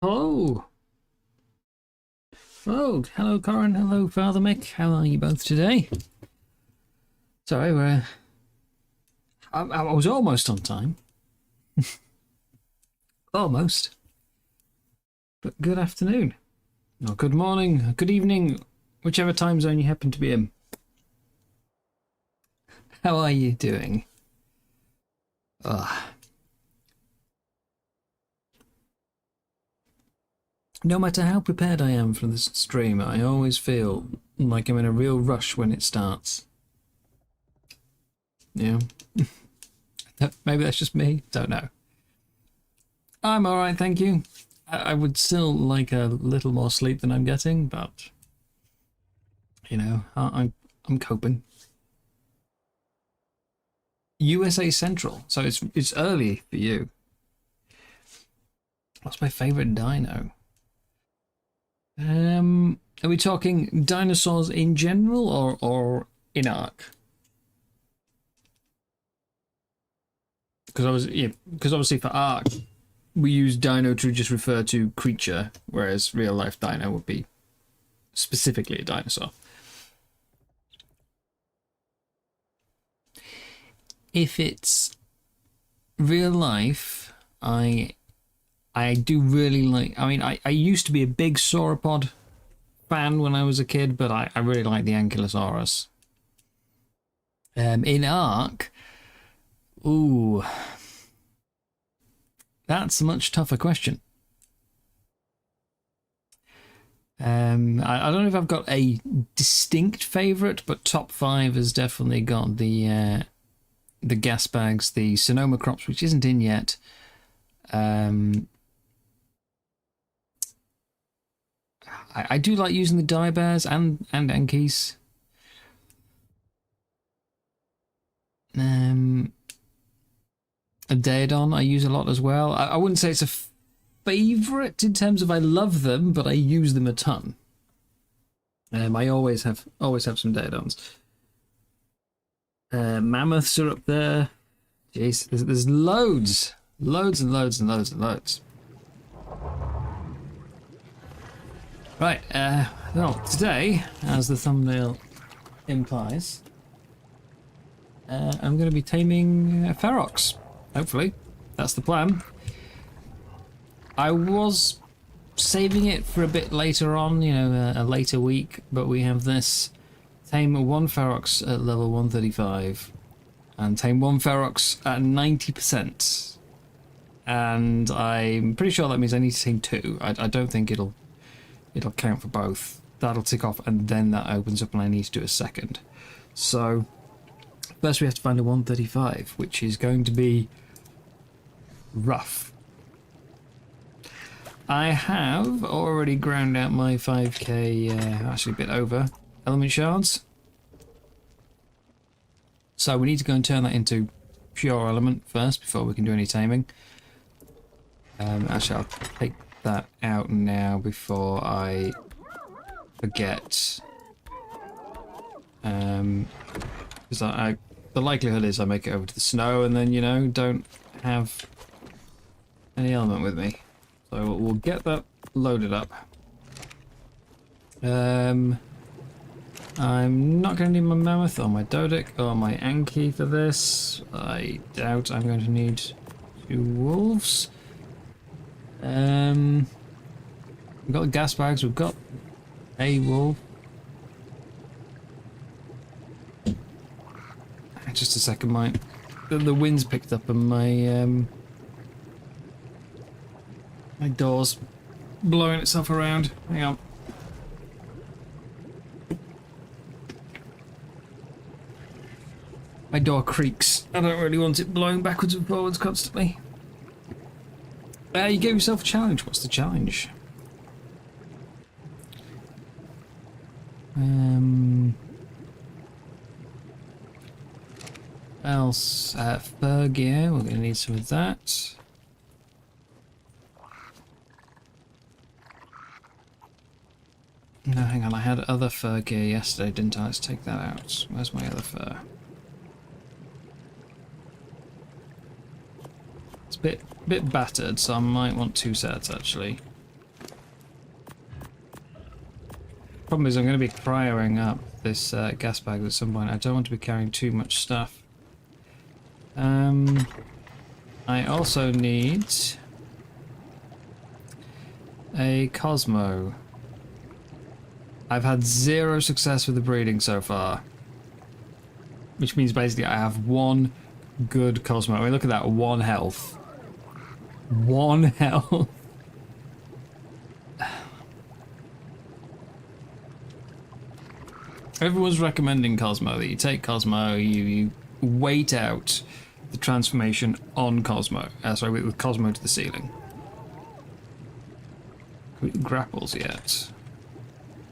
Hello. Oh, hello, Corin. Hello, Father Mick. How are you both today? Sorry, I was almost on time. Almost. But good afternoon. Or good morning, good evening, whichever time zone you happen to be in. How are you doing? No matter how prepared I am for this stream, I always feel like I'm in a real rush when it starts. Yeah. Maybe that's just me. Don't know. I'm alright, thank you. I would still like a little more sleep than I'm getting, but you know, I'm coping. USA Central, so it's early for you. What's my favourite dino? Are we talking dinosaurs in general or in Ark? Because obviously for Ark we use dino to just refer to creature, whereas real life dino would be specifically a dinosaur. If it's real life, I do really like. I mean, I used to be a big sauropod fan when I was a kid, but I really like the Ankylosaurus. In Ark, ooh, that's a much tougher question. I don't know if I've got a distinct favourite, but top 5 has definitely got the gas bags, the Sonoma crops, which isn't in yet. I do like using the dye bears and Ankies. A Daedon I use a lot as well. I wouldn't say it's a favourite in terms of I love them, but I use them a ton. I always have some Daedons. Mammoths are up there. Jeez, there's loads and loads and loads and loads. Right, well, today, as the thumbnail implies, I'm going to be taming Ferox. Hopefully, that's the plan. I was saving it for a bit later on, you know, a later week, but we have this tame 1 Ferox at level 135 and tame 1 Ferox at 90%. And I'm pretty sure that means I need to tame 2. I don't think it'll count for both. That'll tick off and then that opens up and I need to do a second. So first we have to find a 135, which is going to be rough. I have already ground out my 5k, actually a bit over, element shards. So we need to go and turn that into pure element first before we can do any taming. Actually, I'll take that out now before I forget. Because the likelihood is I make it over to the snow and then, you know, don't have any element with me. So we'll get that loaded up. I'm not going to need my mammoth or my Dodic or my Anki for this. I doubt I'm going to need 2 wolves. We've got gas bags, we've got a wolf. Just a second, the wind's picked up and my door's blowing itself around. Hang on. My door creaks. I don't really want it blowing backwards and forwards constantly. You gave yourself a challenge. What's the challenge? Else? Fur gear. We're going to need some of that. No, hang on. I had other fur gear yesterday, didn't I? Let's take that out. Where's my other fur? It's a bit battered, so I might want 2 sets actually. Problem is I'm going to be cryoing up this gas bag at some point. I don't want to be carrying too much stuff. I also need a Cosmo. I've had 0 success with the breeding so far. Which means basically I have 1 good Cosmo. I mean, look at that, 1 health. 1 health. Everyone's recommending Cosmo, that you take Cosmo, you wait out the transformation on Cosmo. Sorry, with Cosmo to the ceiling. Can we do grapples yet?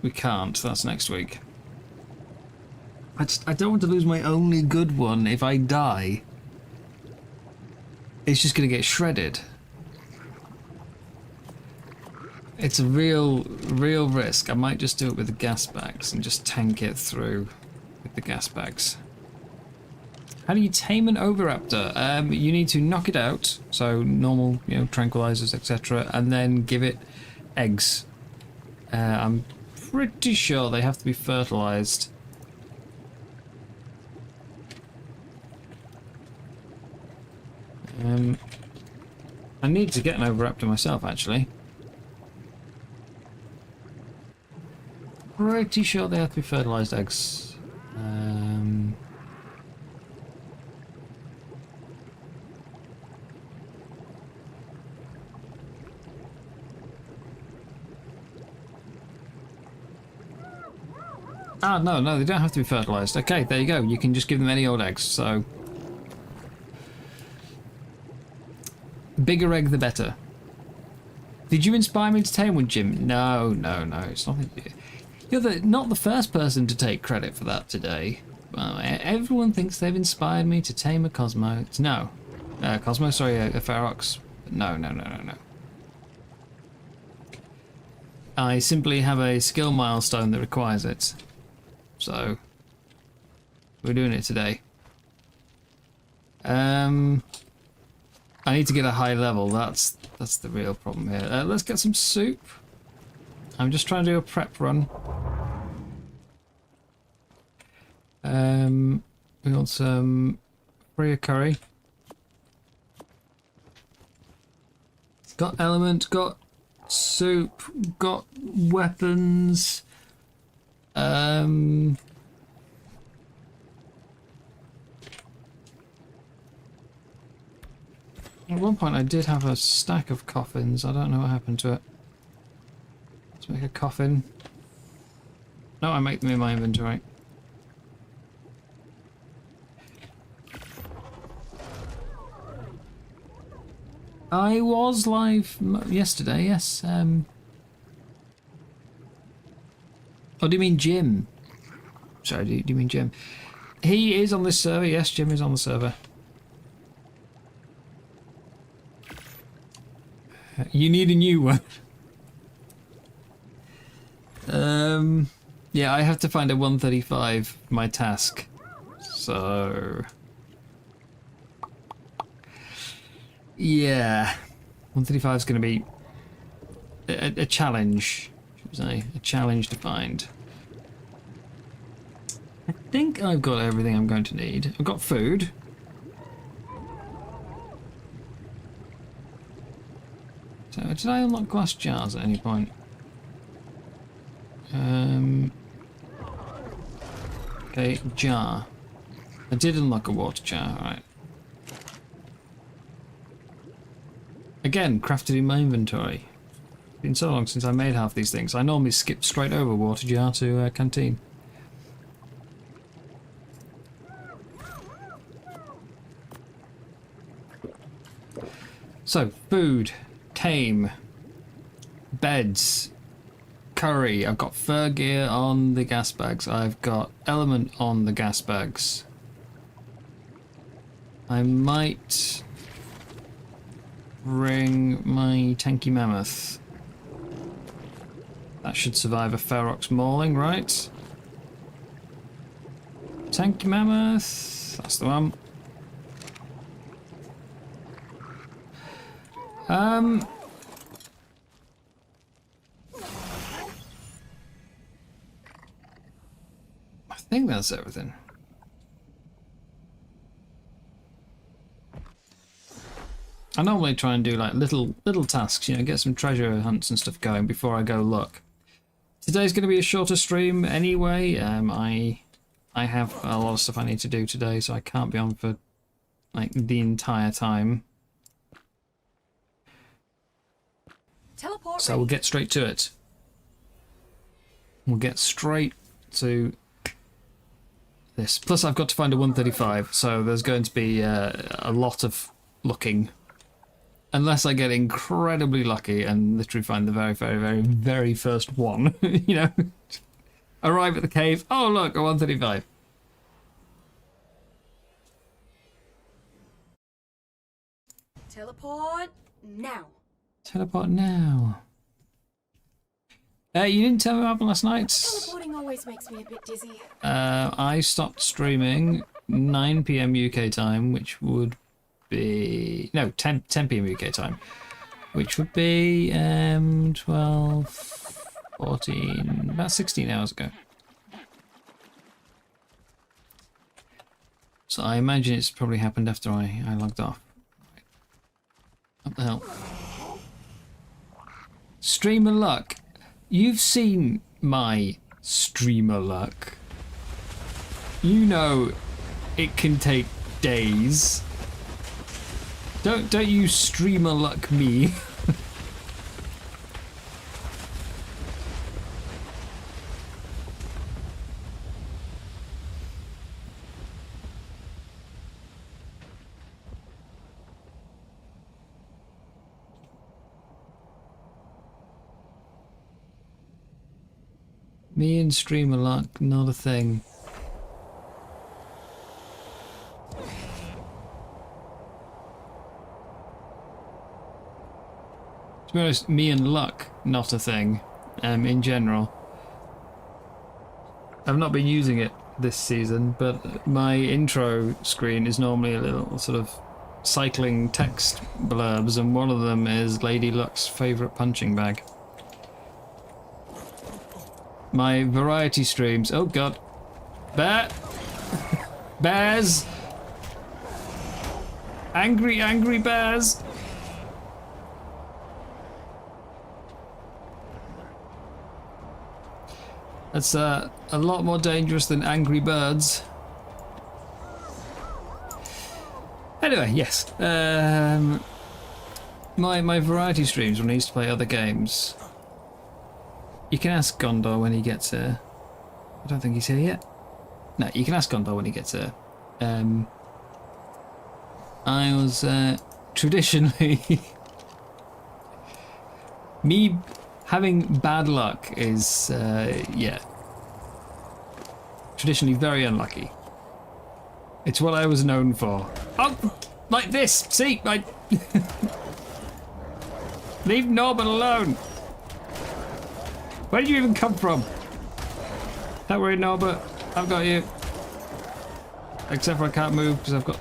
We can't, that's next week. I don't want to lose my only good one if I die. It's just going to get shredded. It's a real risk. I might just do it with the gas bags and just tank it through with the gas bags. How do you tame an oviraptor? You need to knock it out, so normal, you know, tranquilizers, etc., and then give it eggs. I'm pretty sure they have to be fertilized. I need to get an oviraptor myself, actually. Pretty sure they have to be fertilized eggs. Ah, no, they don't have to be fertilized. Okay, there you go. You can just give them any old eggs, so... Bigger egg, the better. Did you inspire me to tame one, Jim? No, it's not... You're not the first person to take credit for that today. Well, everyone thinks they've inspired me to tame a Cosmo. No. Cosmo, sorry, a Ferox. No. I simply have a skill milestone that requires it. So, we're doing it today. I need to get a high level. That's the real problem here. Let's get some soup. I'm just trying to do a prep run. We want some Freya curry. Got element, got soup, got weapons. At one point I did have a stack of coffins. I don't know what happened to it. Let's make a coffin. No, I make them in my inventory. I was live yesterday, yes. Oh, do you mean Jim? Sorry, do you mean Jim? He is on this server, yes, Jim is on the server. You need a new one. Yeah, I have to find a 135, my task. So... yeah. 135 is going to be a challenge, should we say. A challenge to find. I think I've got everything I'm going to need. I've got food. So, did I unlock glass jars at any point? Okay, jar. I did unlock a water jar, alright. Again, crafted in my inventory. It's been so long since I made half these things. I normally skip straight over water jar to canteen. So, food, tame, beds, curry. I've got fur gear on the gas bags. I've got element on the gas bags. I might bring my tanky mammoth. That should survive a Ferox mauling, right? Tanky mammoth. That's the one. think that's everything. I normally try and do like little tasks, you know, get some treasure hunts and stuff going before I go look. Today's going to be a shorter stream anyway. I have a lot of stuff I need to do today, so I can't be on for like the entire time. Teleport So we'll get straight to it. We'll get straight to this. Plus I've got to find a 135, so there's going to be a lot of looking. Unless I get incredibly lucky and literally find the very first one. You know, arrive at the cave. Oh look, a 135. Teleport now. Teleport now. You didn't tell me what happened last night? Teleporting always makes me a bit dizzy. I stopped streaming 9 PM UK time, which would be... No, 10 PM UK time. Which would be 12, 14, about 16 hours ago. So I imagine it's probably happened after I logged off. What the hell? Streamer luck. You've seen my streamer luck. You know it can take days. Don't you streamer luck me. Me and streamer luck, not a thing. To be honest, me and luck, not a thing, in general. I've not been using it this season, but my intro screen is normally a little sort of cycling text blurbs, and one of them is Lady Luck's favourite punching bag. My variety streams. Oh god. Bear! Bears! Angry bears! That's a lot more dangerous than angry birds. Anyway, yes. My variety streams when I used to play other games. You can ask Gondor when he gets here. I don't think he's here yet. No, you can ask Gondor when he gets here. I was traditionally... me having bad luck is, yeah. Traditionally very unlucky. It's what I was known for. Oh, like this! See? Leave Norbert alone! Where did you even come from? Don't worry, Norbert. I've got you. Except for I can't move because I've got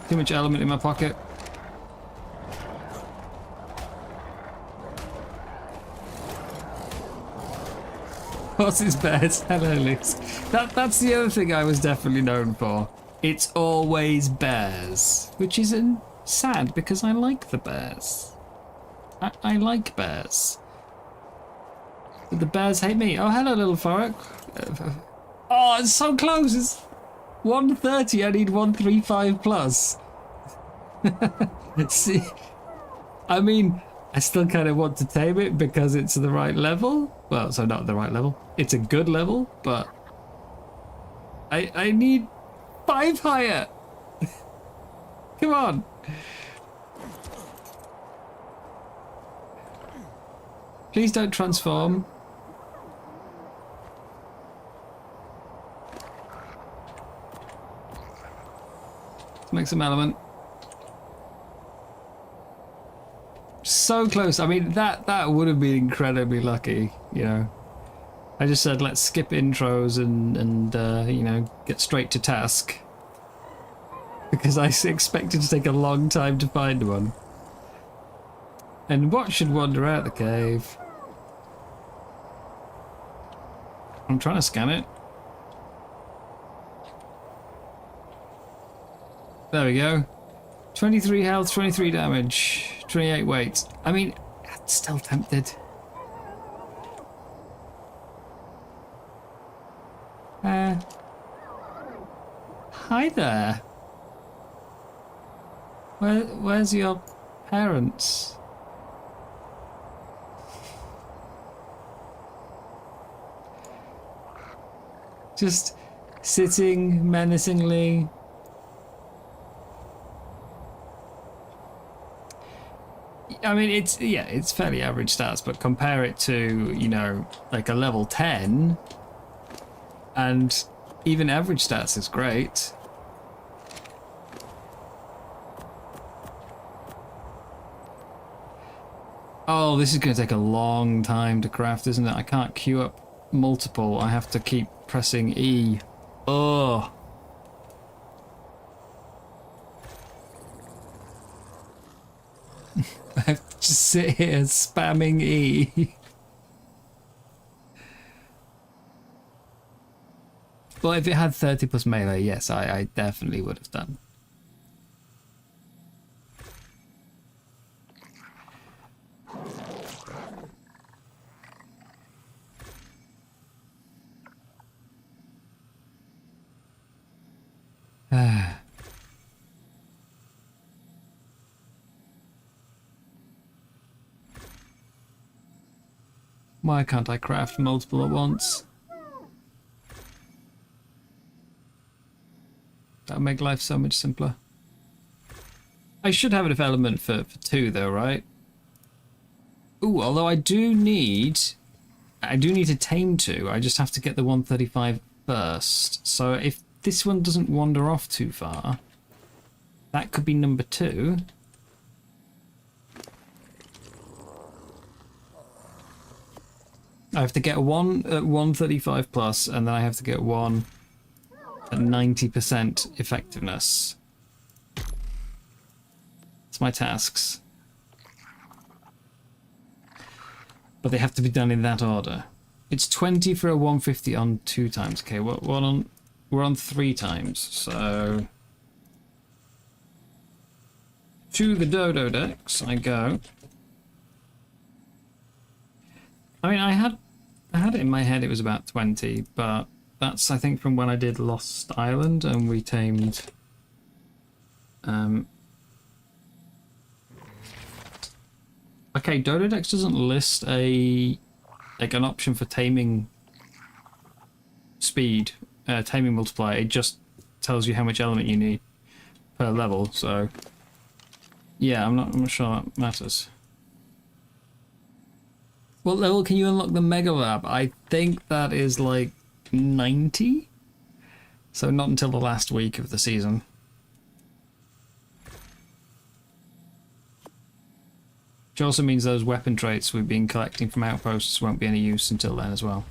too much element in my pocket. Horses, bears. Hello, Luce. That's the other thing I was definitely known for. It's always bears. Which is sad because I like the bears. I like bears. But the bears hate me. Oh, hello, little Forek. Oh, it's so close. It's 130. I need 135 plus. See, I mean, I still kind of want to tame it because it's the right level. Well, so not the right level. It's a good level, but I need 5 higher. Come on. Please don't transform. Let's make some element. So close. I mean, that would have been incredibly lucky, you know. I just said let's skip intros and you know, get straight to task. Because I expected to take a long time to find one. And what should wander out the cave? I'm trying to scan it. There we go. 23 health, 23 damage, 28 weight. I mean, I'm still tempted. Hi there. Where's your parents? Just sitting menacingly. I mean, it's fairly average stats, but compare it to, you know, like a level 10, and even average stats is great. Oh, this is going to take a long time to craft, isn't it? I can't queue up multiple. I have to keep pressing E. Oh. I have to just sit here spamming E. Well, if it had 30 plus melee, yes, I definitely would have done. Why can't I craft multiple at once? That would make life so much simpler. I should have enough element for 2 though, right? Ooh, although I do need to tame 2. I just have to get the 135 first. So if this one doesn't wander off too far, that could be number 2. I have to get 1 at 135 plus, and then I have to get 1 at 90% effectiveness. It's my tasks. But they have to be done in that order. It's 20 for a 150 on 2 times. Okay, what on? We're on 3 times, so to the dodo decks I go. I mean, I had it in my head it was about 20, but that's, I think, from when I did Lost Island and we tamed okay, Dodo Dex doesn't list an option for taming speed, taming multiplier. It just tells you how much element you need per level, so yeah, I'm not sure that matters. What level can you unlock the Mega Lab? I think that is like 90? So not until the last week of the season. Which also means those weapon traits we've been collecting from outposts won't be any use until then as well.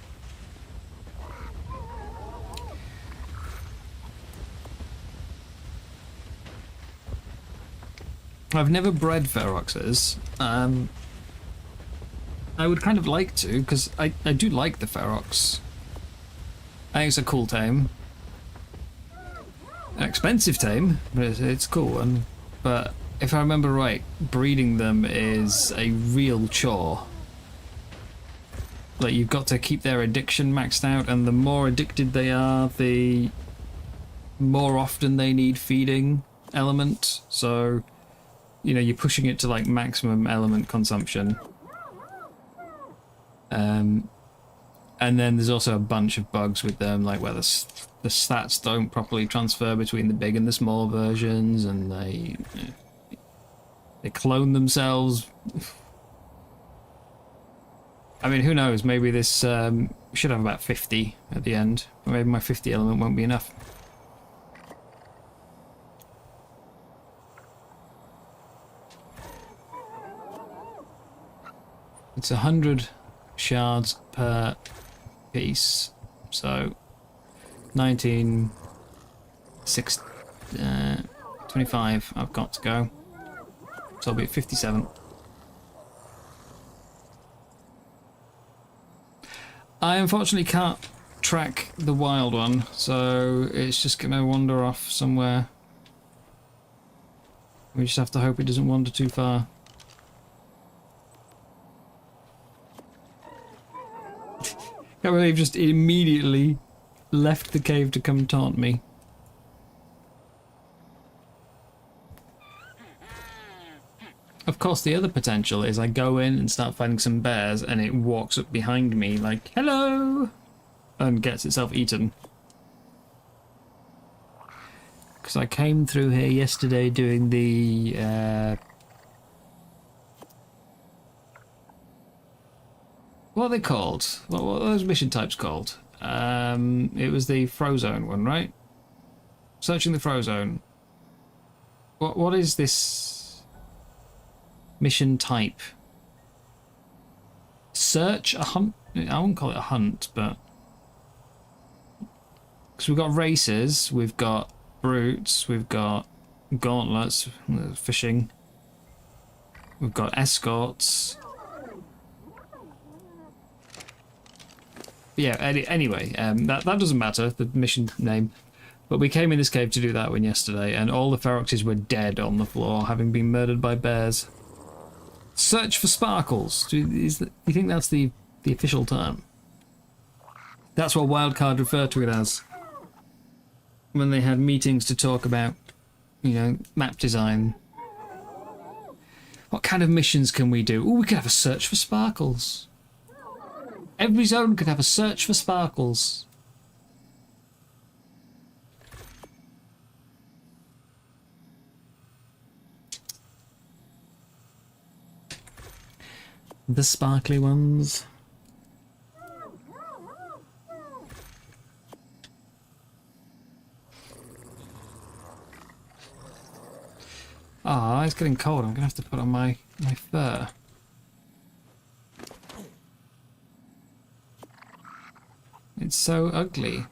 I've never bred Feroxes. I would kind of like to, because I do like the Ferox. I think it's a cool tame. An expensive tame, but it's cool. But if I remember right, breeding them is a real chore. Like, you've got to keep their addiction maxed out, and the more addicted they are, the more often they need feeding element. So, you know, you're pushing it to like maximum element consumption. And then there's also a bunch of bugs with them, like where the stats don't properly transfer between the big and the small versions, and they clone themselves. I mean, who knows? Maybe this should have about 50 at the end. But maybe my 50 element won't be enough. It's 100 shards per piece, so 19, 6, 25 I've got to go, so I'll be at 57. I unfortunately can't track the wild one, so it's just gonna wander off somewhere. We just have to hope it doesn't wander too far. Can't believe just immediately left the cave to come taunt me. Of course, the other potential is I go in and start fighting some bears and it walks up behind me like, hello, and gets itself eaten. Because I came through here yesterday doing the... what are they called? What are those mission types called? It was the Frozone one, right? Searching the Frozone. What is this mission type? Search a hunt? I wouldn't call it a hunt, but because we've got races, we've got brutes, we've got gauntlets, fishing. We've got escorts. Yeah, anyway, that doesn't matter, the mission name. But we came in this cave to do that one yesterday, and all the feroxes were dead on the floor, having been murdered by bears. Search for sparkles. Do you think that's the official term? That's what Wildcard referred to it as. When they had meetings to talk about, you know, map design. What kind of missions can we do? Oh, we could have a search for sparkles. Every zone could have a search for sparkles. The sparkly ones. Ah, it's getting cold. I'm gonna have to put on my fur. It's so ugly.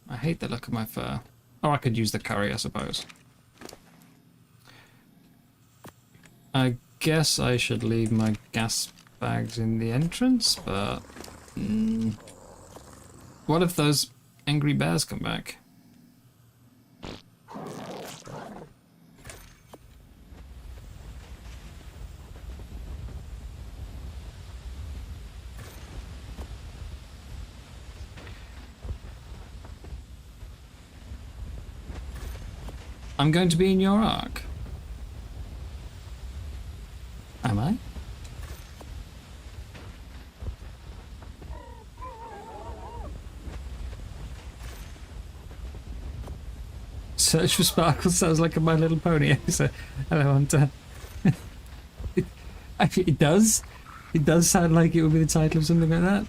I hate the look of my fur. Or I could use the curry, I suppose. I guess I should leave my gas bags in the entrance, but... what if those angry bears come back? I'm going to be in your ark. Am I? Search for sparkles sounds like a My Little Pony episode. Hello, Hunter. It does. It does sound like it would be the title of something like that.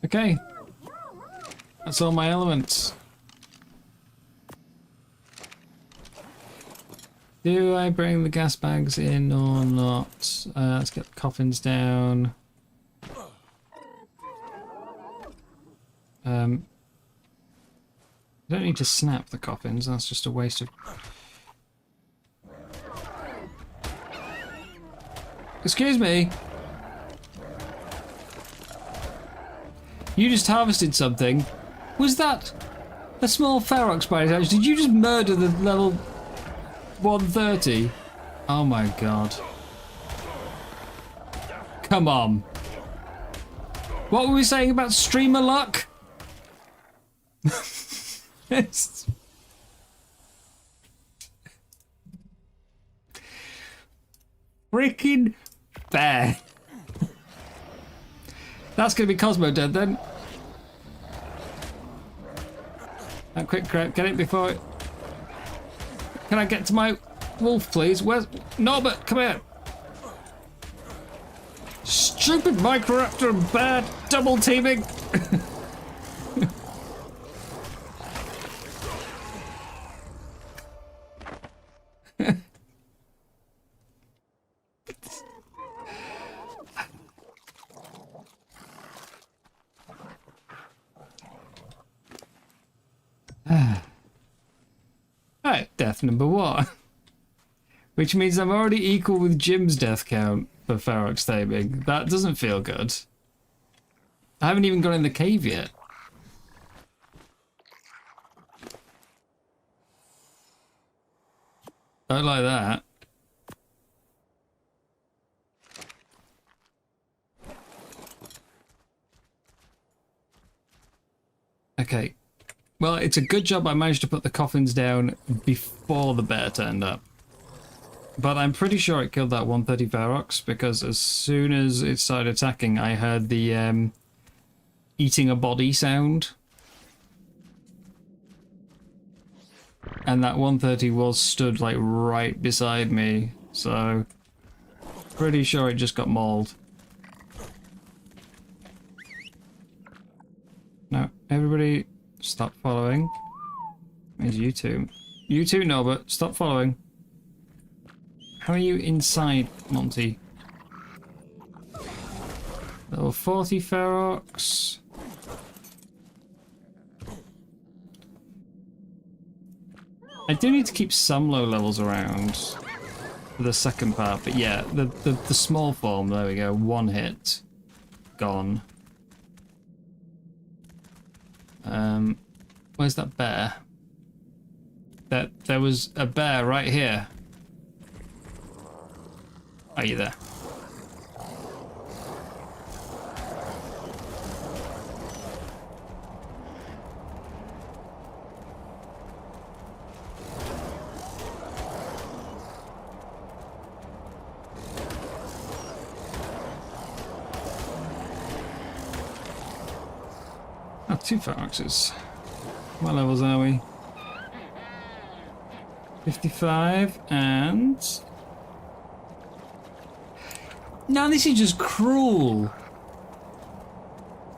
Okay, that's all my elements. Do I bring the gas bags in or not? Let's get the coffins down. I don't need to snap the coffins, that's just a waste of... Excuse me! You just harvested something. Was that a small ferox by any chance? Did you just murder the level 130? Oh my god. Come on. What were we saying about streamer luck? It's... freaking bear. That's going to be Cosmo dead then. That quick crap, get it before it... Can I get to my wolf, please? Where's... Norbert, come here. Stupid Microraptor and bear double teaming. Alright, death number 1. Which means I'm already equal with Jim's death count for Ferox taming. That doesn't feel good. I haven't even gone in the cave yet. Don't like that. Okay. Well, it's a good job I managed to put the coffins down before the bear turned up. But I'm pretty sure it killed that 130 Ferox, because as soon as it started attacking, I heard the eating a body sound. And that 130 was stood like right beside me, so pretty sure it just got mauled. No, everybody stop following. There's you two. You too, Norbert, stop following. How are you inside, Monty? Level 40 Ferox. I do need to keep some low levels around for the second part, but yeah, the small form, there we go, 1 hit. Gone. Where's that bear? There was a bear right here. Are you there? Oh, 2 Feroxes. What levels are we? 55 and... Now this is just cruel.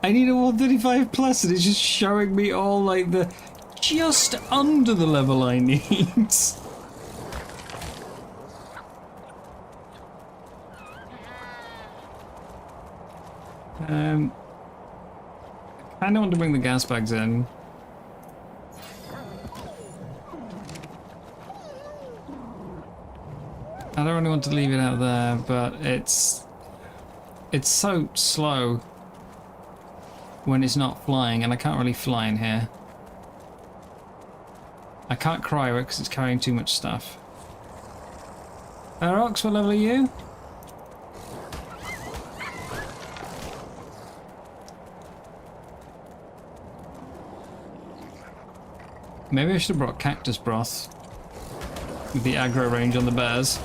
I need a 135 plus and it's just showing me all like the... just under the level I need. I kind of want to bring the gas bags in. I don't really want to leave it out there, but it's so slow when it's not flying, and I can't really fly in here. I can't cryo it because it's carrying too much stuff. Ferox, what level are you? Maybe I should have brought cactus broth with the aggro range on the bears.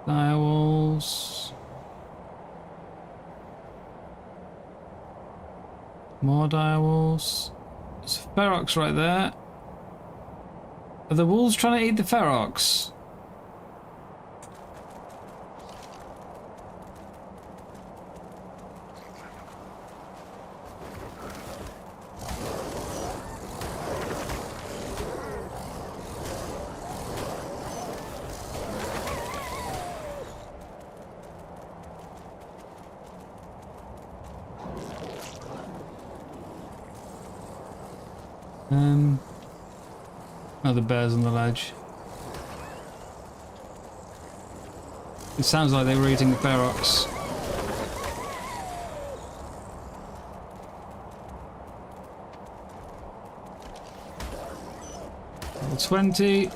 Direwolves. More direwolves. There's a Ferox right there. Are the wolves trying to eat the Ferox? Oh, the bears on the ledge. It sounds like they were eating the Ferox. Level 20.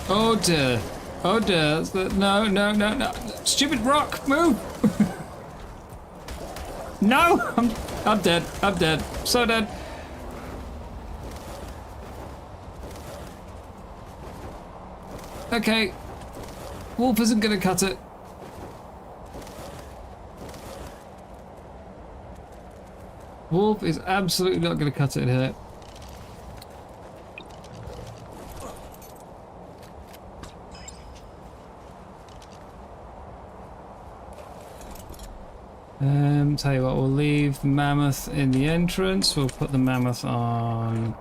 Oh dear. Oh dear. No, no, no, no. Stupid rock, move! No! I'm dead. I'm dead. So dead. Okay. Wolf isn't gonna cut it. Wolf is absolutely not gonna cut it here. Tell you what, we'll leave the mammoth in the entrance. We'll put the mammoth on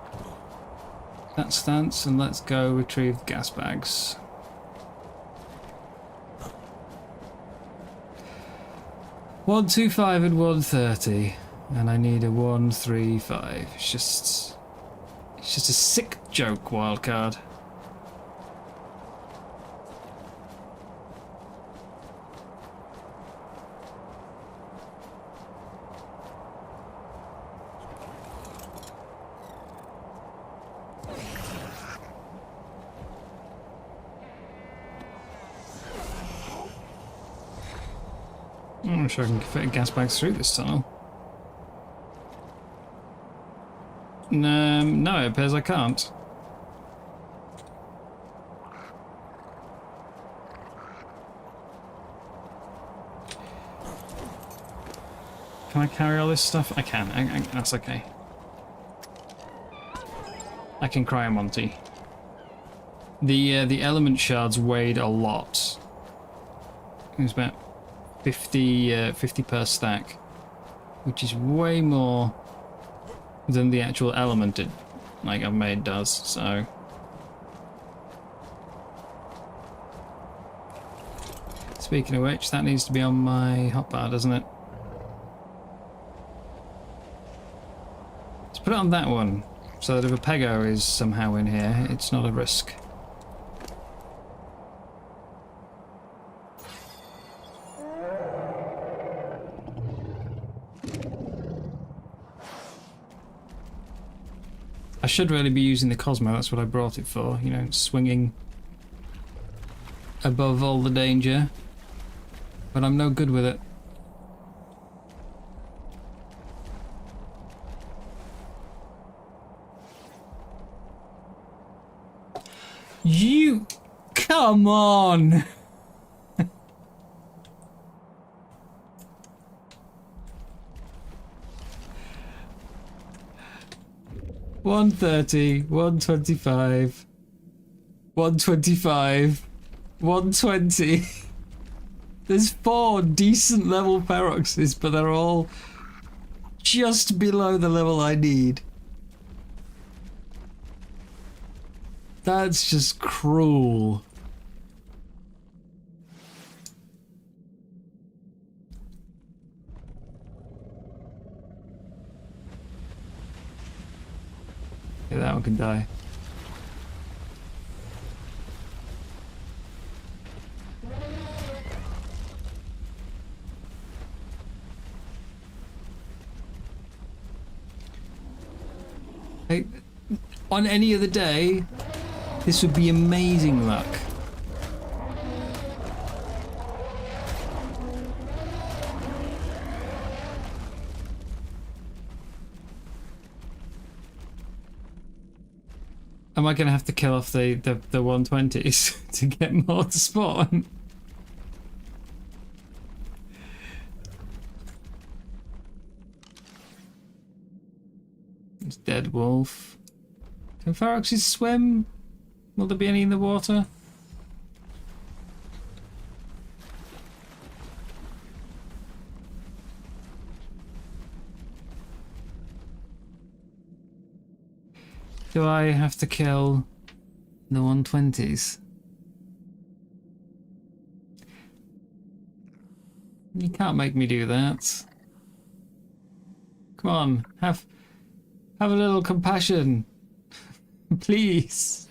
that stance and let's go retrieve the gas bags. $125 and $130, and I need a 135. It's just a sick joke, wildcard. I'm not sure I can fit gas bags through this tunnel. No, it appears I can't. Can I carry all this stuff? I can. That's okay. I can cry a Monty. The element shards weighed a lot. It was about 50 per stack, which is way more than the actual element I've made does, so. Speaking of which, that needs to be on my hotbar, doesn't it? Let's put it on that one, so that if a pego is somehow in here, it's not a risk. I should really be using the Cosmo, that's what I brought it for, you know, swinging above all the danger, but I'm no good with it. You... come on! $130, $125, $125, $120. There's 4 decent level Feroxes, but they're all just below the level I need. That's just cruel. Yeah, that one can die. Hey, on any other day, this would be amazing luck. Am I going to have to kill off the 120s to get more to spawn? It's dead wolf. Can Feroxes swim? Will there be any in the water? Do I have to kill the 120s? You can't make me do that. Come on, have a little compassion. Please.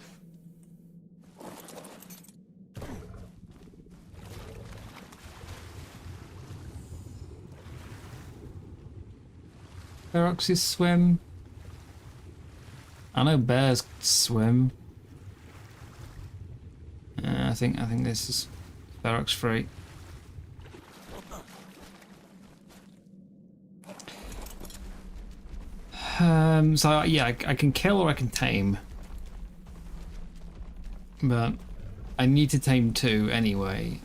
Feroxes swim. I know bears swim. I think this is Ferox free. So yeah, I can kill or I can tame, but I need to tame 2 anyway.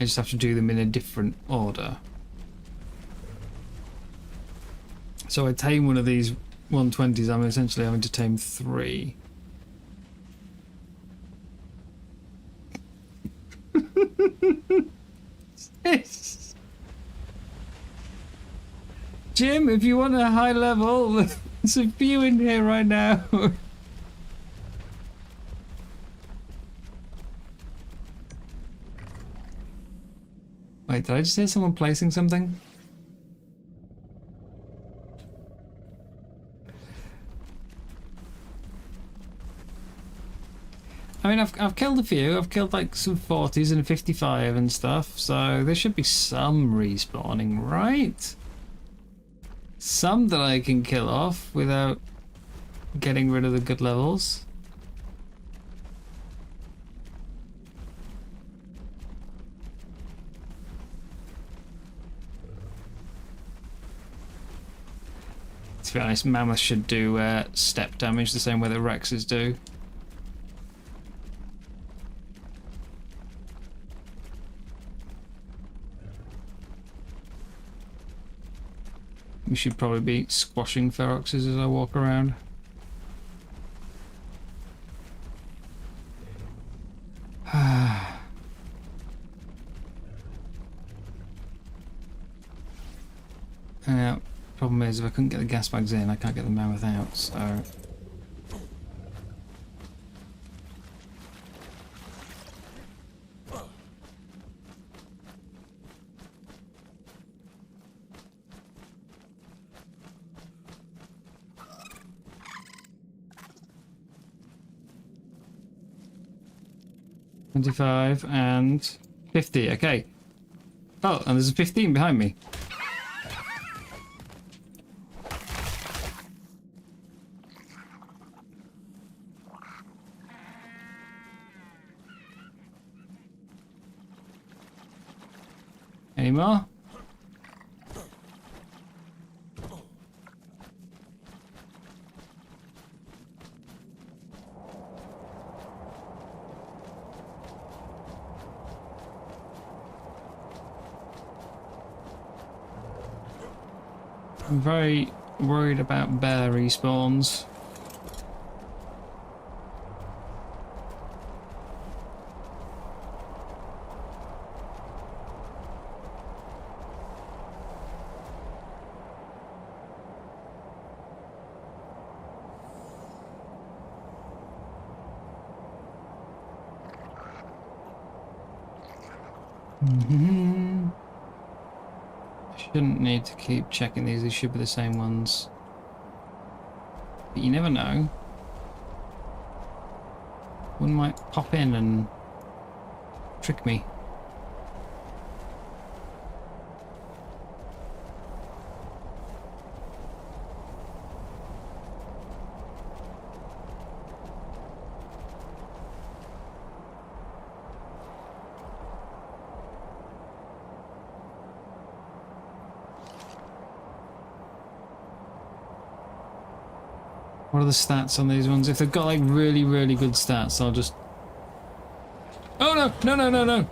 I just have to do them in a different order. So I tame one of these 120s, I'm essentially having to tame 3. Jim, if you want a high level, there's a few in here right now. Wait, did I just hear someone placing something? I mean, I've killed a few. I've killed like some 40s and 55 and stuff, so there should be some respawning, right? Some that I can kill off without getting rid of the good levels. To be honest, mammoths should do step damage the same way that Rexes do. We should probably be squashing feroxes as I walk around. Now, problem is, if I couldn't get the gas bags in, I can't get the mammoth out, so... $25 and $50, okay. Oh, and there's a 15 behind me. Any more? I'm very worried about bear respawns. Shouldn't need to keep checking these should be the same ones. But you never know. One might pop in and trick me. What are the stats on these ones? If they've got like really, really good stats, I'll just... Oh no! No, no, no, no!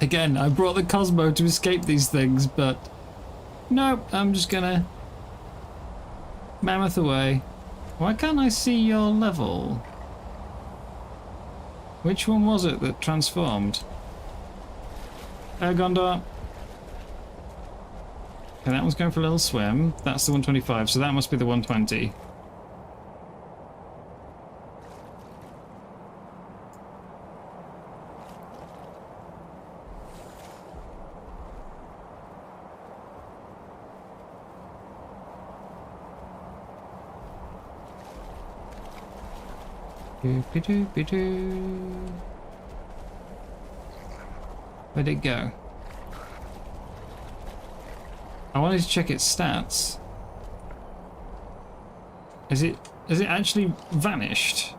Again, I brought the Cosmo to escape these things, but... No, I'm just gonna... mammoth away. Why can't I see your level? Which one was it that transformed? Gondor. Okay, that one's going for a little swim. That's the 125, so that must be the 120. Where'd it go? I wanted to check its stats. Has it actually vanished?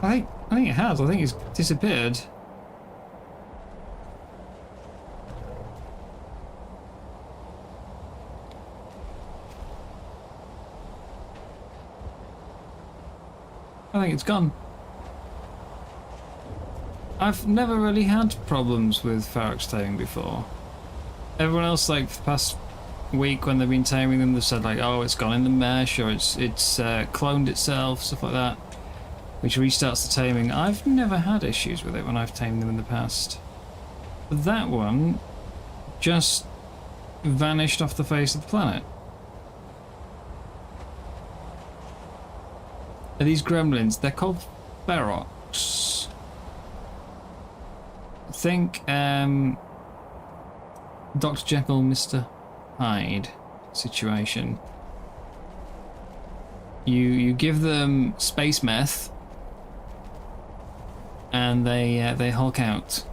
I think it has. I think it's disappeared. I think it's gone. I've never really had problems with Ferox taming before. Everyone else, like, for the past week when they've been taming them, they've said, like, oh, it's gone in the mesh, or it's cloned itself, stuff like that. which restarts the taming. I've never had issues with it when I've tamed them in the past. But that one just vanished off the face of the planet. Are these gremlins? They're called ferox. Think Dr. Jekyll, Mr. Hyde situation. You give them space meth and they hulk out.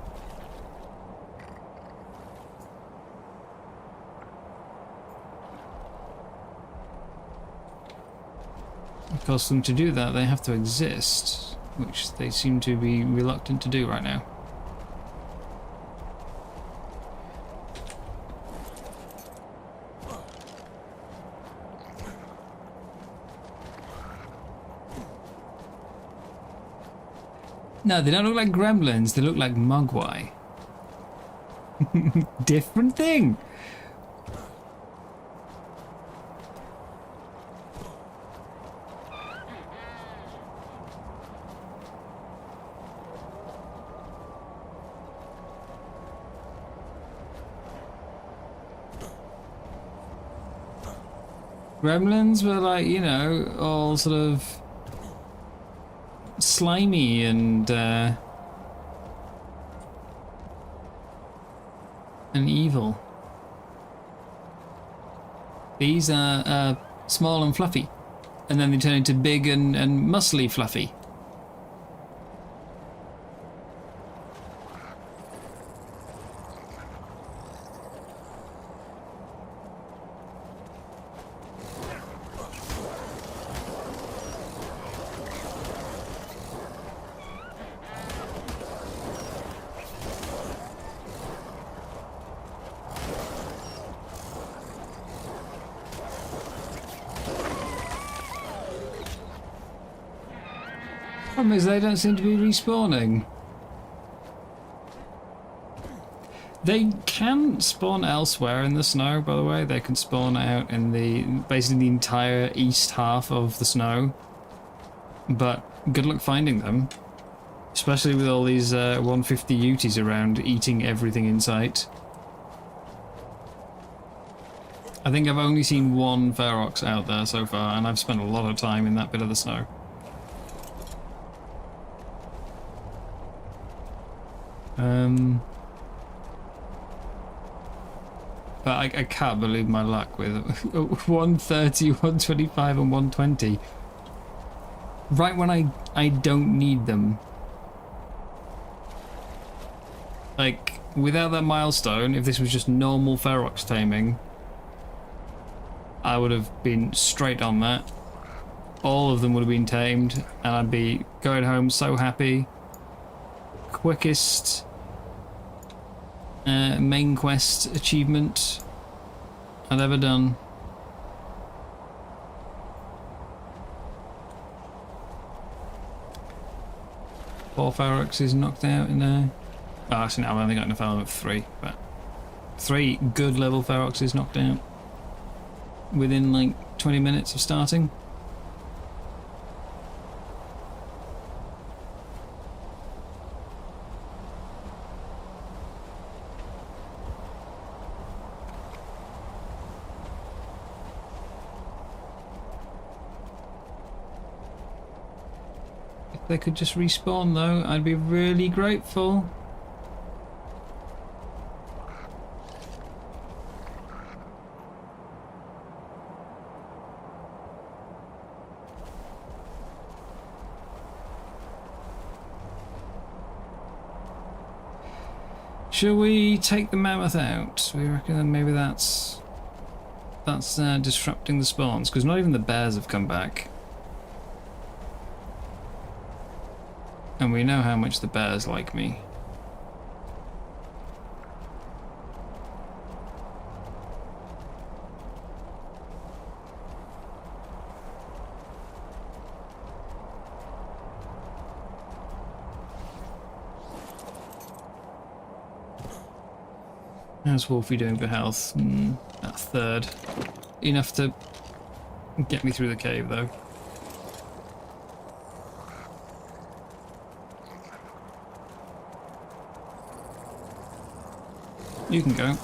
Of course, for them to do that, they have to exist, which they seem to be reluctant to do right now. No, they don't look like gremlins, they look like mogwai. Different thing! Gremlins were like, you know, all sort of slimy and evil. These are small and fluffy, and then they turn into big and muscly fluffy. Problem is they don't seem to be respawning. They can spawn elsewhere in the snow, by the way. They can spawn out in basically the entire east half of the snow. But good luck finding them. Especially with all these 150 Uties around eating everything in sight. I think I've only seen one ferox out there so far, and I've spent a lot of time in that bit of the snow. But I can't believe my luck with 130, 125 and 120. Right when I don't need them. Like, without that milestone, if this was just normal ferox taming, I would have been straight on that. All of them would have been tamed, and I'd be going home so happy. Quickest main quest achievement I've ever done. Four ferox is knocked out in there. Oh, actually, no, I've only got enough element for 3, but 3 good level ferox is knocked out within like 20 minutes of starting. If they could just respawn though, I'd be really grateful. Shall we take the mammoth out? We reckon that maybe that's disrupting the spawns, because not even the bears have come back. And we know how much the bears like me. How's Wolfie doing for health? That 3rd. Enough to get me through the cave, though. You can go.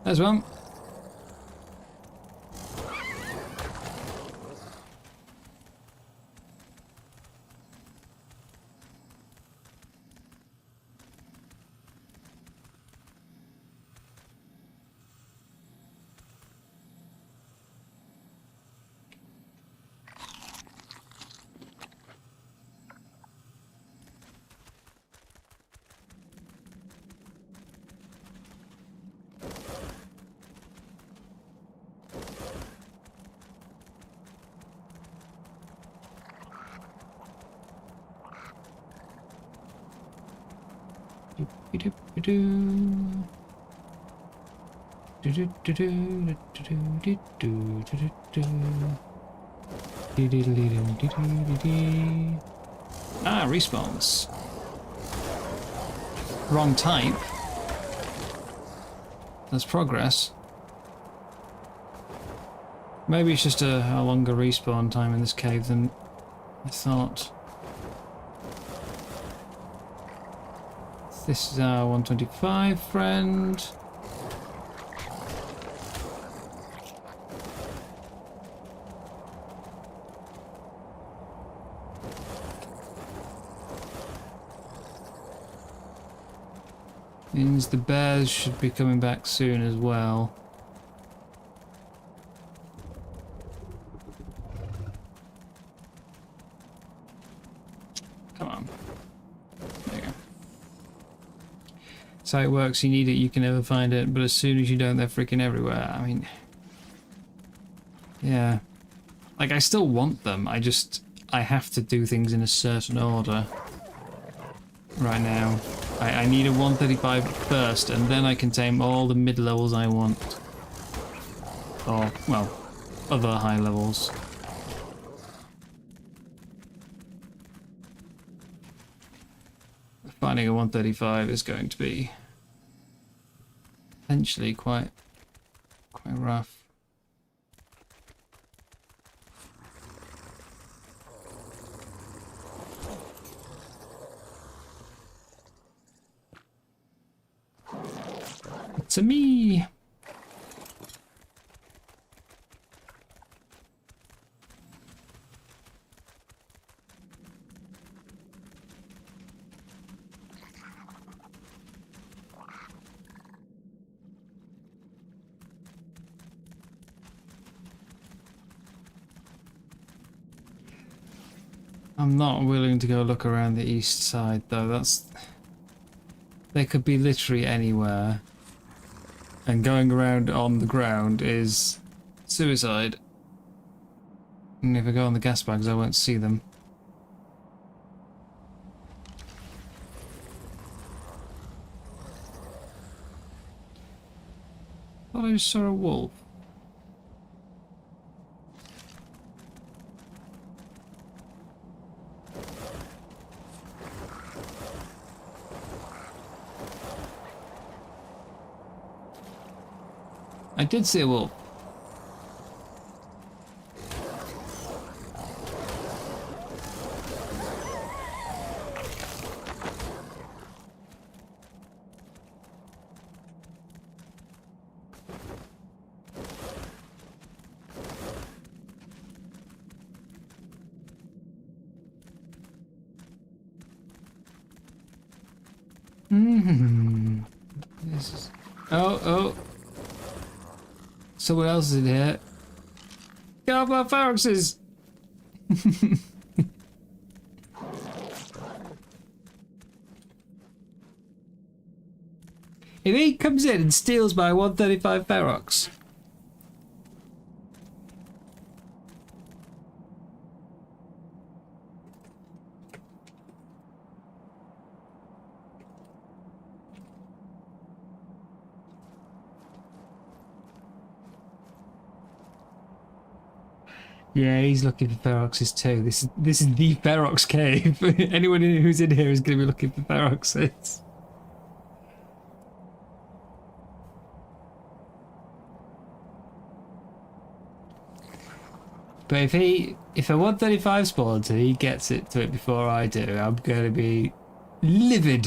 There's one. Ah, respawns. Wrong type. That's progress. Maybe it's just a longer respawn time in this cave than I thought. This is our 125 friend. Means the bears should be coming back soon as well. Come on. There you go. That's how it works. You need it, you can never find it, but as soon as you don't, they're freaking everywhere. I mean, yeah. Like, I still want them. I have to do things in a certain order right now. I need a 135 first, and then I can tame all the mid-levels I want. Or, well, other high levels. Finding a 135 is going to be potentially quite rough. To me. I'm not willing to go look around the east side though. They could be literally anywhere. And going around on the ground is suicide. And if I go on the gas bags, I won't see them. Thought I just saw a wolf. I did see a wolf. This is... Oh. Someone else is in here. Get off my phalanxes! If he comes in and steals my 135 Ferox. Yeah, he's looking for Feroxes too. This is the Ferox cave. Anyone who's in here is going to be looking for Feroxes. But if a 135 spawns and he gets it to it before I do, I'm going to be livid.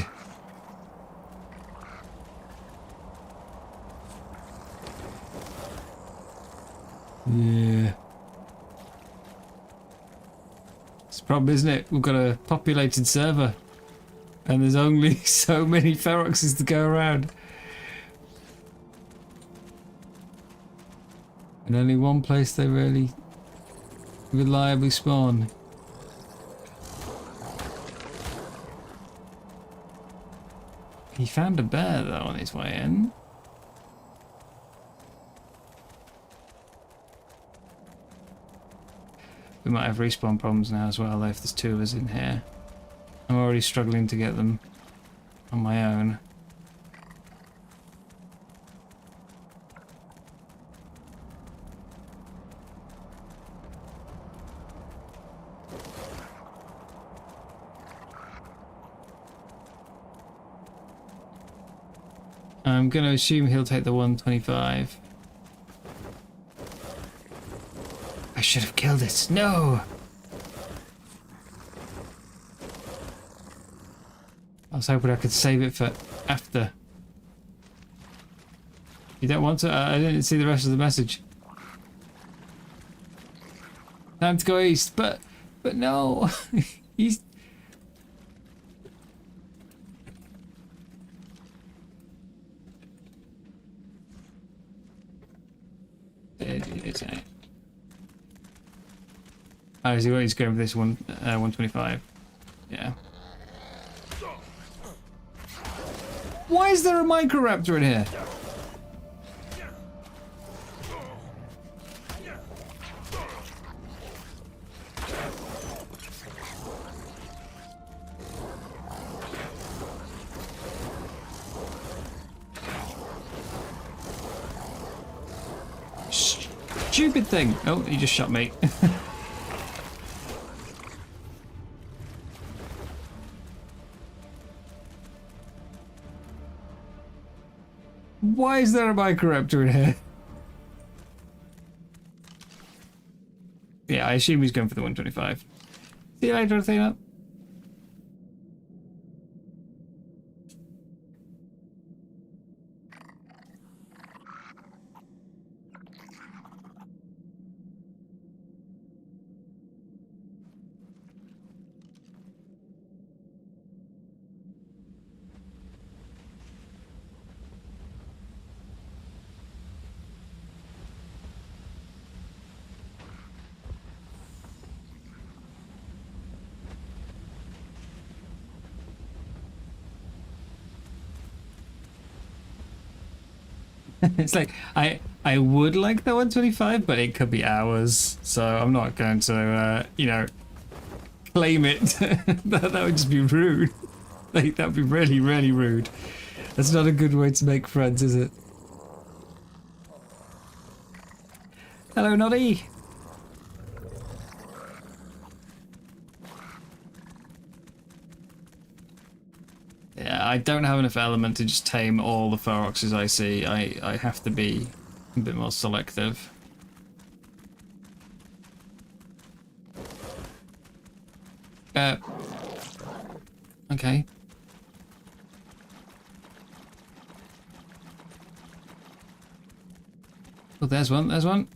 Yeah. It's a problem, isn't it? We've got a populated server. And there's only so many feroxes to go around. And only one place they really reliably spawn. He found a bear though on his way in. We might have respawn problems now as well though, if there's two of us in here. I'm already struggling to get them on my own. I'm going to assume he'll take the 125. I should have killed it. No! I was hoping I could save it for after. You don't want to? I didn't see the rest of the message. Time to go east, but no. He's... Oh, is he he's going for this one, 125? Yeah. Why is there a microraptor in here? Stupid thing. Oh, he just shot me. Why is there a microraptor in here? Yeah, I assume he's going for the 125. See you later, Athena. It's like, I would like the 125, but it could be hours, so I'm not going to, you know, claim it. that would just be rude. Like, that would be really, really rude. That's not a good way to make friends, is it? Hello, Noddy. Yeah, I don't have enough element to just tame all the feroxes I see. I have to be a bit more selective. Okay. Oh, there's one, there's one.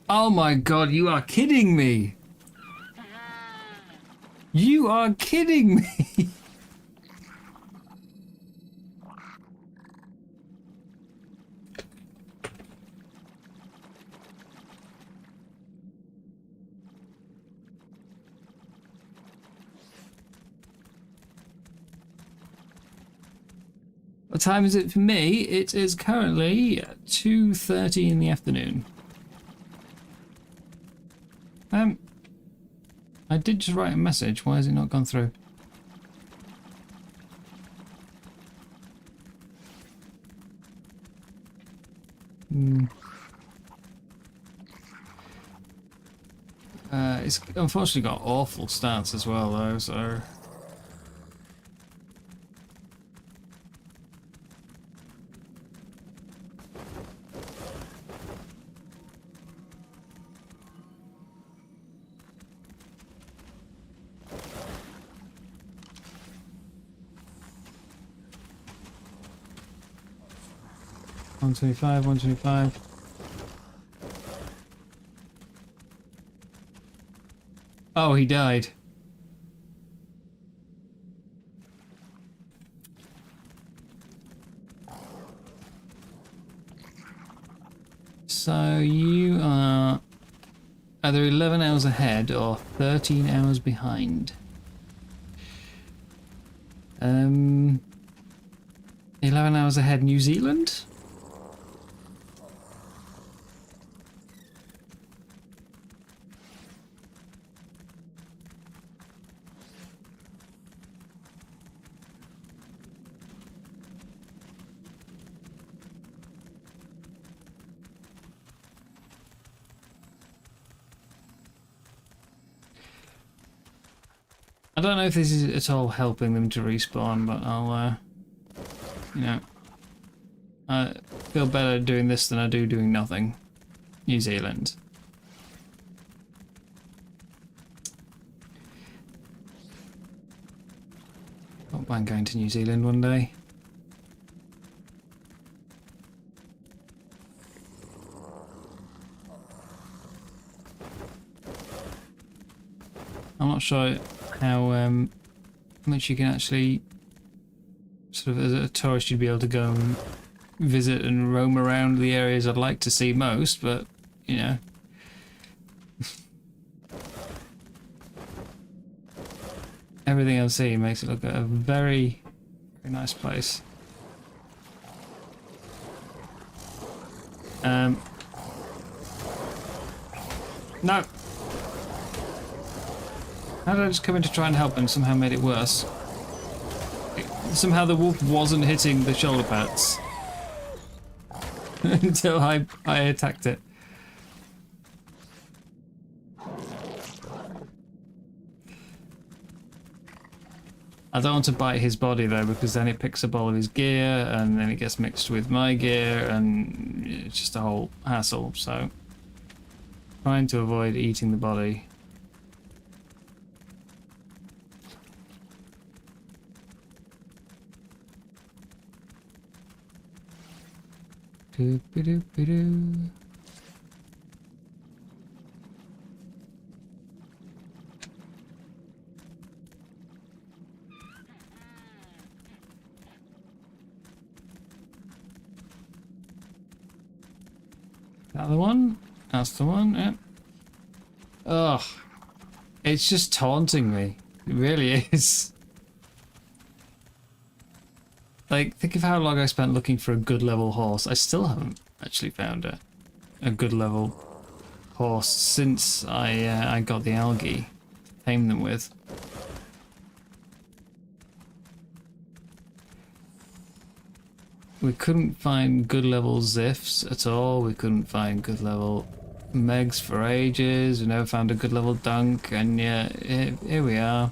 Oh my god, you are kidding me! You are kidding me! What time is it for me? It is currently 2:30 in the afternoon. I did just write a message. Why has it not gone through? It's unfortunately got awful stats as well, though, so... 125, 125. Oh, he died. So you are either 11 hours ahead or 13 hours behind. 11 hours ahead, New Zealand? I don't know if this is at all helping them to respawn, but I'll, you know, I feel better doing this than I do doing nothing. New Zealand. Don't mind going to New Zealand one day. I'm not sure how much you can actually, sort of as a tourist, you'd be able to go and visit and roam around the areas I'd like to see most, but, you know. Everything I've seen makes it look like a very, very nice place. No! How did I just come in to try and help and somehow made it worse? Somehow the wolf wasn't hitting the shoulder pads until I attacked it. I don't want to bite his body though, because then it picks up all of his gear and then it gets mixed with my gear and it's just a whole hassle, so trying to avoid eating the body. Doop-a-doop-a-doo. That the one? That's the one, yeah. Ugh. It's just taunting me. It really is. Like, think of how long I spent looking for a good level horse. I still haven't actually found a good level horse since I got the algae to tame them with. We couldn't find good level Ziffs at all. We couldn't find good level Megs for ages. We never found a good level Dunk, and yeah, here we are.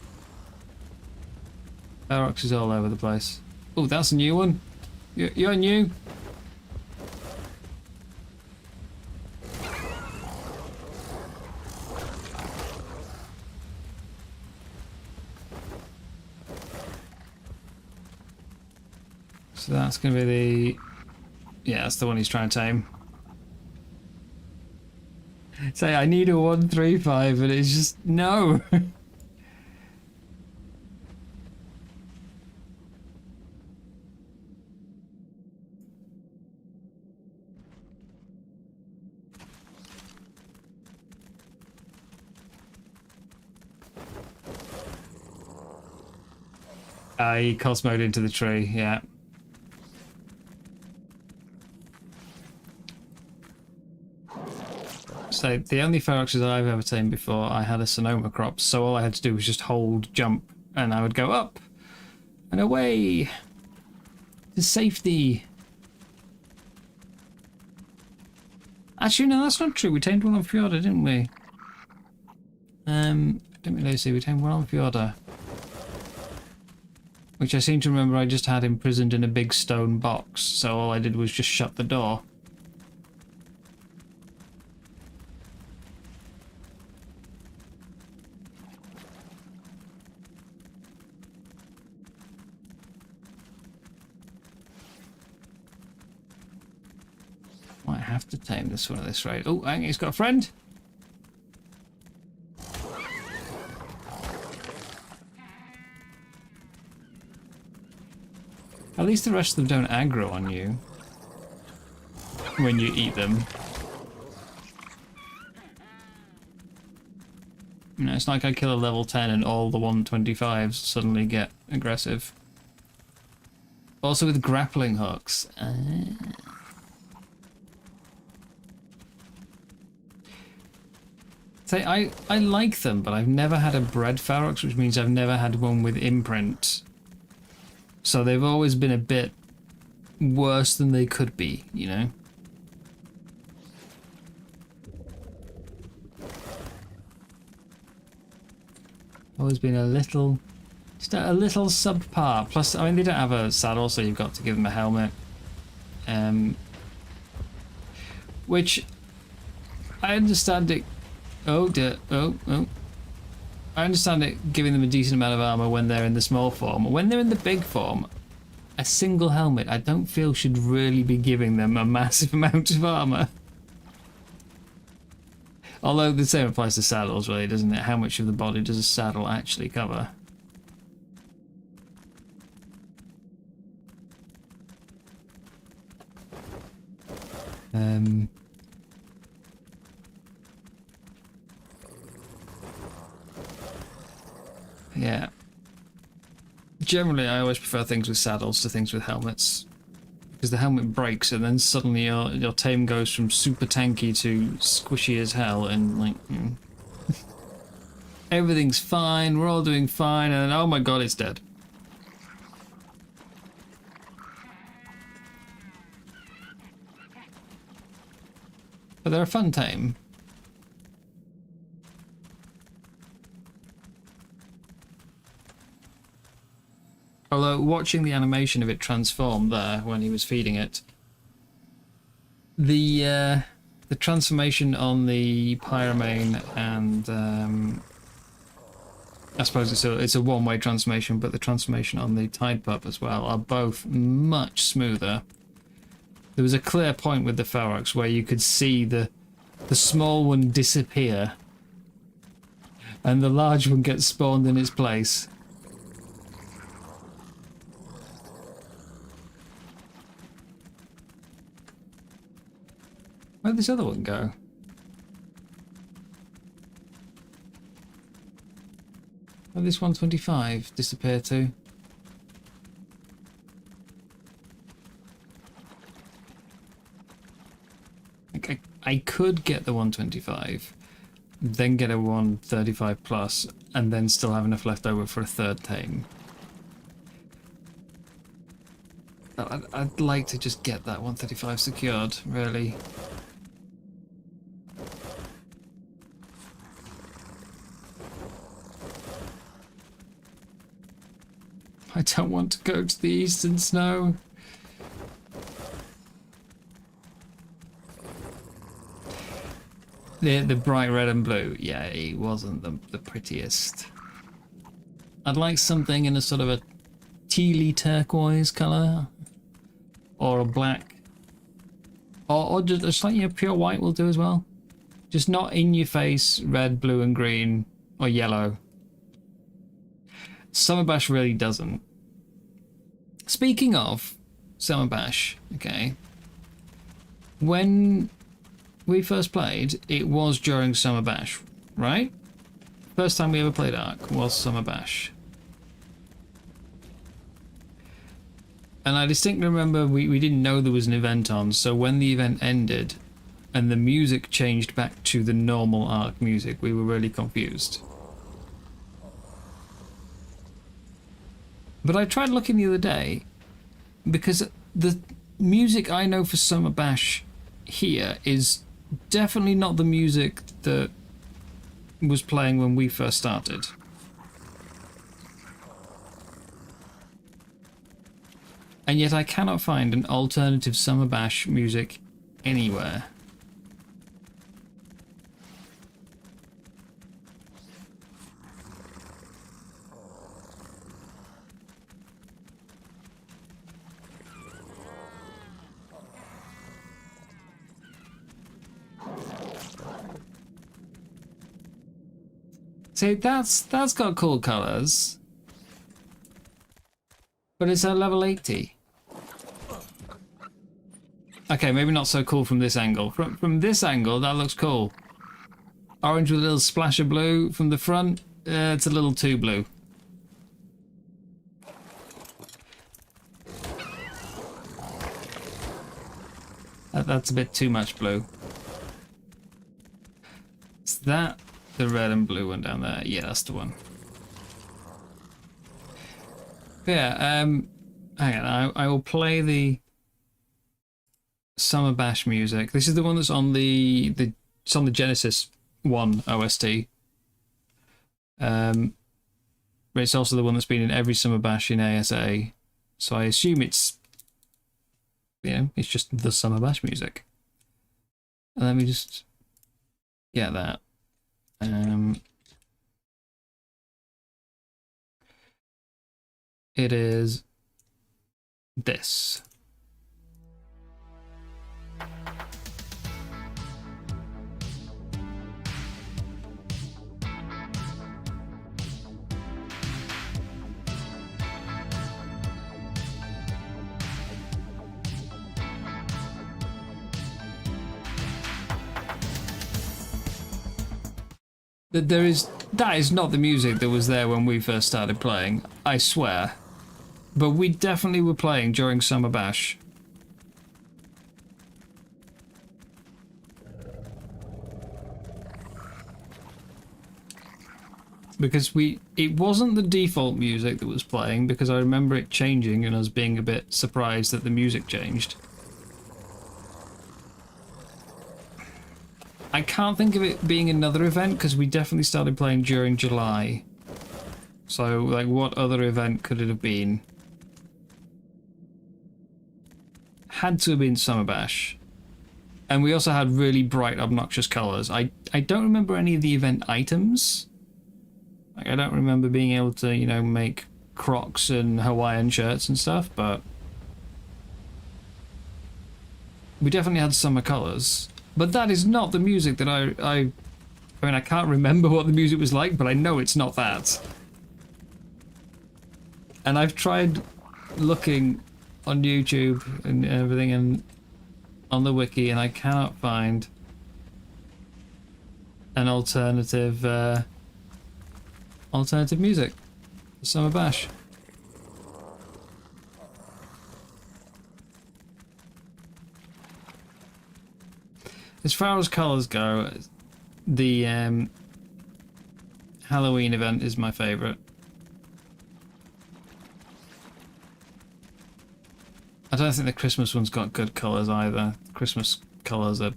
Ferox is all over the place. Oh, that's a new one. You're new. So that's going to be the... Yeah, that's the one he's trying to tame. Say, I need a 135, and it's just... No! He Cosmoed into the tree, yeah. So the only Feroxes I've ever tamed before, I had a Sonoma crop, so all I had to do was just hold, jump, and I would go up and away to safety. Actually, no, that's not true. We tamed one on Fjorda, didn't we? Didn't we, Lucy? We tamed one on Fjorda. Which I seem to remember I just had imprisoned in a big stone box, so all I did was just shut the door. have to tame this one at this rate. Oh, hang on, he's got a friend. At least the rest of them don't aggro on you when you eat them. You know, it's not like I kill a level 10 and all the 125s suddenly get aggressive. Also with grappling hooks. Say, I like them, but I've never had a bred Ferox, which means I've never had one with imprint. So they've always been a bit worse than they could be, you know? Always been a little, just a little subpar. Plus, I mean, they don't have a saddle, so you've got to give them a helmet. Which, I understand it. Oh dear, oh. I understand it giving them a decent amount of armor when they're in the small form. When they're in the big form, a single helmet I don't feel should really be giving them a massive amount of armor. Although the same applies to saddles, really, doesn't it? How much of the body does a saddle actually cover? Yeah. Generally, I always prefer things with saddles to things with helmets. Because the helmet breaks and then suddenly your tame goes from super tanky to squishy as hell and like... everything's fine, we're all doing fine, and then, oh my god, it's dead. But they're a fun tame. Although watching the animation of it transform there when he was feeding it, the transformation on the Pyromane and I suppose it's a one-way transformation, but the transformation on the Tide Pup as well are both much smoother. There was a clear point with the Ferox where you could see the small one disappear and the large one get spawned in its place. Where'd this other one go? Where'd this 125 disappear to? I could get the 125, then get a 135 plus, and then still have enough left over for a third tame. I'd like to just get that 135 secured, really. I don't want to go to the eastern snow. The bright red and blue, yeah, it wasn't the prettiest. I'd like something in a sort of a tealy turquoise colour, or a black, or just like, you know, pure white will do as well. Just not in your face red, blue, and green, or yellow. Summer Bash really doesn't. Speaking of Summer Bash, okay, when we first played, it was during Summer Bash, right? First time we ever played Ark was Summer Bash. And I distinctly remember we didn't know there was an event on, so when the event ended and the music changed back to the normal Ark music, we were really confused. But I tried looking the other day, because the music I know for Summer Bash here is definitely not the music that was playing when we first started. And yet I cannot find an alternative Summer Bash music anywhere. See, that's got cool colours. But it's at level 80. Okay, maybe not so cool from this angle. From this angle, that looks cool. Orange with a little splash of blue from the front. It's a little too blue. That's a bit too much blue. Is that the red and blue one down there? Yeah, that's the one. Yeah, hang on, I will play the Summer Bash music. This is the one that's on it's on the Genesis 1 OST. But it's also the one that's been in every Summer Bash in ASA. So I assume it's, you know, it's just the Summer Bash music. And let me just get that. It is this. That is not the music that was there when we first started playing, I swear. But we definitely were playing during Summer Bash. Because it wasn't the default music that was playing, because I remember it changing and us being a bit surprised that the music changed. I can't think of it being another event, because we definitely started playing during July. So, like, what other event could it have been? Had to have been Summer Bash. And we also had really bright, obnoxious colours. I don't remember any of the event items. Like, I don't remember being able to, you know, make Crocs and Hawaiian shirts and stuff, but we definitely had summer colours. But that is not the music that I mean, I can't remember what the music was like, but I know it's not that. And I've tried looking on YouTube and everything and on the wiki, and I cannot find an alternative music for Summer Bash. As far as colours go, the Halloween event is my favourite. I don't think the Christmas one's got good colours either. Christmas colours are...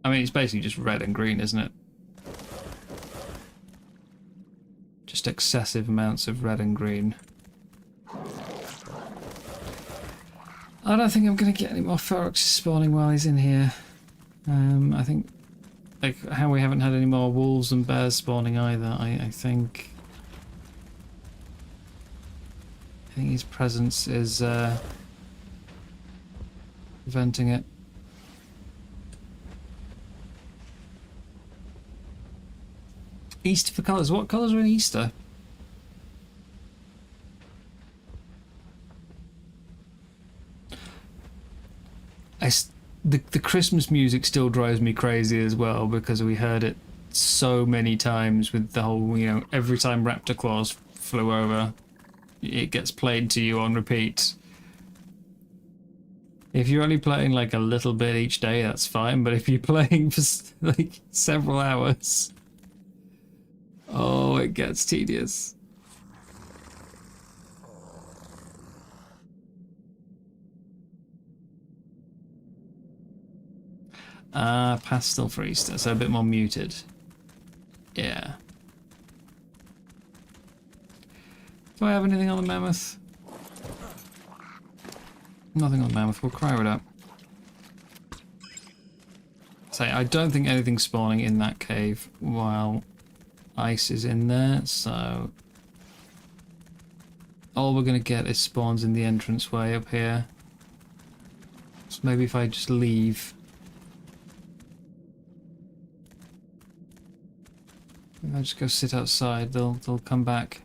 I mean, it's basically just red and green, isn't it? Just excessive amounts of red and green. I don't think I'm going to get any more Feroxes spawning while he's in here. I think, like, how we haven't had any more wolves and bears spawning either, I think his presence is preventing it. Easter for colours. What colours are in Easter? The Christmas music still drives me crazy as well, because we heard it so many times with the whole, you know, every time Raptor Claws flew over, it gets played to you on repeat. If you're only playing like a little bit each day, that's fine, but if you're playing for like several hours, oh, it gets tedious. Pastel for Easter, so a bit more muted. Yeah. Do I have anything on the mammoth? Nothing on the mammoth, we'll cryo it up. So I don't think anything's spawning in that cave while ice is in there, so all we're gonna get is spawns in the entranceway up here. So maybe if I just leave If I just go sit outside, they'll come back.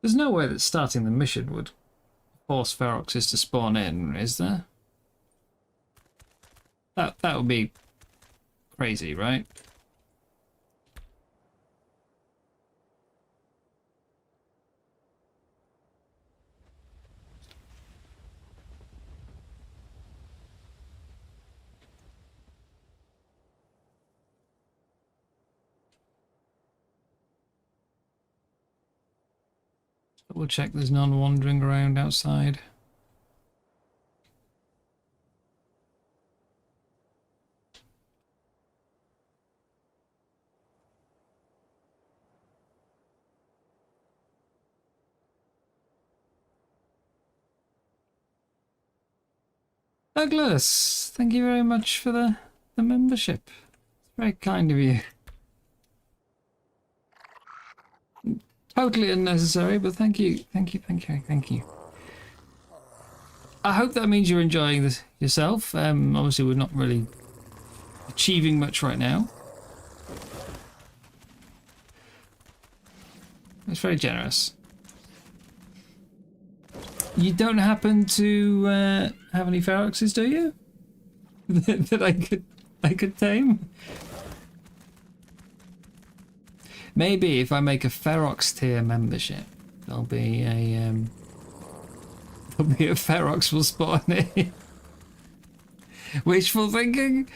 There's no way that starting the mission would force feroxes to spawn in, is there? That would be crazy, right? Double check there's none wandering around outside. Douglas, thank you very much for the membership. It's very kind of you. Totally unnecessary, but thank you, thank you, thank you, thank you. I hope that means you're enjoying this yourself. Obviously we're not really achieving much right now. It's very generous. You don't happen to have any feroxes, do you? that I could tame? Maybe if I make a ferox tier membership, there'll be a ferox will spawn in. Wishful thinking.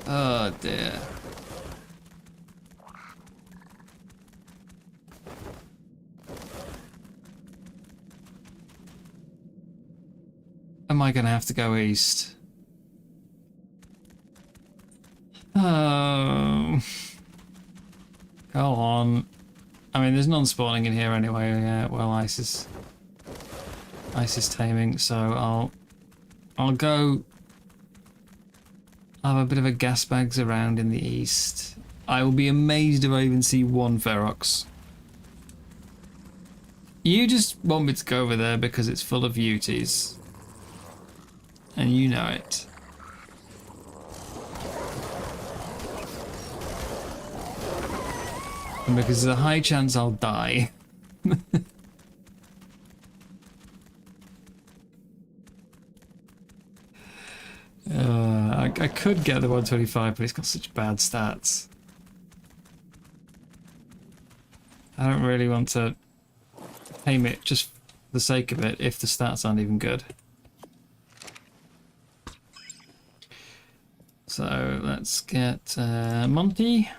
Oh dear. Am I gonna have to go east? Oh. Go on. I mean, there's none spawning in here anyway. Well, ice is taming, so I'll go. I'll have a bit of a gas bags around in the east. I will be amazed if I even see one ferox. You just want me to go over there because it's full of beauties. And you know it. And because there's a high chance I'll die. I could get the 125, but it's got such bad stats. I don't really want to tame it just for the sake of it if the stats aren't even good. So let's get Monty.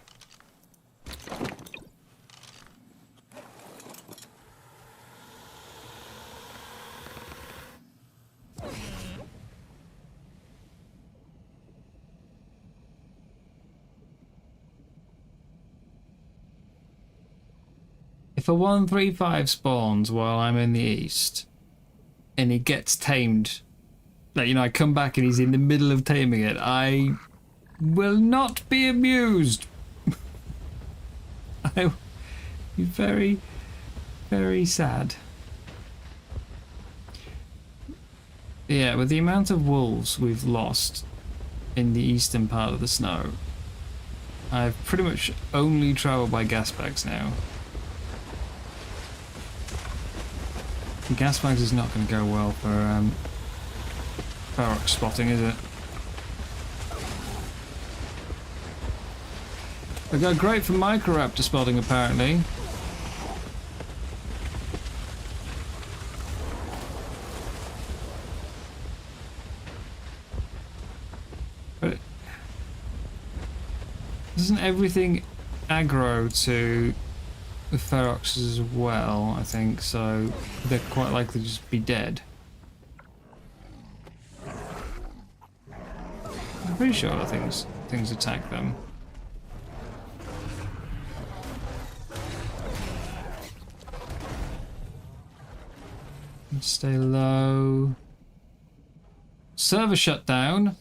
If a 135 spawns while I'm in the east and he gets tamed, like, you know, I come back and he's in the middle of taming it, I will not be amused. I will be very, very sad. Yeah, with the amount of wolves we've lost in the eastern part of the snow, I've pretty much only travelled by gas bags now. Gas bags is not going to go well for ferox spotting, is it? They go great for microraptor spotting, apparently. But doesn't everything aggro to the feroxes as well, I think, so they're quite likely to just be dead. I'm pretty sure that things attack them. Stay low. Server shutdown.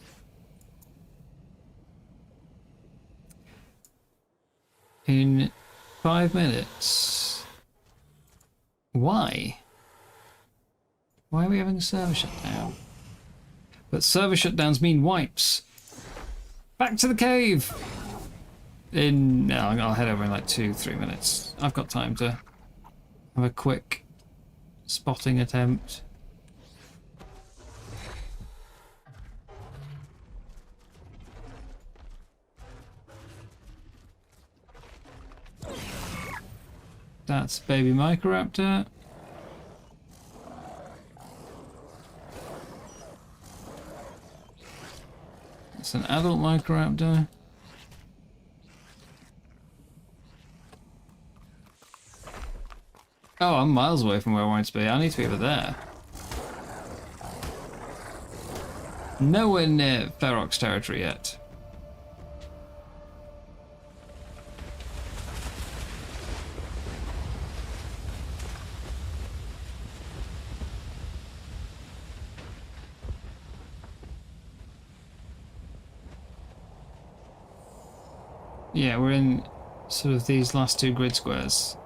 In 5 minutes. Why? Why are we having a server shutdown? But server shutdowns mean wipes. Back to the cave! No, I'll head over in like 2-3 minutes. I've got time to have a quick spotting attempt. That's baby Microraptor. It's an adult Microraptor. Oh, I'm miles away from where I want to be. I need to be over there. Nowhere near Ferox territory yet. Yeah, we're in sort of these last 2 grid squares.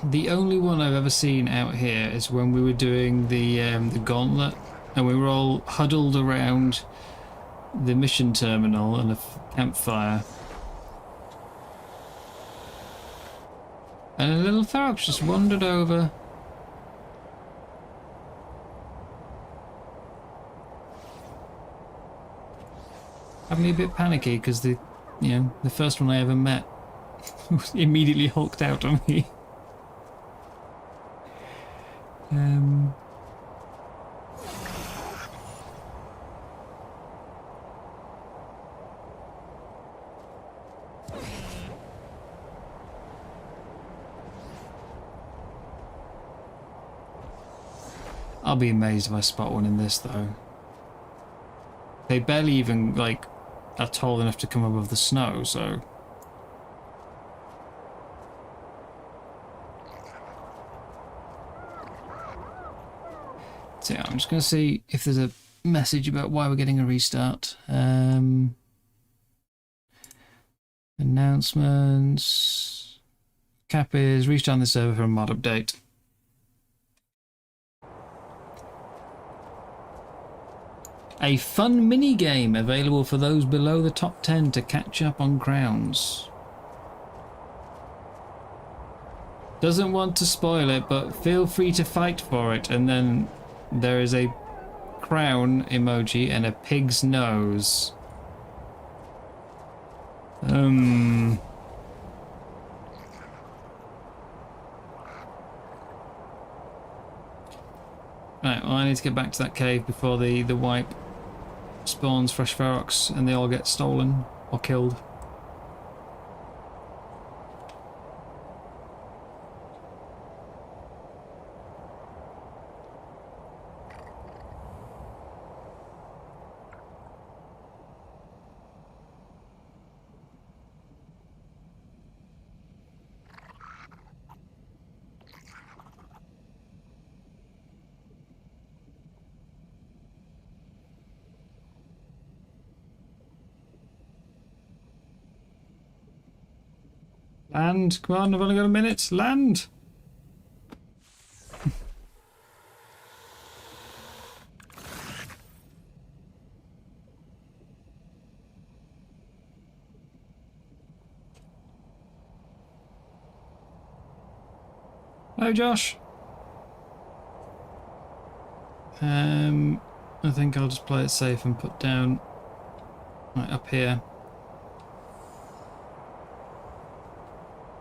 The only one I've ever seen out here is when we were doing the gauntlet, and we were all huddled around the mission terminal and a campfire. And a little Ferox just wandered over. Had me a bit panicky because the first one I ever met immediately hulked out on me. I'll be amazed if I spot one in this though. They barely even like are tall enough to come above the snow, so. So yeah, I'm just going to see if there's a message about why we're getting a restart. Announcements. Cap is restarting the server for a mod update. A fun mini-game available for those below the top 10 to catch up on crowns. Doesn't want to spoil it, but feel free to fight for it. And then there is a crown emoji and a pig's nose. Right, well I need to get back to that cave before the wipe spawns fresh Ferox and they all get stolen or killed. Land, come on, I've only got a minute. Land! Hello, Josh. I think I'll just play it safe and put down right up here.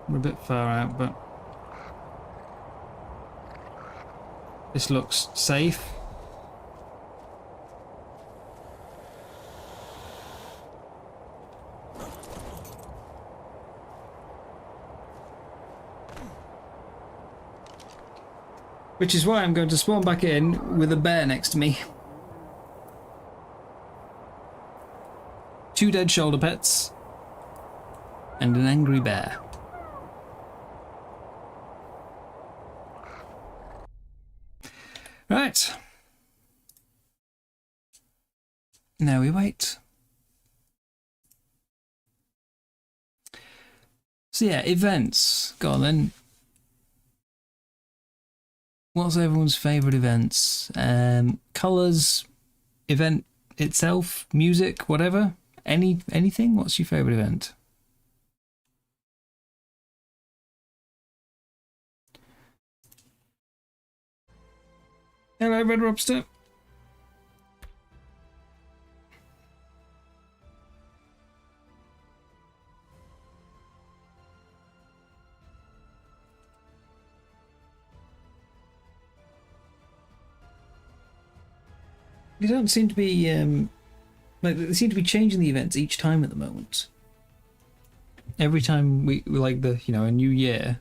We're a bit far out, but this looks safe. Which is why I'm going to spawn back in with a bear next to me. 2 dead shoulder pets and an angry bear. Now we wait. So yeah, events. Go on then. What's everyone's favourite events? Colours, event itself, music, whatever. Anything? What's your favourite event? Hello, Red Robster. They don't seem to be like they seem to be changing the events each time at the moment. Every time we like the a new year,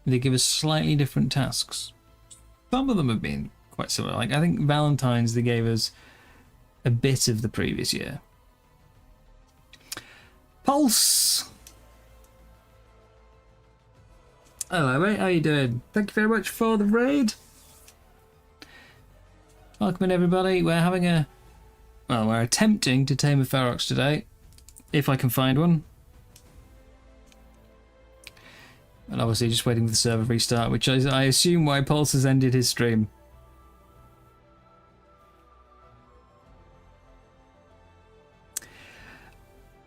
they give us slightly different tasks. Some of them have been quite similar. Like I think Valentine's they gave us a bit of the previous year. Pulse. Hello mate, how you doing? Thank you very much for the raid. Welcome in everybody. We're attempting to tame a Ferox today, if I can find one. And obviously just waiting for the server restart, which is, I assume, why Pulse has ended his stream.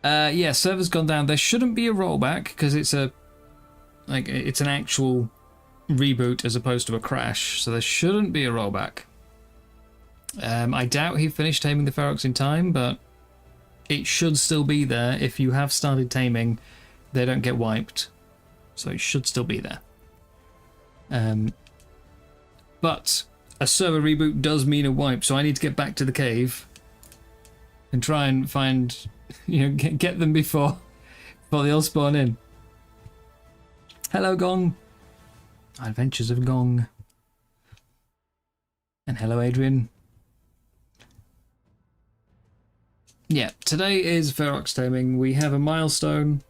Yeah, server's gone down. There shouldn't be a rollback because it's an actual reboot as opposed to a crash, so there shouldn't be a rollback. I doubt he finished taming the Ferox in time, but it should still be there. If you have started taming, they don't get wiped, so it should still be there. But a server reboot does mean a wipe, so I need to get back to the cave and try and find, get them before they all spawn in. Hello, Gong. Adventures of Gong. And hello, Adrian. Yeah, today is Ferox taming. We have a milestone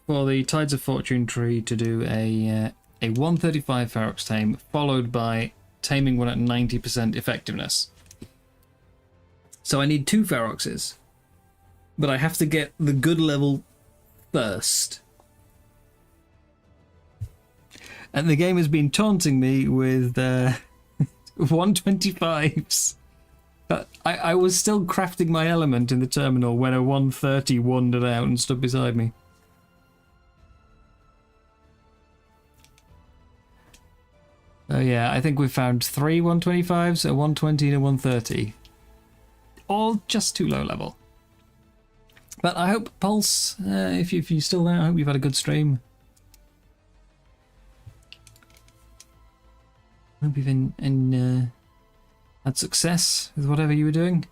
for the Tides of Fortune tree to do a 135 Ferox tame, followed by taming one at 90% effectiveness. So I need 2 Feroxes, but I have to get the good level first. And the game has been taunting me with 125s. But I was still crafting my element in the terminal when a 130 wandered out and stood beside me. Oh yeah, I think we found 3 125s, a 120 and a 130. All just too low level. But I hope, Pulse, if you're still there, I hope you've had a good stream. I hope you've had success with whatever you were doing.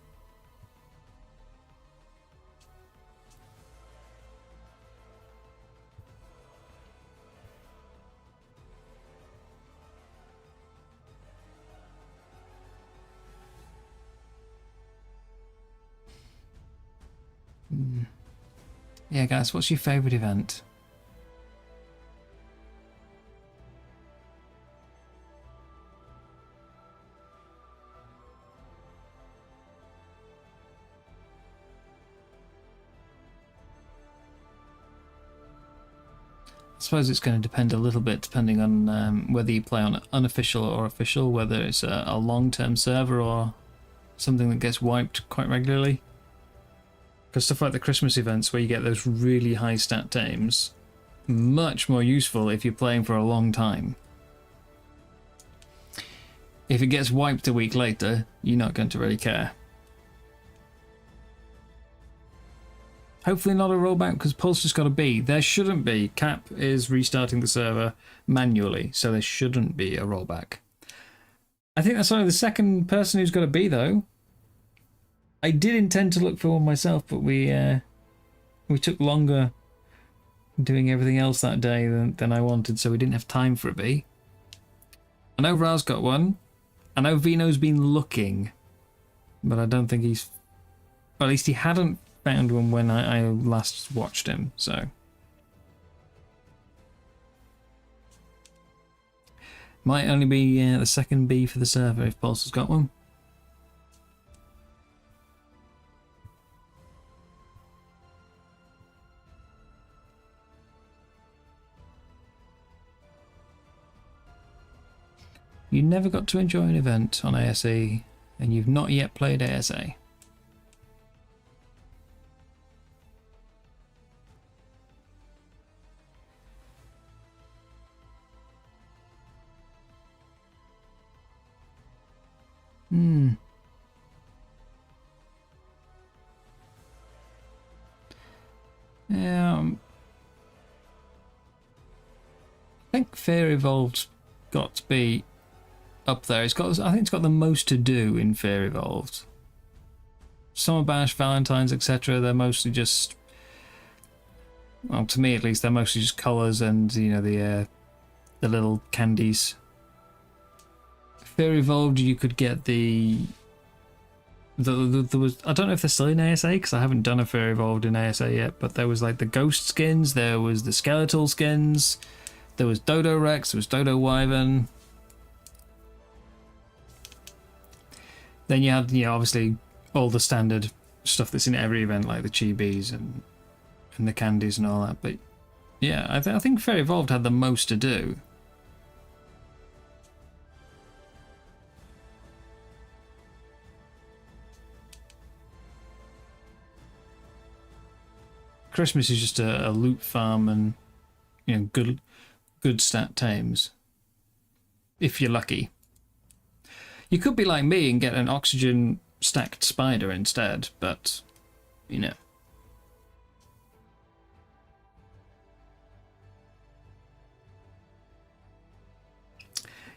Yeah, guys, what's your favourite event? I suppose it's going to depend a little bit depending on whether you play on unofficial or official, whether it's a long-term server or something that gets wiped quite regularly. Because stuff like the Christmas events where you get those really high stat tames, much more useful if you're playing for a long time. If it gets wiped a week later, you're not going to really care. Hopefully not a rollback because Pulse just got a B. There shouldn't be. Cap is restarting the server manually, so there shouldn't be a rollback. I think that's only the second person who's got a B though. I did intend to look for one myself, but we took longer doing everything else that day than I wanted, so we didn't have time for a B. I know Raz got one. I know Vino's been looking, but I don't think he's... Or at least he hadn't found one when I last watched him, so... Might only be the second B for the server if Pulse has got one. You never got to enjoy an event on ASE, and you've not yet played ASA. Yeah, I think Fear Evolved's got to be up there. It's got, I think it's got the most to do in Fear Evolved. Summer Bash, Valentine's, etc. They're mostly just, well, to me at least, they're mostly just colours and, you know, the little candies. Fear Evolved, you could get there was, I don't know if they're still in ASA because I haven't done a Fear Evolved in ASA yet, but there was like the ghost skins, there was the skeletal skins, there was Dodo Rex, there was Dodo Wyvern. Then you had, you know, obviously all the standard stuff that's in every event, like the chibis and the candies and all that. But yeah, I think Fear Evolved had the most to do. Christmas is just a loot farm and, you know, good stat tames. If you're lucky. You could be like me and get an oxygen stacked spider instead, but, you know.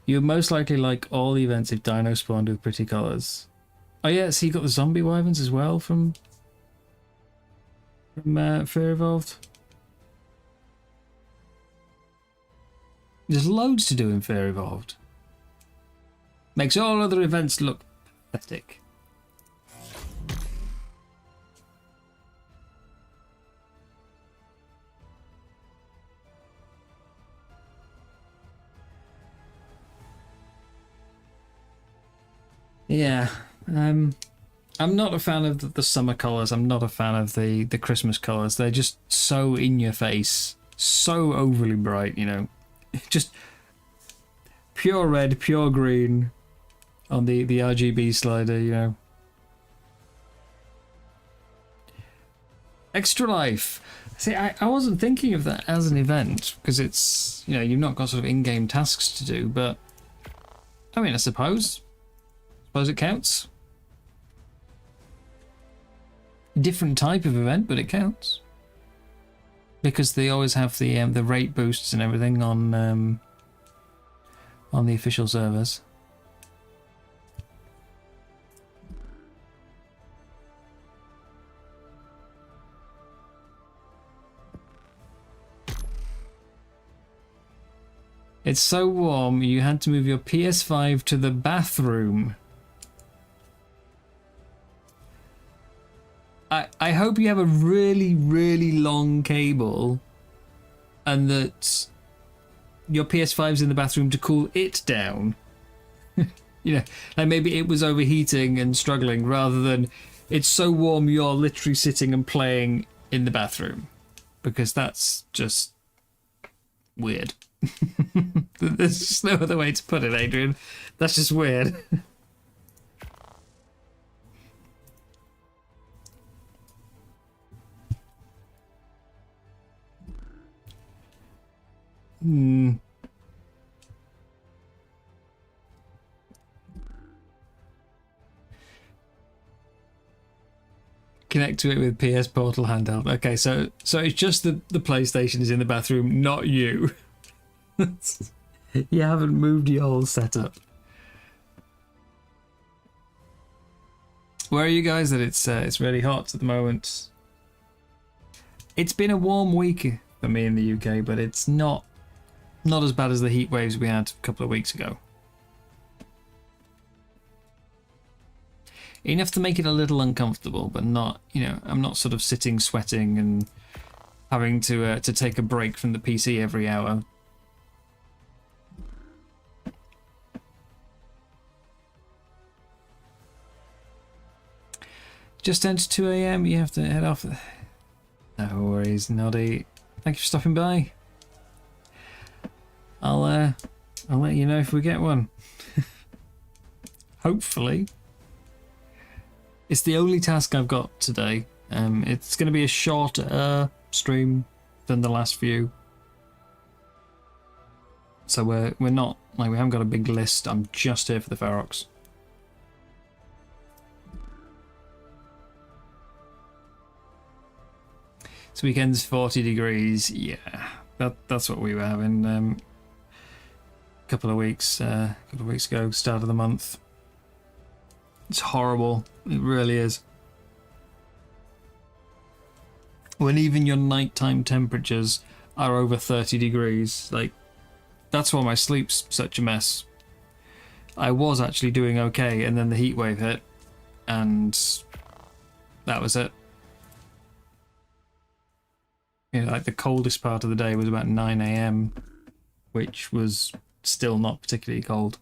You would most likely like all the events if Dino spawned with pretty colours. Oh yeah, so you got the zombie wyverns as well from Fear Evolved. There's loads to do in Fear Evolved. Makes all other events look pathetic. Yeah, I'm not a fan of the summer colours. I'm not a fan of the Christmas colours. They're just so in your face, so overly bright, you know. Just pure red, pure green on the RGB slider, you know. Extra Life. See, I wasn't thinking of that as an event because it's, you know, you've not got sort of in-game tasks to do, but I mean, I suppose it counts. Different type of event, but it counts because they always have the rate boosts and everything on the official servers. It's so warm you had to move your PS5 to the bathroom. I hope you have a really, really long cable and that your PS5's in the bathroom to cool it down. You know, like maybe it was overheating and struggling rather than it's so warm you're literally sitting and playing in the bathroom. Because that's just weird. There's just no other way to put it, Adrian. That's just weird. Connect to it with PS Portal handheld. Okay, so it's just the PlayStation is in the bathroom, not you. You haven't moved your whole setup. Where are you guys? That it's really hot at the moment. It's been a warm week for me in the UK, but it's not as bad as the heat waves we had a couple of weeks ago. Enough to make it a little uncomfortable, but not, you know, I'm not sort of sitting sweating and having to take a break from the PC every hour. Just entered 2 AM, you have to head off. No worries, Noddy. Thank you for stopping by. I'll let you know if we get one. Hopefully. It's the only task I've got today. It's going to be a shorter stream than the last few. So we're not, like, we haven't got a big list. I'm just here for the Ferox. This weekend's 40 degrees. Yeah, that's what we were having a couple of weeks ago, start of the month. It's horrible. It really is. When even your nighttime temperatures are over 30 degrees, like, that's why my sleep's such a mess. I was actually doing okay, and then the heat wave hit, and that was it. You know, like, the coldest part of the day was about 9 AM, which was still not particularly cold.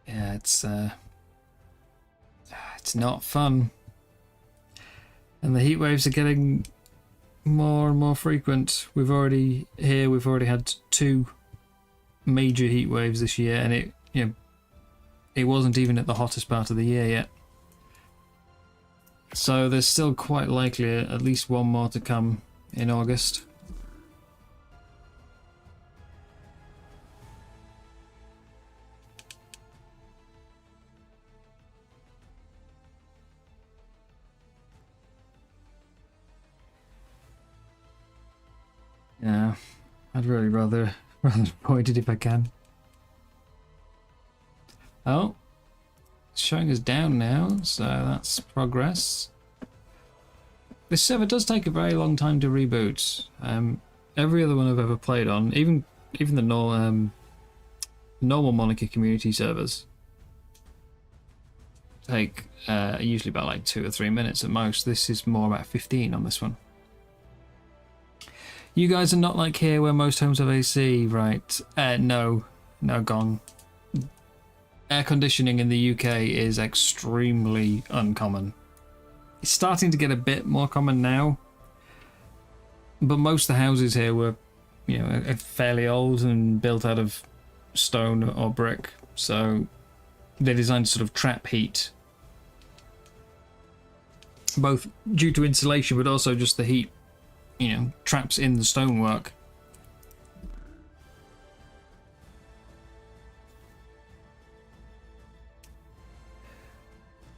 Yeah, it's not fun. And the heat waves are getting more and more frequent. We've already had 2 major heat waves this year, and it wasn't even at the hottest part of the year yet. So there's still quite likely at least one more to come in August. Yeah, I'd really rather avoid it if I can. Oh, it's showing us down now, so that's progress. This server does take a very long time to reboot. Every other one I've ever played on, even the normal Monarchy community servers, take usually about like 2 or 3 minutes at most. This is more about 15 on this one. You guys are not like here where most homes have AC, right? No, gone. Air conditioning in the UK is extremely uncommon. It's starting to get a bit more common now, but most of the houses here were, are fairly old and built out of stone or brick, so they're designed to sort of trap heat, both due to insulation, but also just the heat, traps in the stonework.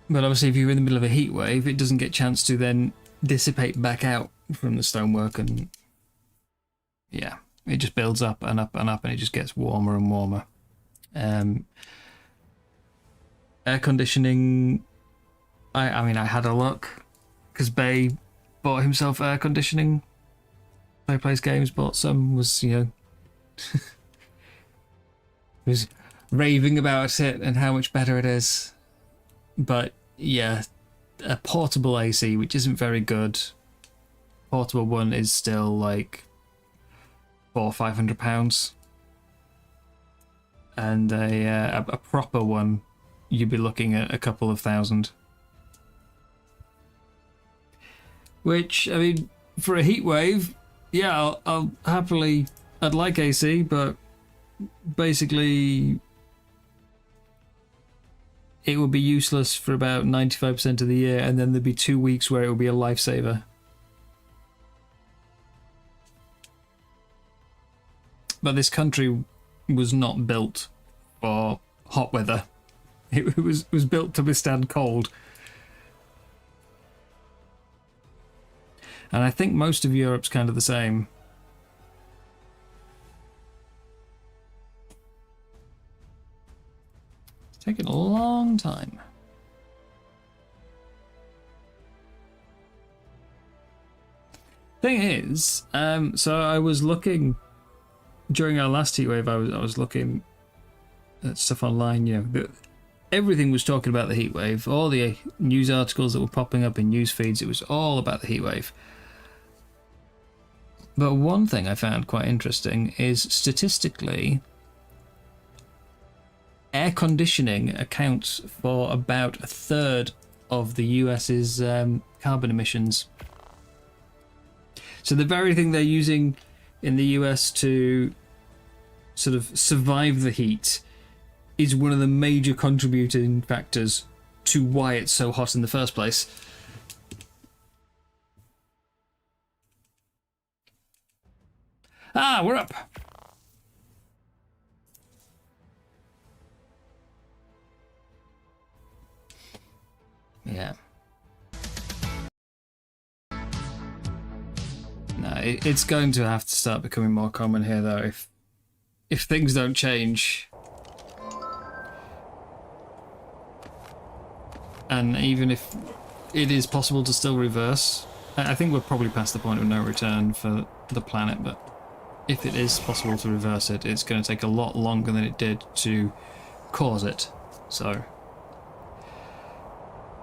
But obviously if you're in the middle of a heat wave, it doesn't get a chance to then dissipate back out from the stonework, and yeah, it just builds up and up and up, and it just gets warmer and warmer. Air conditioning, I mean, I had a look, because Bay bought himself air conditioning. Bay Plays Games bought some, was was raving about it and how much better it is. But yeah, a portable AC, which isn't very good. Portable one is still like £400-500, and a proper one, you'd be looking at a couple of thousand. Which, I mean, for a heat wave, yeah, I'll happily, I'd like AC, but basically it would be useless for about 95% of the year, and then there'd be 2 weeks where it would be a lifesaver. But this country was not built for hot weather. It was built to withstand cold. And I think most of Europe's kind of the same. It's taken a long time. Thing is, so I was looking during our last heatwave. I was looking at stuff online. Everything was talking about the heatwave. All the news articles that were popping up in news feeds, it was all about the heatwave. But one thing I found quite interesting is, statistically, air conditioning accounts for about a third of the US's carbon emissions. So the very thing they're using in the US to sort of survive the heat is one of the major contributing factors to why it's so hot in the first place. Ah, we're up. Yeah. No, it's going to have to start becoming more common here, though, if things don't change. And even if it is possible to still reverse, I think we're probably past the point of no return for the planet, but if it is possible to reverse it, it's going to take a lot longer than it did to cause it. So,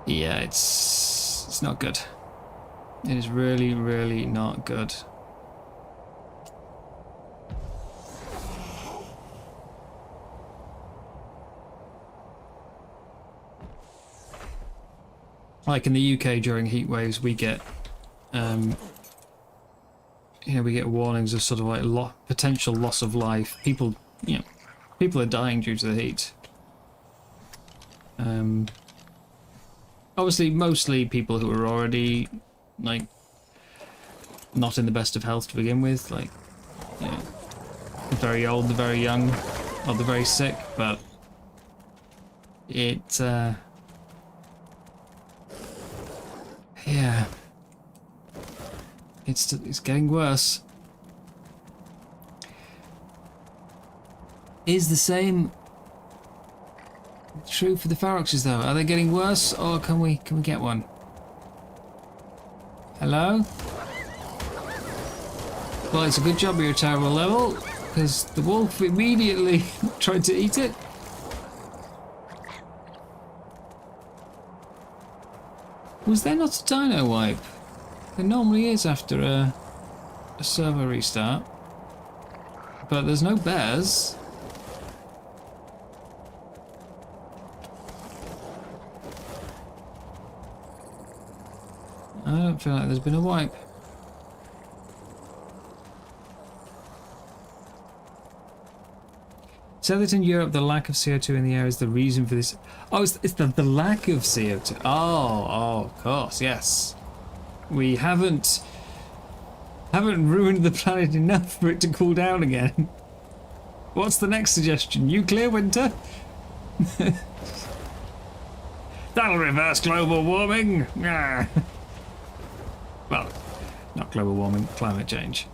yeah, it's not good. It is really, really not good. Like in the UK during heat waves, we get, we get warnings of sort of like potential loss of life. People, people are dying due to the heat. Obviously, mostly people who are already like not in the best of health to begin with, like the very old, the very young, or the very sick. But it, yeah, it's getting worse. Is the same true for the Feroxes though? Are they getting worse, or can we get one? Hello? Well, it's a good job you're a terrible level, because the wolf immediately tried to eat it. Was there not a dino wipe? There normally is after a server restart. But there's no bears. I don't feel like there's been a wipe. So that in Europe the lack of CO2 in the air is the reason for this. Oh, it's the lack of CO2. Oh, of course, yes. We haven't ruined the planet enough for it to cool down again. What's the next suggestion? Nuclear winter? That'll reverse global warming. Well, not global warming, climate change.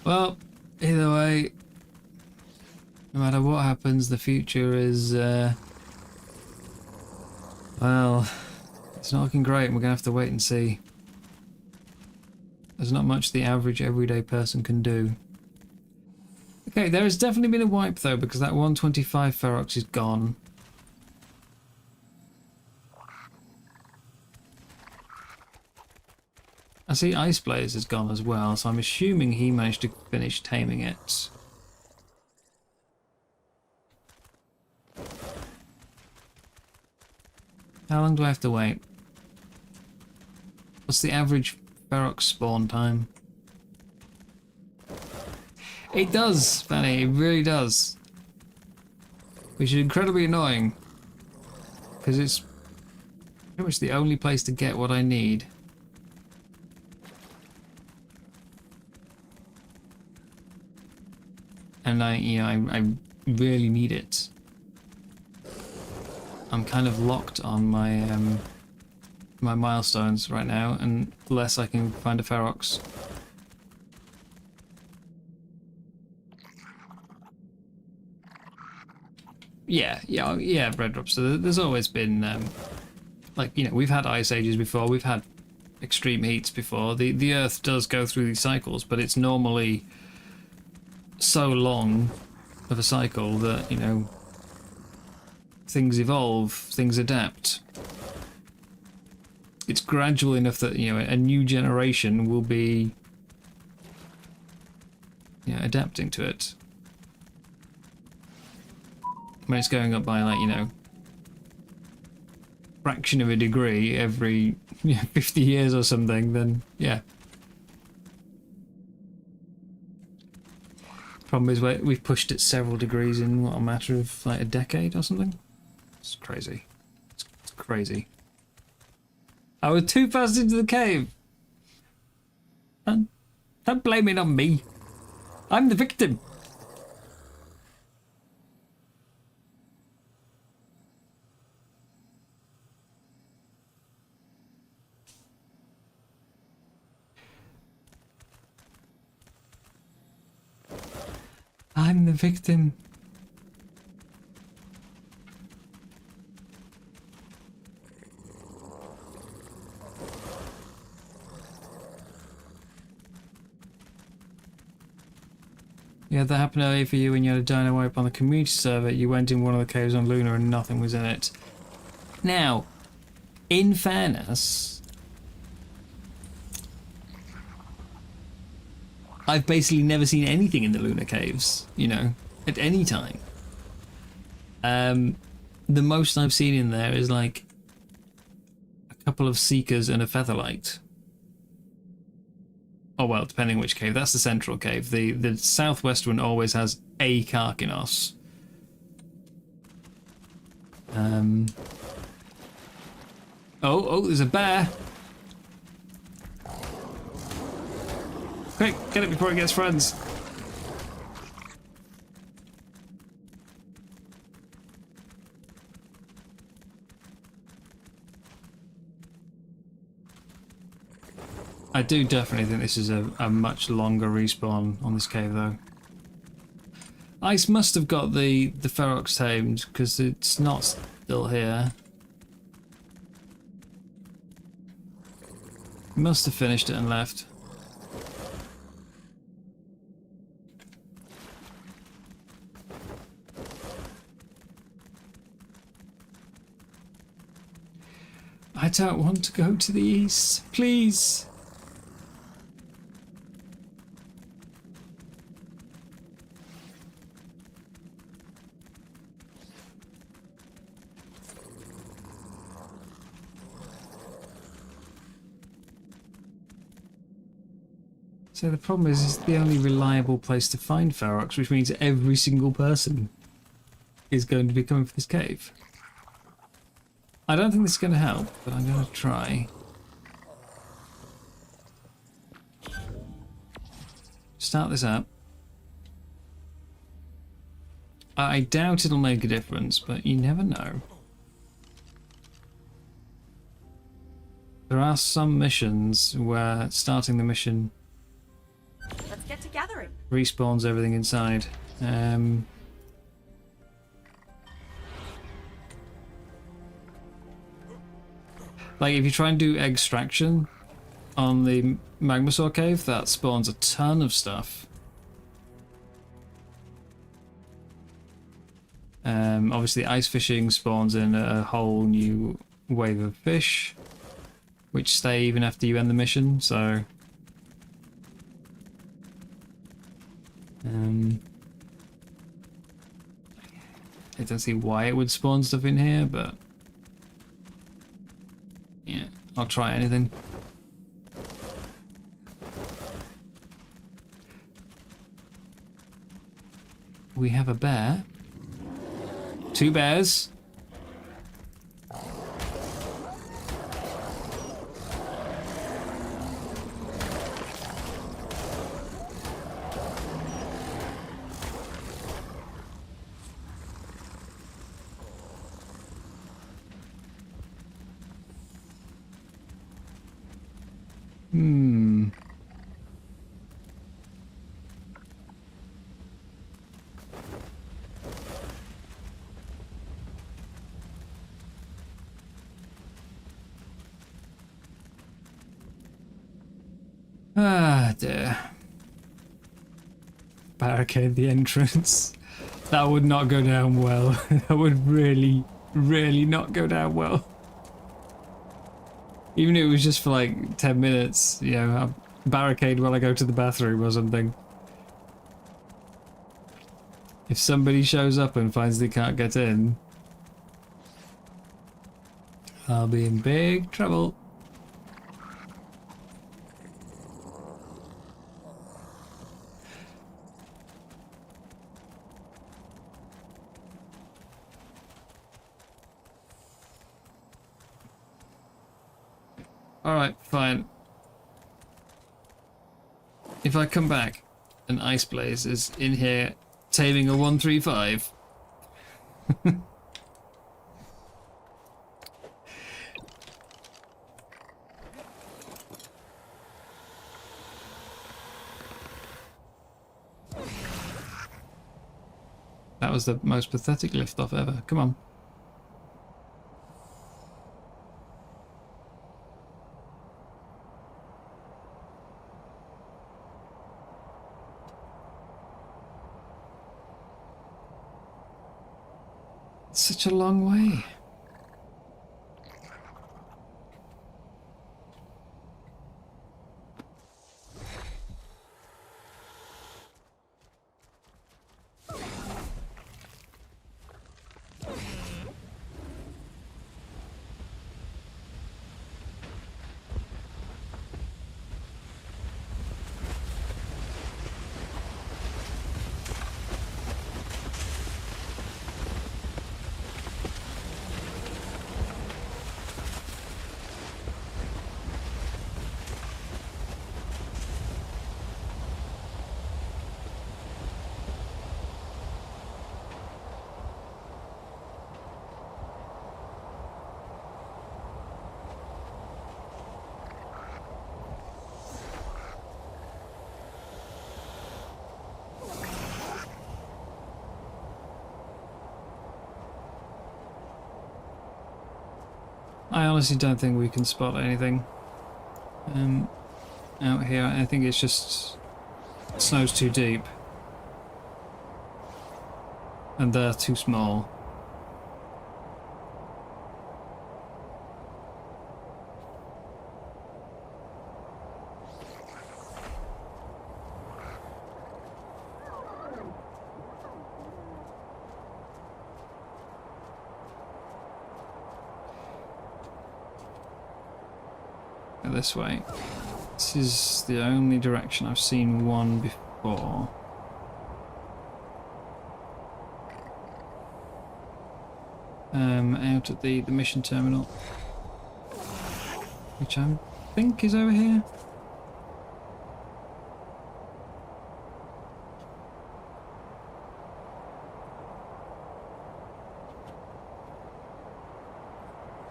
Well, either way, no matter what happens, the future is, well, it's not looking great, and we're going to have to wait and see. There's not much the average everyday person can do. Okay, there has definitely been a wipe though, because that 125 Ferox is gone. I see Ice Blaze is gone as well, so I'm assuming he managed to finish taming it. How long do I have to wait? What's the average Ferox spawn time? It does, Fanny, it really does. Which is incredibly annoying. Because it's pretty much the only place to get what I need. And I really need it. I'm kind of locked on my my milestones right now, unless I can find a Ferox. Yeah, Red Drop. So there's always been, we've had ice ages before, we've had extreme heats before. The Earth does go through these cycles, but it's normally so long of a cycle that, things evolve, things adapt. it's gradual enough that, you know, a new generation will be, you know, adapting to it. When it's going up by, like, you know, fraction of a degree every 50 years or something, then yeah. Problem is we've pushed it several degrees in what, a matter of like a decade or something. It's crazy. It's crazy. I was too fast into the cave. Don't blame it on me. I'm the victim. I'm the victim. Yeah, that happened earlier for you when you had a dino wipe on the community server. You went in one of the caves on Luna and nothing was in it. Now, in fairness, I've basically never seen anything in the Luna caves, you know, at any time. The most I've seen in there is like a couple of Seekers and a Featherlight. Oh well, depending which cave. That's the central cave. The southwest one always has a Karkinos. Oh, there's a bear. Quick, get it before it gets friends. I do definitely think this is a much longer respawn on this cave, though. Ice must have got the Ferox tamed, because it's not still here. He must have finished it and left. I don't want to go to the east, please. So the problem is it's the only reliable place to find Ferox, which means every single person is going to be coming for this cave. I don't think this is going to help, but I'm going to try. Start this up. I doubt it'll make a difference, but you never know. There are some missions where starting the mission Let's get to gathering. respawns everything inside. Like if you try and do extraction on the Magmasaur cave, that spawns a ton of stuff. Obviously ice fishing spawns in a whole new wave of fish, which stay even after you end the mission, so I don't see why it would spawn stuff in here, but yeah, I'll try anything. We have a bear. 2 bears. Ah, dear. Barricade the entrance. That would not go down well. That would really, really not go down well. Even if it was just for like 10 minutes, you know, I'll barricade while I go to the bathroom or something. If somebody shows up and finds they can't get in, I'll be in big trouble. Alright, fine. If I come back and Ice Blaze is in here taming a 135. That was the most pathetic lift-off ever. Come on. Such a long way. I honestly don't think we can spot anything out here. I think it's just snow's too deep and they're too small. This way. This is the only direction I've seen one before. Out at the mission terminal, which I think is over here.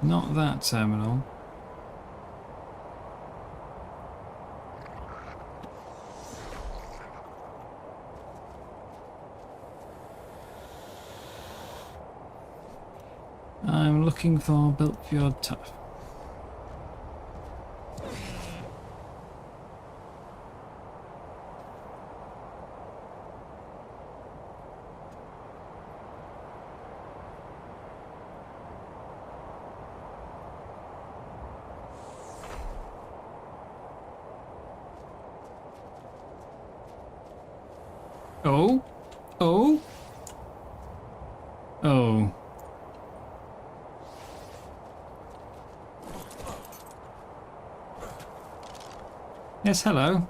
Not that terminal. I'm looking for Biltfjord Tough. Oh? Oh? Oh. Yes, hello.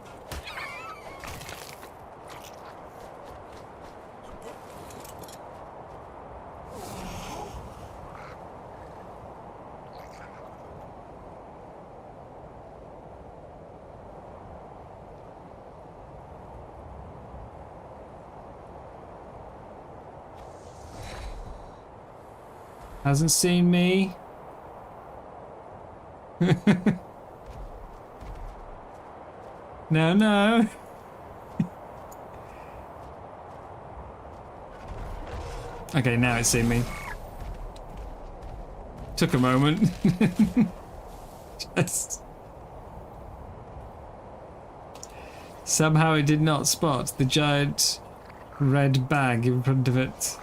Hasn't seen me. No, no. Okay, now it's seen me. Took a moment. Just... Somehow it did not spot the giant red bag in front of it.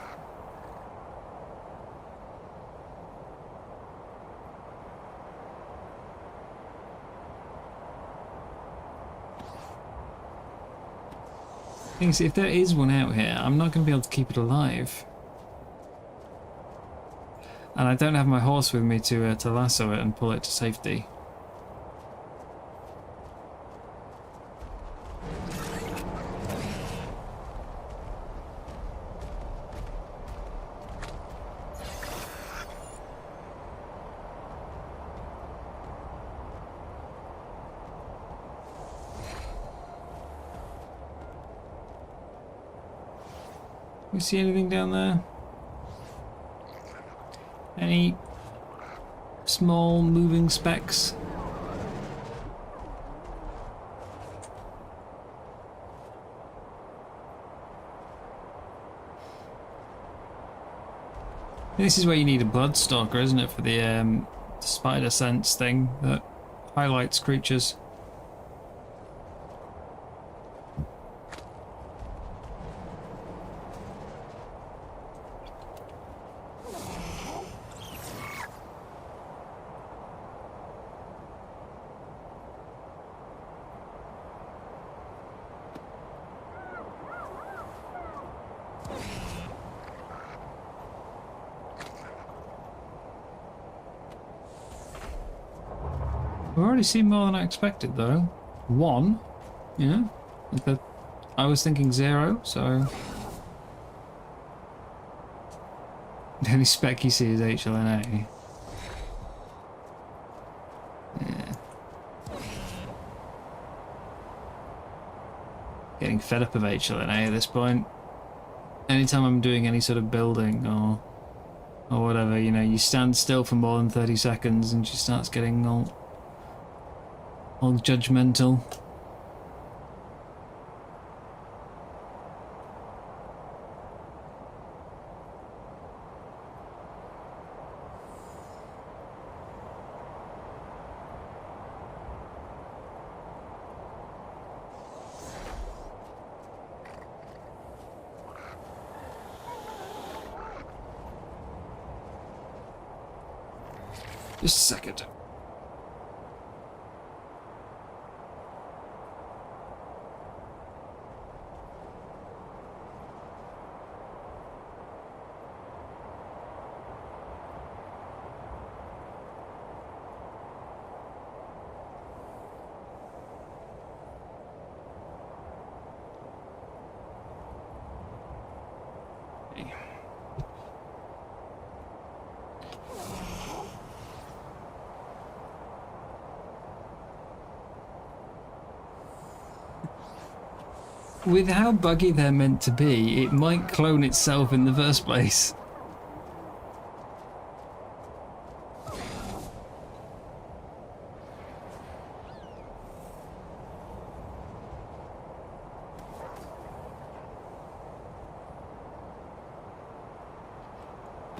Thing is, if there is one out here, I'm not going to be able to keep it alive. And I don't have my horse with me to lasso it and pull it to safety. We see anything down there? Any small moving specks? This is where you need a bloodstalker, isn't it, for the spider sense thing that highlights creatures. We've already seen more than I expected, though. One, yeah. I was thinking 0, so... The only spec you see is HLNA. Yeah. Getting fed up of HLNA at this point. Anytime I'm doing any sort of building or whatever, you know, you stand still for more than 30 seconds and she starts getting all judgmental. Just a second. With how buggy they're meant to be, it might clone itself in the first place.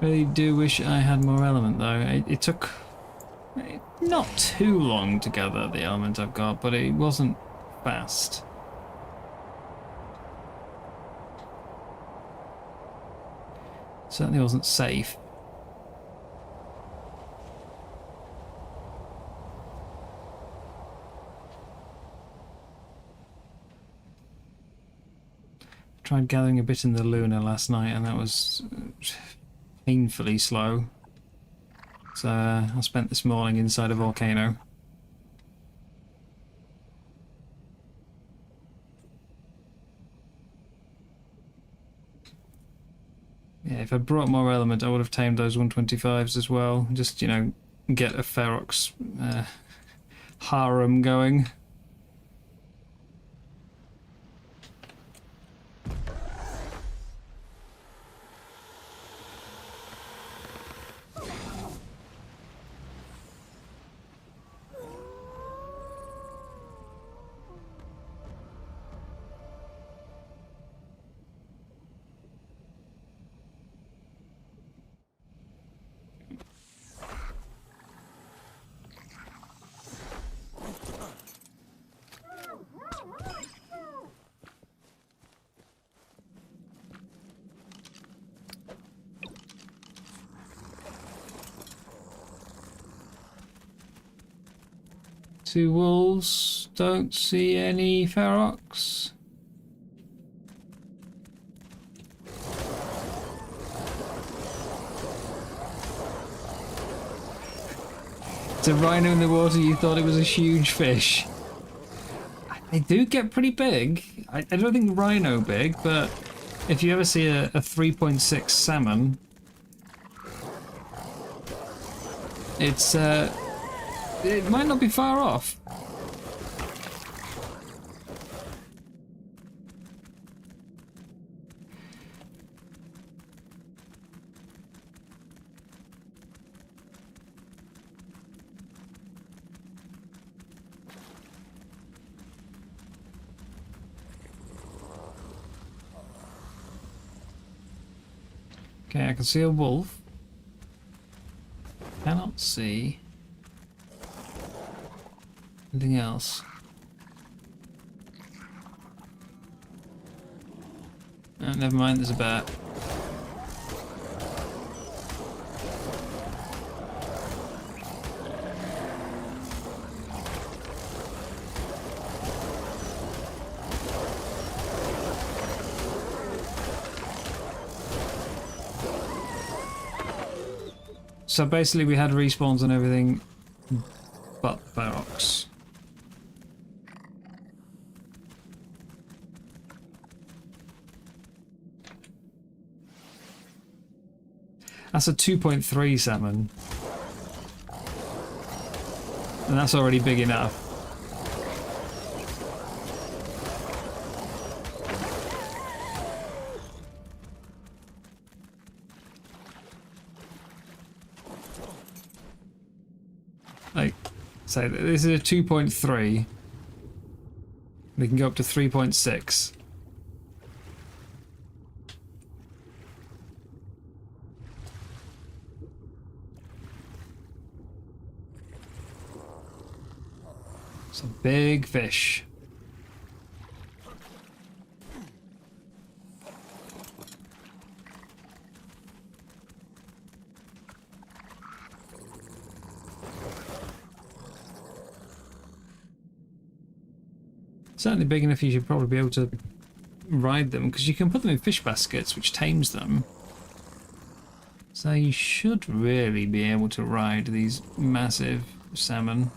Really do wish I had more element though. It took not too long to gather the element I've got, but it wasn't fast. Certainly wasn't safe. Tried gathering a bit in the Luna last night and that was painfully slow. So I spent this morning inside a volcano. Yeah, if I brought more element, I would have tamed those 125s as well. Just, you know, get a Ferox harem going. Two wolves, don't see any Ferox. It's a rhino in the water, you thought it was a huge fish. They do get pretty big. I don't think rhino big, but if you ever see a 3.6 salmon, it's it might not be far off. Okay, I can see a wolf. Cannot see anything else. Oh, never mind, there's a bat. So basically we had respawns and everything but barracks. That's a 2.3 salmon. And that's already big enough. Like, so this is a 2.3. We can go up to 3.6. It's a big fish. Certainly big enough you should probably be able to ride them, because you can put them in fish baskets, which tames them. So you should really be able to ride these massive salmon.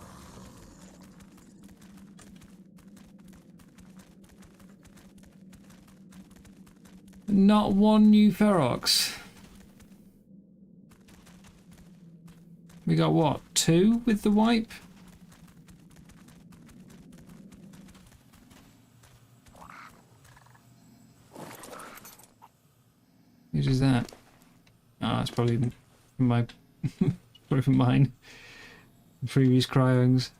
Not one new ferox. We got what, 2 with the wipe? Which is that? Oh, it's probably from my probably from mine. Previous cryongs.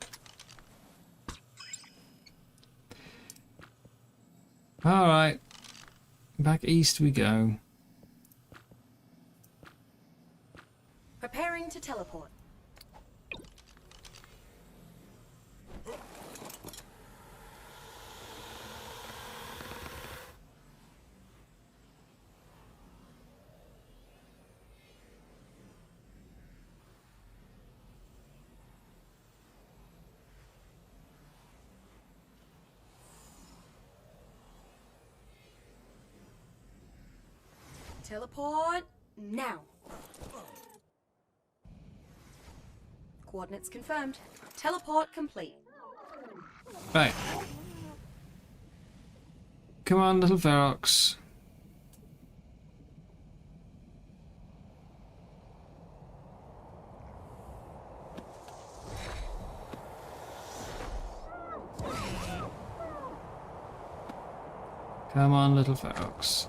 Alright. Back east we go. Preparing to teleport. Teleport now. Coordinates confirmed. Teleport complete. Right. Come on, little ferox. Come on, little ferox.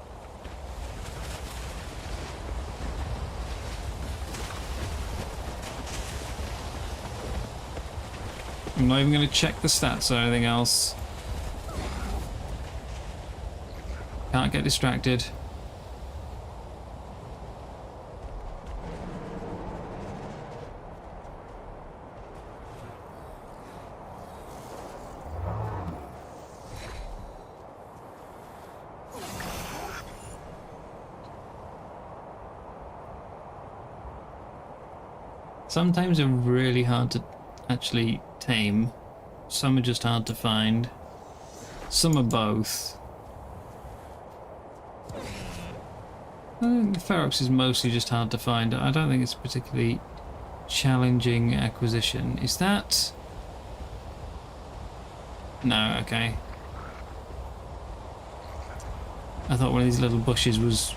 I'm not even going to check the stats or anything else. Can't get distracted. Sometimes they're really hard to actually tame. Some are just hard to find. Some are both. I think the ferox is mostly just hard to find. I don't think it's particularly challenging acquisition. Is that... No, okay. I thought one of these little bushes was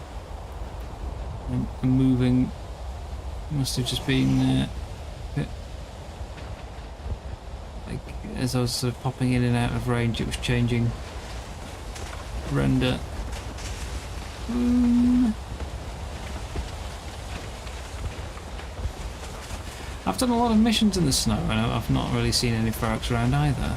moving. Must have just been a bit... Like, as I was sort of popping in and out of range, it was changing render. I've done a lot of missions in the snow and I've not really seen any Ferox around either.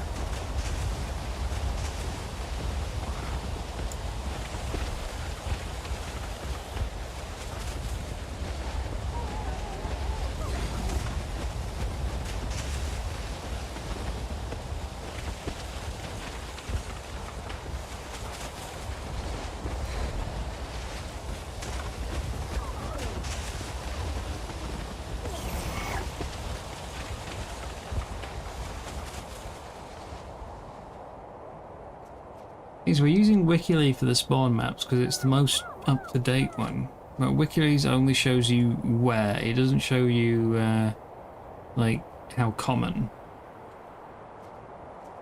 We're using WikiLeaf for the spawn maps because it's the most up-to-date one. But WikiLeaf only shows you where. It doesn't show you, like, how common.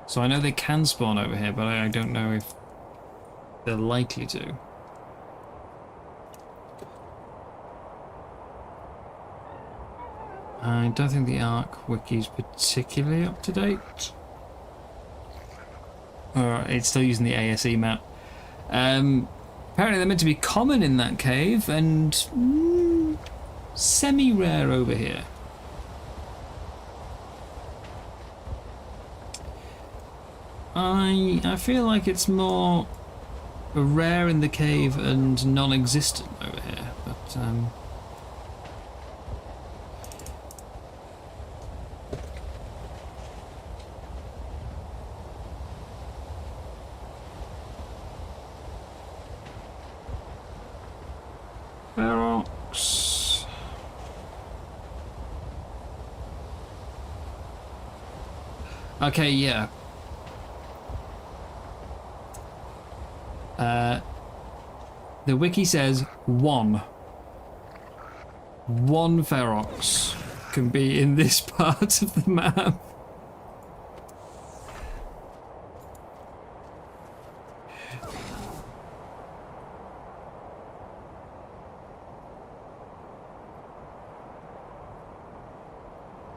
So I know they can spawn over here, but I don't know if they're likely to. I don't think the Ark Wiki is particularly up-to-date. Or it's still using the ASE map. Apparently they're meant to be common in that cave and semi-rare over here. I feel like it's more rare in the cave and non-existent over here, but Ferox. Okay, yeah. The wiki says one Ferox can be in this part of the map.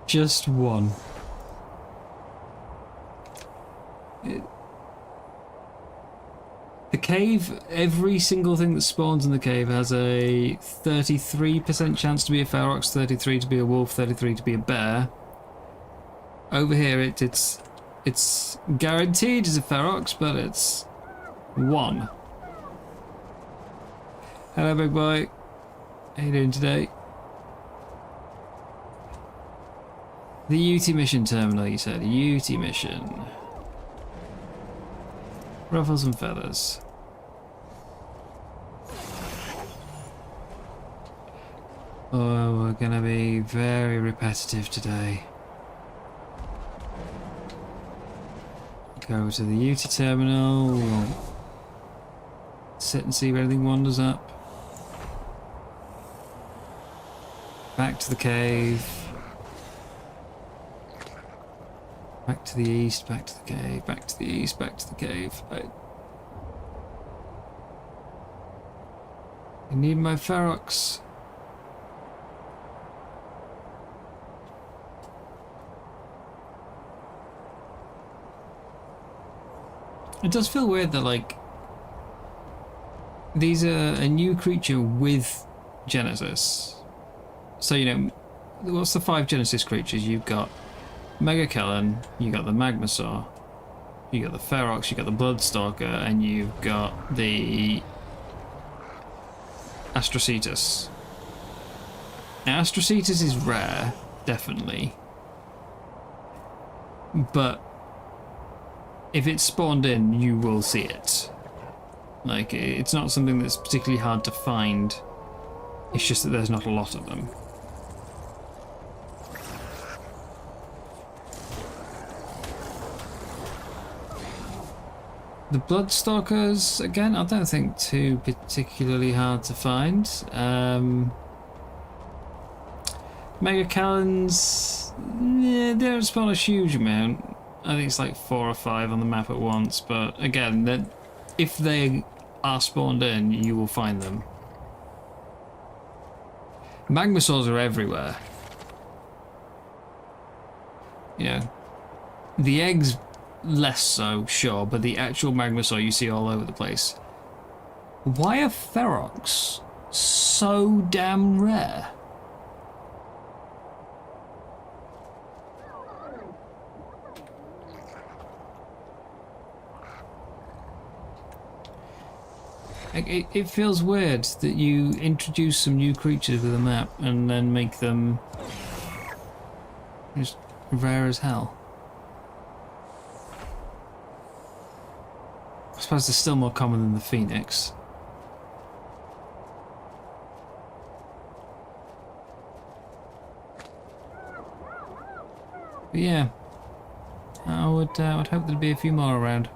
Just one. The cave, every single thing that spawns in the cave has a 33% chance to be a Ferox, 33 to be a wolf, 33 to be a bear. Over here it's guaranteed as a Ferox, but it's one. Hello, big boy. How you doing today? The UT mission terminal, you said. UT mission. Ruffles and feathers. Oh, we're gonna be very repetitive today. Go to the UT terminal. We'll sit and see if anything wanders up. Back to the cave. Back to the east, back to the cave, back to the east, back to the cave. I need my Ferox. It does feel weird that, like, these are a new creature with Genesis. So, you know, what's the 5 Genesis creatures? You've got Mega Kellen, you got the Magmasaur, you got the Ferox, you got the Bloodstalker, and you've got the Astrocetus. Now, Astrocetus is rare, definitely, but if it's spawned in, you will see it. Like, it's not something that's particularly hard to find, it's just that there's not a lot of them. The Bloodstalkers, again, I don't think too particularly hard to find. Mega Callens, yeah, they don't spawn a huge amount. I think it's like 4 or 5 on the map at once, but again, if they are spawned in, you will find them. Magmasaurs are everywhere. You know, the eggs less so, sure, but the actual Magmasaur you see all over the place. Why are Ferox so damn rare? It feels weird that you introduce some new creatures with a map and then make them just rare as hell. I suppose they're still more common than the Phoenix. But yeah, I would hope there'd be a few more around.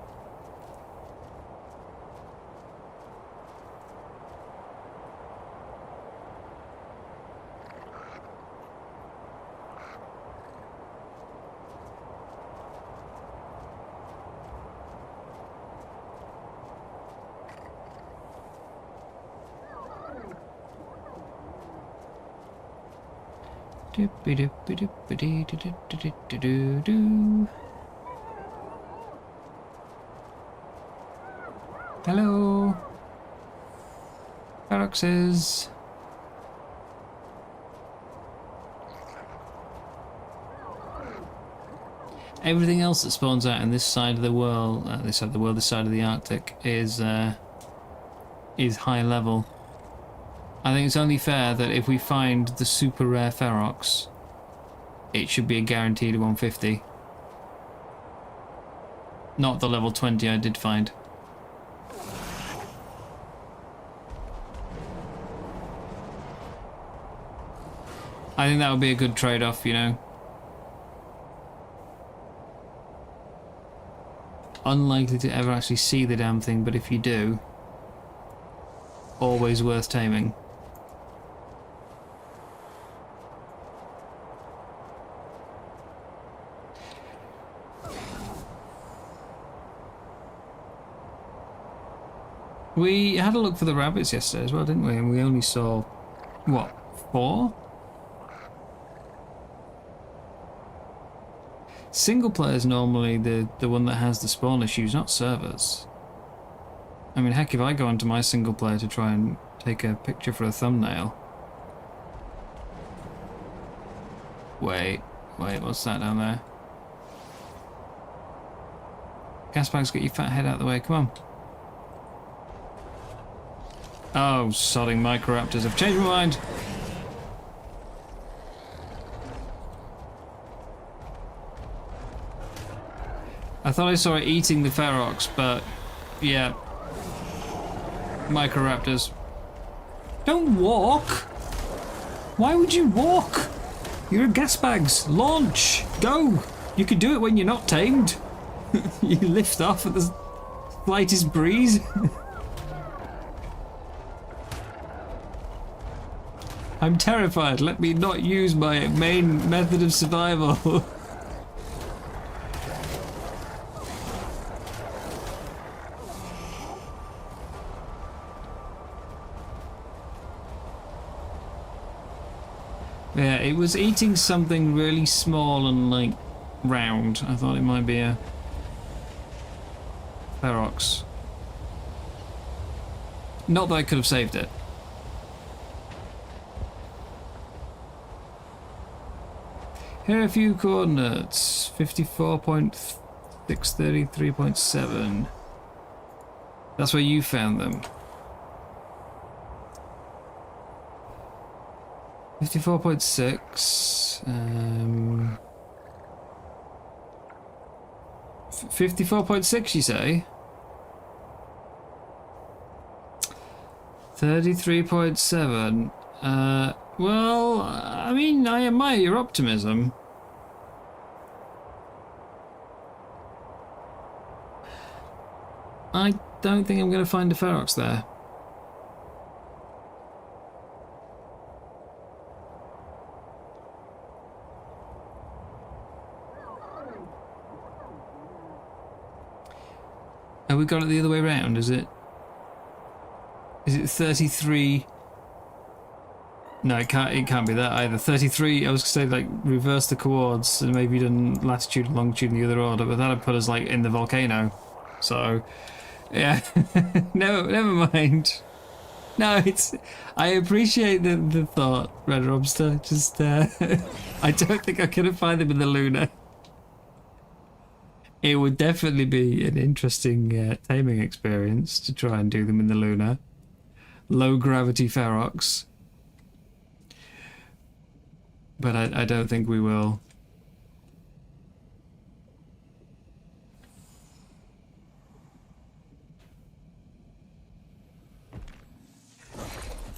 Hello, Feroxes. Everything else that spawns out in this side of the world, this side of the Arctic, is high level. I think it's only fair that if we find the super rare Ferox, it should be a guaranteed 150. Not the level 20 I did find. I think that would be a good trade-off, you know. Unlikely to ever actually see the damn thing, but if you do, always worth taming. We had a look for the rabbits yesterday as well, didn't we? And we only saw, what, 4? Single player is normally the one that has the spawn issues, not servers. I mean, heck, if I go onto my single player to try and take a picture for a thumbnail. Wait, what's that down there? Gas bags, get your fat head out of the way, come on. Oh, sodding Microraptors, I've changed my mind. I thought I saw it eating the Ferox, but yeah. Microraptors. Don't walk! Why would you walk? You're a gas bags. Launch! Go! You can do it when you're not tamed. You lift off at the slightest breeze. I'm terrified. Let me not use my main method of survival. Yeah, it was eating something really small and, like, round. I thought it might be a Ferox. Not that I could have saved it. Here are a few coordinates. 54.633.7. That's where you found them. 54.6. 54.6, you say? 33.7. Well, I mean, I admire your optimism. I don't think I'm going to find a Ferox there. we got it the other way around, is it? Is it 33? No, it can't be that either. 33, I was gonna say, like, reverse the coords and maybe done latitude and longitude in the other order, but that'd put us, like, in the volcano. So, yeah. No, never mind. No, I appreciate the thought, Red Lobster. Just, I don't think I could find them in the lunar. It would definitely be an interesting taming experience to try and do them in the lunar. Low gravity ferox. But I don't think we will.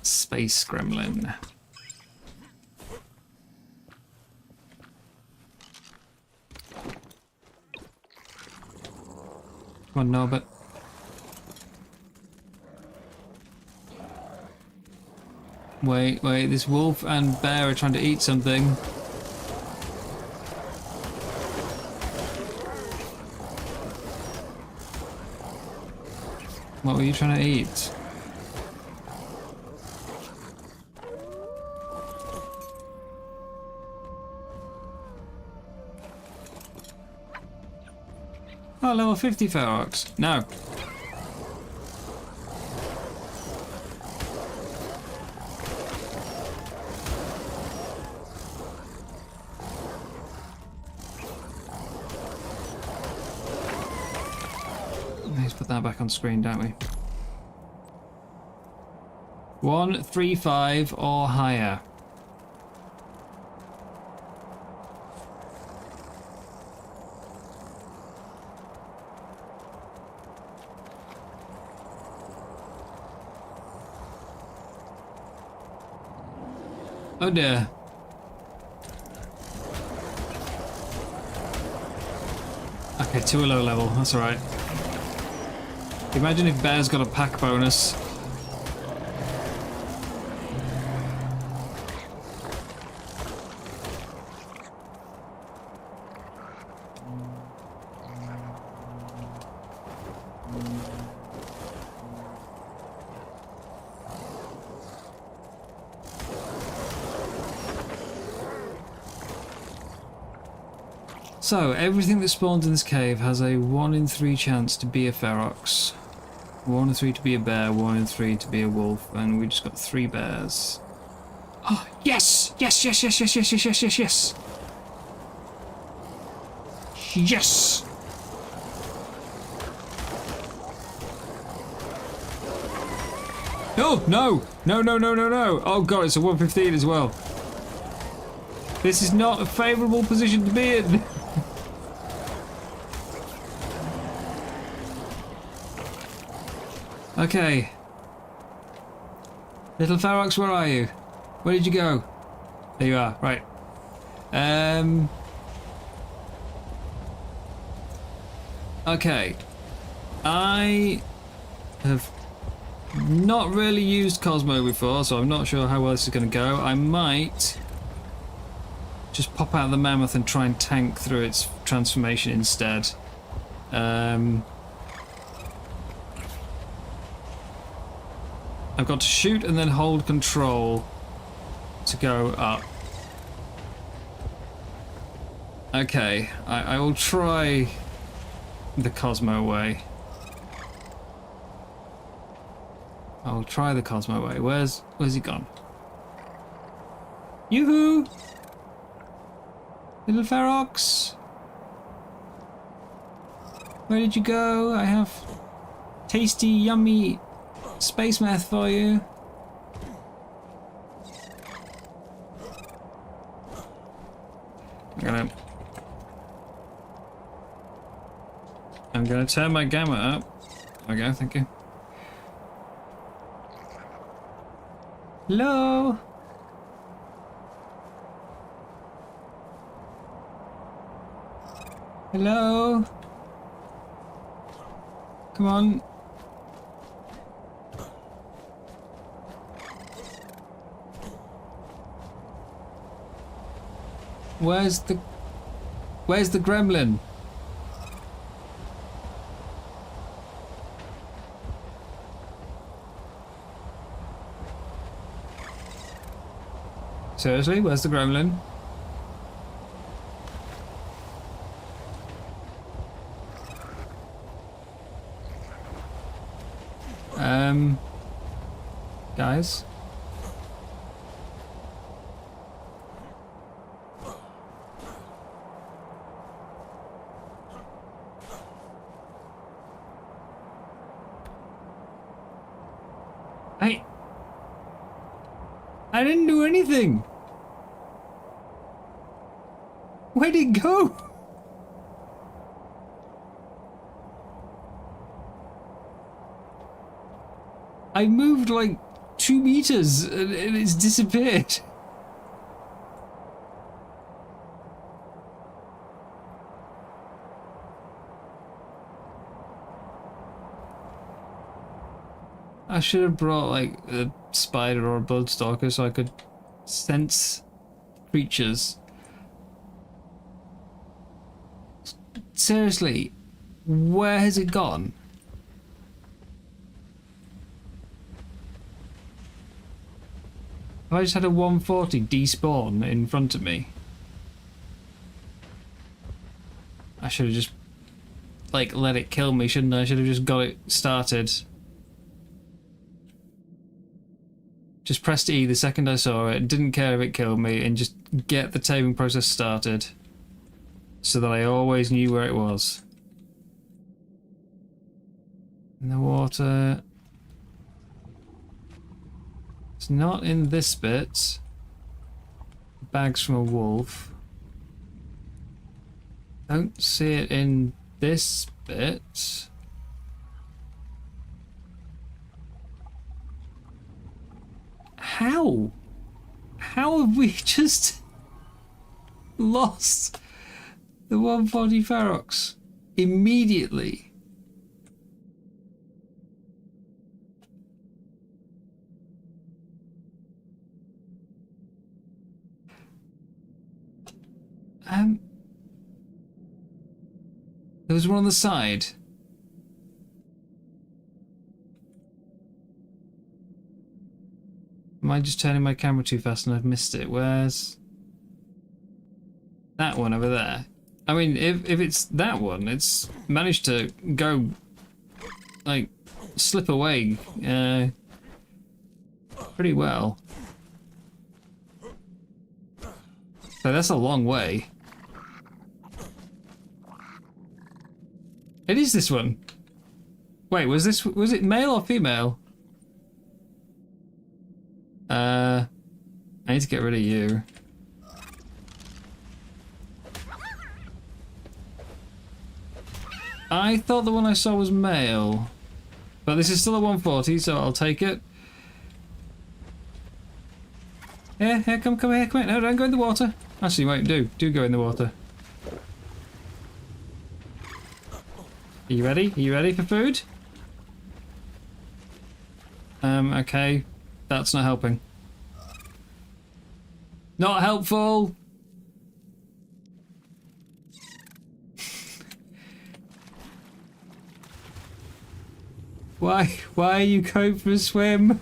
Space gremlin. Come on, Norbert. Wait, this wolf and bear are trying to eat something. What were you trying to eat? Oh, level 50 ferox. No. Let's put that back on screen, don't we? 135 or higher. Oh dear. Okay, to a low level, that's alright. Imagine if Bear's got a pack bonus. So, everything that spawns in this cave has a 1 in 3 chance to be a ferox. 1 in 3 to be a bear, 1 in 3 to be a wolf, and we just got 3 bears. Oh, yes! Yes, yes, yes, yes, yes, yes, yes, yes, yes! Yes! Oh, no! No, no, no, no, no! Oh god, it's a 115 as well. This is not a favourable position to be in. Okay. Little ferox, where are you? Where did you go? There you are, right. Okay. I have not really used Cosmo before, so I'm not sure how well this is going to go. I might just pop out the mammoth and try and tank through its transformation instead. I've got to shoot and then hold control to go up. Okay, I will try the Cosmo way. I will try the Cosmo way. Where's he gone? Yoo-hoo! Little ferox! Where did you go? I have tasty, yummy space meth for you. I'm gonna turn my gamma up. There we go, thank you. Hello? Hello? Come on. Where's the gremlin? Seriously, where's the gremlin? Guys? I didn't do anything! Where'd it go? I moved like 2 meters and it's disappeared. I should have brought like a spider or a bloodstalker so I could sense creatures. Seriously, where has it gone? Have I just had a 140 despawn in front of me? I should have just like let it kill me, shouldn't I? I should have just got it started. Just pressed E the second I saw it, didn't care if it killed me, and just get the taming process started so that I always knew where it was. In the water. It's not in this bit. Bags from a wolf. Don't see it in this bit. How? How have we just lost the 140 Ferox immediately? There was one on the side. Am I just turning my camera too fast and I've missed it? Where's that one over there? I mean, if it's that one, it's managed to go, like, slip away pretty well. So that's a long way. It is this one. Wait, was it male or female? I need to get rid of you. I thought the one I saw was male. But this is still a 140, so I'll take it. Here, come here, come here. No, don't go in the water. Actually, wait, do go in the water. Are you ready? Are you ready for food? Okay. That's not helping. Not helpful! Why are you going for a swim?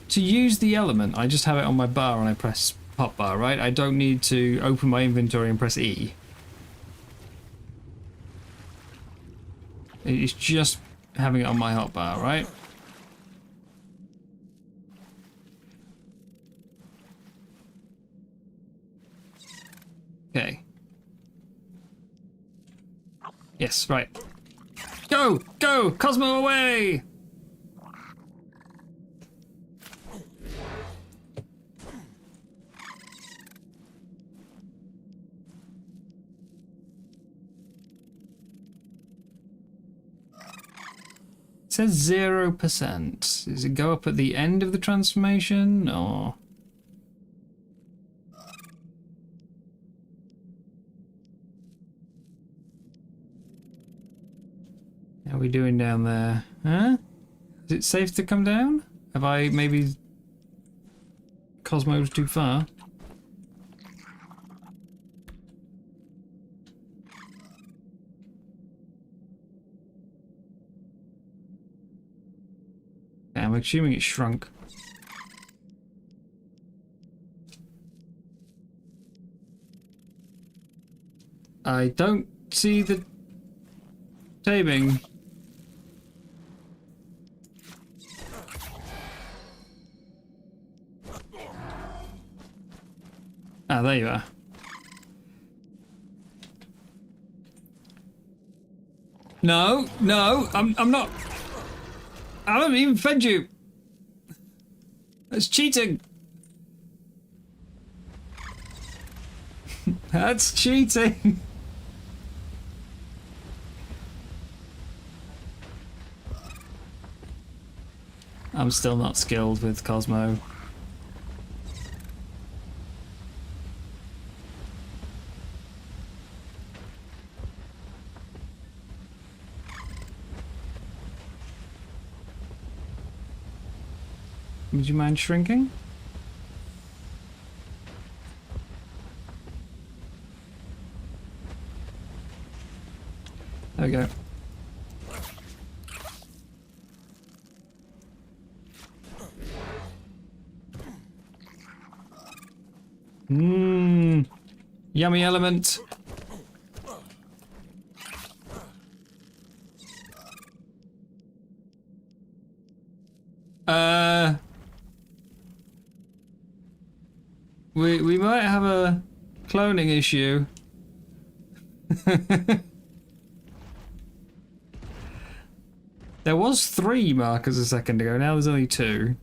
To use the element, I just have it on my bar and I press hot bar, right? I don't need to open my inventory and press E. It's just having it on my hot bar, right? Okay. Yes, right. Go! Go! Cosmo away! It says 0%. Does it go up at the end of the transformation, or...? How are we doing down there? Huh? Is it safe to come down? Have I maybe cosmoed too far? I'm assuming it's shrunk. I don't see the taming. Ah, there you are. No, no, I'm not. I haven't even fed you. That's cheating. That's cheating. I'm still not skilled with Cosmo. Would you mind shrinking? There we go. Mmm. Yummy element. We might have a cloning issue. There was 3 markers a second ago, now there's only 2.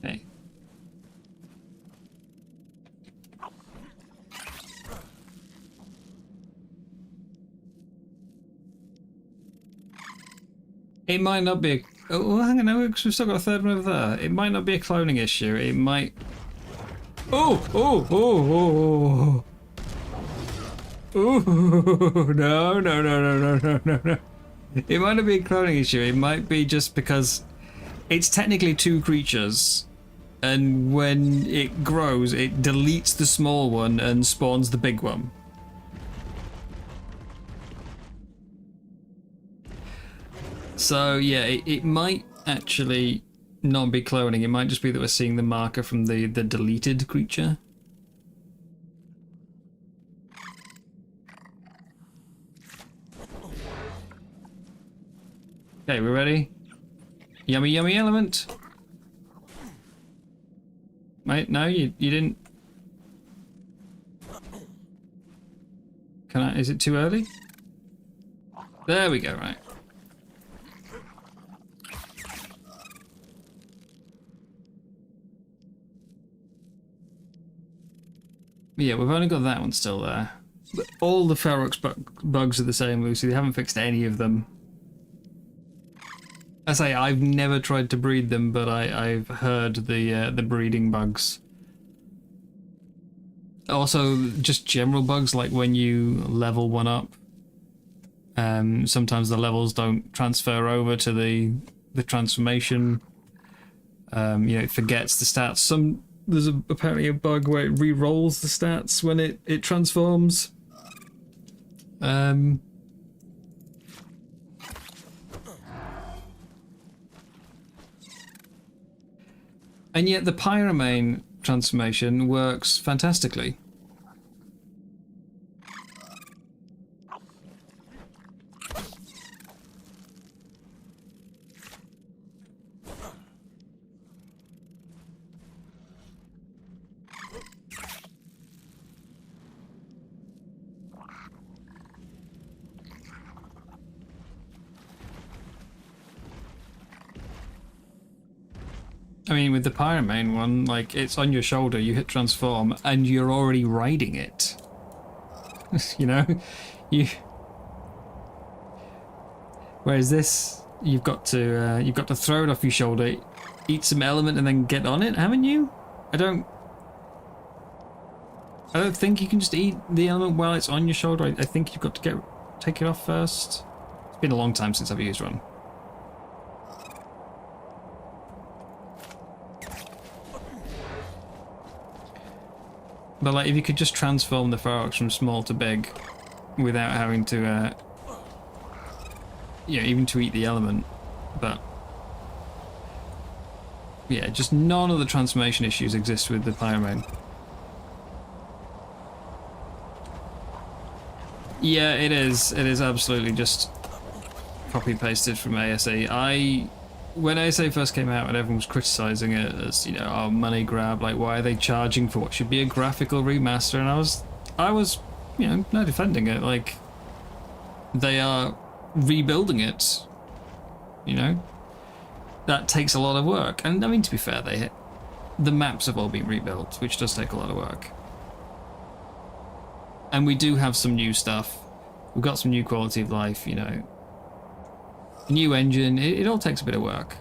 Okay. It might not be a... Oh, hang on, no, we've still got a third one over there. It might not be a cloning issue, it might... Oh! Oh! Oh! Oh! Oh! No, no, no, no, no, no, no, no. It might not be a cloning issue, it might be just because it's technically 2 creatures, and when it grows, it deletes the small one and spawns the big one. So yeah, it might actually not be cloning. It might just be that we're seeing the marker from the deleted creature. Okay, we're ready. Yummy, yummy element. Mate, no, you didn't. Can I? Is it too early? There we go. Right. Yeah, we've only got that one still there. But all the Ferox bugs are the same, Lucy. They haven't fixed any of them. I say I've never tried to breed them, but I've heard the breeding bugs. Also, just general bugs, like when you level one up, sometimes the levels don't transfer over to the transformation. You know, it forgets the stats. There's apparently a bug where it re-rolls the stats when it transforms. And yet the Pyromane transformation works fantastically. I mean, with the Pyromane one, like, it's on your shoulder, you hit transform, and you're already riding it. You know? Whereas this, you've got to throw it off your shoulder, eat some element, and then get on it, haven't you? I don't... I don't think you can just eat the element while it's on your shoulder. I think you've got to take it off first. It's been a long time since I've used one. But like, if you could just transform the Ferox from small to big without having to, even to eat the element, but yeah, just none of the transformation issues exist with the Pyromane. Yeah, it is. It is absolutely just copy-pasted from ASA. When ASA first came out and everyone was criticising it as, oh, money grab, like, why are they charging for what should be a graphical remaster? And I was, not defending it. Like, they are rebuilding it, That takes a lot of work. And, I mean, to be fair, the maps have all been rebuilt, which does take a lot of work. And we do have some new stuff. We've got some new quality of life, a new engine. It all takes a bit of work.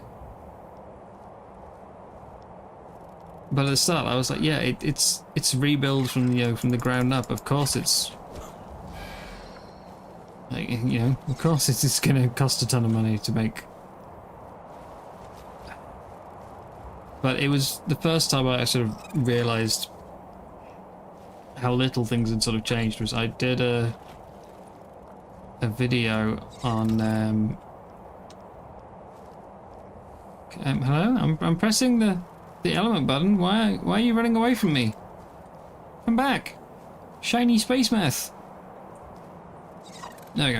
But at the start, I was like, yeah, it's rebuild from from the ground up. Of course, it's like, of course it's going to cost a ton of money to make. But it was the first time I sort of realised how little things had sort of changed. Was I did a video on hello, I'm pressing the element button. Why are you running away from me? Come back, shiny space meth. There we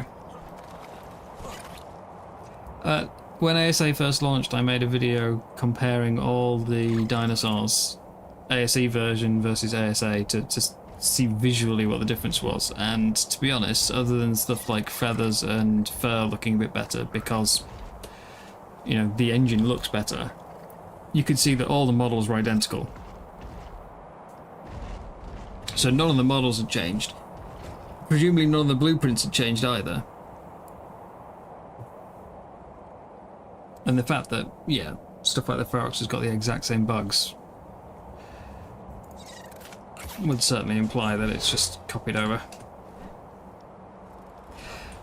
go. When ASA first launched, I made a video comparing all the dinosaurs, ASE version versus ASA, to see visually what the difference was. And to be honest, other than stuff like feathers and fur looking a bit better, because the engine looks better, you could see that all the models were identical. So none of the models had changed. Presumably none of the blueprints had changed either. And the fact that, stuff like the Ferox has got the exact same bugs would certainly imply that it's just copied over.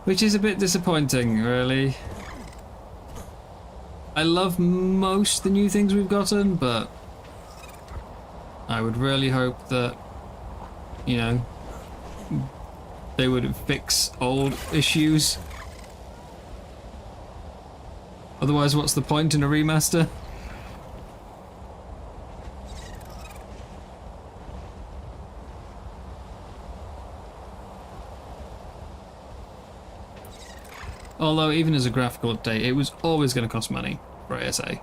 Which is a bit disappointing, really. I love most of the new things we've gotten, but I would really hope that, they would fix old issues. Otherwise, what's the point in a remaster? Although, even as a graphical update, it was always going to cost money for ASA.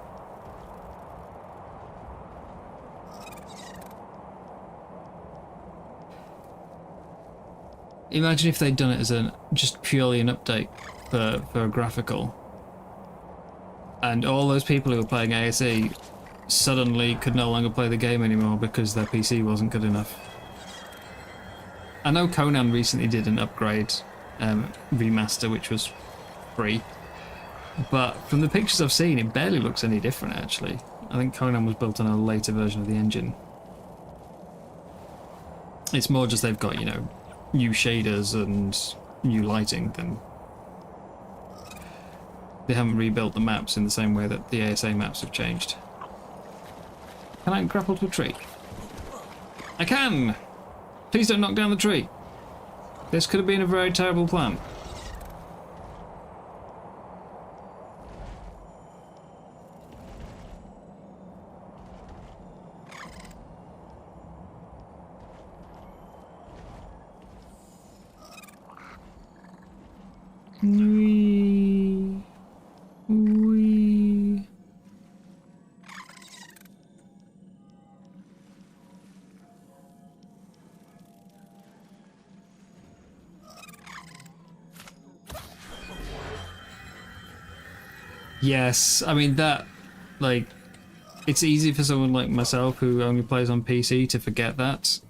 Imagine if they'd done it as just purely an update for a graphical. And all those people who were playing ASE suddenly could no longer play the game anymore because their PC wasn't good enough. I know Conan recently did an upgrade remaster, which was free, but from the pictures I've seen, it barely looks any different, actually. I think Conan was built on a later version of the engine. It's more just they've got, new shaders and new lighting than... They haven't rebuilt the maps in the same way that the ASA maps have changed. Can I grapple to a tree? I can! Please don't knock down the tree. This could have been a very terrible plan. Yes, I mean that, like, it's easy for someone like myself who only plays on PC to forget that.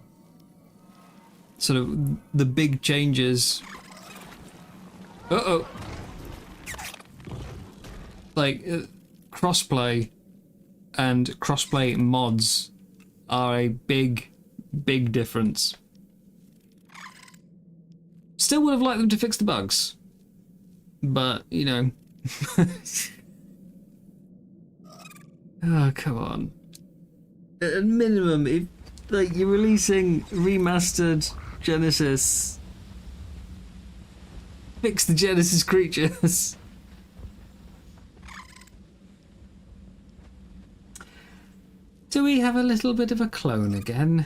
Sort of the big changes. Uh-oh. Like, crossplay and crossplay mods are a big, big difference Still would have liked them to fix the bugs. But, you know. Oh, come on. At minimum, if like you're releasing remastered Genesis, fix the Genesis creatures. Do we have a little bit of a clone again?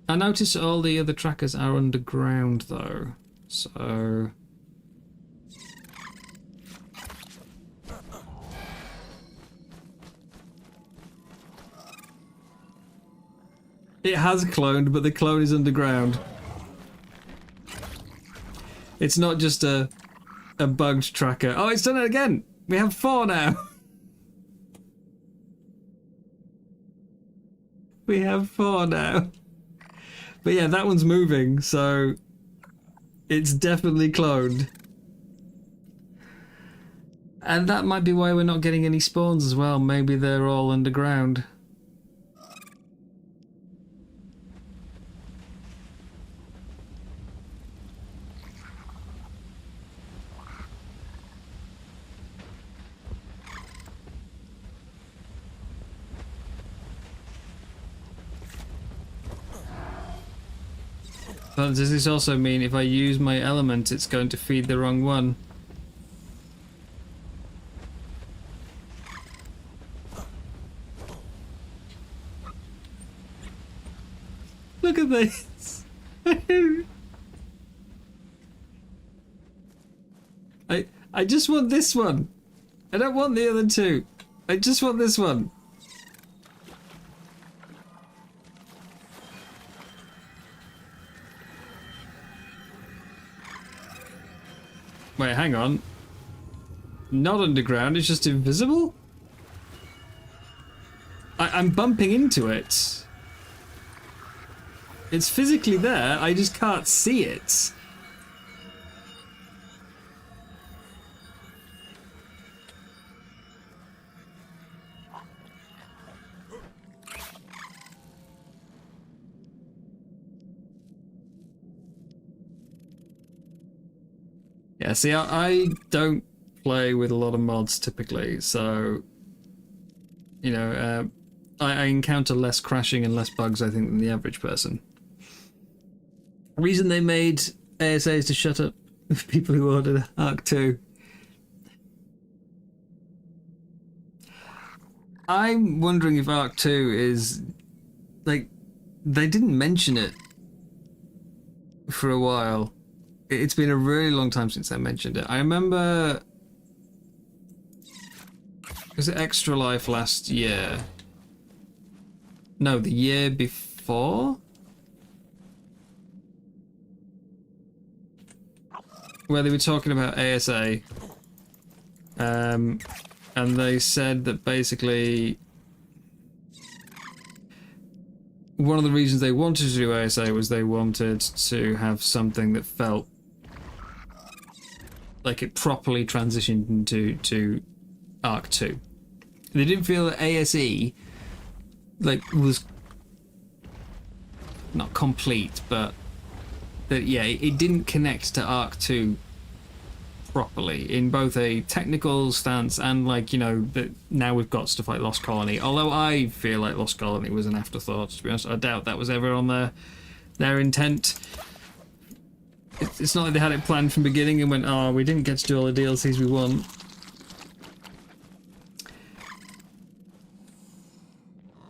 I notice all the other trackers are underground though, so... It has cloned, but the clone is underground. It's not just a bugged tracker. Oh, it's done it again! We have 4 now! We have 4 now. But yeah, that one's moving, so it's definitely cloned. And that might be why we're not getting any spawns as well. Maybe they're all underground. But does this also mean if I use my element, it's going to feed the wrong one? Look at this! I just want this one. I don't want the other 2. I just want this one. Wait, hang on. Not underground, it's just invisible? I'm bumping into it. It's physically there, I just can't see it. Yeah, see, I don't play with a lot of mods typically, so, you know, I encounter less crashing and less bugs, I think, than the average person. The reason they made ASAs to shut up people who ordered Arc 2. I'm wondering if Arc 2 is, like, they didn't mention it for a while. It's been a really long time since I mentioned it. I remember... Was it Extra Life last year? No, the year before? Where they were talking about ASA. And they said that basically... One of the reasons they wanted to do ASA was they wanted to have something that felt like it properly transitioned into Arc 2. They didn't feel that ASE like was not complete, but that yeah, it didn't connect to Arc 2 properly in both a technical stance and like, you know, that now we've got stuff like Lost Colony. Although I feel like Lost Colony was an afterthought, to be honest. I doubt that was ever on their intent. It's not like they had it planned from the beginning and went, oh, we didn't get to do all the DLCs we want.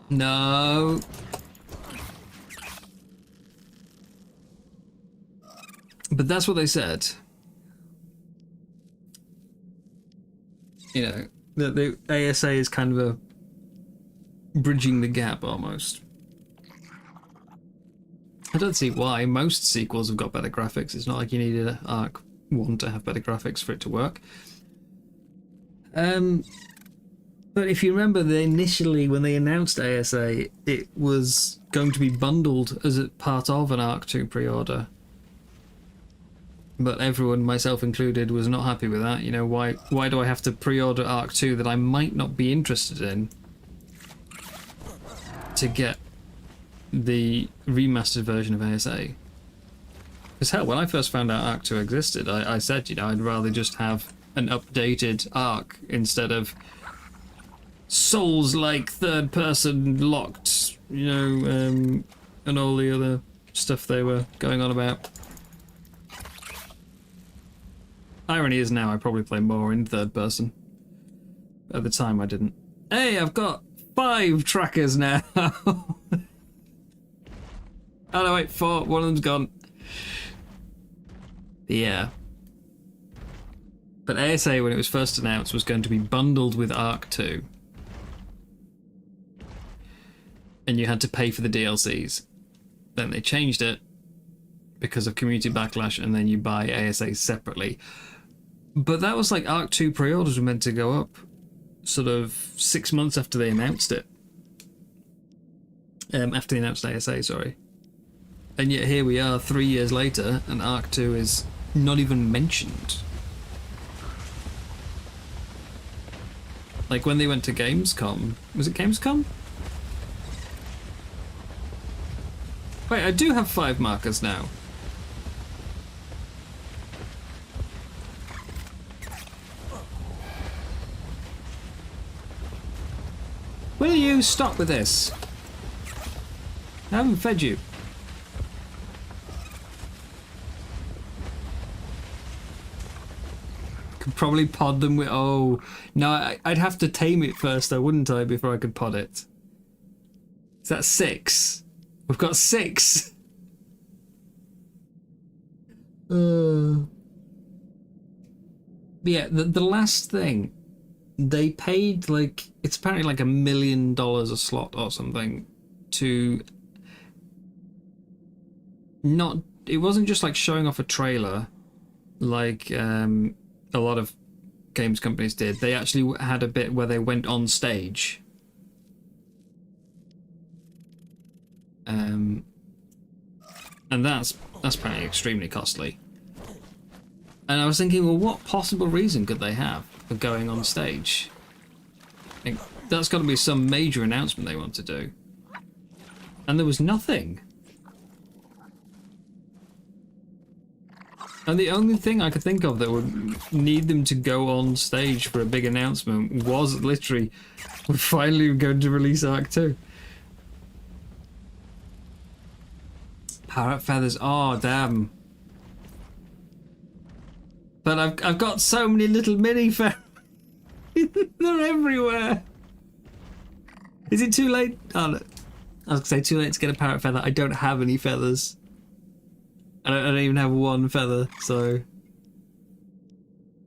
No. But that's what they said. You know, that the ASA is kind of a bridging the gap almost. I don't see why. Most sequels have got better graphics. It's not like you needed Arc 1 to have better graphics for it to work. But if you remember, initially when they announced ASA, it was going to be bundled as a part of an Arc 2 pre-order. But everyone, myself included, was not happy with that. You know, why do I have to pre-order Arc 2 that I might not be interested in to get the remastered version of ASA? Because hell, when I first found out Arc 2 existed, I said, you know, I'd rather just have an updated Arc instead of Souls-like third-person locked, you know, and all the other stuff they were going on about. Irony is now I probably play more in third person. At the time I didn't. Hey, I've got 5 trackers now! Oh no, wait, 4. One of them's gone. Yeah. But ASA, when it was first announced, was going to be bundled with Arc 2. And you had to pay for the DLCs. Then they changed it because of community backlash, and then you buy ASA separately. But that was like Arc 2 pre-orders were meant to go up sort of 6 months after they announced it. After they announced ASA, sorry. And yet here we are 3 years later, and Arc 2 is not even mentioned. Like when they went to Gamescom, was it Gamescom? Wait, I do have 5 markers now. Will you stop with this? I haven't fed you. Could probably pod them with... Oh, no, I'd have to tame it first though, wouldn't I, before I could pod it? Is that 6? We've got 6! But yeah, the last thing, they paid like, it's apparently like $1 million a slot or something to not, it wasn't just like showing off a trailer like a lot of games companies did. They actually had a bit where they went on stage. And that's apparently extremely costly. And I was thinking, well, what possible reason could they have for going on stage? Like, that's got to be some major announcement they want to do. And there was nothing. And the only thing I could think of that would need them to go on stage for a big announcement was literally, we're finally going to release Arc 2. Parrot feathers, oh damn. But I've got so many little mini feathers. They're everywhere. Is it too late? Oh, no. I was gonna say too late to get a parrot feather. I don't have any feathers. I don't even have 1 feather, so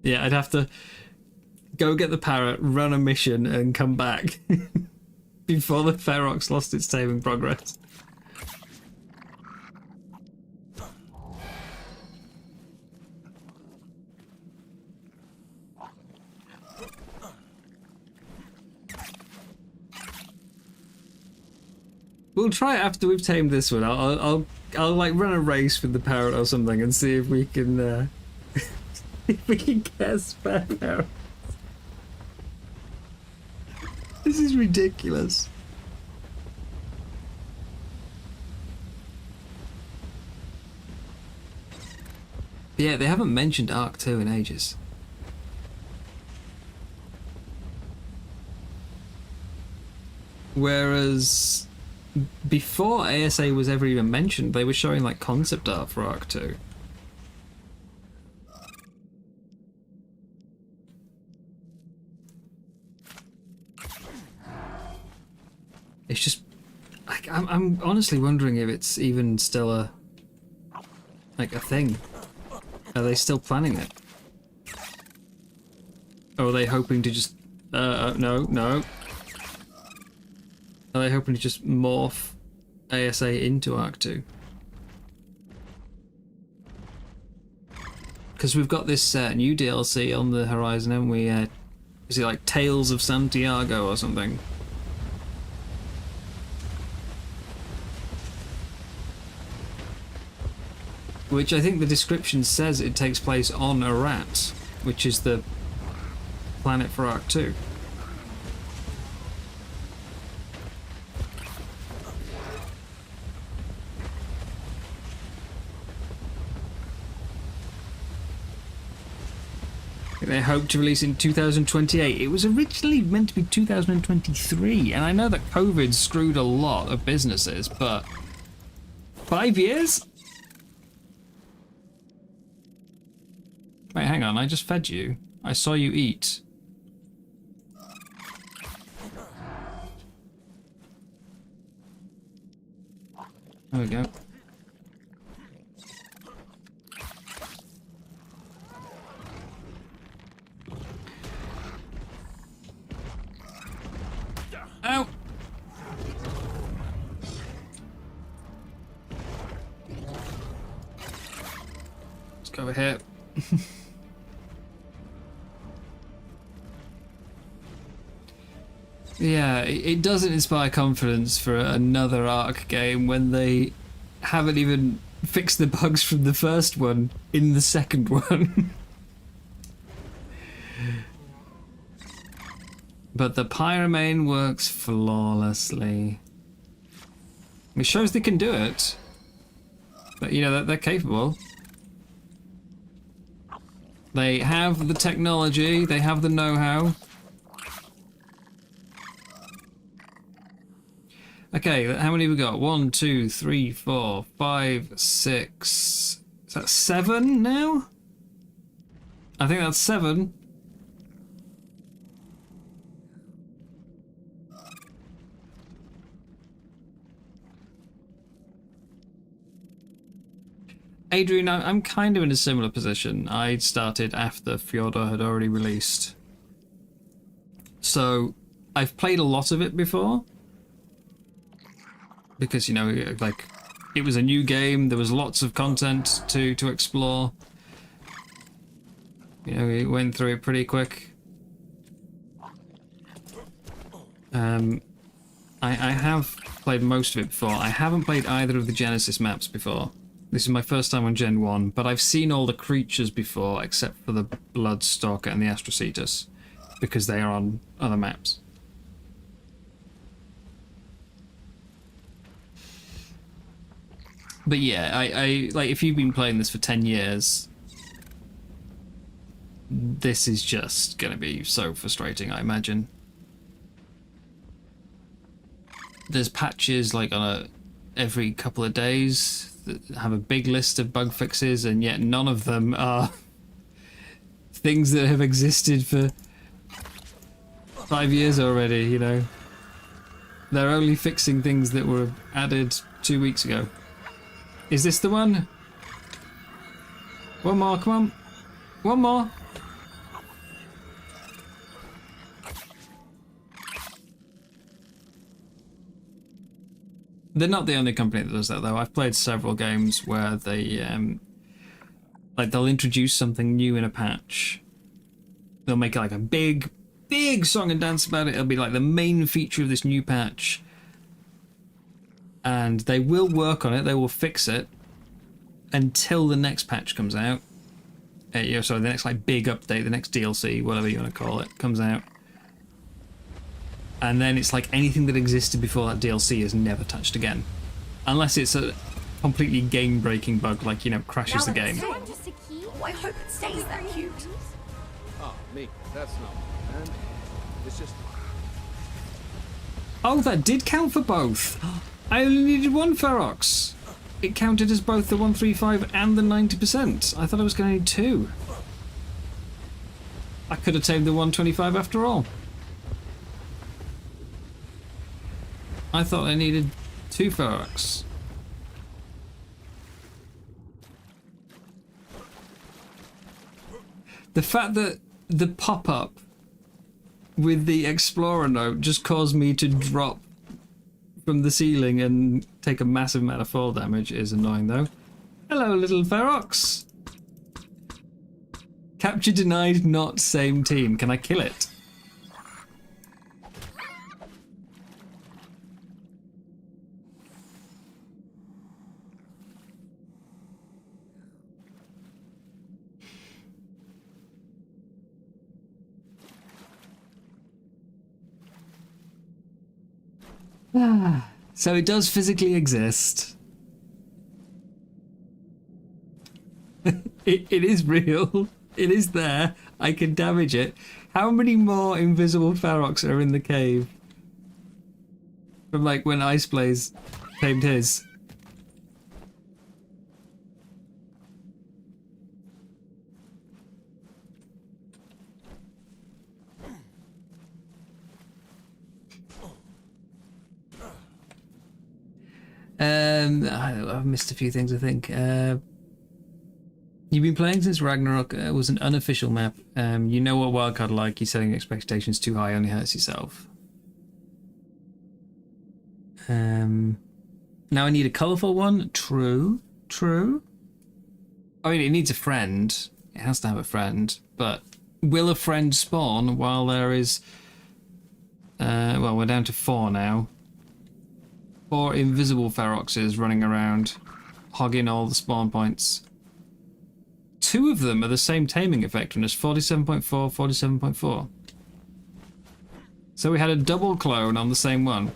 yeah, I'd have to go get the parrot, run a mission, and come back before the Ferox lost its taming progress. We'll try it after we've tamed this one. I'll like run a race with the parrot or something and see if we can if we can get a spare parrot. This is ridiculous. Yeah, they haven't mentioned Arc 2 in ages. Whereas before ASA was ever even mentioned, they were showing like concept art for Arc 2. It's just, I'm honestly wondering if it's even still a thing. Are they still planning it? Or are they hoping to just, no. Are they hoping to just morph ASA into Arc 2? Because we've got this new DLC on the horizon, haven't we? Is it like Tales of Santiago or something? Which I think the description says it takes place on Arat, which is the planet for Arc 2. They hope to release in 2028. It was originally meant to be 2023, and I know that COVID screwed a lot of businesses, but 5 years? Wait, hang on, I just fed you. I saw you eat. There we go. Ow! Let's go over here. Yeah, it doesn't inspire confidence for another Ark game when they haven't even fixed the bugs from the first one in the second one. But the Pyromane works flawlessly. It shows they can do it. But, you know, that they're capable. They have the technology, they have the know-how. Okay, how many have we got? 1, 2, 3, 4, 5, 6. Is that 7 now? I think that's 7. Adrian, I'm kind of in a similar position. I started after Fjordor had already released. So, I've played a lot of it before. Because, you know, like, it was a new game, there was lots of content to explore. You know, we went through it pretty quick. I have played most of it before. I haven't played either of the Genesis maps before. This is my first time on Gen 1, but I've seen all the creatures before, except for the Bloodstalker and the Astrocetus, because they are on other maps. But yeah, I like, if you've been playing this for 10 years, this is just gonna be so frustrating, I imagine. There's patches like on every couple of days that have a big list of bug fixes, and yet none of them are things that have existed for 5 years already, you know. They're only fixing things that were added 2 weeks ago. Is this the one? One more, come on. One more. They're not the only company that does that, though. I've played several games where they, like, they'll introduce something new in a patch. They'll make like a big song and dance about it. It'll be like the main feature of this new patch. And they will work on it, they will fix it until the next patch comes out. Sorry, the next like big update, the next DLC, whatever you want to call it, comes out. And then it's like anything that existed before that DLC is never touched again. Unless it's a completely game-breaking bug, like, you know, crashes the game. Oh, I hope it stays that cute. Oh, me. That's not my man. It's just... Oh, that did count for both! I only needed one Ferox. It counted as both the 135 and the 90%. I thought I was going to need 2. I could have tamed the 125 after all. I thought I needed 2 Ferox. The fact that the pop-up with the Explorer note just caused me to drop from the ceiling and take a massive amount of fall damage is annoying, though. Hello, little Ferox. Capture denied, not same team. Can I kill it? So it does physically exist. It is real. It is there. I can damage it. How many more invisible Ferox are in the cave? From like when Iceblaze tamed his. I've missed a few things, I think. You've been playing since Ragnarok was an unofficial map. You know what wildcard like. You're setting expectations too high only hurts yourself. Now I need a colourful one. True. I mean, it needs a friend. It has to have a friend. But will a friend spawn while there is... well, we're down to 4 now. 4 invisible Feroxes running around, hogging all the spawn points. 2 of them are the same taming effectiveness, 47.4, 47.4. So we had a double clone on the same one.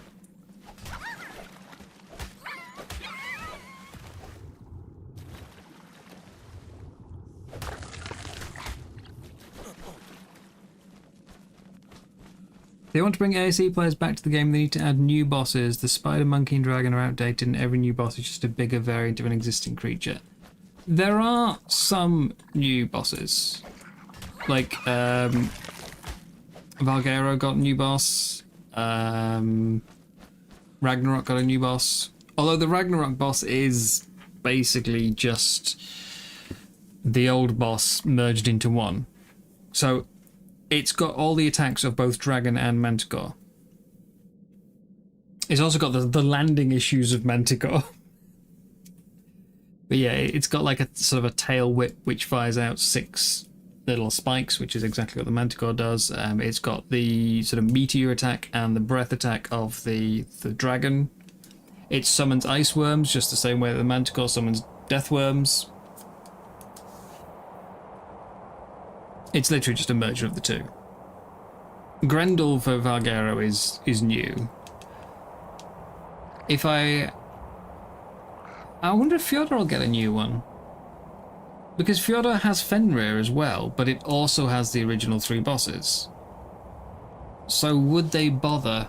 They want to bring ASE players back to the game. They need to add new bosses. The spider, monkey, and dragon are outdated, and every new boss is just a bigger variant of an existing creature. There are some new bosses. Like, Valguero got a new boss. Ragnarok got a new boss. Although the Ragnarok boss is basically just the old boss merged into one. So it's got all the attacks of both Dragon and Manticore. It's also got the landing issues of Manticore. But yeah, it's got like a sort of a tail whip which fires out 6 little spikes, which is exactly what the Manticore does. It's got the sort of meteor attack and the breath attack of the Dragon. It summons ice worms just the same way that the Manticore summons death worms. It's literally just a merger of the two. Grendel for Valguero is new. If I wonder if Fyodor will get a new one. Because Fyodor has Fenrir as well, but it also has the original 3 bosses. So would they bother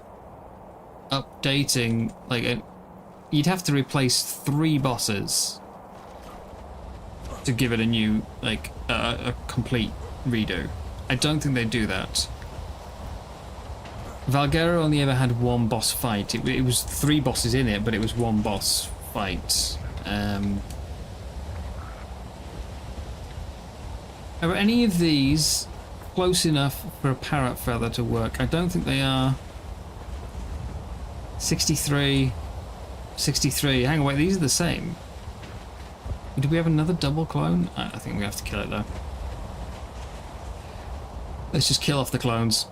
updating, like, you'd have to replace 3 bosses to give it a new, like, a complete redo. I don't think they'd do that. Valguero only ever had 1 boss fight. It was 3 bosses in it, but it was 1 boss fight. Are any of these close enough for a parrot feather to work? I don't think they are. 63. 63. Hang on, wait, these are the same. Do we have another double clone? I think we have to kill it though. Let's just kill off the clones.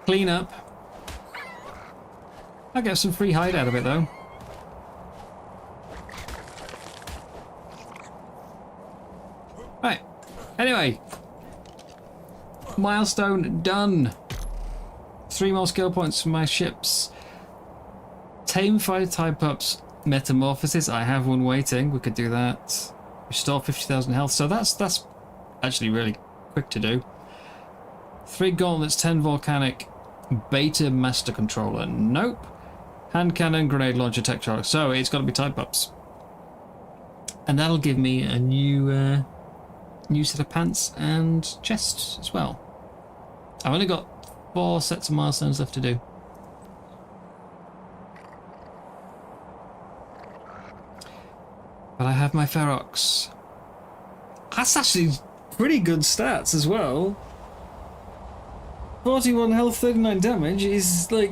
Clean up. I get some free hide out of it though. Right. Anyway. Milestone done. 3 more skill points for my ships. Tame 5 Tide Pups Metamorphosis. I have one waiting. We could do that. Restore 50,000 health. So that's actually really quick to do. 3 gauntlets, 10 volcanic. Beta Master Controller. Nope. Hand cannon, grenade launcher, tech charge. So it's got to be Tide Pups. And that'll give me a new set of pants and chest as well. I've only got 4 sets of milestones left to do. But I have my Ferox. That's actually pretty good stats as well. 41 health, 39 damage is like...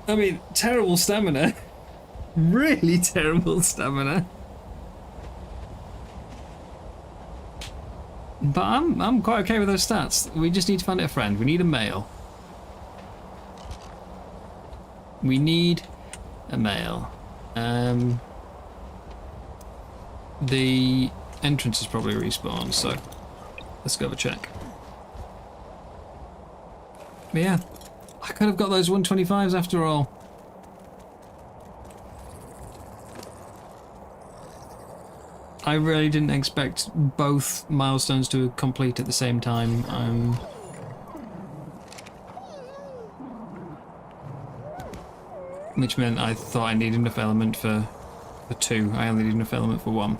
I mean, terrible stamina. Really terrible stamina. But I'm quite okay with those stats. We just need to find a friend. We need a male. We need a male. The entrance is probably respawned, so let's go have a check. But yeah, I could have got those 125s after all. I really didn't expect both milestones to complete at the same time. Which meant I thought I needed enough element for 2. I only need enough element for 1.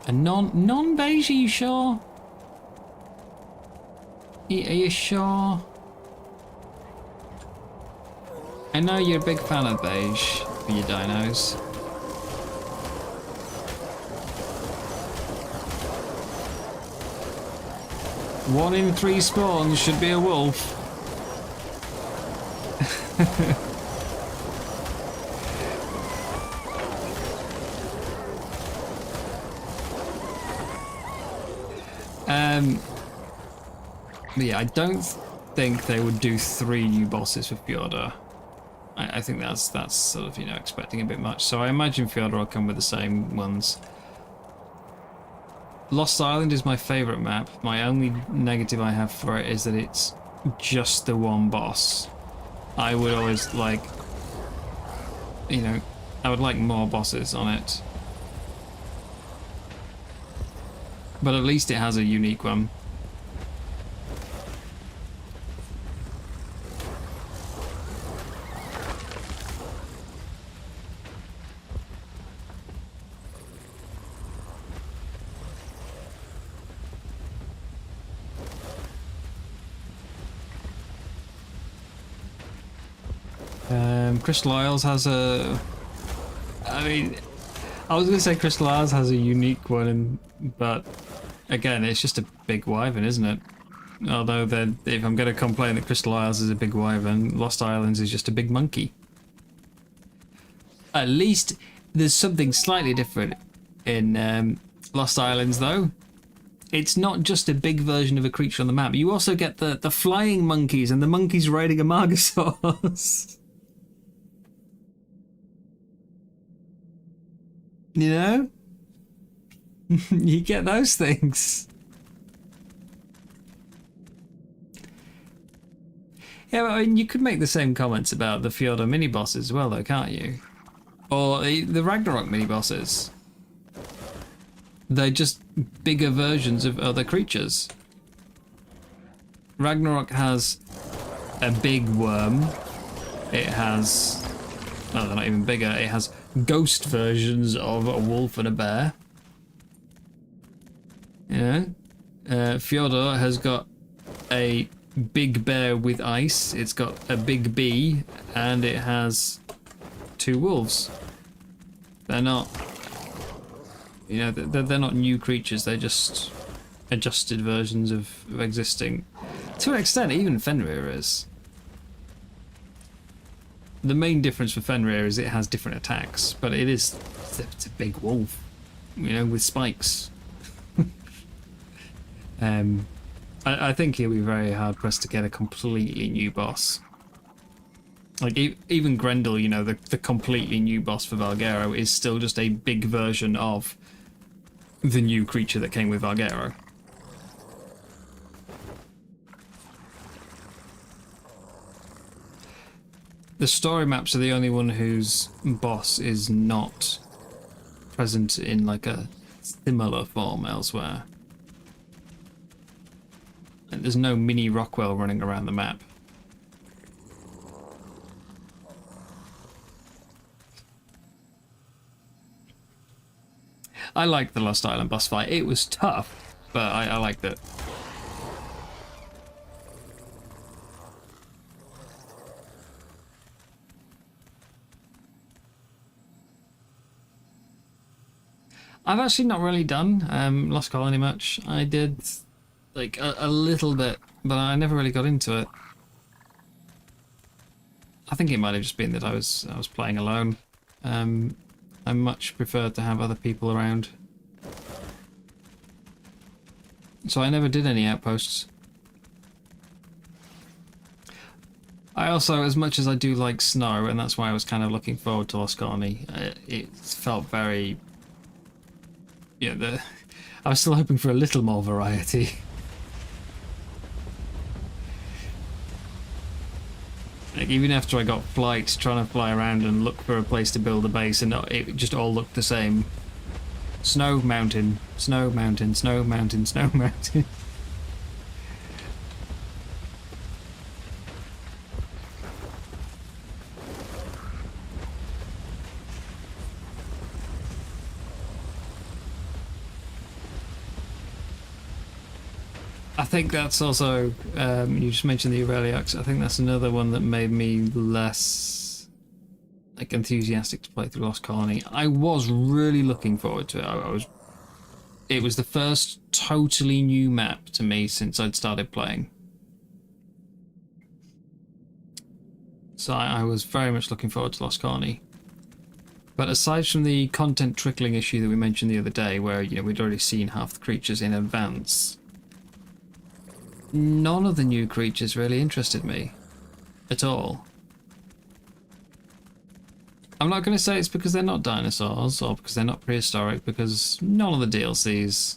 A non-beige, are you sure? Are you sure? I know you're a big fan of beige for your dinos. One in 3 spawns should be a wolf. But yeah, I don't think they would do 3 new bosses for Fjordur. I think that's sort of, you know, expecting a bit much. So I imagine Fjordur will come with the same ones. Lost Island is my favourite map. My only negative I have for it is that it's just the one boss. I would always like, you know, I would like more bosses on it. But at least it has a unique one. Crystal Isles has a... I mean, I was going to say Crystal Isles has a unique one, but again, it's just a big wyvern, isn't it? Although then, if I'm going to complain that Crystal Isles is a big wyvern, Lost Islands is just a big monkey. At least there's something slightly different in Lost Islands, though. It's not just a big version of a creature on the map. You also get the flying monkeys and the monkeys riding a Margosaurus. You know? You get those things. Yeah, I mean, you could make the same comments about the Fjordur mini-bosses as well, though, can't you? Or the Ragnarok mini-bosses. They're just bigger versions of other creatures. Ragnarok has a big worm. It has... oh, they're not even bigger. It has ghost versions of a wolf and a bear. Yeah. Fjordur has got a big bear with ice. It's got a big bee, and it has 2 wolves. They're not, you know, they're not new creatures. They're just adjusted versions of existing. To an extent, even Fenrir is. The main difference for Fenrir is it has different attacks, but it's a big wolf, you know, with spikes. I think he'll be very hard pressed to get a completely new boss. Like even Grendel, you know, the completely new boss for Valguero is still just a big version of the new creature that came with Valguero. The story maps are the only one whose boss is not present in like a similar form elsewhere. And there's no mini Rockwell running around the map. I liked the Lost Island boss fight. It was tough, but I liked it. I've actually not really done Lost Colony much. I did like a little bit, but I never really got into it. I think it might have just been that I was playing alone. I much prefer to have other people around. So I never did any outposts. I also, as much as I do like snow, and that's why I was kind of looking forward to Lost Colony, it felt very yeah, I was still hoping for a little more variety. Like, even after I got flight, trying to fly around and look for a place to build a base, and it just all looked the same. Snow mountain, snow mountain, snow mountain, snow mountain. I think that's also, you just mentioned the Aureliacs. I think that's another one that made me less like enthusiastic to play through Lost Colony. I was really looking forward to it. It was the first totally new map to me since I'd started playing. So I was very much looking forward to Lost Colony. But aside from the content trickling issue that we mentioned the other day, where, you know, we'd already seen half the creatures in advance, none of the new creatures really interested me at all. I'm not going to say it's because they're not dinosaurs or because they're not prehistoric, because none of the DLCs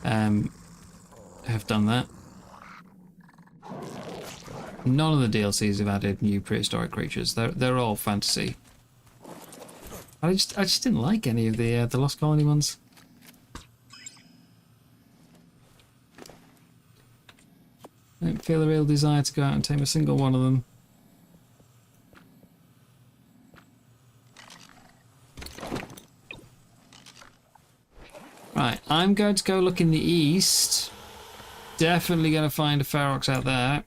have done that. None of the DLCs have added new prehistoric creatures. They're all fantasy. I just didn't like any of the Lost Colony ones. I don't feel a real desire to go out and tame a single one of them. Right, I'm going to go look in the east. Definitely going to find a Ferox out there.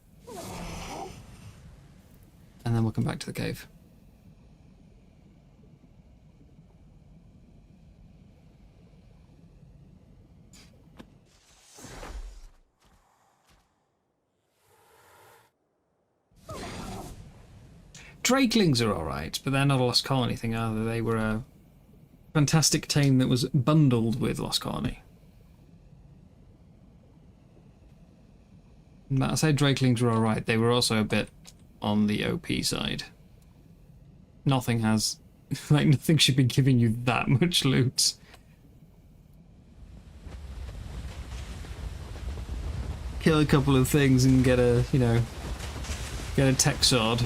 And then we'll come back to the cave. Drakelings are alright, but they're not a Lost Colony thing either. They were a fantastic tame that was bundled with Lost Colony. But I say Drakelings were alright, they were also a bit on the OP side. Nothing has... like, nothing should be giving you that much loot. Kill a couple of things and get a, you know, get a tech sword.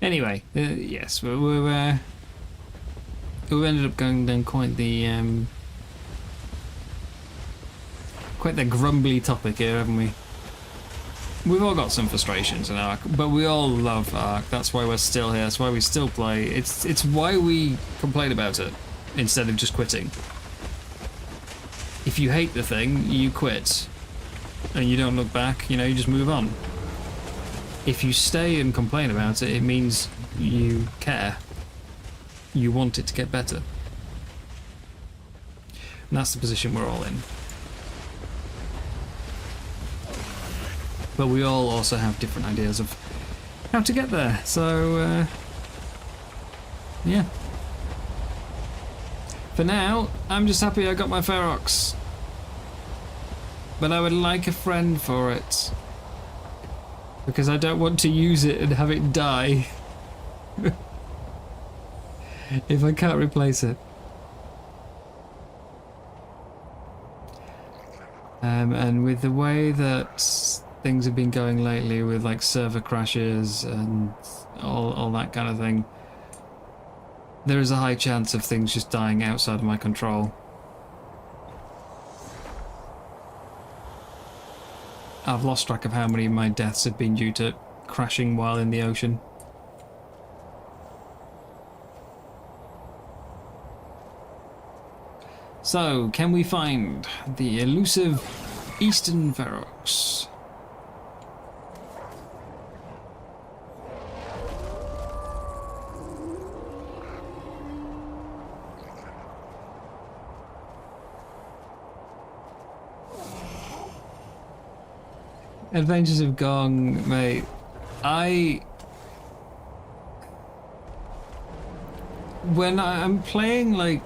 Anyway, yes, we ended up going down quite the grumbly topic here, haven't we? We've all got some frustrations in Ark, but we all love Ark. That's why we're still here. That's why we still play. It's why we complain about it instead of just quitting. If you hate the thing, you quit, and you don't look back. You know, you just move on. If you stay and complain about it, it means you care. You want it to get better. And that's the position we're all in. But we all also have different ideas of how to get there. So, yeah. For now, I'm just happy I got my Ferox. But I would like a friend for it. Because I don't want to use it and have it die. If I can't replace it. And with the way that things have been going lately with like server crashes and all that kind of thing, there is a high chance of things just dying outside of my control. I've lost track of how many of my deaths have been due to crashing while in the ocean. So, can we find the elusive Eastern Ferox? Adventures of Gong, mate. When I'm playing, like,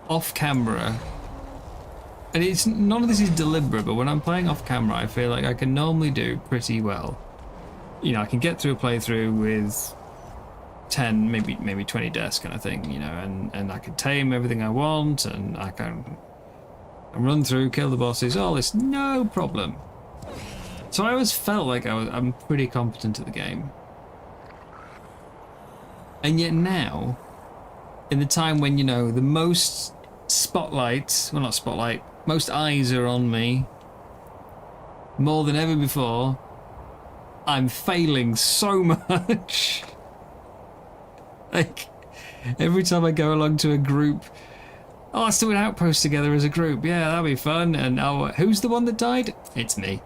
off camera, And it's none of this is deliberate, but when I'm playing off camera, I feel like I can normally do pretty well. You know, I can get through a playthrough with 10, maybe 20 deaths kind of thing, you know, and I can tame everything I want, and I can run through, kill the bosses, all this, no problem. So I always felt like I'm pretty competent at the game. And yet now, in the time when, you know, the most spotlight, well not spotlight, most eyes are on me, more than ever before, I'm failing so much. Like, every time I go along to a group, oh, let's do an outpost together as a group, yeah, that'll be fun, and oh, who's the one that died? It's me.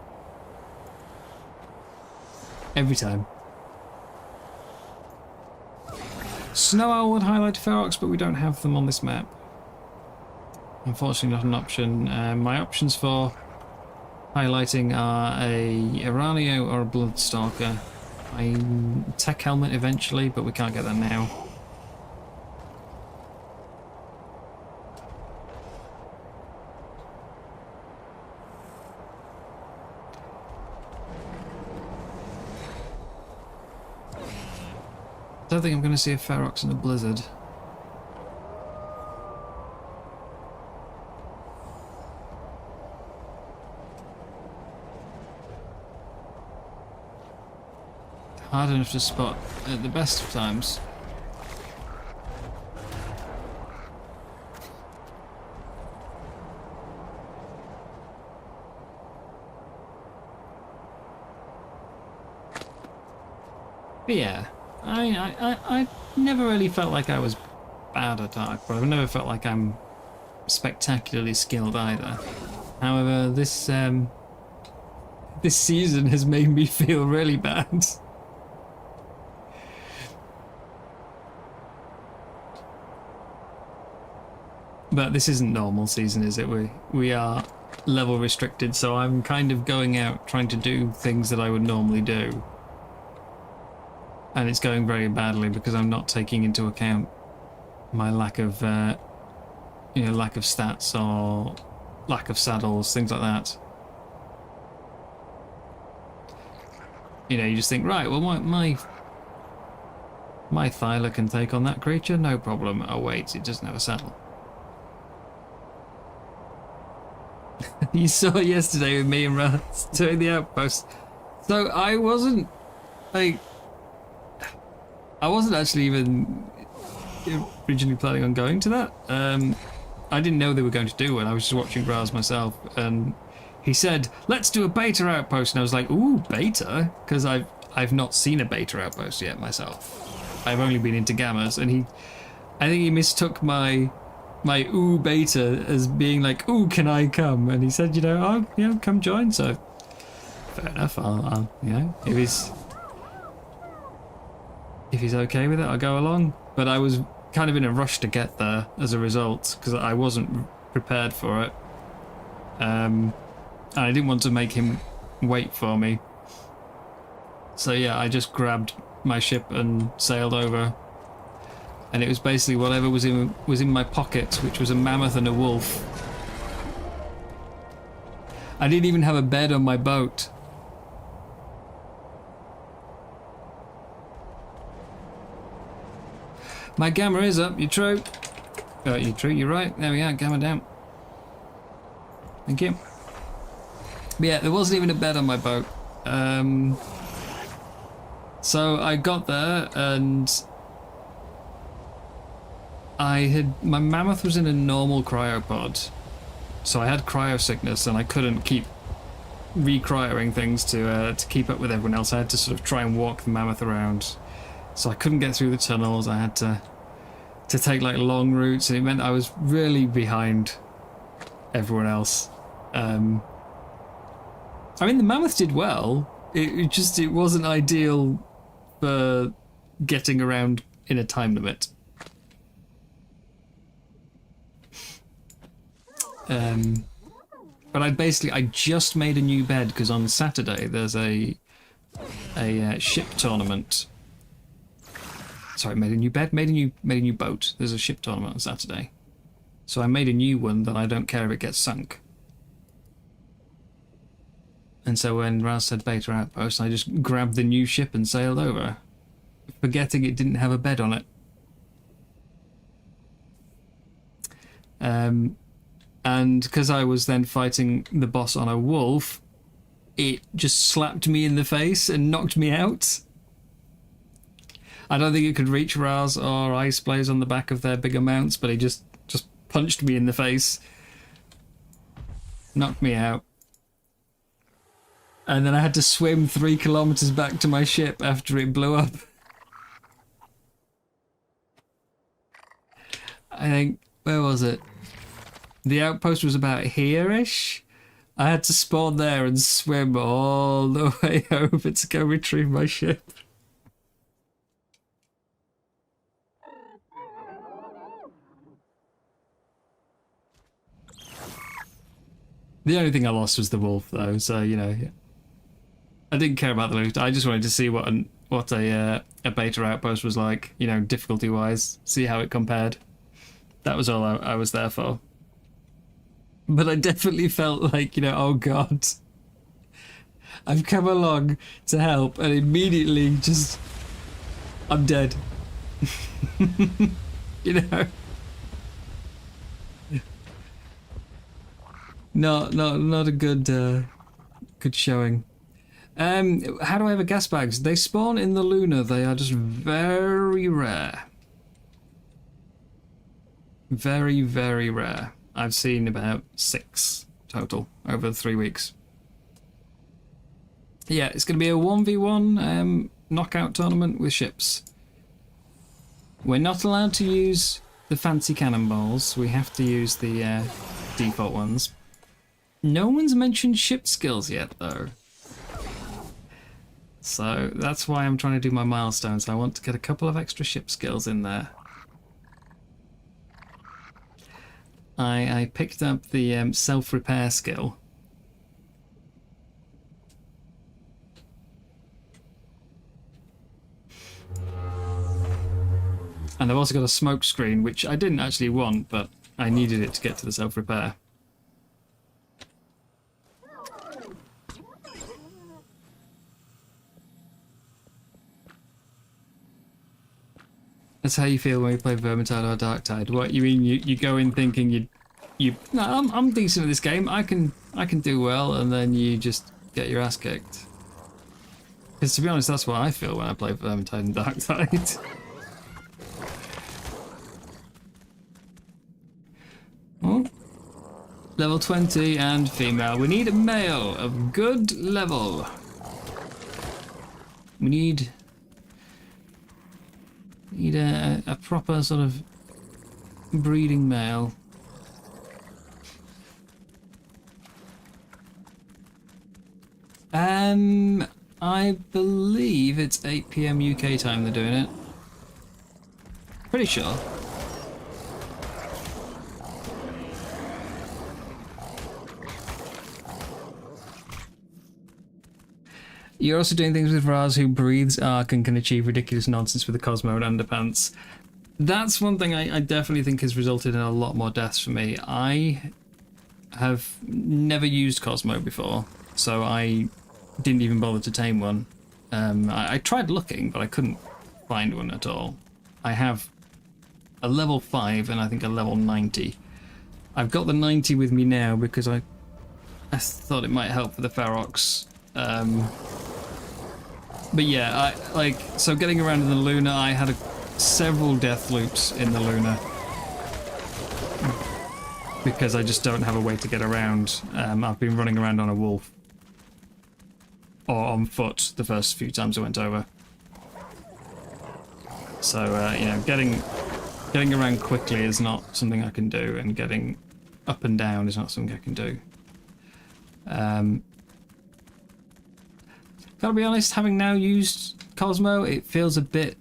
Every time. Snow Owl would highlight Ferox, but we don't have them on this map. Unfortunately not an option. My options for highlighting are a Iranio or a Bloodstalker. A tech helmet eventually, but we can't get that now. I don't think I'm going to see a Ferox in a blizzard. Hard enough to spot at the best of times. But yeah, I never really felt like I was bad at Dark, but I've never felt like I'm spectacularly skilled either. However, this season has made me feel really bad. But this isn't normal season, is it? We are level restricted, so I'm kind of going out trying to do things that I would normally do. And it's going very badly because I'm not taking into account my lack of, you know, lack of stats or lack of saddles, things like that. You know, you just think, right, well, my Thyla can take on that creature, no problem. Oh wait, it doesn't have a saddle. You saw it yesterday with me and Raz doing the outpost. So I wasn't, like, I wasn't actually even originally planning on going to that. I didn't know they were going to do it. I was just watching Raz myself, and he said, "Let's do a beta outpost," and I was like, "Ooh, beta?" Because I've not seen a beta outpost yet myself. I've only been into gammas, and I think he mistook my ooh beta as being like, "Ooh, can I come?" And he said, "You know, oh, you know, come join." So fair enough. I'll you know, if he's okay with it, I'll go along. But I was kind of in a rush to get there as a result because I wasn't prepared for it. And I didn't want to make him wait for me. So yeah, I just grabbed my ship and sailed over. And it was basically whatever was in my pocket, which was a mammoth and a wolf. I didn't even have a bed on my boat. My gamma is up, you're true. Oh, you're true, you're right. There we go, gamma down. Thank you. But yeah, there wasn't even a bed on my boat. So I got there and my mammoth was in a normal cryopod. So I had cryo sickness and I couldn't keep re-cryoing things to keep up with everyone else. I had to sort of try and walk the mammoth around. So I couldn't get through the tunnels. I had to take like long routes, and it meant I was really behind everyone else. I mean, the mammoth did well. It wasn't ideal for getting around in a time limit. But I just made a new bed because on Saturday there's a ship tournament. Sorry, made a new bed, made a new boat. There's a ship tournament on Saturday, so I made a new one that I don't care if it gets sunk. And so when Raz said beta outpost, I just grabbed the new ship and sailed over, forgetting it didn't have a bed on it. And because I was then fighting the boss on a wolf, it just slapped me in the face and knocked me out. I don't think it could reach Raz or Ice Blaze on the back of their bigger mounts, but he just punched me in the face. Knocked me out. And then I had to swim 3 kilometers back to my ship after it blew up. I think, where was it? The outpost was about here-ish. I had to spawn there and swim all the way over to go retrieve my ship. The only thing I lost was the wolf, though, so, you know, I didn't care about the loot. I just wanted to see what a beta outpost was like, you know, difficulty-wise, see how it compared. That was all I was there for. But I definitely felt like, you know, oh god, I've come along to help, and immediately just, I'm dead. You know? Not a good good showing. How do I have a gas bags? They spawn in the Luna. They are just very rare. Very, very rare. I've seen about 6 total over 3 weeks. Yeah, it's going to be a 1v1 knockout tournament with ships. We're not allowed to use the fancy cannonballs. We have to use the default ones. No one's mentioned ship skills yet, though. So that's why I'm trying to do my milestones. I want to get a couple of extra ship skills in there. I picked up the self-repair skill. And I've also got a smoke screen, which I didn't actually want, but I needed it to get to the self-repair. That's how you feel when you play Vermintide or Darktide. What you mean? You go in thinking no, I'm decent at this game. I can do well, and then you just get your ass kicked. Because to be honest, that's what I feel when I play Vermintide and Darktide. Oh, level 20 and female. We need a male of good level. We need a proper sort of breeding male. I believe it's 8 PM UK time they're doing it. Pretty sure. You're also doing things with Raz, who breathes arc and can achieve ridiculous nonsense with the Cosmo and Underpants. That's one thing I definitely think has resulted in a lot more deaths for me. I have never used Cosmo before, so I didn't even bother to tame one. I tried looking, but I couldn't find one at all. I have a level 5 and I think a level 90. I've got the 90 with me now because I thought it might help for the Ferox. But yeah, so getting around in the Luna, I had several death loops in the Luna because I just don't have a way to get around. I've been running around on a wolf or on foot the first few times I went over. So you know, getting around quickly is not something I can do, and getting up and down is not something I can do. Gotta be honest, having now used Cosmo, it feels a bit...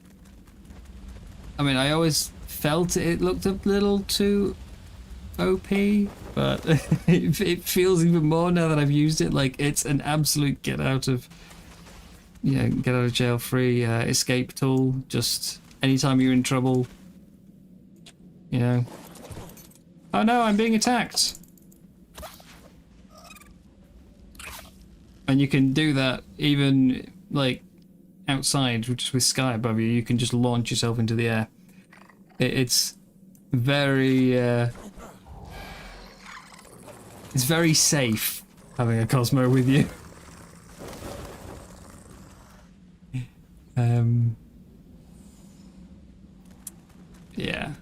I mean, I always felt it looked a little too OP, but it feels even more now that I've used it. Like, it's an absolute get out of jail free escape tool. Just anytime you're in trouble, you know. Oh no, I'm being attacked. And you can do that even like outside, just with sky above you. You can just launch yourself into the air. It's very it's very safe having a Cosmo with you. Yeah.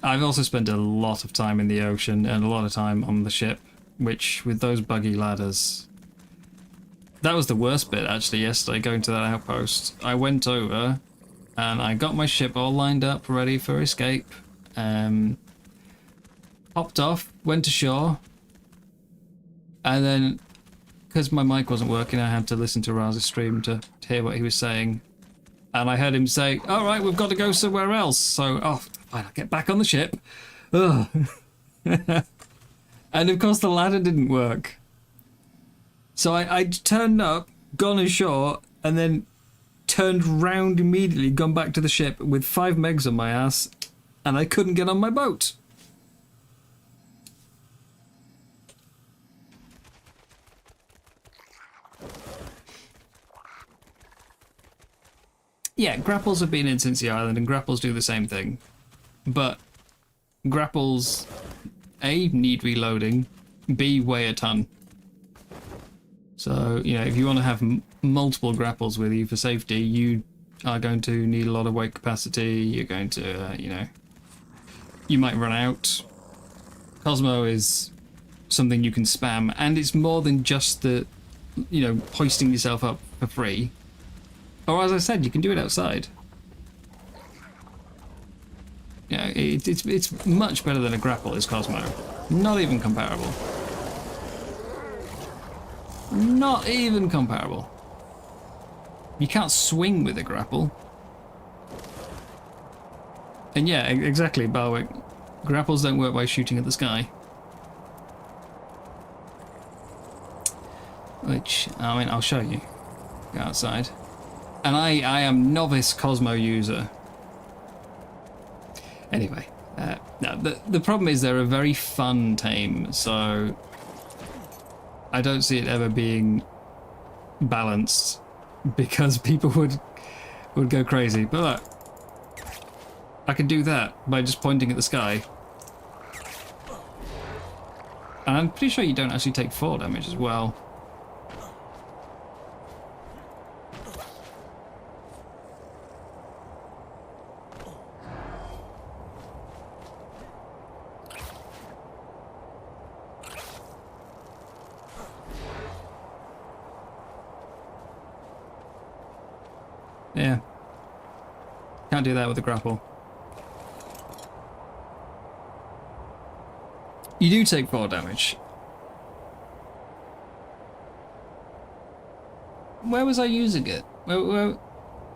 I've also spent a lot of time in the ocean and a lot of time on the ship, which with those buggy ladders, that was the worst bit actually yesterday, going to that outpost. I went over and I got my ship all lined up, ready for escape. Hopped off, went to shore, and then, because my mic wasn't working, I had to listen to Raz's stream to hear what he was saying. And I heard him say, all right, we've got to go somewhere else. So, oh, fine, I'll get back on the ship. Ugh. And of course the ladder didn't work. So I turned up, gone ashore, and then turned round immediately, gone back to the ship with 5 megs on my ass, and I couldn't get on my boat. Yeah, grapples have been in since the island, and grapples do the same thing. But grapples, A, need reloading, B, weigh a ton. So, you know, if you want to have multiple grapples with you for safety, you are going to need a lot of weight capacity. You're going to, you know, you might run out. Cosmo is something you can spam, and it's more than just the, you know, hoisting yourself up for free. Or as I said, you can do it outside. Yeah, it's much better than a grapple is Cosmo. Not even comparable. Not even comparable. You can't swing with a grapple. And yeah, exactly, Barwick. Grapples don't work by shooting at the sky. Which, I mean, I'll show you. Go outside. And I am novice Cosmo user. Anyway, no, the problem is they're a very fun tame, so I don't see it ever being balanced because people would go crazy. But look, I can do that by just pointing at the sky. And I'm pretty sure you don't actually take 4 damage as well. Yeah. Can't do that with a grapple. You do take 4 damage. Where was I using it? Where,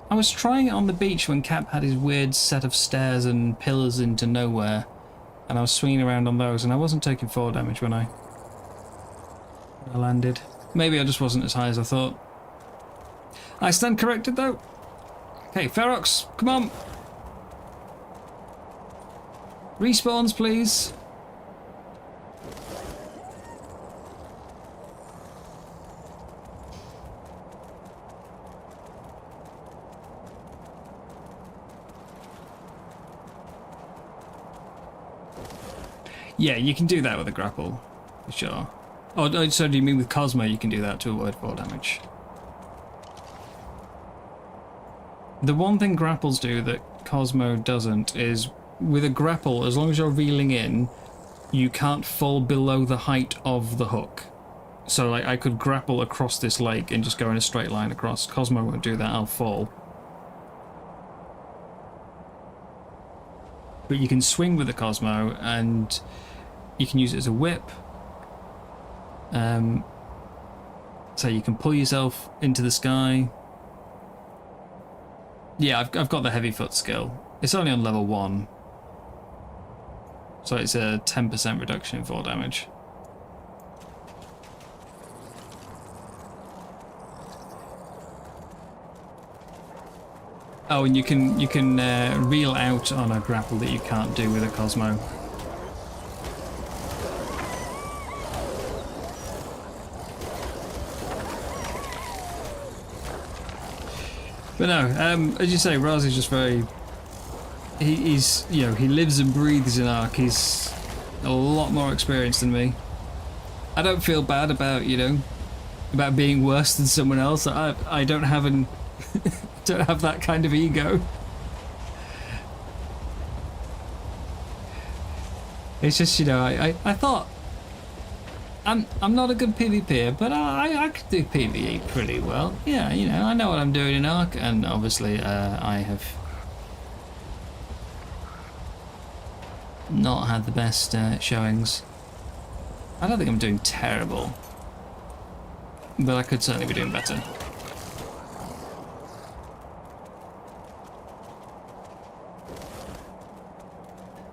I was trying it on the beach when Cap had his weird set of stairs and pillars into nowhere. And I was swinging around on those, and I wasn't taking 4 damage when I landed. Maybe I just wasn't as high as I thought. I stand corrected though. Okay, Ferox, come on. Respawns, please. Yeah, you can do that with a grapple, for sure. Oh, so do you mean with Cosmo you can do that to avoid 4 damage? The one thing grapples do that Cosmo doesn't is, with a grapple, as long as you're reeling in, you can't fall below the height of the hook. So like, I could grapple across this lake and just go in a straight line across. Cosmo won't do that, I'll fall. But you can swing with the Cosmo, and you can use it as a whip. So you can pull yourself into the sky. Yeah, I've got the heavy foot skill. It's only on level 1. So it's a 10% reduction in 4 damage. Oh, and you can reel out on a grapple that you can't do with a Cosmo. But no, as you say, Raz is just very... He's, you know, he lives and breathes in Ark. He's a lot more experienced than me. I don't feel bad about, you know, about being worse than someone else. I don't have don't have that kind of ego. It's just, you know, I thought I'm not a good PvPer, but I could do PvE pretty well. Yeah, you know, I know what I'm doing in Ark, and obviously I have not had the best showings. I don't think I'm doing terrible, but I could certainly be doing better.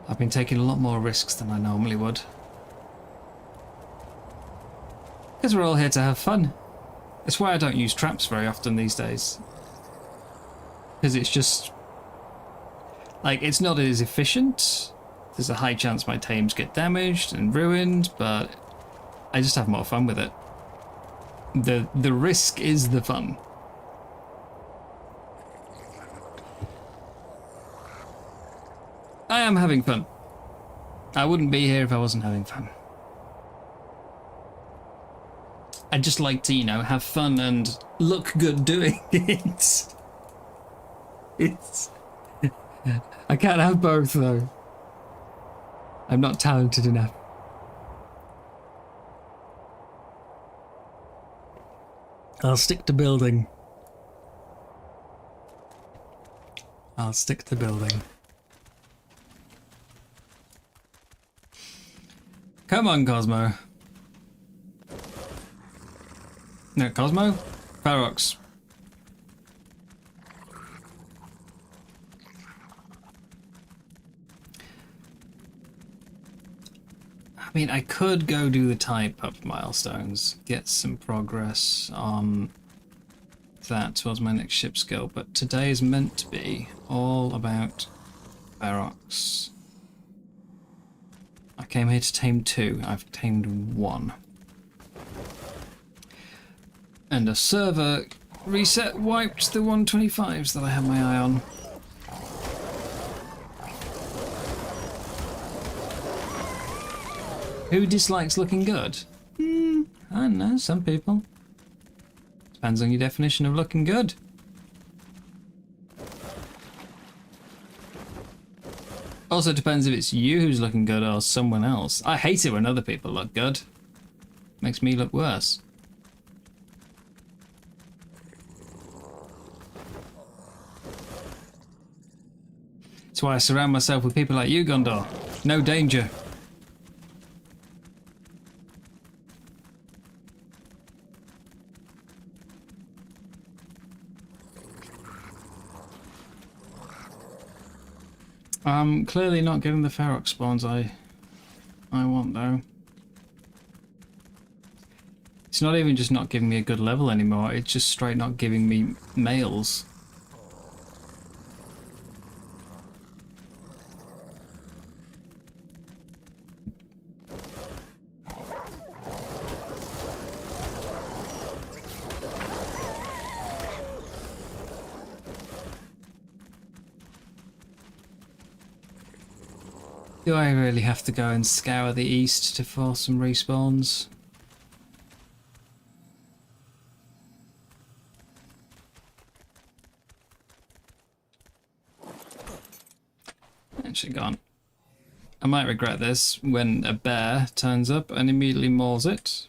I've been taking a lot more risks than I normally would. Because we're all here to have fun. It's why I don't use traps very often these days. Because it's just... like, it's not as efficient. There's a high chance my tames get damaged and ruined, but I just have more fun with it. The risk is the fun. I am having fun. I wouldn't be here if I wasn't having fun. I'd just like to, you know, have fun and look good doing it. It's... I can't have both, though. I'm not talented enough. I'll stick to building. I'll stick to building. Come on, Cosmo. No, Cosmo? Ferox. I mean, I could go do the type up milestones, get some progress on that towards my next ship skill, but today is meant to be all about Ferox. I came here to tame 2. I've tamed 1. And a server reset wiped the 125s that I had my eye on. Who dislikes looking good? I don't know, some people. Depends on your definition of looking good. Also depends if it's you who's looking good or someone else. I hate it when other people look good. Makes me look worse. That's why I surround myself with people like you, Gondor. No danger. I'm clearly not getting the Ferox spawns I want, though. It's not even just not giving me a good level anymore, it's just straight not giving me males. Do I really have to go and scour the east to force some respawns? Actually gone. I might regret this when a bear turns up and immediately mauls it.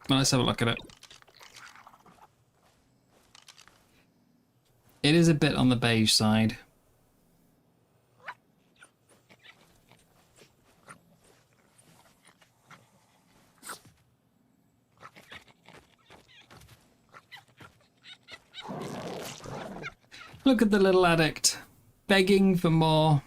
Well, let's have a look at it. It is a bit on the beige side. Look at the little addict, begging for more.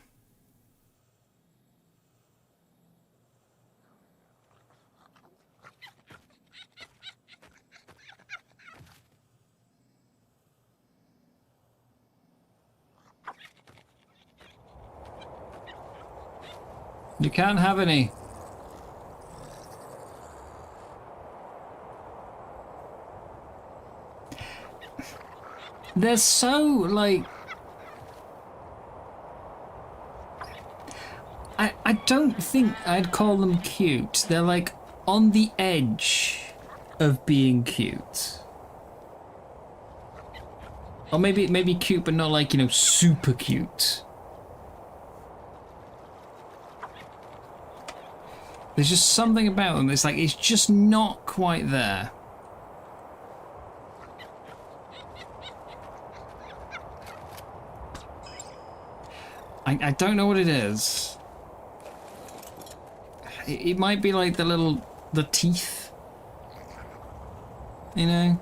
You can't have any. they're so, like... I don't think I'd call them cute. They're, like, on the edge of being cute. Or maybe cute, but not, like, you know, super cute. There's just something about them. It's like, it's just not quite there. I don't know what it is. It might be like the teeth. You know?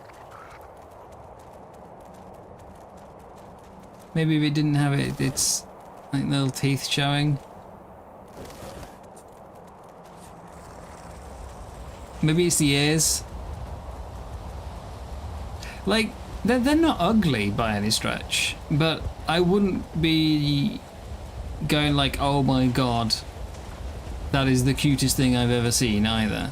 Maybe if it didn't have it, it's like little teeth showing. Maybe it's the ears. Like, they're not ugly by any stretch, but I wouldn't be going like, oh my god, that is the cutest thing I've ever seen either.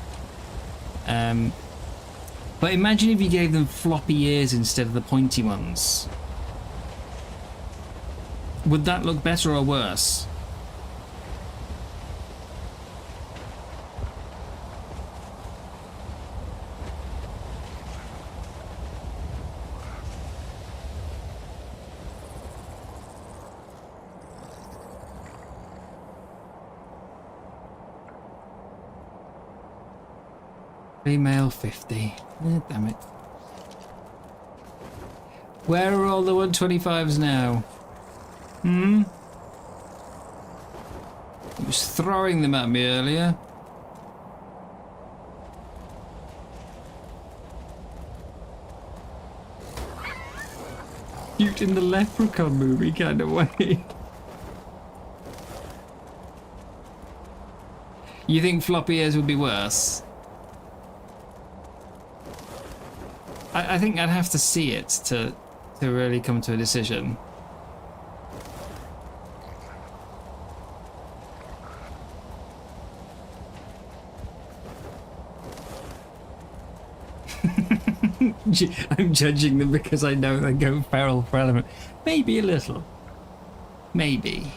But imagine if you gave them floppy ears instead of the pointy ones. Would that look better or worse? Female 50. Damn it. Where are all the 125s now? Hmm? He was throwing them at me earlier. Cute in the Leprechaun movie kind of way. You think floppy ears would be worse? I think I'd have to see it to really come to a decision. I'm judging them because I know they go feral for element. Maybe a little. Maybe.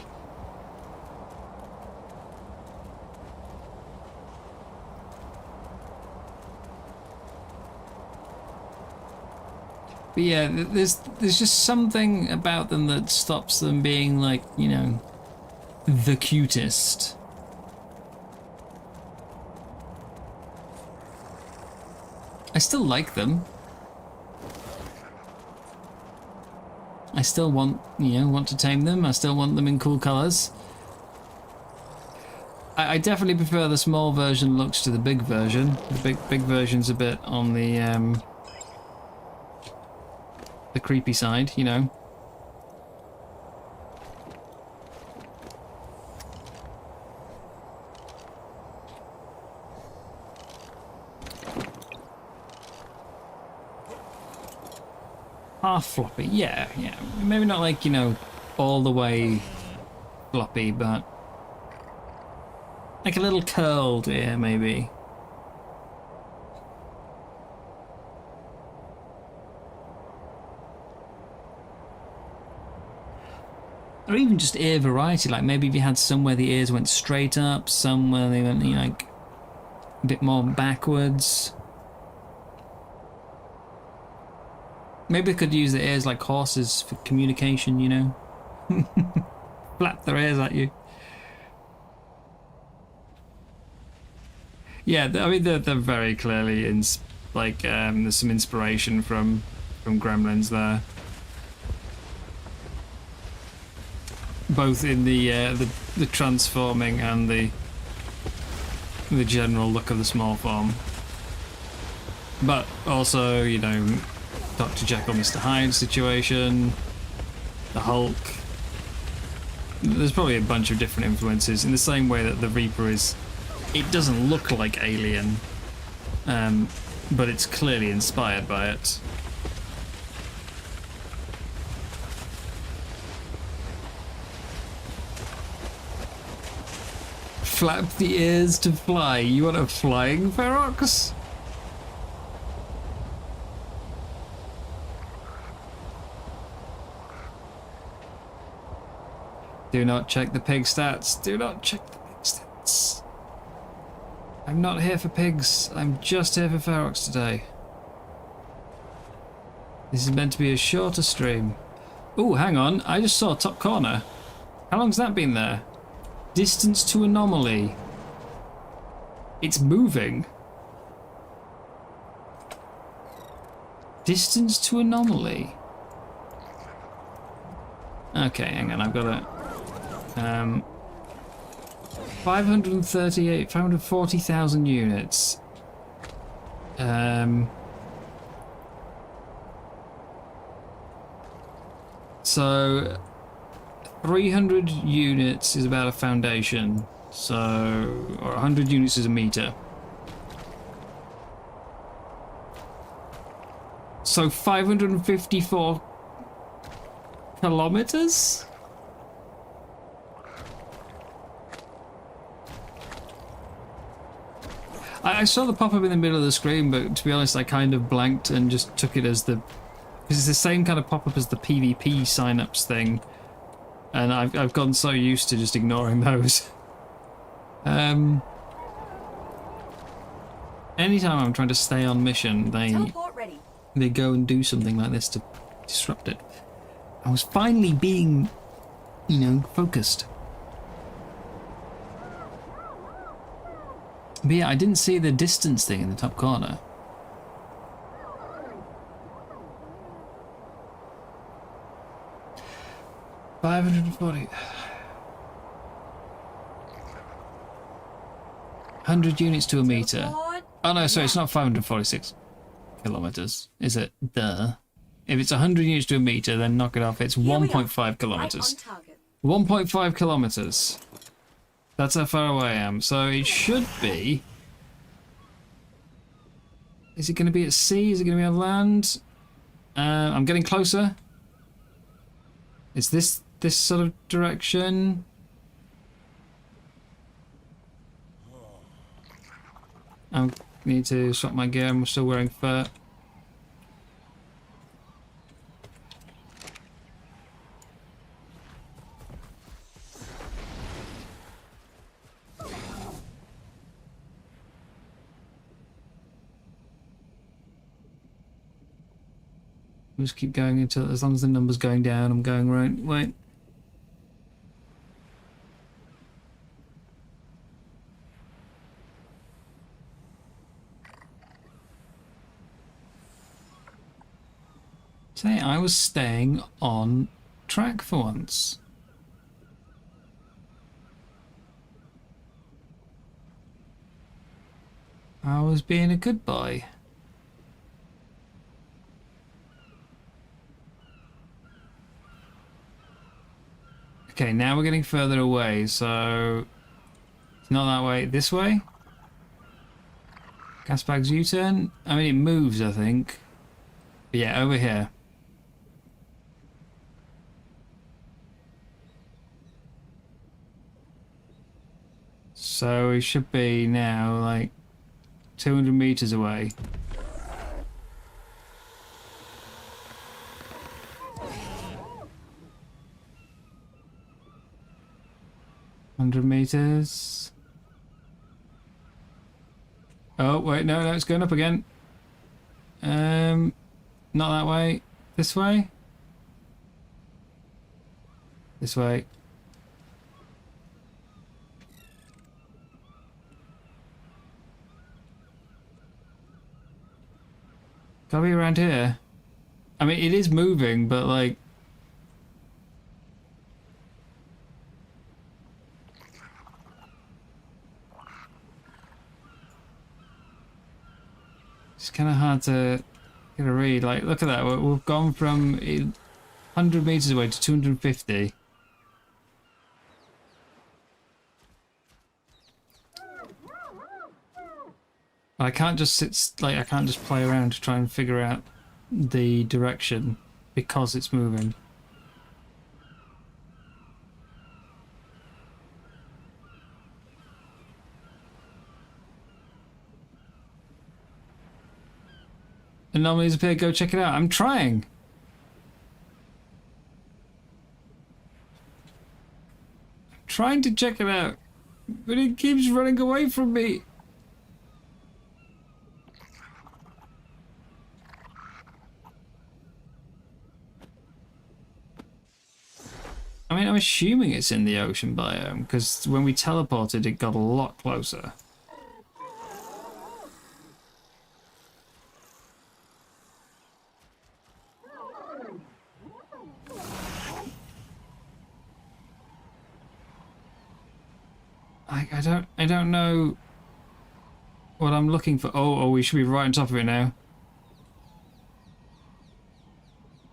But yeah, there's just something about them that stops them being like, you know, the cutest. I still like them. I still want, you know, want to tame them. I still want them in cool colours. I definitely prefer the small version looks to the big version. The big version's a bit on the creepy side, you know. Half floppy, yeah. Maybe not like, you know, all the way floppy, but like a little curled ear, maybe. Or even just ear variety, like maybe if you had some where the ears went straight up, some where they went, you know, like a bit more backwards. Maybe they could use their ears like horses for communication, you know? Flap their ears at you. Yeah, I mean, they're very clearly, there's some inspiration from Gremlins there. Both in the transforming and the general look of the small form. But also, you know, Dr. Jekyll, Mr. Hyde situation, the Hulk. There's probably a bunch of different influences in the same way that the Reaper is. It doesn't look like Alien, but it's clearly inspired by it. Flap the ears to fly. You want a flying Ferox? Do not check the pig stats. Do not check the pig stats. I'm not here for pigs. I'm just here for Ferox today. This is meant to be a shorter stream. Oh, hang on. I just saw top corner. How long's that been there? Distance to anomaly. It's moving. Distance to anomaly. Okay, hang on. I've got it. 540,000 units. So 300 units is about a foundation. So, or 100 units is a meter. So 554 kilometers? I saw the pop-up in the middle of the screen, but to be honest, I kind of blanked and just took it as the... Because it's the same kind of pop-up as the PvP sign-ups thing. And I've gotten so used to just ignoring those. Anytime I'm trying to stay on mission, they go and do something like this to disrupt it. I was finally being, you know, focused. But yeah, I didn't see the distance thing in the top corner. $540. 100 units to a meter. Oh no, sorry, it's not 546 kilometers, is it? Duh. If it's 100 units to a meter, then knock it off. It's 1.5 kilometers. 1.5 kilometers. That's how far away I am. So it should be... Is it going to be at sea? Is it going to be on land? I'm getting closer. Is this sort of direction? I need to swap my gear. I'm still wearing fur. Just keep going until, as long as the number's going down, I'm going right. Wait. Say, I was staying on track for once. I was being a good boy. Okay, now we're getting further away, so it's not that way. This way? Gas bags U-turn? I mean, it moves, I think. But yeah, over here. So we should be now, like, 200 meters away. Meters. Oh wait, no, it's going up again. Not that way. This way. This way. Gotta be around here. I mean, it is moving, but like. It's kind of hard to get a read. Like, look at that. We've gone from 100 meters away to 250. I can't just sit, like, I can't just play around to try and figure out the direction because it's moving. Anomalies appear, go check it out. I'm trying. trying to check it out, but it keeps running away from me. I mean, I'm assuming it's in the ocean biome, because when we teleported, it got a lot closer. I don't know what I'm looking for. Oh, we should be right on top of it now.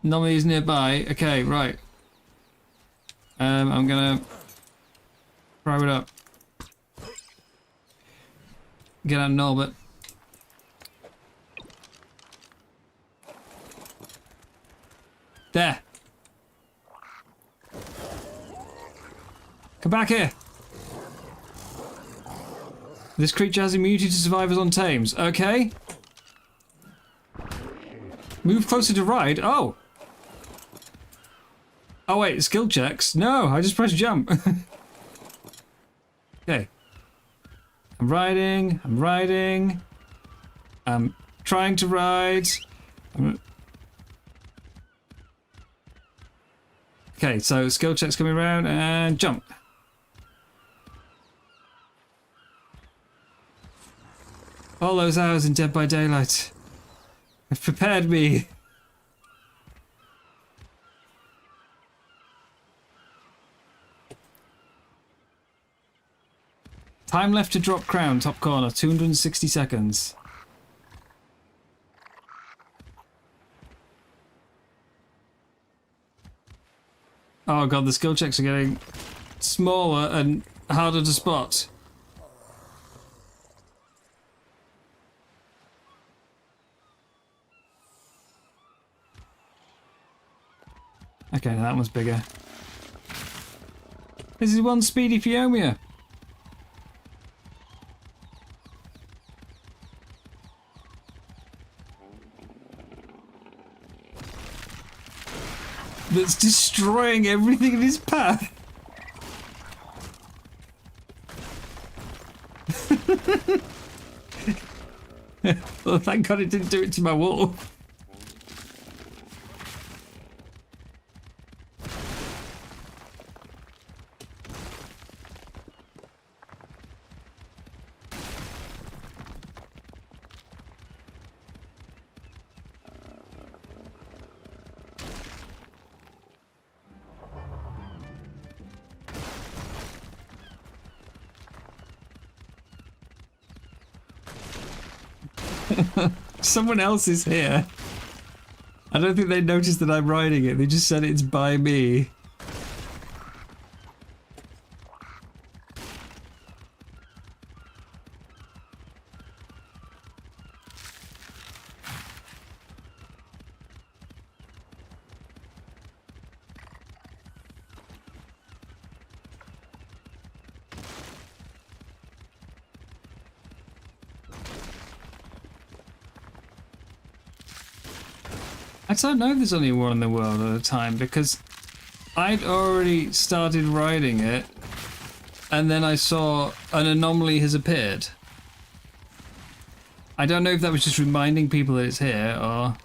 Normally is nearby. Okay, right. I'm gonna throw it up. Get out of orbit. There. Come back here. This creature has immunity to survivors on tames. Okay. Move closer to ride. Oh. Oh wait, skill checks. No, I just pressed jump. Okay. I'm riding. I'm riding. I'm trying to ride. Okay, so skill checks coming around and jump. All those hours in Dead by Daylight have prepared me. Time left to drop crown, top corner, 260 seconds. Oh god, the skill checks are getting smaller and harder to spot. Okay, now that one's bigger. This is one speedy Fiomia. That's destroying everything in his path. Well, thank God it didn't do it to my wall. Someone else is here. I don't think they noticed that I'm riding it. They just said it's by me. I don't know if there's only one in the world at a time, because I'd already started riding it and then I saw an anomaly has appeared. I don't know if that was just reminding people that it's here or...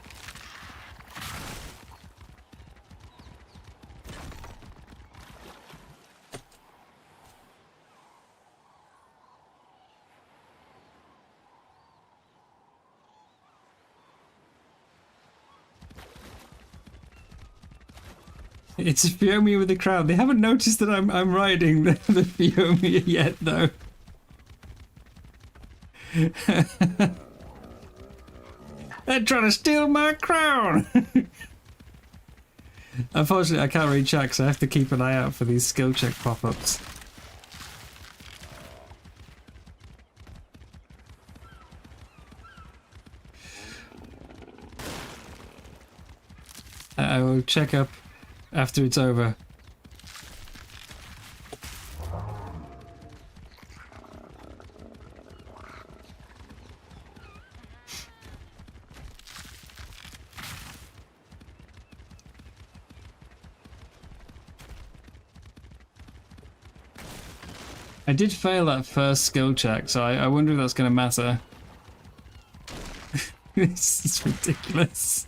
It's a Fiomia with a crown. They haven't noticed that I'm riding the Fiomia yet, though. They're trying to steal my crown! Unfortunately, I can't read chat, so I have to keep an eye out for these skill check pop-ups. I will check up after it's over. I did fail that first skill check, so I wonder if that's going to matter. This is ridiculous.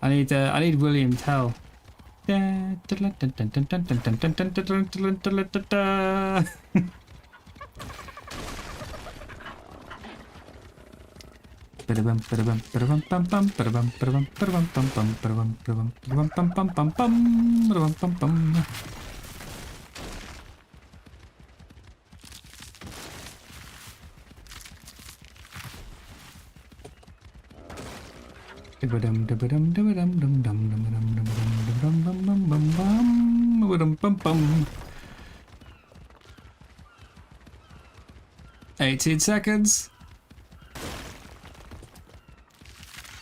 I need William Tell. "18 seconds.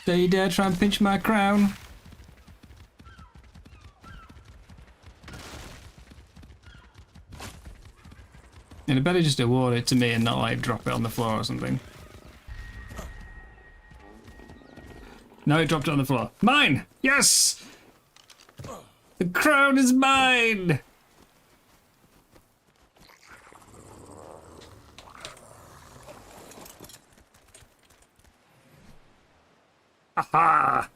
Dare you dare try and pinch my crown?" And I better just award it to me and not like drop it on the floor or something. No, it dropped it on the floor. Mine! Yes! The crown is mine! Aha!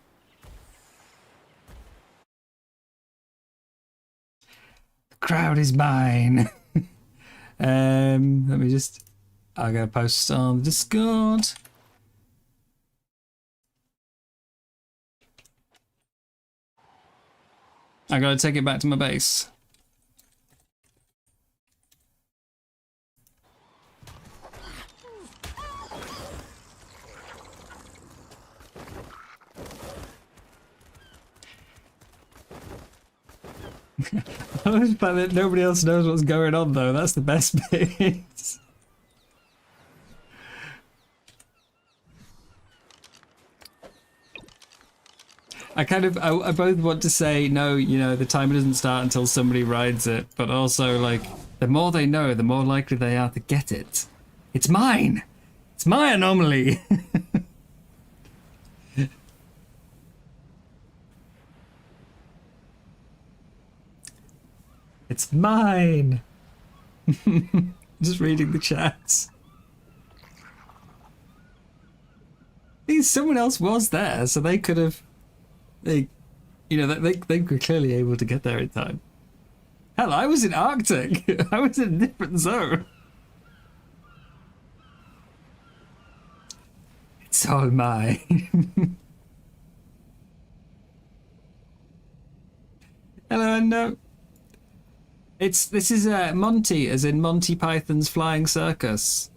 The crown is mine. Let me just... I'm going to post on Discord. I gotta take it back to my base. I love the fact that nobody else knows what's going on though, that's the best bit. I both want to say, no, you know, the timer doesn't start until somebody rides it, but also, like, the more they know, the more likely they are to get it. It's mine! It's my anomaly! It's mine! Just reading the chats. Someone else was there, so they could have... They were clearly able to get there in time. Hell, I was in Arctic. I was in a different zone. It's all mine. Hello, and this is Monty, as in Monty Python's Flying Circus.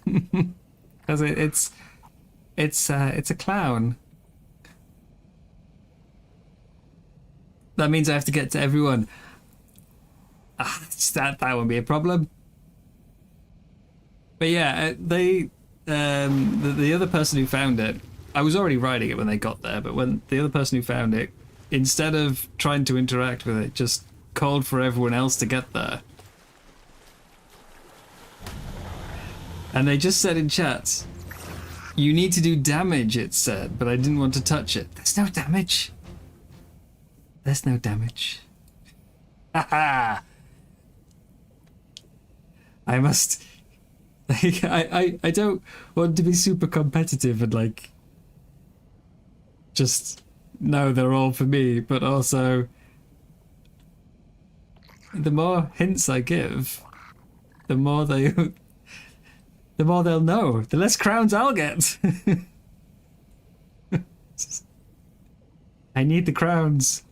Because it's a clown. That means I have to get to everyone. That won't be a problem. But yeah, the other person who found it, I was already riding it when they got there, but when the other person who found it, instead of trying to interact with it, just called for everyone else to get there. And they just said in chat, "You need to do damage," it said, but I didn't want to touch it. There's no damage. There's no damage. Haha! I must... Like, I don't want to be super competitive and, like... Just... No, they're all for me, but also... The more hints I give, the more they... The more they'll know. The less crowns I'll get. I need the crowns.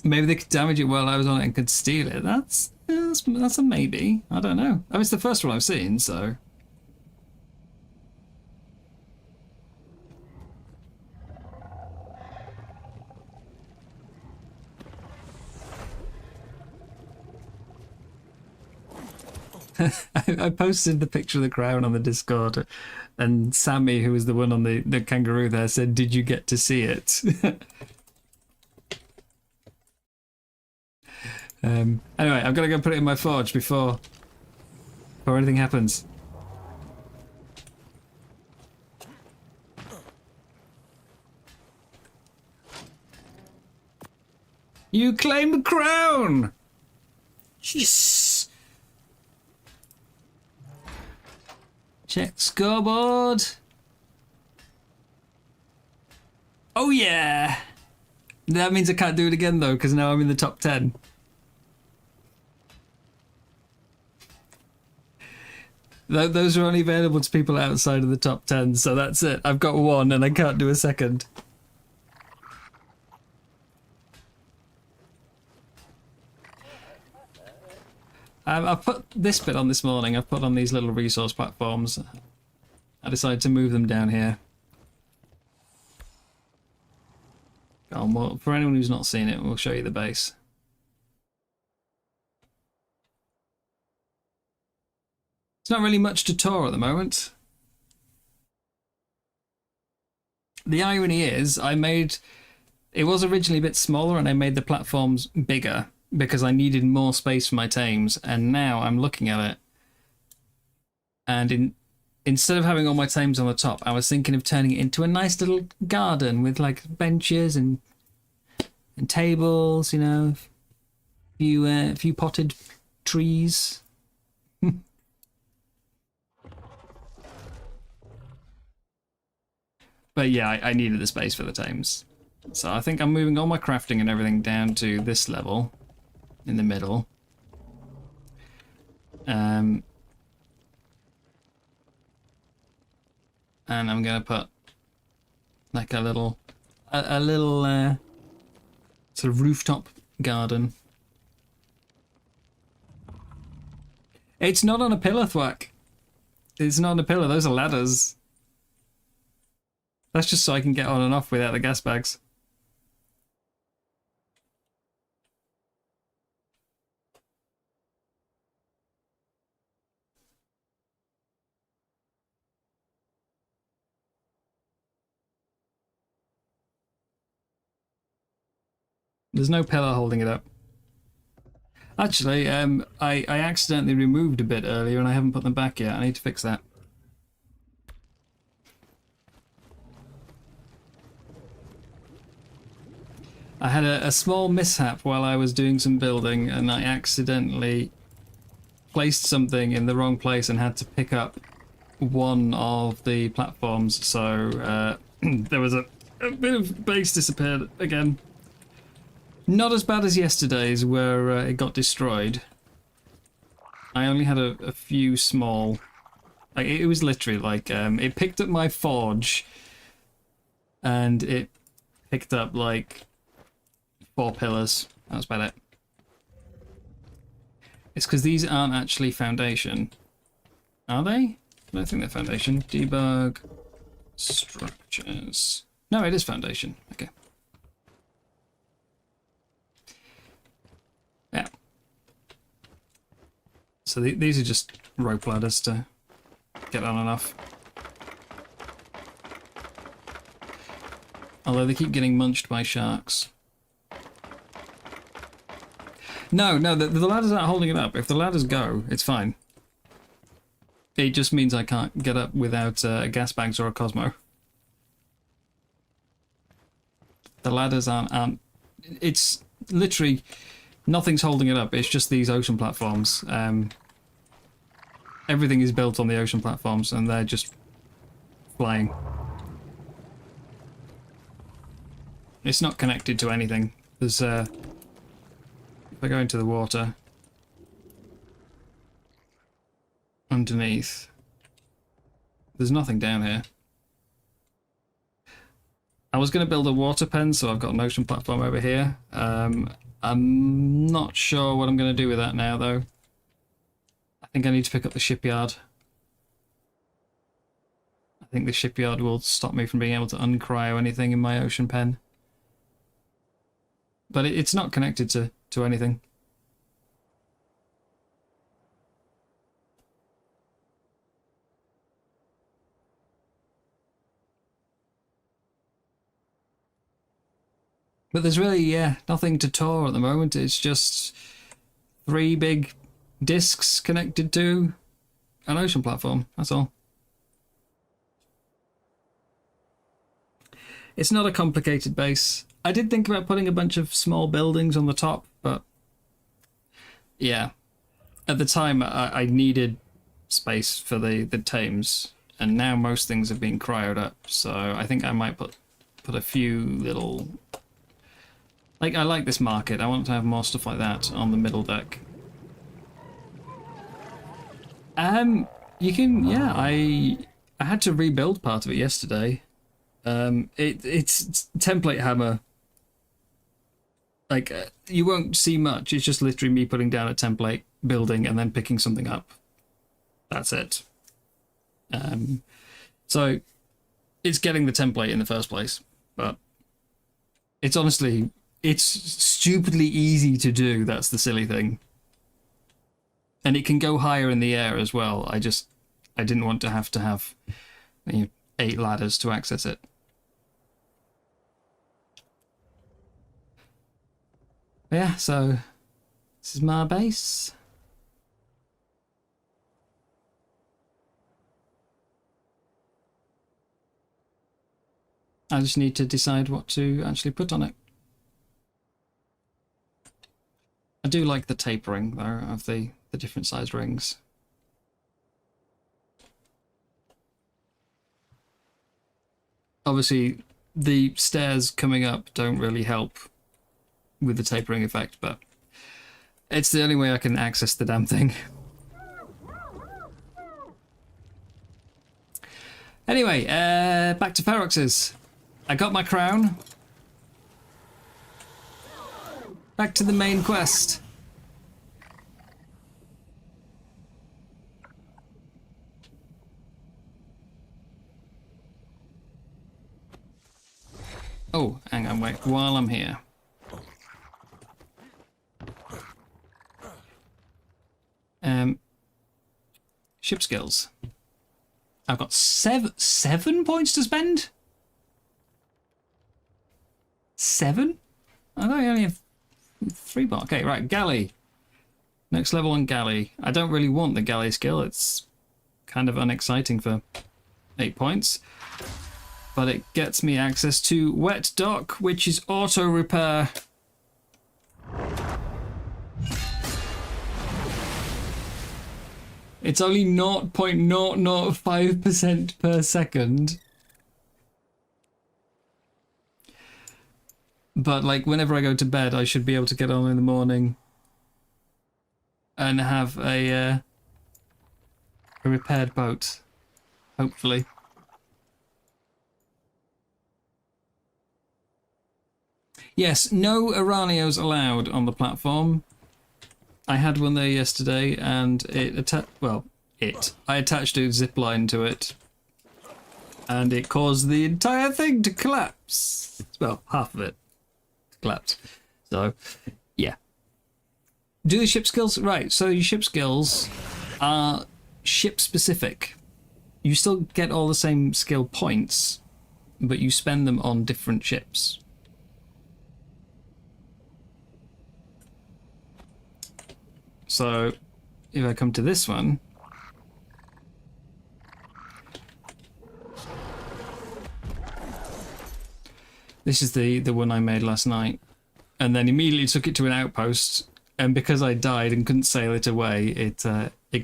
Maybe they could damage it while I was on it and could steal it. That's a maybe. I don't know. I mean, it's the first one I've seen, so... I posted the picture of the crown on the Discord, and Sammy, who was the one on the kangaroo there, said, "Did you get to see it?" Anyway, I'm gonna go put it in my forge before anything happens. You claim the crown! Yes! Check scoreboard. Oh yeah! That means I can't do it again though, because now I'm in the top 10. Those are only available to people outside of the top 10, so that's it. I've got one and I can't do a second. I've put this bit on this morning. I've put on these little resource platforms. I decided to move them down here. Well, for anyone who's not seen it, we'll show you the base. It's not really much to tour at the moment. The irony is, it was originally a bit smaller and I made the platforms bigger because I needed more space for my tames, and now I'm looking at it and instead of having all my tames on the top, I was thinking of turning it into a nice little garden with like benches and tables, you know, a few potted trees. But yeah, I needed the space for the tames. So I think I'm moving all my crafting and everything down to this level in the middle. And I'm gonna put like a little sort of rooftop garden. It's not on a pillar, Thwack. It's not on a pillar, those are ladders. That's just so I can get on and off without the gas bags. There's no pillar holding it up. Actually, I accidentally removed a bit earlier and I haven't put them back yet. I need to fix that. I had a small mishap while I was doing some building and I accidentally placed something in the wrong place and had to pick up one of the platforms, so there was a bit of base disappeared again. Not as bad as yesterday's where it got destroyed. I only had a few small... Like, it was literally like, it picked up my forge and it picked up like 4 pillars. That was about it. It's because these aren't actually foundation. Are they? I don't think they're foundation. Debug structures. No, it is foundation. Okay. Yeah. So these are just rope ladders to get on and off. Although they keep getting munched by sharks. No, the ladders aren't holding it up. If the ladders go, it's fine. It just means I can't get up without gas bags or a Cosmo. The ladders aren't... It's literally... Nothing's holding it up. It's just these ocean platforms. Everything is built on the ocean platforms and they're just flying. It's not connected to anything. There's... If I go into the water... Underneath... There's nothing down here. I was going to build a water pen, so I've got an ocean platform over here. I'm not sure what I'm going to do with that now, though. I think I need to pick up the shipyard. I think the shipyard will stop me from being able to uncryo anything in my ocean pen. But it's not connected to anything. But there's really, yeah, nothing to tour at the moment. It's just 3 big discs connected to an ocean platform. That's all. It's not a complicated base. I did think about putting a bunch of small buildings on the top, but yeah. At the time, I needed space for the tames, and now most things have been cryoed up, so I think I might put a few little... Like, I like this market. I want to have more stuff like that on the middle deck. You can... Yeah, I had to rebuild part of it yesterday. It's template hammer. Like, you won't see much. It's just literally me putting down a template, building, and then picking something up. That's it. So, it's getting the template in the first place, but it's honestly, it's stupidly easy to do. That's the silly thing. And it can go higher in the air as well. I didn't want to have 8 ladders to access it. Yeah, so this is my base. I just need to decide what to actually put on it. I do like the tapering, though, of the different sized rings. Obviously, the stairs coming up don't really help with the tapering effect, but it's the only way I can access the damn thing. Anyway, back to Ferox's. I got my crown. Back to the main quest. Oh, hang on, wait, while I'm here. Ship skills. I've got seven points to spend? 7? I thought I only have 3 bar. Okay, right, galley. Next level on galley. I don't really want the galley skill. It's kind of unexciting for 8 points. But it gets me access to wet dock, which is auto repair. It's only 0.005% per second. But, like, whenever I go to bed, I should be able to get on in the morning and have a repaired boat, hopefully. Yes, no Iranios allowed on the platform. I had one there yesterday, and I attached a zip line to it, and it caused the entire thing to collapse. Well, half of it collapsed. So, yeah. Do the ship skills right. So your ship skills are ship specific. You still get all the same skill points, but you spend them on different ships. So, if I come to this one, this is the one I made last night, and then immediately took it to an outpost, and because I died and couldn't sail it away, it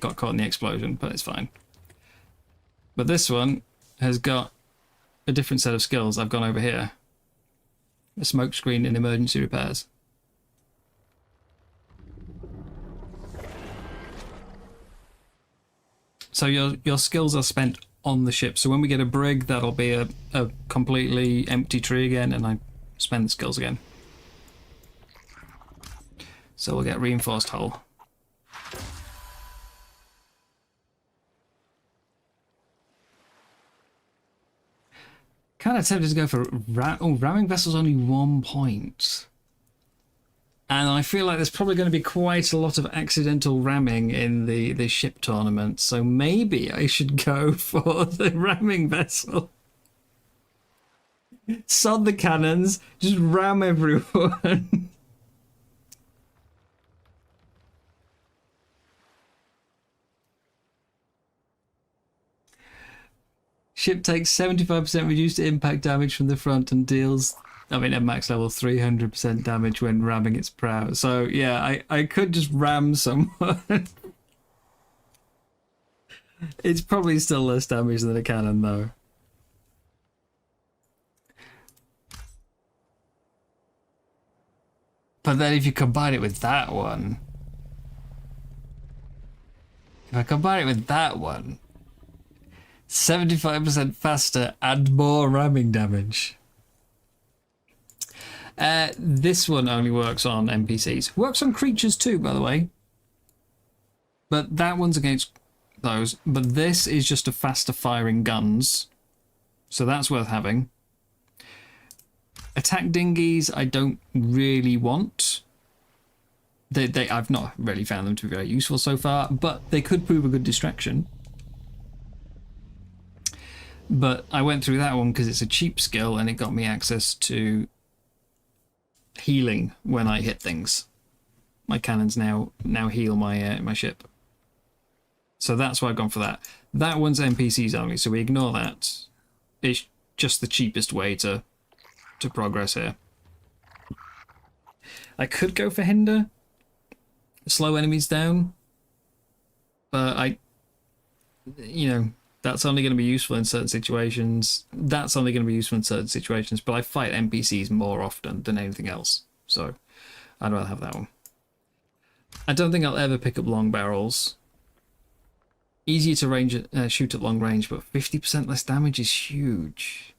got caught in the explosion, but it's fine. But this one has got a different set of skills. I've gone over here. A smoke screen and emergency repairs. So your skills are spent on the ship. So when we get a brig, that'll be a completely empty tree again, and I spend the skills again. So we'll get reinforced hull. Kind of tempted to go for ramming vessel's only 1 point. And I feel like there's probably going to be quite a lot of accidental ramming in the ship tournament, so maybe I should go for the ramming vessel. Sod the cannons, just ram everyone. Ship takes 75% reduced impact damage from the front and deals, I mean, at max level, 300% damage when ramming its prow. So, yeah, I could just ram someone. It's probably still less damage than a cannon, though. But then if you combine it with that one... If I combine it with that one... 75% faster and more ramming damage. This one only works on NPCs. Works on creatures too, by the way. But that one's against those. But this is just a faster firing guns. So that's worth having. Attack dinghies I don't really want. I've not really found them to be very useful so far, but they could prove a good distraction. But I went through that one because it's a cheap skill and it got me access to healing when I hit things. My cannons now heal my ship. So that's why I've gone for that. That one's NPCs only, so we ignore that. It's just the cheapest way to progress here. I could go for Hinder, slow enemies down, but that's only going to be useful in certain situations. That's only going to be useful in certain situations, but I fight NPCs more often than anything else, so I'd rather have that one. I don't think I'll ever pick up long barrels. Easier to shoot at long range, but 50% less damage is huge.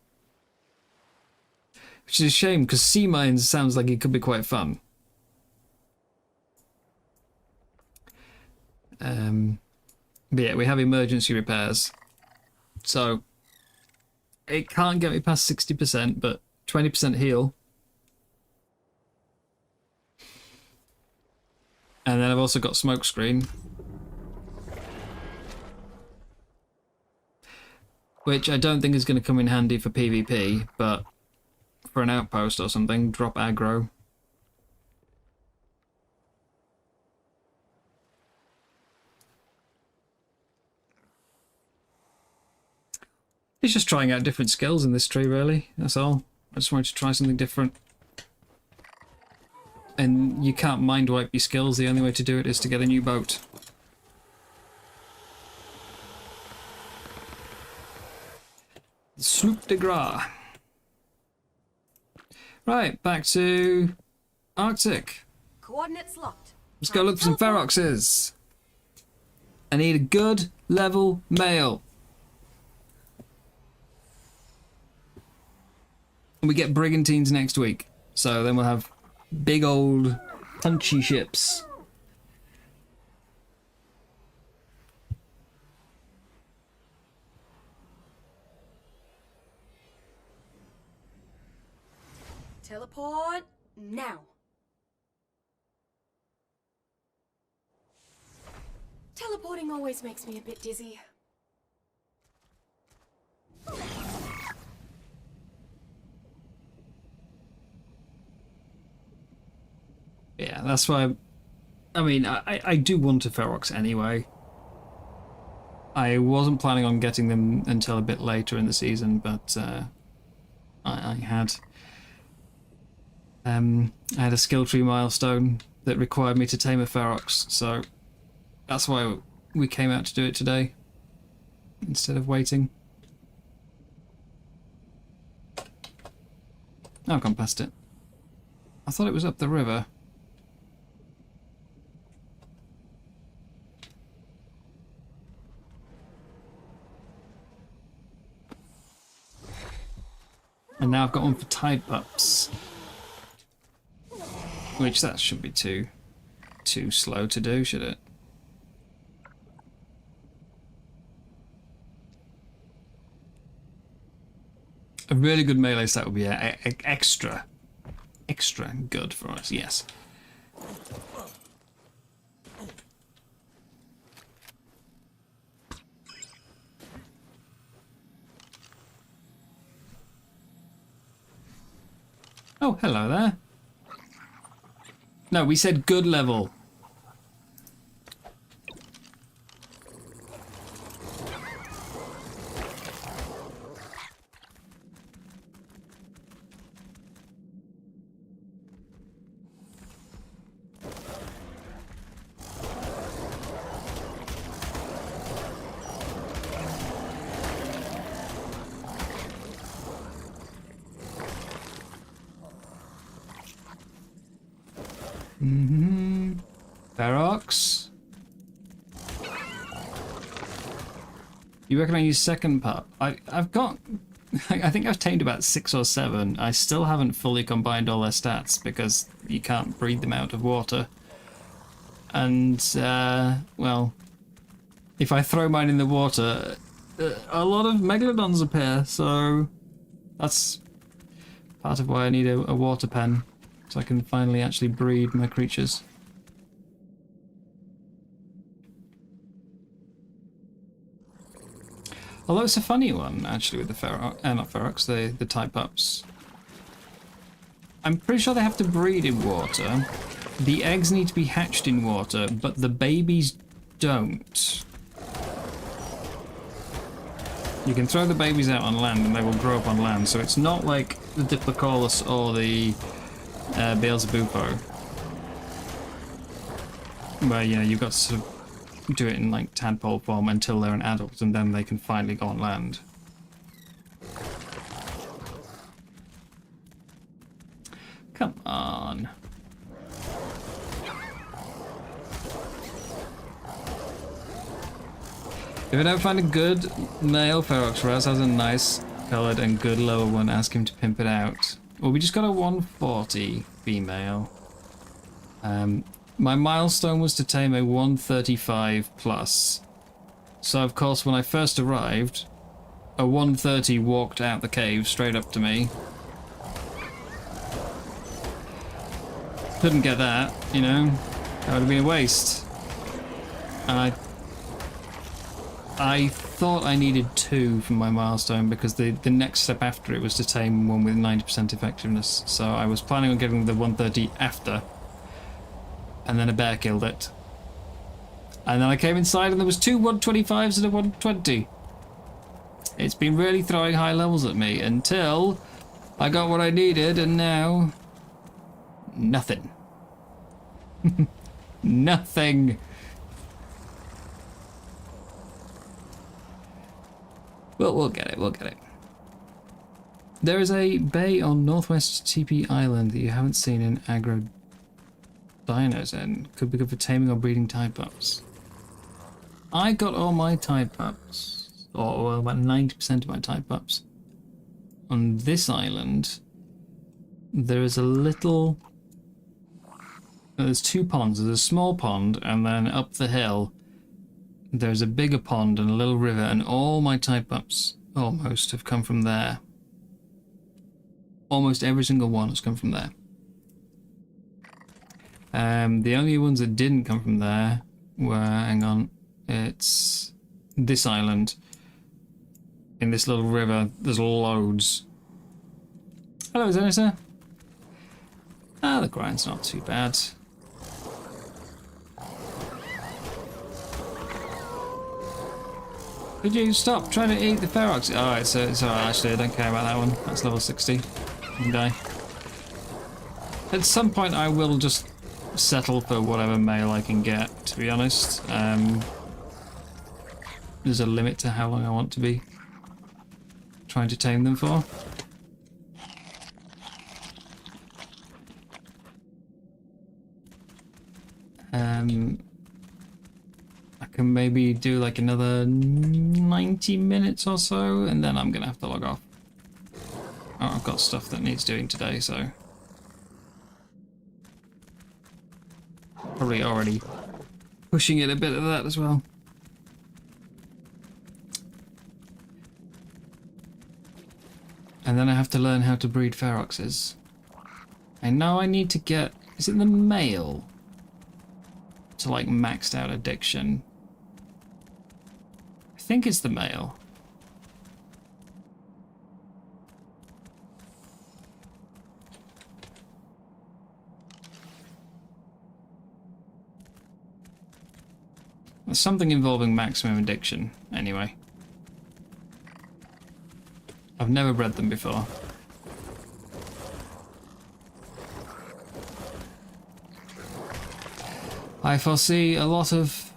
Which is a shame, because sea mines sounds like it could be quite fun. But yeah, we have emergency repairs. So, it can't get me past 60%, but 20% heal. And then I've also got smokescreen. Which I don't think is going to come in handy for PvP, but for an outpost or something, drop aggro. It's just trying out different skills in this tree, really. That's all. I just wanted to try something different. And you can't mind wipe your skills. The only way to do it is to get a new boat. Sloop de Gras. Right, back to Arctic. Coordinates locked. Let's go look for some Feroxes. I need a good level male. And we get brigantines next week. So then we'll have big old punchy ships. Teleport now. Teleporting always makes me a bit dizzy. Yeah, that's why. I mean, I do want a Ferox anyway. I wasn't planning on getting them until a bit later in the season, but I had a skill tree milestone that required me to tame a Ferox, so that's why we came out to do it today instead of waiting. I've gone past it. I thought it was up the river. And now I've got one for Tide Pups. Which that shouldn't be too slow to do, should it? A really good melee stat would be extra good for us, yes. Oh, hello there. No, we said good level. Ferox. You reckon I use second pup? I've got... I think I've tamed about 6 or 7. I still haven't fully combined all their stats because you can't breed them out of water. And, well, if I throw mine in the water, a lot of megalodons appear, so that's part of why I need a water pen, so I can finally actually breed my creatures. Although it's a funny one, actually, with the not Ferox, the type ups. I'm pretty sure they have to breed in water. The eggs need to be hatched in water, but the babies don't. You can throw the babies out on land and they will grow up on land, so it's not like the Diplocaulus or the Beelzebufo, where, you know, you've got to sort of do it in like tadpole form until they're an adult and then they can finally go on land. Come on. If I don't find a good male Ferox, Raz has a nice coloured and good lower one, ask him to pimp it out. Well, we just got a 140 female. My milestone was to tame a 135 plus. So of course when I first arrived, a 130 walked out the cave straight up to me. Couldn't get that, you know, that would have been a waste. And I thought I needed 2 for my milestone because the next step after it was to tame one with 90% effectiveness. So I was planning on getting the 130 after, and then a bear killed it. And then I came inside and there was 2 125s and a 120. It's been really throwing high levels at me until I got what I needed, and now nothing. Nothing. Well, we'll get it, we'll get it. There is a bay on Northwest TP Island that you haven't seen in aggro dinos in. Could be good for taming or breeding type ups. I got all my type ups, or well, about 90% of my type ups. On this island, there is a little... There's 2 ponds. There's a small pond, and then up the hill, there's a bigger pond and a little river, and all my type ups almost have come from there. Almost every single one has come from there. The only ones that didn't come from there were, hang on, it's this island. In this little river, there's loads. Hello, Zenita. Ah, the grind's not too bad. Could you stop trying to eat the Ferox? Oh, it's alright, actually, I don't care about that one. That's level 60. You can die. At some point, I will just settle for whatever male I can get, to be honest. There's a limit to how long I want to be trying to tame them for. I can maybe do like another 90 minutes or so, and then I'm gonna have to log off. Oh, I've got stuff that needs doing today, so probably already pushing it a bit of that as well. And then I have to learn how to breed Feroxes. I know I need to get... Is it the male? To like maxed out addiction. I think it's the male. There's something involving maximum addiction, anyway. I've never bred them before. I foresee a lot of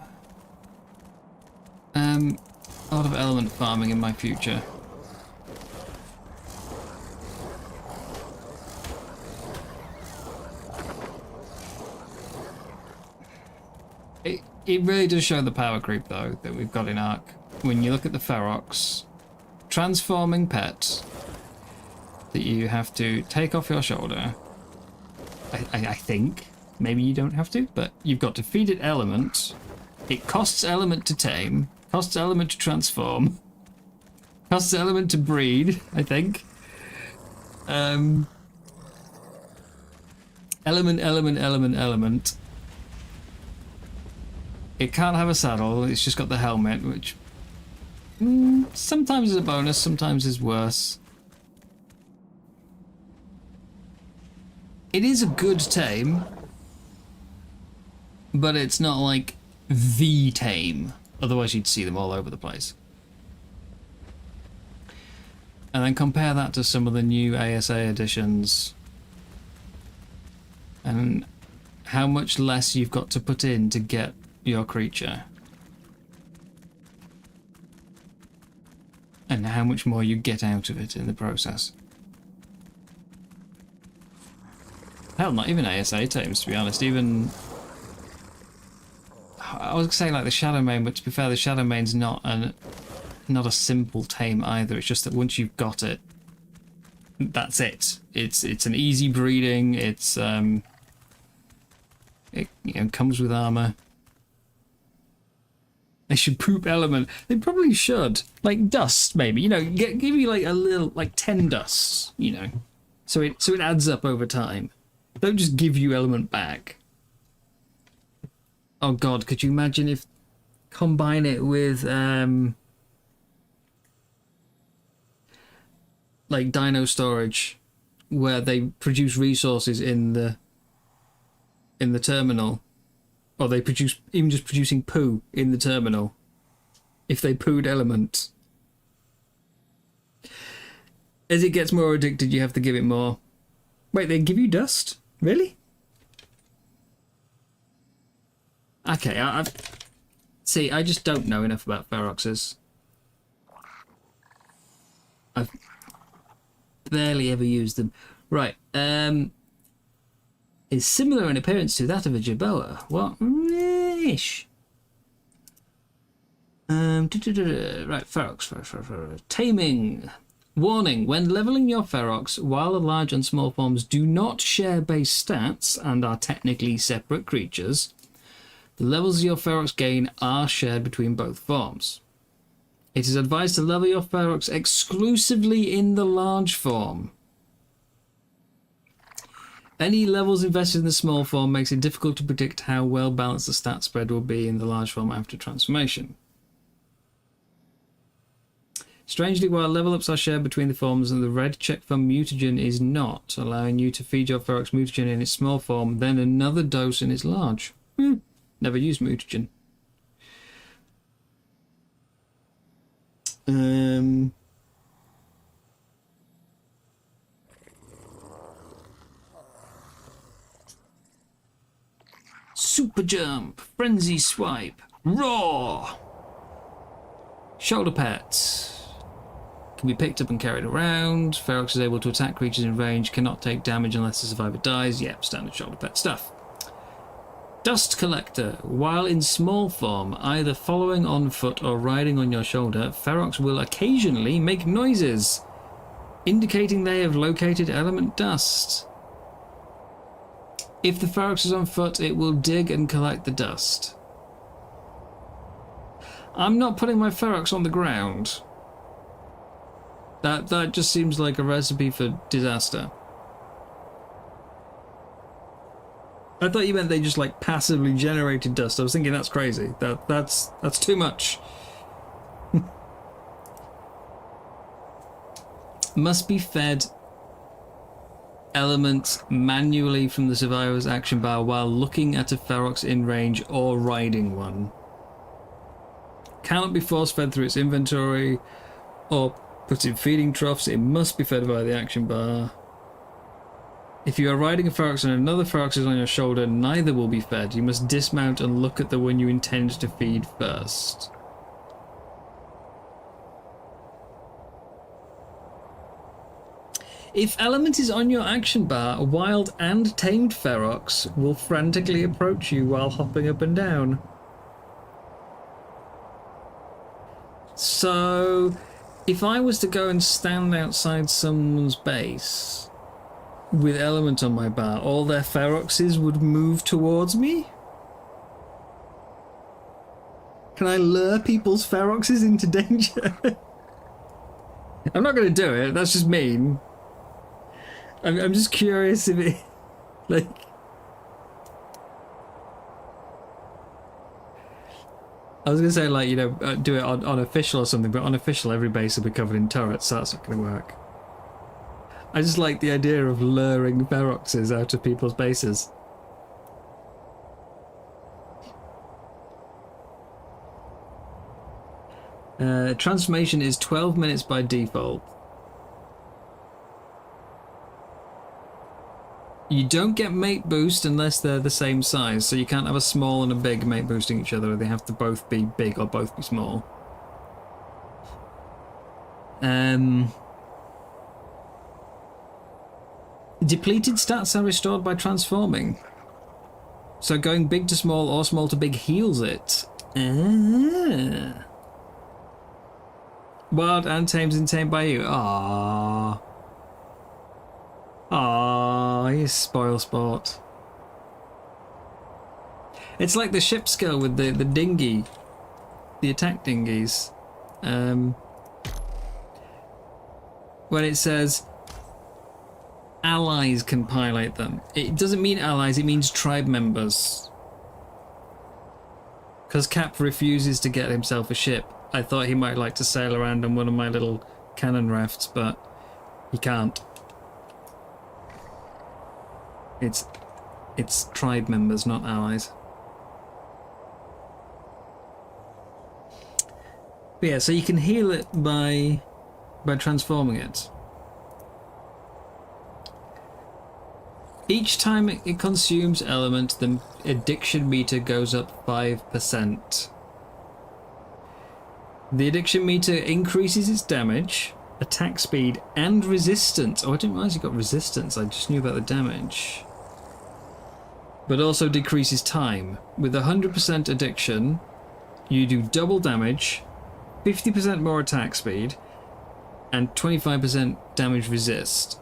element farming in my future. It really does show the power creep, though, that we've got in Ark. When you look at the Ferox, transforming pet that you have to take off your shoulder. I think. Maybe you don't have to, but you've got to feed it element. It costs element to tame, costs element to transform, costs element to breed, I think. Element. It can't have a saddle, it's just got the helmet, which sometimes is a bonus, sometimes is worse. It is a good tame, but it's not like the tame. Otherwise you'd see them all over the place. And then compare that to some of the new ASA editions and how much less you've got to put in to get your creature. And how much more you get out of it in the process. Hell, not even ASA tames, to be honest. Even... I was saying like the Shadow Mane, but to be fair, the Shadow Mane's not a simple tame either. It's just that once you've got it, that's it. It's an easy breeding. It's it comes with armor. They should poop element. They probably should. Like dust, maybe. Give you like a little, like 10 dusts. So it adds up over time. Don't just give you element back. Oh god, could you imagine if combine it with like dino storage, where they produce resources in the terminal, or they produce even just producing poo in the terminal. If they pooed elements, as it gets more addicted, you have to give it more. Wait, they give you dust? Really? Okay, see, I just don't know enough about Feroxes. I've barely ever used them. Right, is similar in appearance to that of a Jerboa. What? Ish. Right, Ferox. Taming. Warning, when leveling your Ferox, while the large and small forms do not share base stats and are technically separate creatures, the levels your Ferox gain are shared between both forms. It is advised to level your Ferox exclusively in the large form. Any levels invested in the small form makes it difficult to predict how well balanced the stat spread will be in the large form after transformation. Strangely, while level ups are shared between the forms and the red check for mutagen is not, allowing you to feed your Ferox mutagen in its small form, then another dose in its large. Never used mutagen. Super jump, frenzy swipe, roar, shoulder pets. Can be picked up and carried around. Ferox is able to attack creatures in range, cannot take damage unless the survivor dies. Yep, standard shoulder pet stuff. Dust Collector. While in small form, either following on foot or riding on your shoulder, Ferox will occasionally make noises, indicating they have located element dust. If the Ferox is on foot, it will dig and collect the dust. I'm not putting my Ferox on the ground. That just seems like a recipe for disaster. I thought you meant they just like passively generated dust. I was thinking that's crazy. That's too much. Must be fed elements manually from the survivor's action bar while looking at a Ferox in range or riding one. Cannot be force fed through its inventory or put in feeding troughs. It must be fed via the action bar. If you are riding a Ferox and another Ferox is on your shoulder, neither will be fed. You must dismount and look at the one you intend to feed first. If element is on your action bar, a wild and tamed Ferox will frantically approach you while hopping up and down. So, if I was to go and stand outside someone's base with element on my bar, all their feroxes would move towards me? Can I lure people's feroxes into danger? I'm not going to do it, that's just mean. I'm just curious if it... like... I was going to say, like, you know, do it on unofficial or something, but unofficial, every base will be covered in turrets, so that's not going to work. I just like the idea of luring feroxes out of people's bases. Transformation is 12 minutes by default. You don't get mate boost unless they're the same size, so you can't have a small and a big mate boosting each other. They have to both be big or both be small. Depleted stats are restored by transforming. So going big to small or small to big heals it. Wild and tamed and tamed by you. Aww. Aww, you spoil sport. It's like the ship skill with the dinghy. The attack dinghies. When it says allies can pilot them. It doesn't mean allies, it means tribe members. Because Cap refuses to get himself a ship. I thought he might like to sail around on one of my little cannon rafts, but he can't. It's tribe members, not allies. But yeah, so you can heal it by transforming it. Each time it consumes element, the addiction meter goes up 5%. The addiction meter increases its damage, attack speed, and resistance. Oh, I didn't realise you got resistance, I just knew about the damage. But also decreases time. With 100% addiction, you do double damage, 50% more attack speed, and 25% damage resist.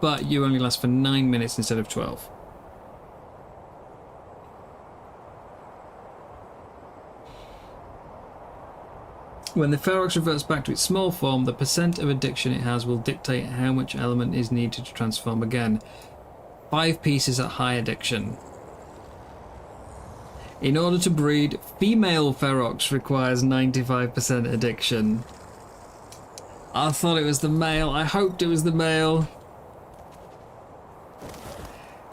But you only last for 9 minutes instead of 12. When the Ferox reverts back to its small form, the percent of addiction it has will dictate how much element is needed to transform again. 5 pieces at high addiction. In order to breed, female Ferox requires 95% addiction. I thought it was the male. I hoped it was the male.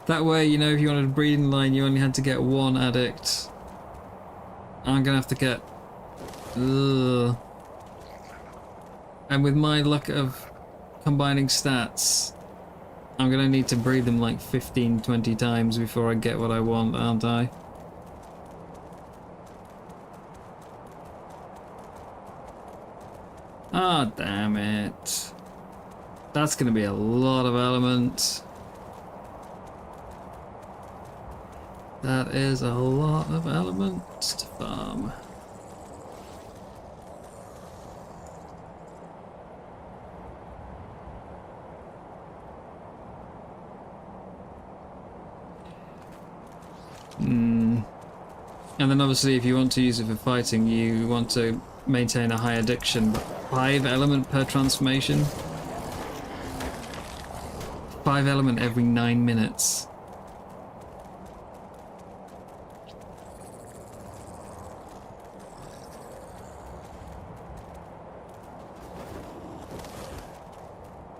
That way, you know, if you wanted a breeding line, you only had to get 1 addict. I'm gonna have to get... Ugh. And with my luck of combining stats, I'm gonna need to breed them like 15-20 times before I get what I want, aren't I? Ah, oh, damn it. That's gonna be a lot of element. That is a lot of elements to farm. And then obviously if you want to use it for fighting, you want to maintain a high addiction, but 5 element per transformation. 5 element every 9 minutes.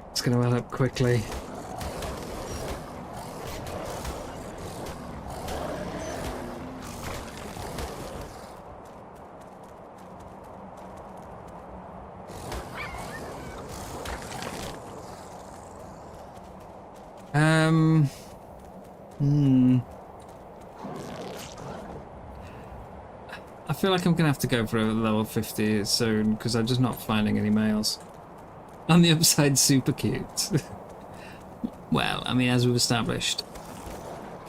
It's going to add up quickly. I feel like I'm gonna have to go for a level 50 soon because I'm just not finding any males. On the upside, super cute. Well, I mean, as we've established,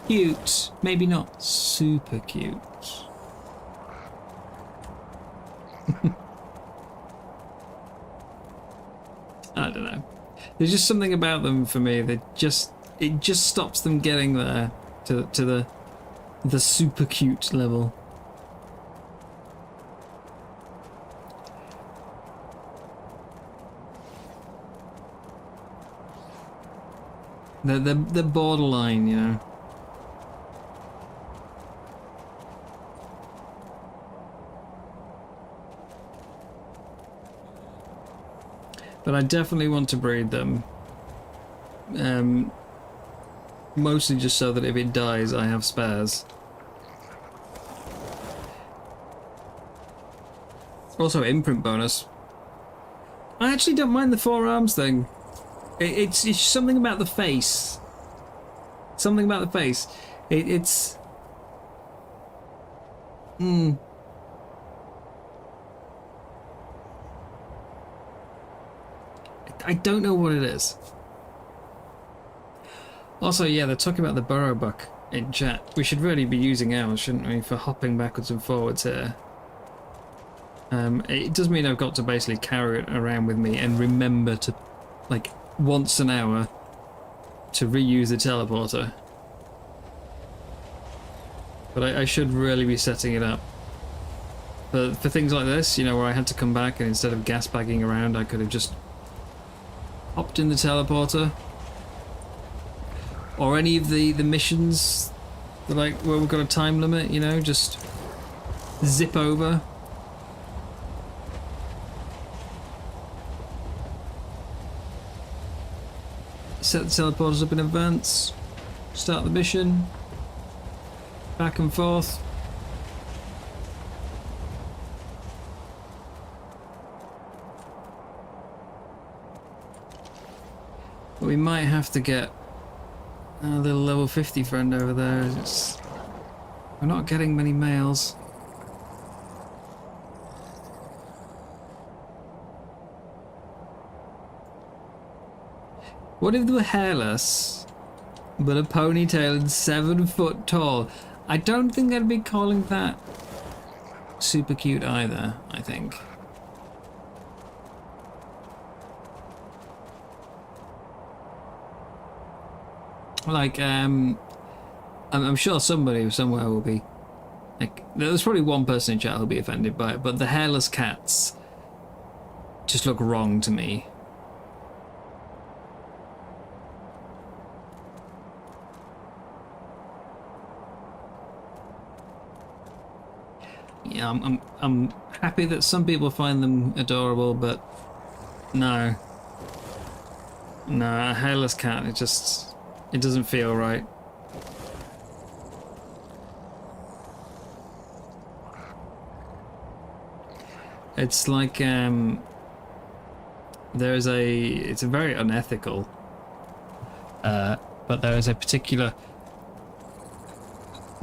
cute, maybe not super cute. I don't know. There's just something about them for me that it just stops them getting there to the super cute level. They're borderline, you know. But I definitely want to breed them. Mostly just so that if it dies, I have spares. Also, imprint bonus. I actually don't mind the 4 arms thing. It's something about the face. Something about the face. It's... I don't know what it is. Also, yeah, they're talking about the burrow buck in chat. We should really be using ours, shouldn't we, for hopping backwards and forwards here. It does mean I've got to basically carry it around with me and remember to, like, once an hour to reuse the teleporter. But I should really be setting it up. For things like this, you know, where I had to come back and instead of gas bagging around, I could have just hopped in the teleporter. Or any of the missions, like where we've got a time limit, you know, just zip over. Set the teleporters up in advance, start the mission, back and forth. But we might have to get a little level 50 friend over there. We're not getting many males. What if they were hairless, but a ponytail and 7 foot tall? I don't think I'd be calling that super cute either, I think. Like, I'm sure somebody somewhere will be, like, there's probably one person in chat who'll be offended by it, but the hairless cats just look wrong to me. Yeah, I'm happy that some people find them adorable, but no, a hairless cat, it doesn't feel right. It's like it's a very unethical, but there is a particular.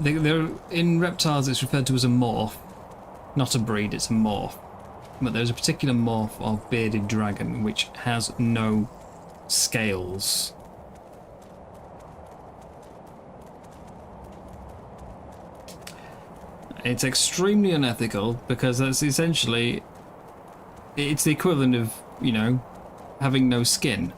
In reptiles, it's referred to as a morph. Not a breed, it's a morph. But there's a particular morph of bearded dragon which has no scales. It's extremely unethical because that's essentially, it's the equivalent of, you know, having no skin.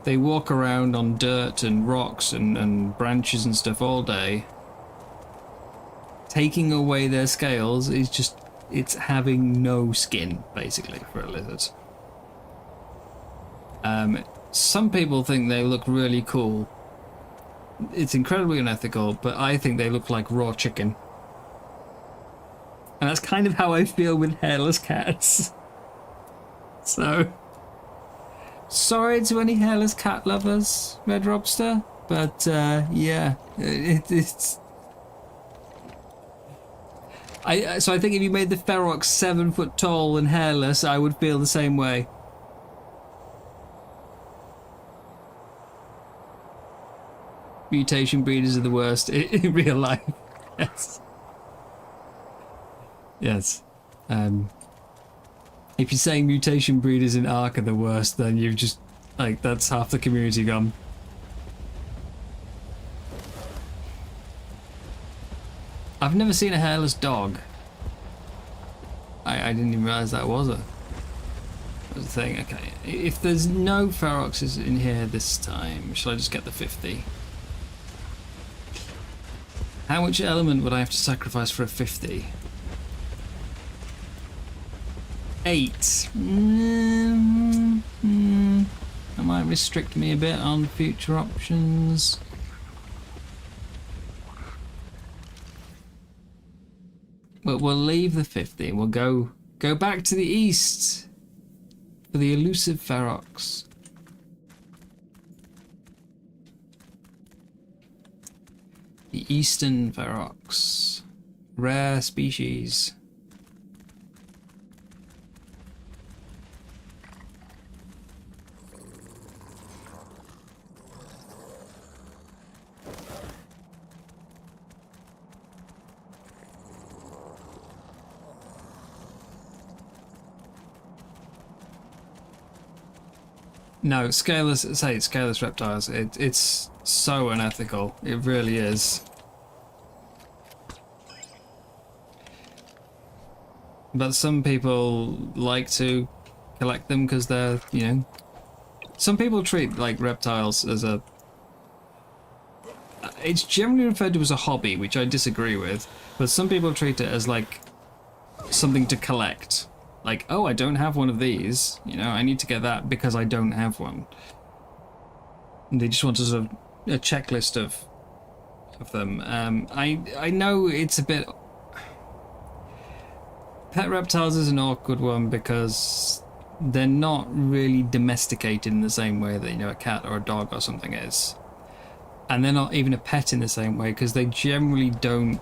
They walk around on dirt and rocks and branches and stuff all day. Taking away their scales is just, it's having no skin, basically, for a lizard. Some people think they look really cool. It's incredibly unethical, but I think they look like raw chicken. And that's kind of how I feel with hairless cats. So, sorry to any hairless cat lovers, Red Robster, but yeah, it's... So I think if you made the Ferox 7 foot tall and hairless, I would feel the same way. Mutation breeders are the worst in real life. Yes. Yes. If you're saying mutation breeders in Ark are the worst, then you've just, like, that's half the community gone. I've never seen a hairless dog. I didn't even realise that was a thing. Okay, if there's no Feroxes in here this time, shall I just get the 50? How much element would I have to sacrifice for a 50? 8. That might restrict me a bit on future options. But we'll leave the 50. We'll go back to the east for the elusive Ferox. The eastern Ferox. Rare species. No, scaleless reptiles. It's so unethical. It really is. But some people like to collect them because they're, you know... Some people treat, like, reptiles as a... It's generally referred to as a hobby, which I disagree with. But some people treat it as, like, something to collect. Like, oh, I don't have one of these. You know, I need to get that because I don't have one. And they just want a sort of a checklist of them. I know it's a bit... Pet reptiles is an awkward one because they're not really domesticated in the same way that, you know, a cat or a dog or something is. And they're not even a pet in the same way because they generally don't...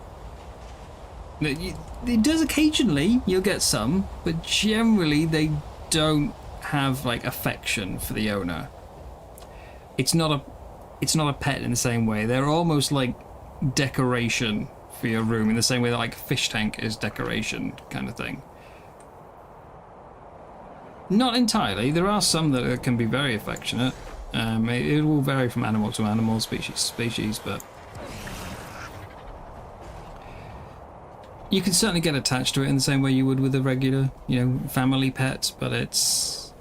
It does occasionally, you'll get some, but generally they don't have, like, affection for the owner. It's not a pet in the same way. They're almost like decoration for your room in the same way that, like, a fish tank is decoration kind of thing. Not entirely. There are some that can be very affectionate. It will vary from animal to animal, species to species, but you can certainly get attached to it in the same way you would with a regular, you know, family pet, but it's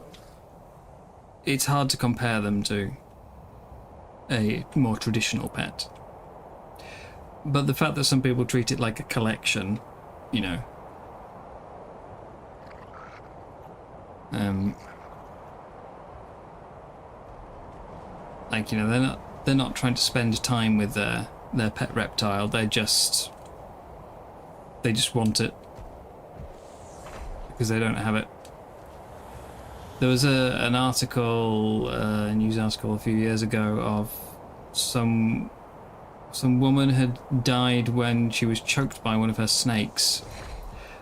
hard to compare them to a more traditional pet. But the fact that some people treat it like a collection, you know, like, you know, they're not trying to spend time with their pet reptile. They just want it because they don't have it. There was an article, a news article a few years ago of some woman had died when she was choked by one of her snakes.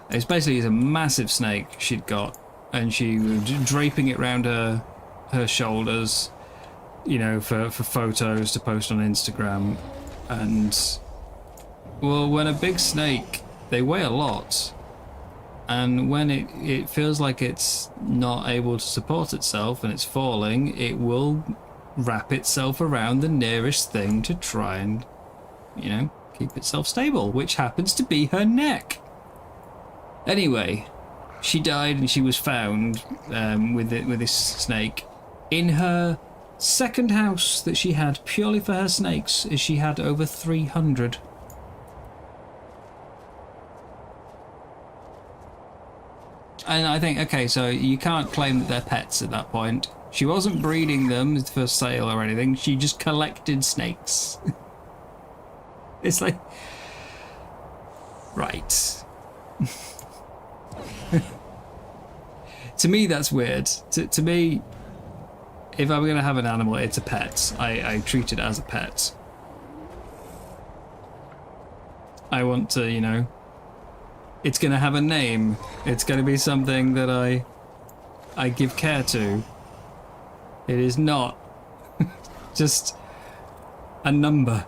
It's a massive snake she'd got, and she was draping it around her shoulders, you know, for photos to post on Instagram. And, well, when a big snake, they weigh a lot, and when it feels like it's not able to support itself and it's falling, it will wrap itself around the nearest thing to try and, you know, keep itself stable, which happens to be her neck. Anyway, she died and she was found with this snake in her second house that she had purely for her snakes, as she had over 300. And I think, okay, so you can't claim that they're pets at that point. She wasn't breeding them for sale or anything. She just collected snakes. It's like... Right. To me, that's weird. To me, if I'm going to have an animal, it's a pet. I treat it as a pet. I want to, you know... It's going to have a name. It's going to be something that I give care to. It is not just a number.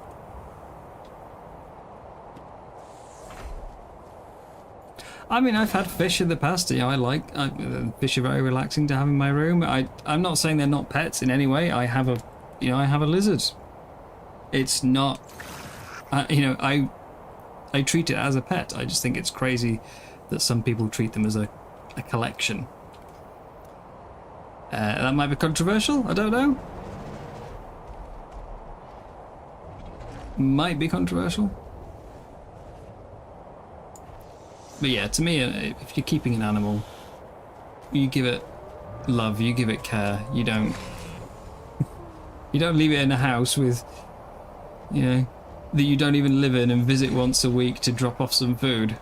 I mean, I've had fish in the past. You know, fish are very relaxing to have in my room. I'm not saying they're not pets in any way. I have a lizard. It's not, you know, I treat it as a pet. I just think it's crazy that some people treat them as a collection. That might be controversial, I don't know. Might be controversial. But yeah, to me, if you're keeping an animal, you give it love, you give it care. You don't leave it in a house with, you know, that you don't even live in and visit once a week to drop off some food.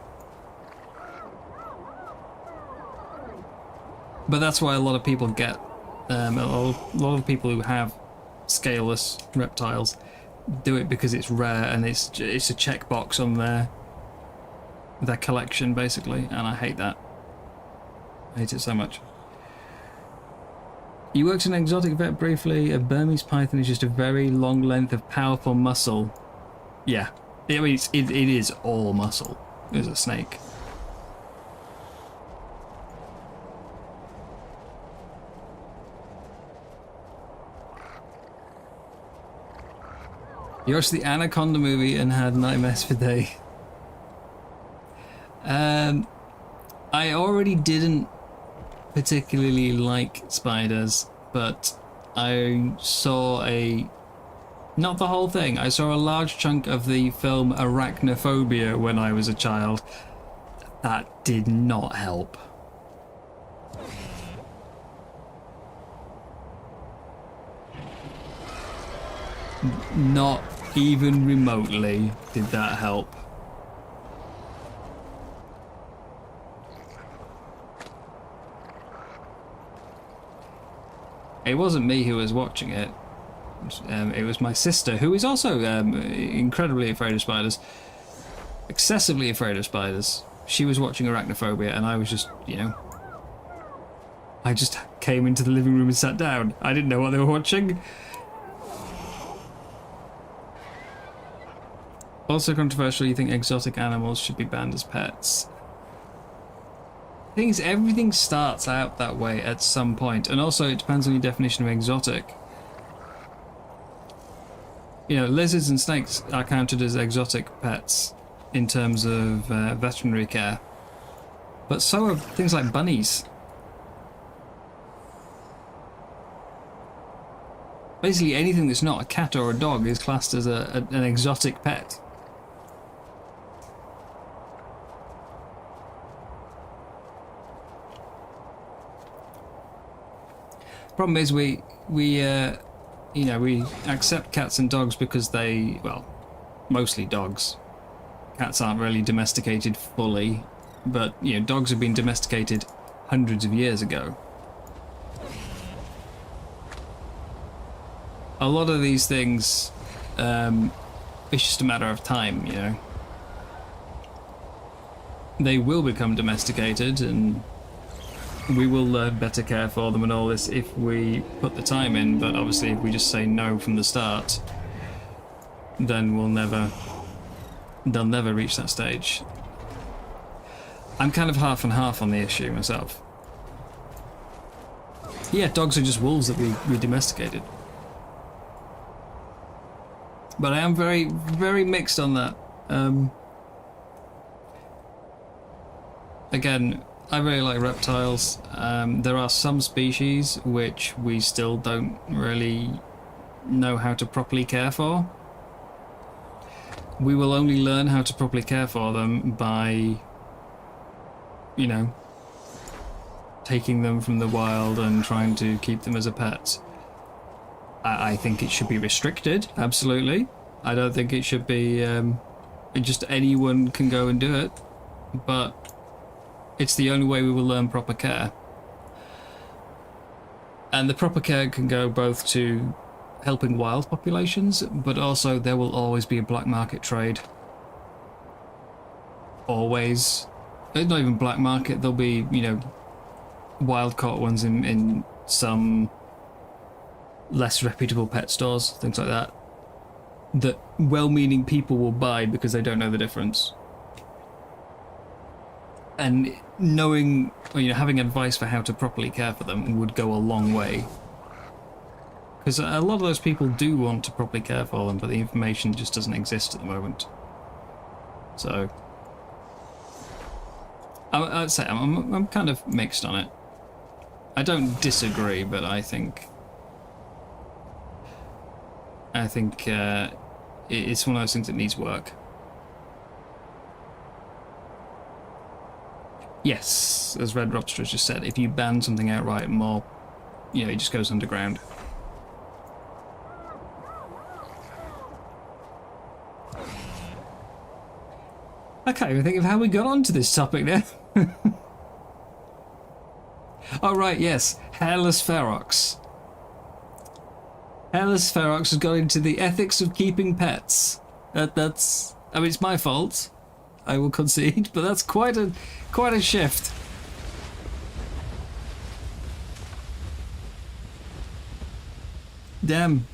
But that's why a lot of people get, a lot of people who have scaleless reptiles do it because it's rare and it's a checkbox on their collection, basically, and I hate that. I hate it so much. You worked in an exotic vet briefly. A Burmese python is just a very long length of powerful muscle. Yeah, I mean, it is all muscle. It's a snake. You watched the Anaconda movie and had nightmares for days. I already didn't particularly like spiders, but I saw not the whole thing, I saw a large chunk of the film Arachnophobia when I was a child. That did not help. Not even remotely did that help. It wasn't me who was watching it. It was my sister, who is also incredibly afraid of spiders. Excessively afraid of spiders. She was watching Arachnophobia and I was just, you know... I just came into the living room and sat down. I didn't know what they were watching. Also controversial, you think exotic animals should be banned as pets. The thing is, everything starts out that way at some point, and also it depends on your definition of exotic. You know, lizards and snakes are counted as exotic pets in terms of veterinary care, but so are things like bunnies. Basically anything that's not a cat or a dog is classed as an exotic pet. Problem is we accept cats and dogs because they, well, mostly dogs. Cats aren't really domesticated fully, but you know, dogs have been domesticated hundreds of years ago. A lot of these things, it's just a matter of time, you know. They will become domesticated and we will learn better care for them and all this if we put the time in, but obviously if we just say no from the start, then they'll never reach that stage. I'm kind of half and half on the issue myself. Yeah, dogs are just wolves that we domesticated. But I am very, very mixed on that. Again, I really like reptiles. There are some species which we still don't really know how to properly care for. We will only learn how to properly care for them by, you know, taking them from the wild and trying to keep them as a pet. I think it should be restricted, absolutely. I don't think it should be just anyone can go and do it, but it's the only way we will learn proper care. And the proper care can go both to helping wild populations, but also there will always be a black market trade. Always. Not even black market, there'll be, you know, wild caught ones in some less reputable pet stores, things like that, that well-meaning people will buy because they don't know the difference. And knowing, you know, having advice for how to properly care for them would go a long way. Because a lot of those people do want to properly care for them, but the information just doesn't exist at the moment. So I'd say I'm kind of mixed on it. I don't disagree, but I think it's one of those things that needs work. Yes, as Red Lobster just said, if you ban something outright, more, you know, it just goes underground. I can't even think of how we got onto this topic now. Oh right, yes, Hairless Ferox. Hairless Ferox has got into the ethics of keeping pets. That's, I mean, it's my fault, I will concede, but that's quite a shift. Damn,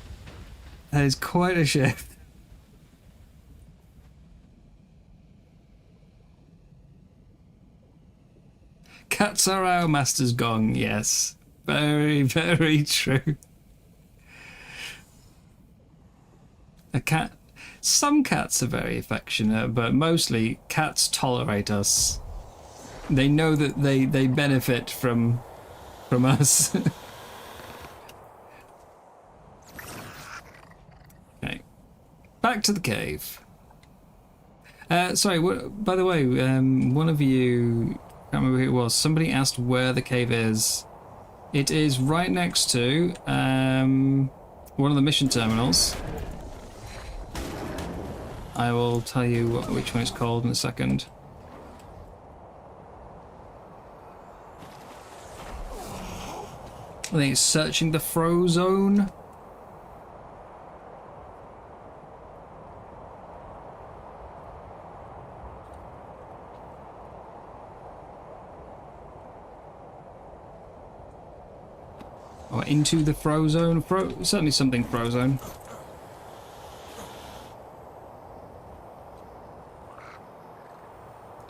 that is quite a shift. Cats are our master's gong, yes. Very, very true. A cat... Some cats are very affectionate, but mostly cats tolerate us. They know that they benefit from us. Okay. Back to the cave. Sorry, by the way, one of you... I can't remember who it was. Somebody asked where the cave is. It is right next to one of the mission terminals. I will tell you which one it's called in a second. I think it's searching the Frozone. Or into the Frozone. Certainly something Frozone.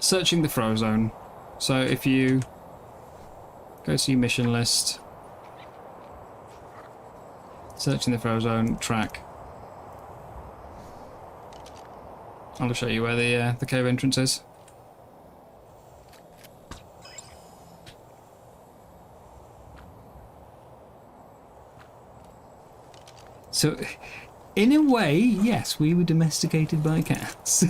Searching the Frozone. So if you go to your mission list, searching the Frozone track, I'll show you where the cave entrance is. So, in a way, yes, we were domesticated by cats.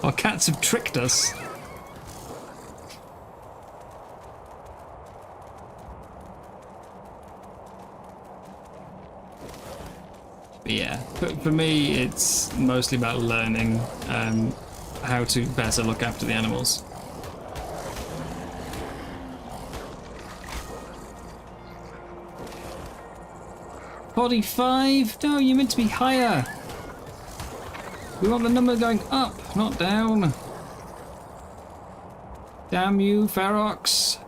Our cats have tricked us. But yeah, for me, it's mostly about learning how to better look after the animals. Body 5? No, you're meant to be higher. We want the number going up, not down. Damn you, Ferox.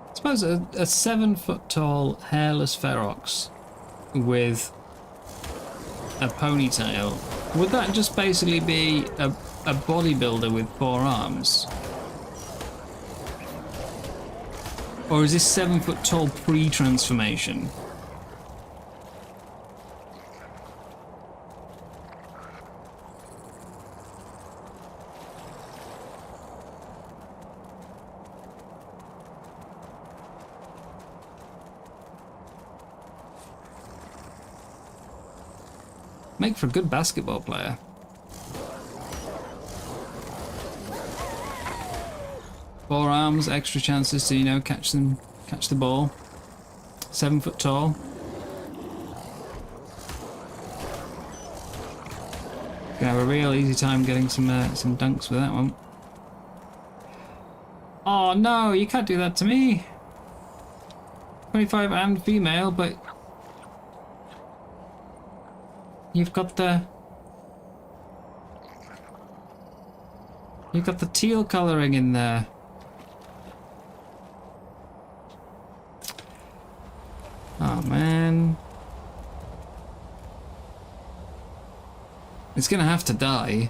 I suppose a 7-foot-tall hairless Ferox with a ponytail, would that just basically be a bodybuilder with 4 arms? Or is this 7-foot-tall pre-transformation? Make for a good basketball player. Four arms, extra chances to, you know, catch the ball. 7 foot tall. Gonna have a real easy time getting some dunks with that one. Oh no, you can't do that to me. 25 and female, but you've got the teal colouring in there. Oh man. It's gonna have to die.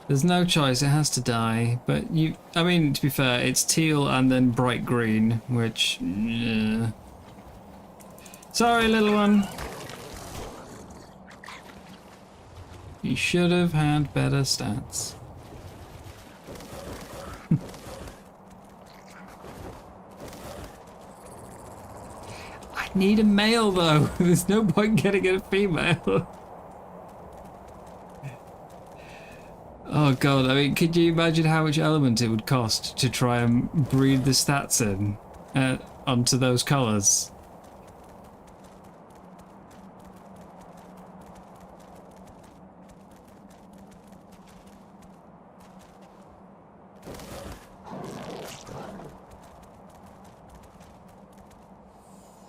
There's no choice, it has to die. But I mean, to be fair, it's teal and then bright green, which... Sorry, little one. You should have had better stats. I need a male though. There's no point getting a female. Oh god, I mean, could you imagine how much element it would cost to try and breed the stats in onto those colours?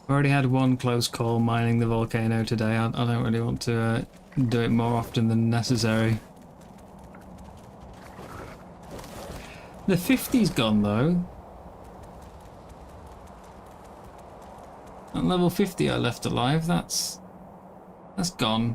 I've already had one close call mining the volcano today. I don't really want to do it more often than necessary. The 50's gone though. At level 50 I left alive, that's gone.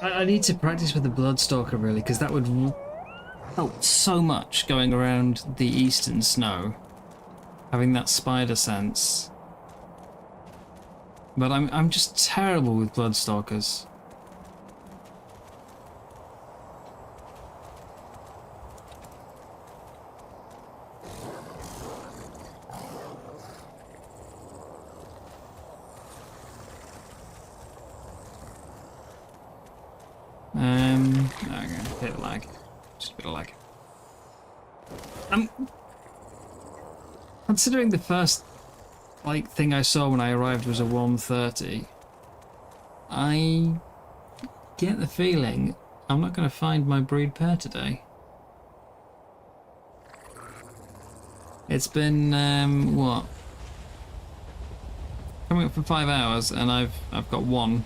I need to practice with the Bloodstalker really, because that would help so much going around the eastern snow, having that spider sense. But I'm just terrible with Bloodstalkers. Okay, bit of lag. Just a bit of lag. Considering the first thing I saw when I arrived was a 130, I get the feeling I'm not going to find my breed pair today. It's been what? Coming up for 5 hours, and I've got one.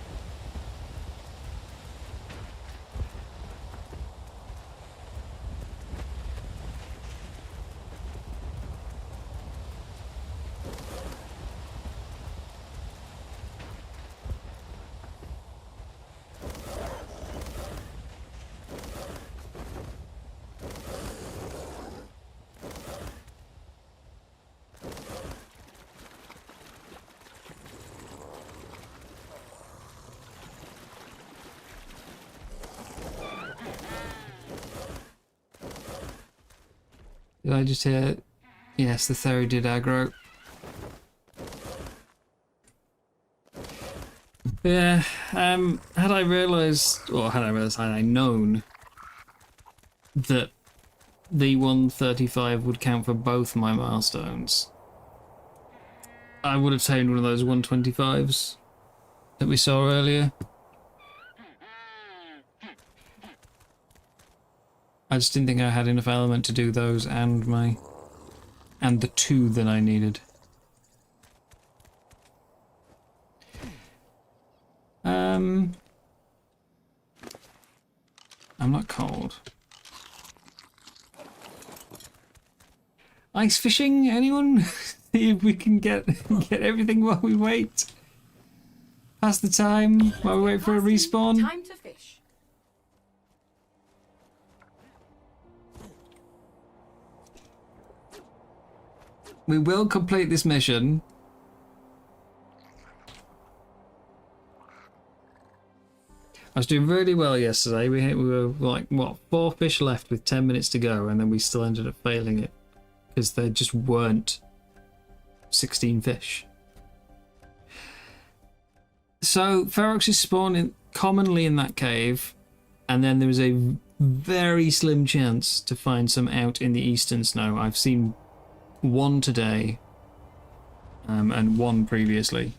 Did I just hear? Yes, the Theory did aggro. Yeah, had I realised, or had I known that the 135 would count for both my milestones, I would have taken one of those 125s that we saw earlier. I just didn't think I had enough element to do those and the two that I needed. I'm not cold. Ice fishing, anyone? See if we can get everything while we wait. Pass the time while we wait for a respawn. Time to fish. We will complete this mission. I was doing really well yesterday. We were like, what, 4 fish left with 10 minutes to go, and then we still ended up failing it because there just weren't 16 fish. So Feroxes spawn commonly in that cave, and then there is a very slim chance to find some out in the eastern snow. I've seen one today, and 1 previously.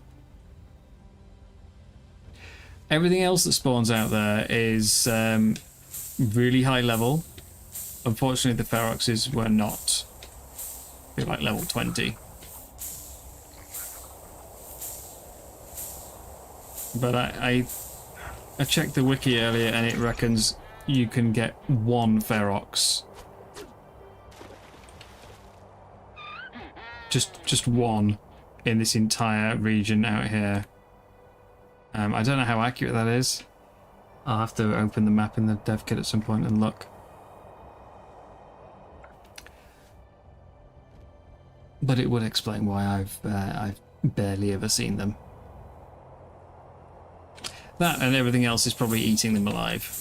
Everything else that spawns out there is really high level. Unfortunately, the Feroxes were not. They're like level 20. But I checked the wiki earlier and it reckons you can get 1 Ferox. Just 1 in this entire region out here. I don't know how accurate that is. I'll have to open the map in the dev kit at some point and look. But it would explain why I've barely ever seen them. That and everything else is probably eating them alive.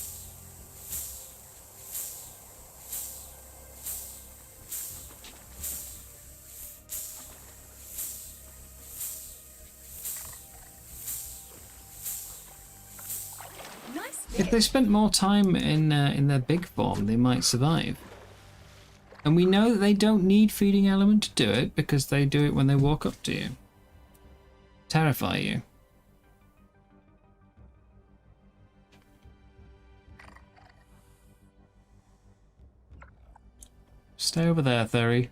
If they spent more time in their big form, they might survive. And we know that they don't need feeding element to do it because they do it when they walk up to you. Terrify you. Stay over there, Theory.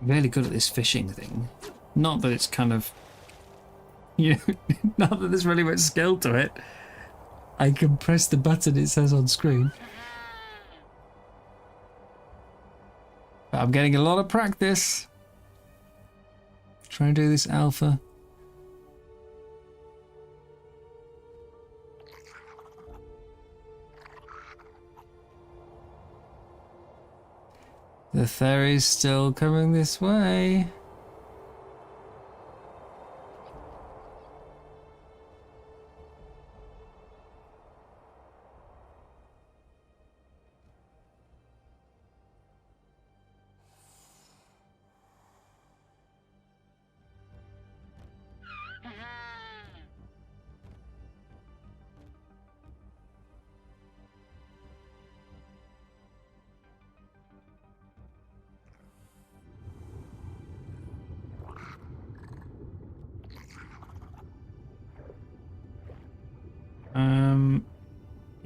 Really good at this fishing thing. Not that it's kind of, you know, not that there's really much skill to it. I can press the button it says on screen. But I'm getting a lot of practice. Trying to do this alpha. The ferry's still coming this way.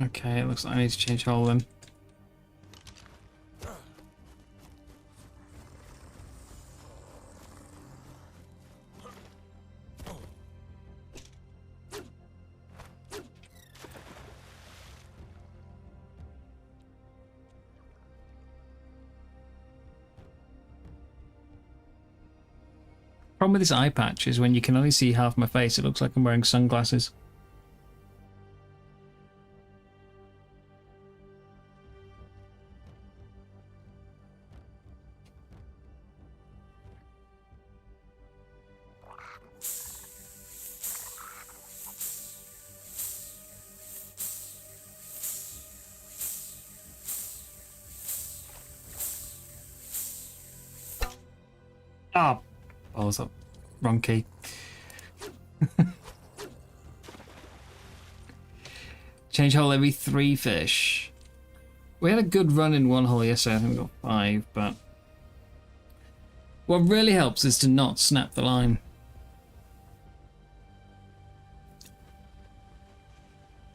Okay, it looks like I need to change hull then. Problem with this eye patch is when you can only see half my face, it looks like I'm wearing sunglasses. Ah, oh, was that wrong key? Change hull every 3 fish. We had a good run in 1 hull yesterday. I think we got 5, but what really helps is to not snap the line.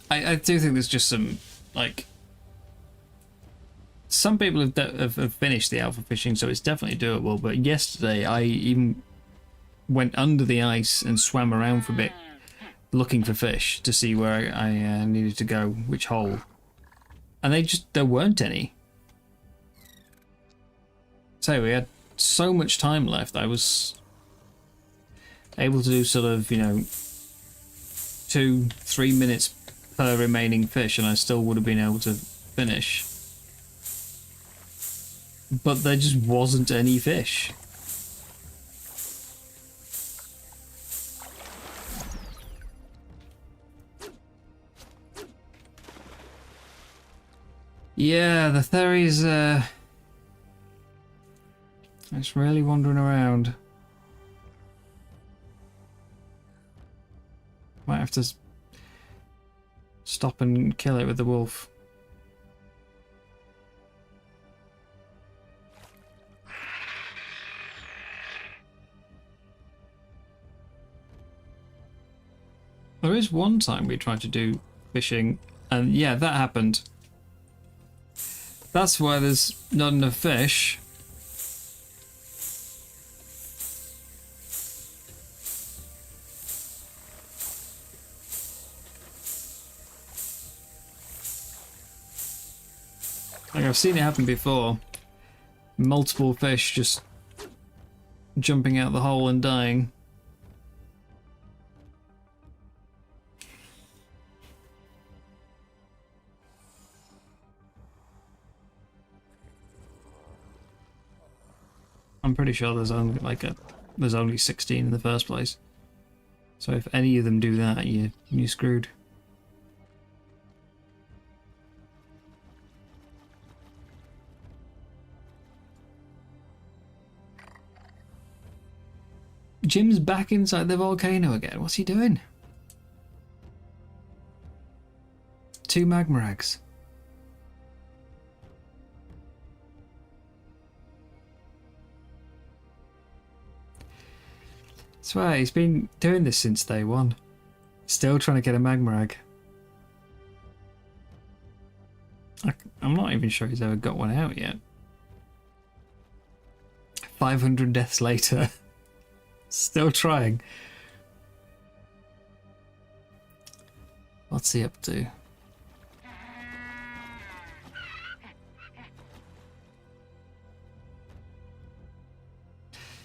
I do think there's just some, like, some people have finished the alpha fishing, so it's definitely doable. But yesterday, I even went under the ice and swam around for a bit, looking for fish to see where I needed to go, which hole, and there weren't any. So we had so much time left. I was able to do sort of, 2-3 minutes per remaining fish, and I still would have been able to finish. But there just wasn't any fish. Yeah, the Thery's it's really wandering around. Might have to stop and kill it with the wolf. There is one time we tried to do fishing, and yeah, that happened. That's why there's not enough fish. Like, I've seen it happen before. Multiple fish just jumping out the hole and dying. I'm pretty sure there's only 16 in the first place. So if any of them do that, you're screwed. Jim's back inside the volcano again. What's he doing? 2 magma eggs. I swear, he's been doing this since day one. Still trying to get a magma egg. I'm not even sure he's ever got one out yet. 500 deaths later. Still trying. What's he up to?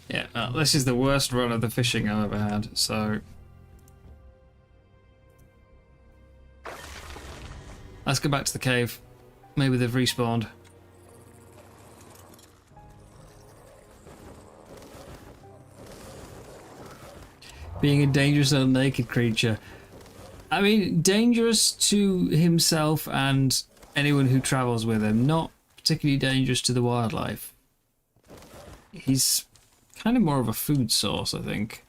Yeah, this is the worst run of the fishing I've ever had, so... Let's go back to the cave. Maybe they've respawned. Being a dangerous and naked creature. I mean, dangerous to himself and anyone who travels with him. Not particularly dangerous to the wildlife. He's kind of more of a food source, I think.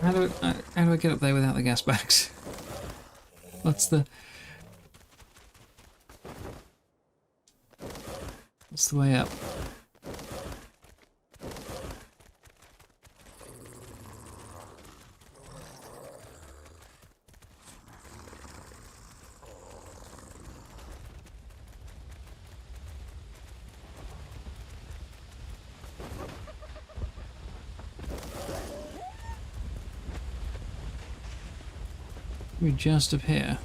How do I get up there without the gas bags? What's the way up? We're just up here.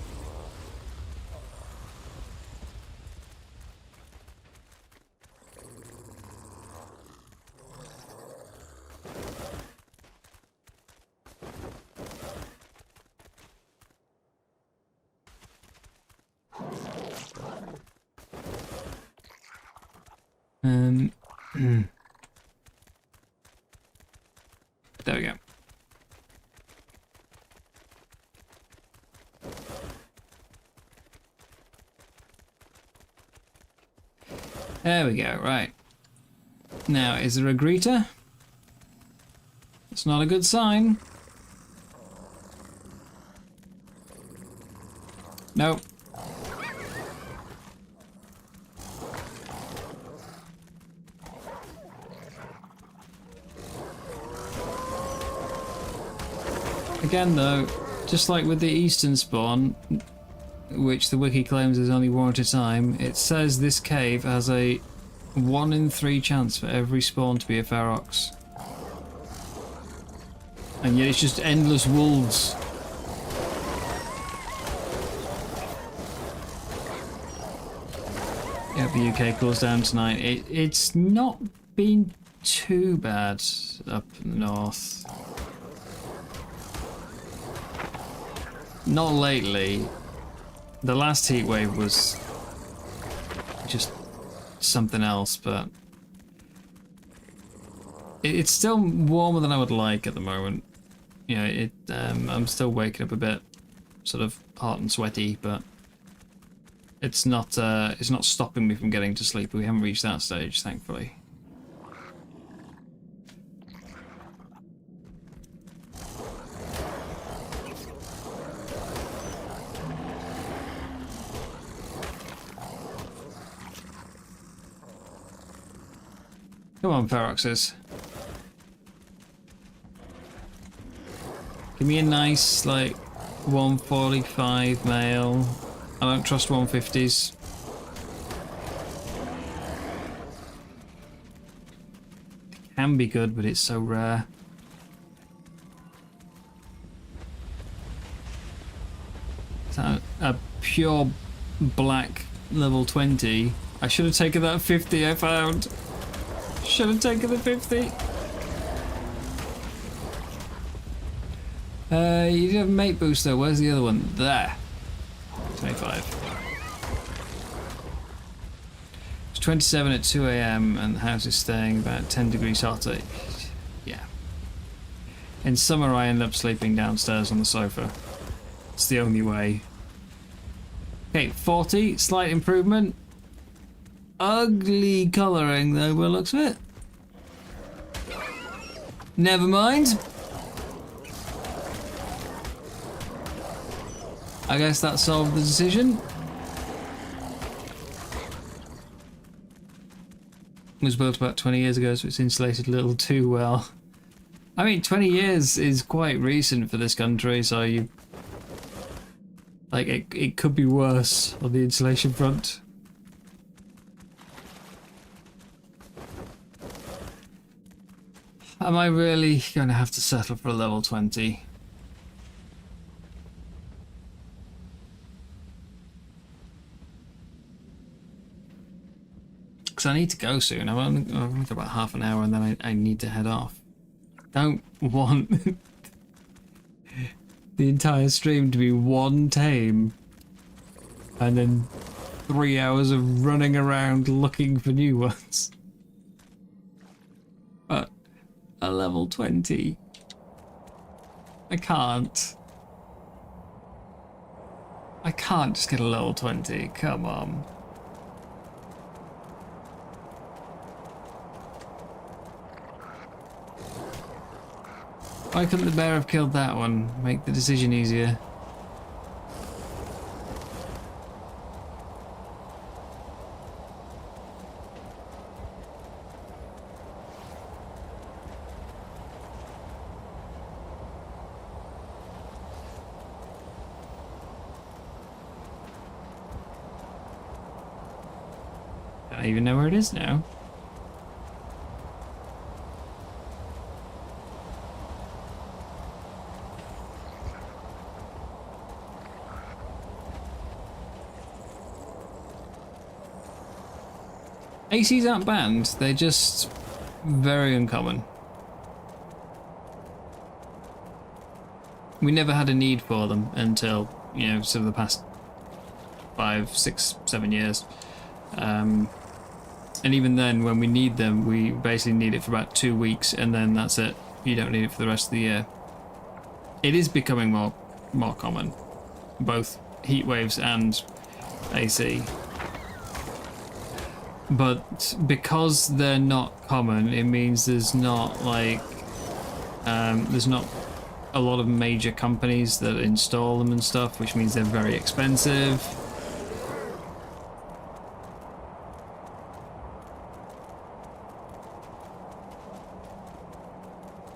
There we go. There we go, right. Now, is there a greeter? It's not a good sign. Nope. Again though, just like with the eastern spawn, which the wiki claims is only one at a time, it says this cave has a 1 in 3 chance for every spawn to be a Ferox. And yet it's just endless wolves. Yeah, the UK cools down tonight. It's not been too bad up north. not lately. The last heat wave was just something else, but it's still warmer than I would like at the moment. You know, I'm still waking up a bit sort of hot and sweaty, but it's not stopping me from getting to sleep. We haven't reached that stage, thankfully. Come on, Feroxes. Give me a nice, like, 145 male. I don't trust 150s. It can be good, but it's so rare. So a pure black level 20. I should have taken that 50 I found. Should have taken the 50. You did have a mate booster. Where's the other one? There. 25. It's 27 at 2 AM and the house is staying about 10 degrees hotter. Yeah. In summer I end up sleeping downstairs on the sofa. It's the only way. Okay, 40. Slight improvement. Ugly colouring though, by the looks of it. Never mind. I guess that solved the decision. It was built about 20 years ago, so it's insulated a little too well. I mean, 20 years is quite recent for this country, so you... Like, it could be worse on the insulation front. Am I really going to have to settle for a level 20? Because I need to go soon. I've only got about half an hour and then I need to head off. Don't want the entire stream to be one tame and then 3 hours of running around looking for new ones. But a level 20. I can't. I can't just get a level 20. Come on. Why couldn't the bear have killed that one? Make the decision easier. I don't even know where it is now. ACs aren't banned, they're just very uncommon. We never had a need for them until, you know, sort of the past 5, 6, 7 years. And even then, when we need them, we basically need it for about 2 weeks and then that's it. You don't need it for the rest of the year. It is becoming more common, both heat waves and AC. But because they're not common, it means there's not like there's not a lot of major companies that install them and stuff, which means they're very expensive.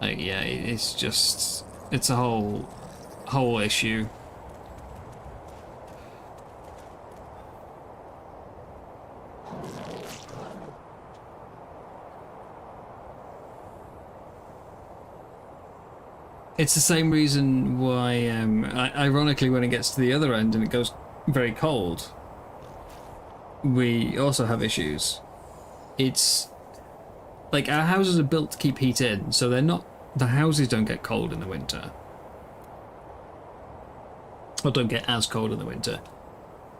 Like, yeah, it's just, it's a whole issue. It's the same reason why, ironically, when it gets to the other end and it goes very cold, we also have issues. It's like our houses are built to keep heat in, so they're not. The houses don't get cold in the winter. or don't get as cold in the winter.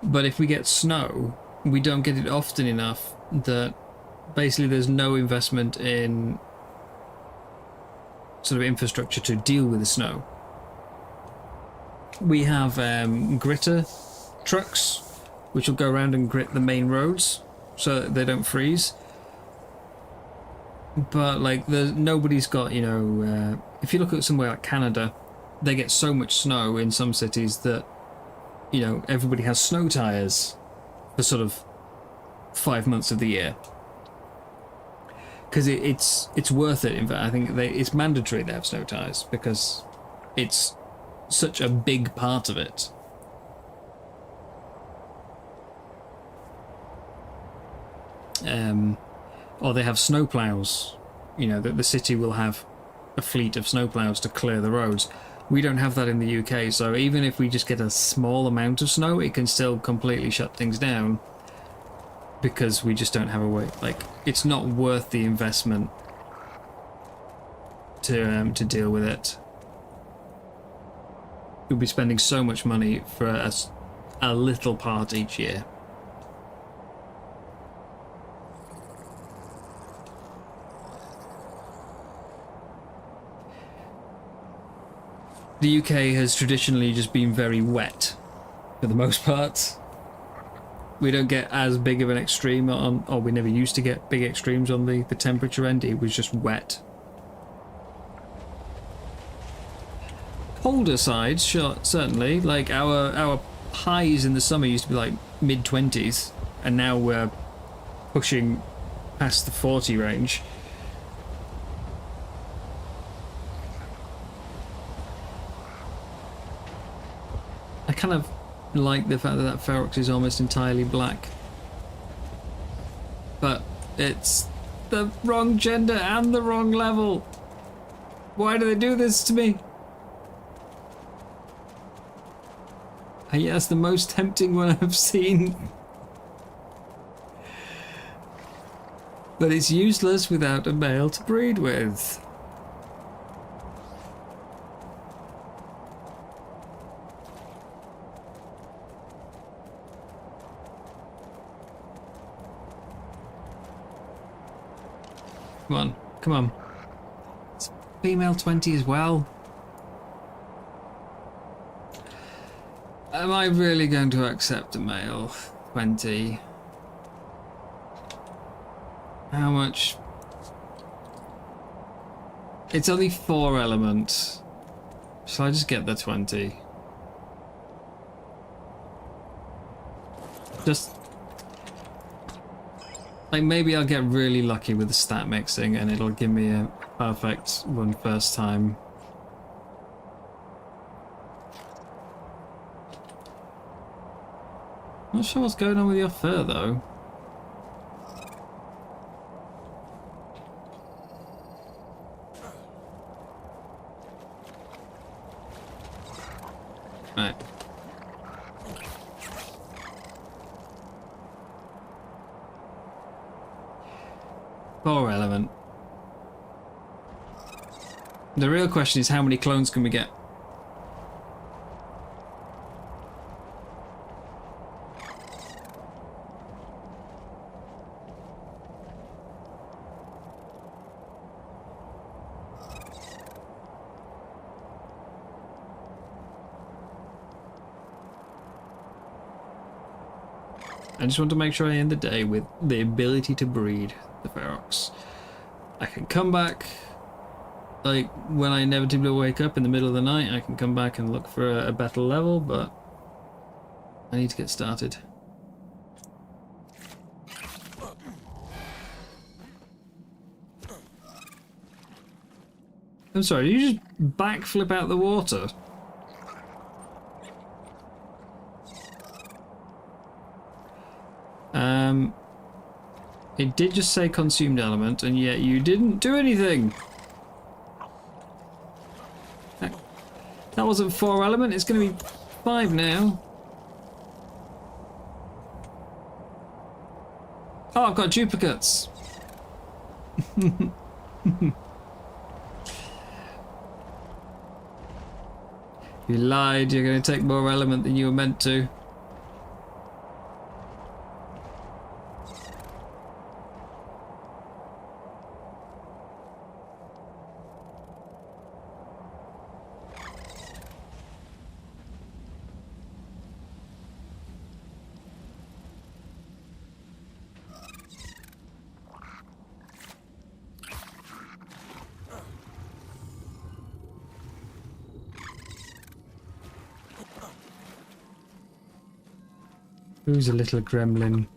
But if we get snow, we don't get it often enough that basically there's no investment in sort of infrastructure to deal with the snow. We have gritter trucks which will go around and grit the main roads so that they don't freeze. But like, nobody's got, you know, if you look at somewhere like Canada, they get so much snow in some cities that, you know, everybody has snow tires for sort of 5 months of the year. Because it's worth it. In fact, I think it's mandatory they have snow tires because it's such a big part of it. Or they have snow plows. You know, that the city will have a fleet of snow plows to clear the roads. We don't have that in the UK, so even if we just get a small amount of snow, it can still completely shut things down because we just don't have a way. Like, it's not worth the investment to deal with it. We'll be spending so much money for a little part each year. The UK has traditionally just been very wet, for the most part. We don't get as big of an extreme on, or we never used to get big extremes on the temperature end. It was just wet. Colder sides, sure, certainly. Like our highs in the summer used to be like mid-20s, and now we're pushing past the 40 range. I kind of like the fact that that Ferox is almost entirely black. But it's the wrong gender and the wrong level. Why do they do this to me? And yet that's the most tempting one I've seen. But it's useless without a male to breed with. Come on, come on. It's female 20 as well. Am I really going to accept a male 20? How much? It's only 4 element. Shall I just get the 20? Just... like, maybe I'll get really lucky with the stat mixing and it'll give me a perfect one first time. Not sure what's going on with your fur though. Right. Poor element. The real question is how many clones can we get? I just want to make sure I end the day with the ability to breed the Ferox. I can come back, like, when I inevitably wake up in the middle of the night, I can come back and look for a better level, but I need to get started. I'm sorry, did you just backflip out the water? It did just say consumed element, and yet you didn't do anything. That wasn't 4 element, it's going to be 5 now. Oh, I've got duplicates. You lied, you're going to take more element than you were meant to. Who's a little gremlin?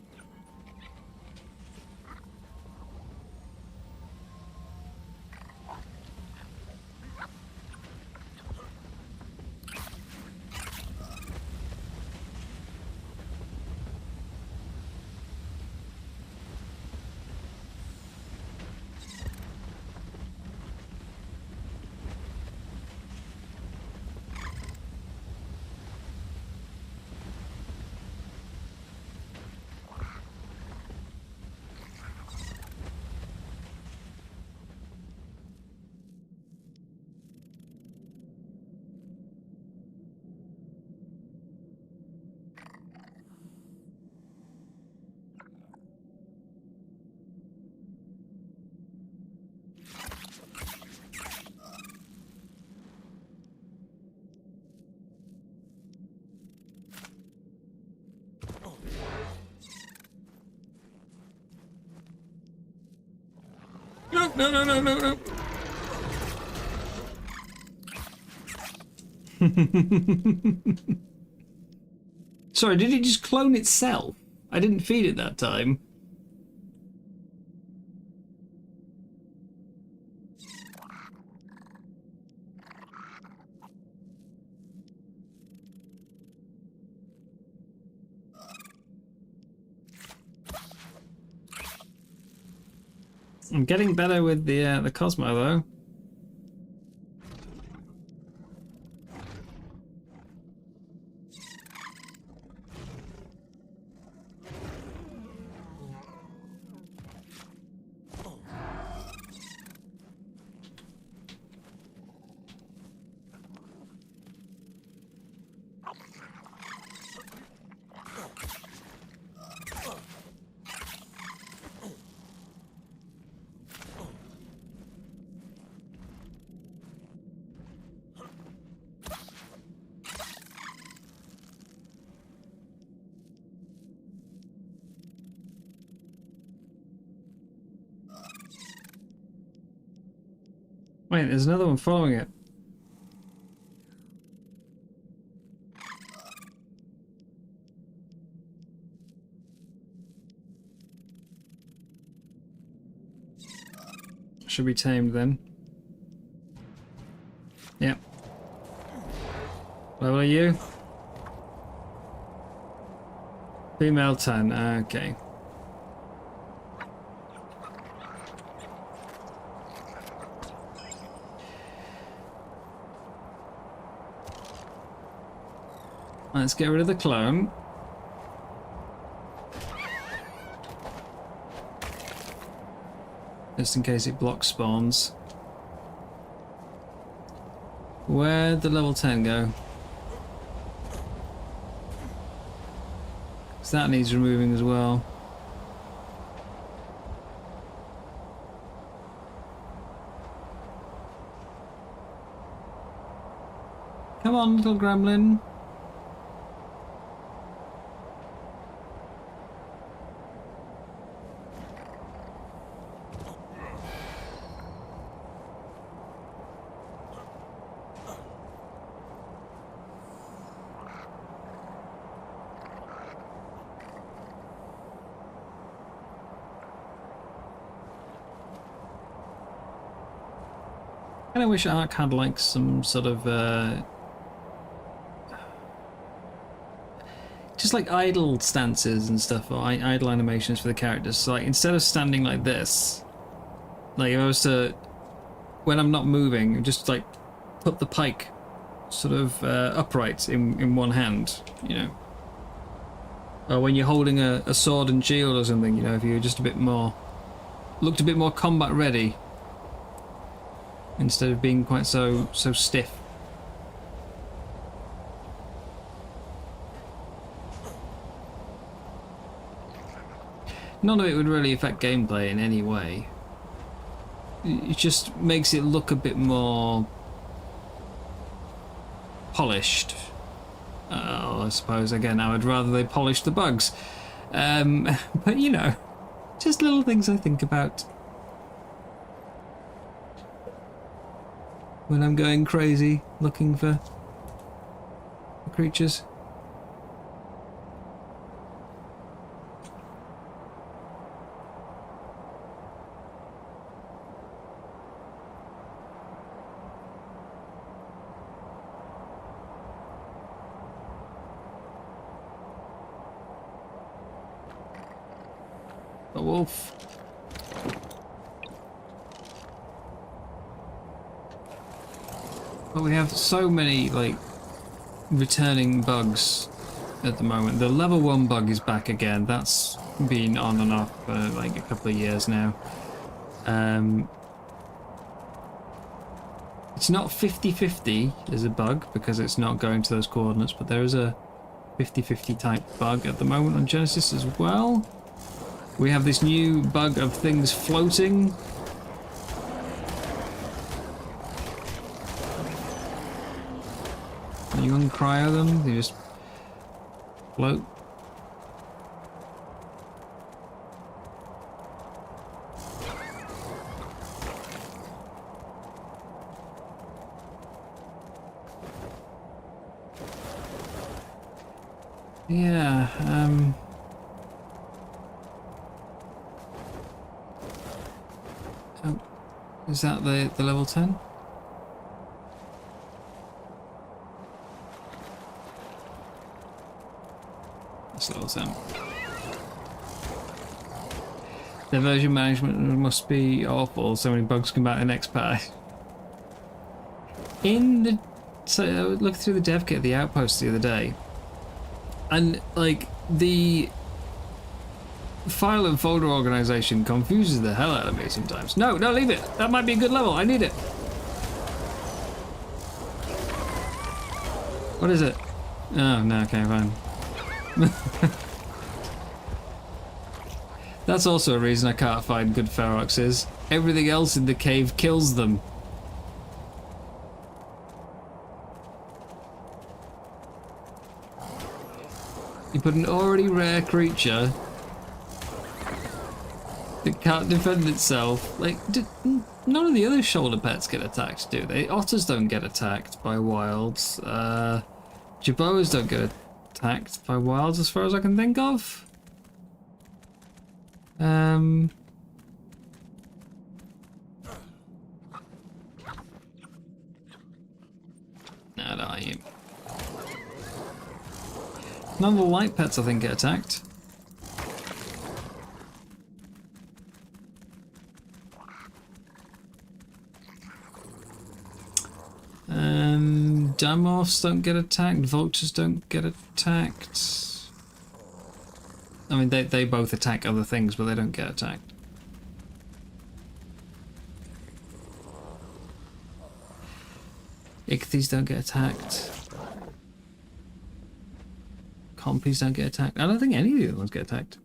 No. Sorry, did it just clone itself? I didn't feed it that time. I'm getting better with the Cosmo though. Wait, there's another one following it. Should be tamed then. Yep. Level are you? Female 10, okay. Let's get rid of the clone. Just in case it blocks spawns. Where'd the level 10 go? Because that needs removing as well. Come on, little gremlin. I wish Ark had like some sort of just like idle stances and stuff, or idle animations for the characters. So like instead of standing like this, like if I was to, when I'm not moving, just like put the pike sort of upright in one hand, you know. Or when you're holding a sword and shield or something, you know, if you're just a bit more, looked a bit more combat ready. Instead of being quite so stiff. None of it would really affect gameplay in any way. It just makes it look a bit more polished. I suppose, again, I would rather they polish the bugs. But, you know, just little things I think about when I'm going crazy looking for creatures. A wolf. But we have so many, like, returning bugs at the moment. The level 1 bug is back again. That's been on and off for, like, a couple of years now. It's not 50-50 as a bug, because it's not going to those coordinates, but there is a 50-50 type bug at the moment on Genesis as well. We have this new bug of things floating. You uncryo them, they just float. Yeah, oh, is that the level 10? That's level 10. The version management must be awful, so many bugs come back in the next patch. So I looked through the dev kit of the Outpost the other day, and like the file and folder organization confuses the hell out of me sometimes. No, leave it. That might be a good level. I need it. What is it? Oh, no, okay, fine. That's also a reason I can't find good feroxes. Everything else in the cave kills them. You put an already rare creature that can't defend itself. Like, none of the other shoulder pets get attacked, do they? Otters don't get attacked by wilds. Jaboas don't get attacked by wilds as far as I can think of. No, I don't like you. None of the light pets, I think, get attacked. Dimorphs don't get attacked. Vultures don't get attacked. I mean, they both attack other things, but they don't get attacked. Ichthyes don't get attacked. Compies don't get attacked. I don't think any of the other ones get attacked.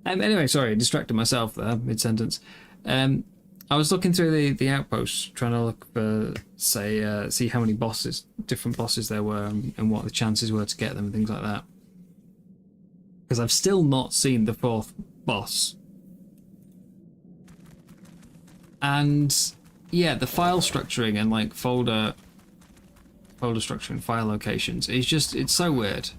Anyway, sorry, I distracted myself there mid-sentence. I was looking through the outposts, trying to look for, say, see how many different bosses there were, and what the chances were to get them and things like that. Because I've still not seen the 4th boss. And yeah, the file structuring and like folder structuring, file locations is just, it's so weird.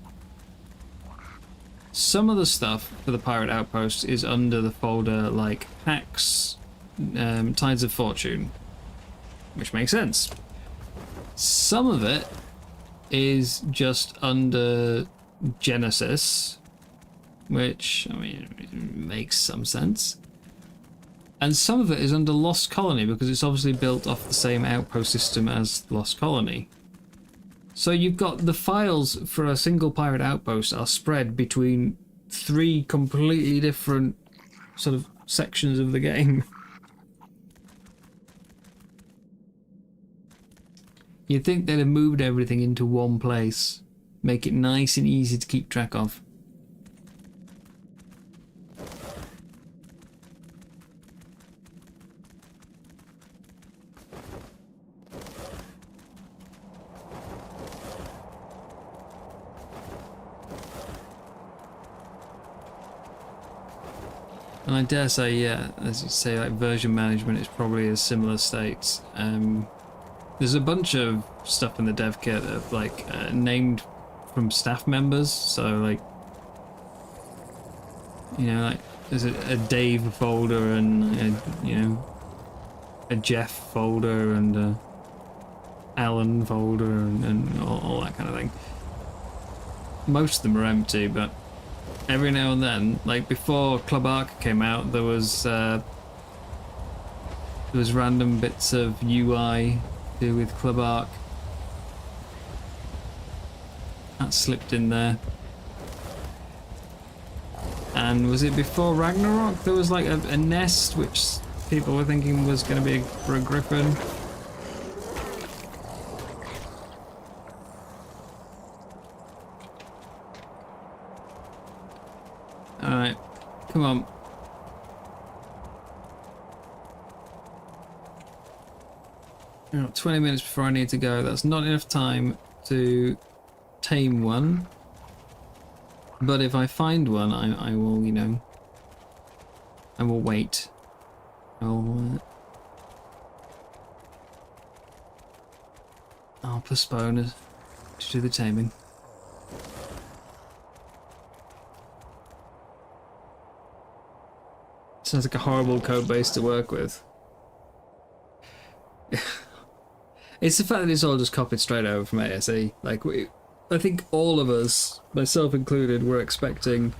Some of the stuff for the Pirate Outpost is under the folder like hacks, Tides of Fortune, which makes sense. Some of it is just under Genesis, which, I mean, makes some sense. And some of it is under Lost Colony, because it's obviously built off the same outpost system as Lost Colony. So you've got the files for a single pirate outpost are spread between 3 completely different sort of sections of the game. You'd think they'd have moved everything into one place, make it nice and easy to keep track of. And I dare say, yeah, as you say, like version management is probably a similar state. There's a bunch of stuff in the dev kit of like named from staff members, so like, you know, like there's a Dave folder and you know, a Jeff folder and a Alan folder and all that kind of thing. Most of them are empty, but every now and then, like before Club Arc came out, there was random bits of UI to do with Club Arc that slipped in there. And was it before Ragnarok? There was like a nest which people were thinking was going to be for a griffin. Alright, come on. Oh, 20 minutes before I need to go. That's not enough time to tame one. But if I find one, I will, you know, I will wait. I'll postpone it to do the taming. Sounds like a horrible code base to work with. It's the fact that it's all just copied straight over from ASE. Like, I think all of us, myself included, were expecting...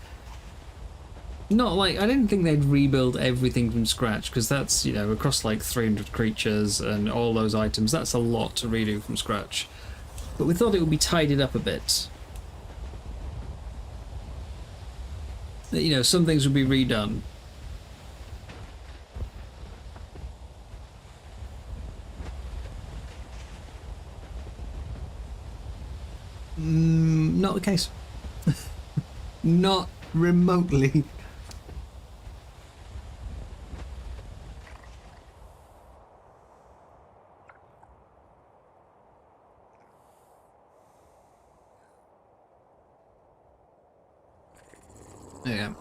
Not like... I didn't think they'd rebuild everything from scratch, because that's, you know, across like 300 creatures and all those items, that's a lot to redo from scratch. But we thought it would be tidied up a bit. That, you know, some things would be redone. Not the case. Not remotely. Yeah.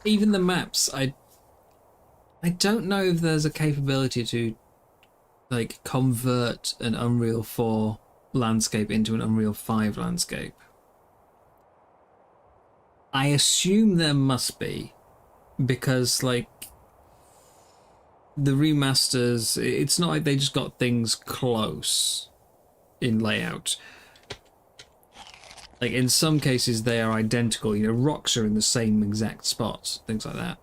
Even the maps, I don't know if there's a capability to like convert an Unreal 4 landscape into an Unreal 5 landscape. I assume there must be, because like the remasters, it's not like they just got things close in layout. Like in some cases they are identical, you know, rocks are in the same exact spots, things like that.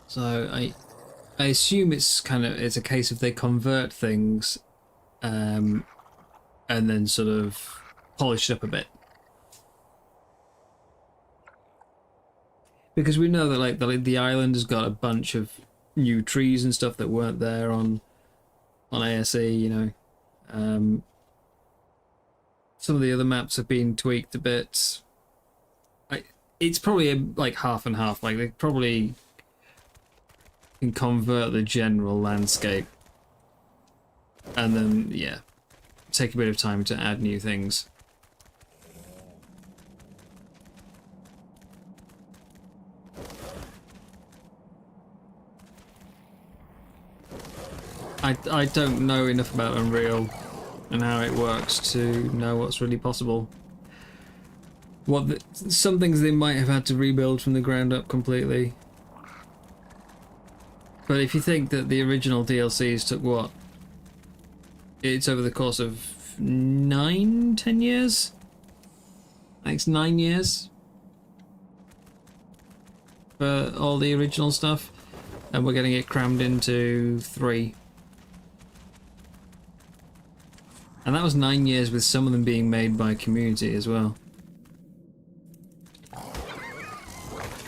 So I assume it's a case of they convert things and then sort of polish it up a bit. Because we know that like the island has got a bunch of new trees and stuff that weren't there on ASE, you know. Some of the other maps have been tweaked a bit. It's probably like half and half. Like they probably can convert the general landscape and then, yeah, take a bit of time to add new things. I don't know enough about Unreal and how it works to know what's really possible. Some things they might have had to rebuild from the ground up completely. But if you think that the original DLCs took what? It's over the course of 10 years? I think it's 9 years for all the original stuff, and we're getting it crammed into 3. And that was 9 years with some of them being made by community as well.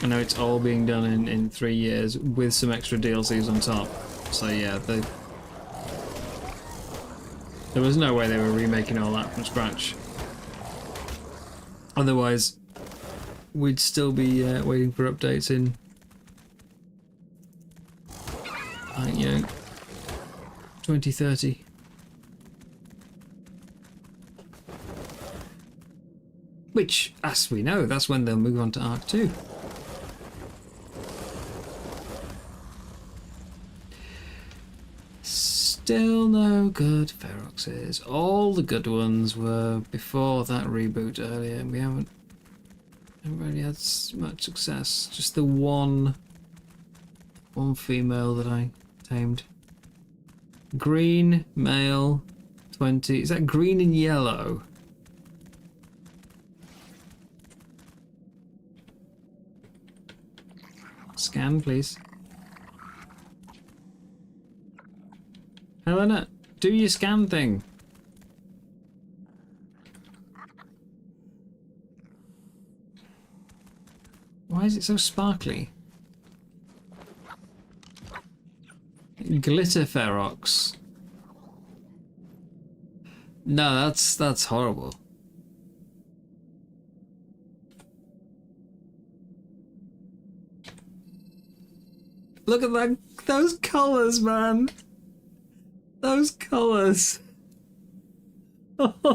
I know it's all being done in 3 years with some extra DLCs on top. So yeah, there was no way they were remaking all that from scratch. Otherwise, we'd still be waiting for updates in, you know, 2030. Which, as we know, that's when they'll move on to Arc 2. Still no good Feroxes. All the good ones were before that reboot earlier, and we haven't really had much success. Just the one female that I tamed. Green, male, 20. Is that green and yellow? Scan, please. Helena, do your scan thing. Why is it so sparkly? Glitter Ferox. No, that's horrible. Look at that, those colours, man. Those colours. Ugh.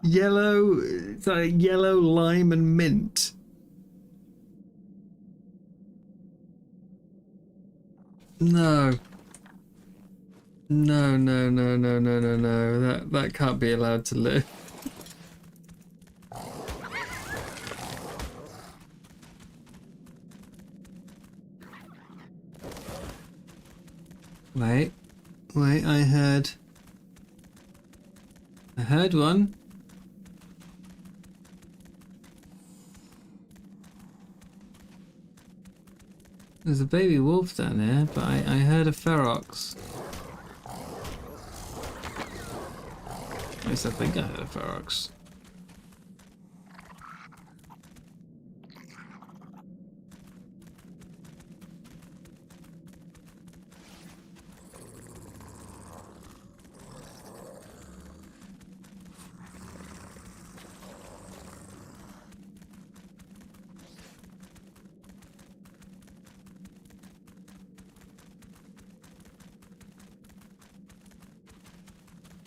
Yellow, it's like yellow, lime and mint. No. No, no, no, no, no, no, no. That can't be allowed to live. Wait, I heard one. There's a baby wolf down there, but I heard a ferox. At least I think I heard a ferox.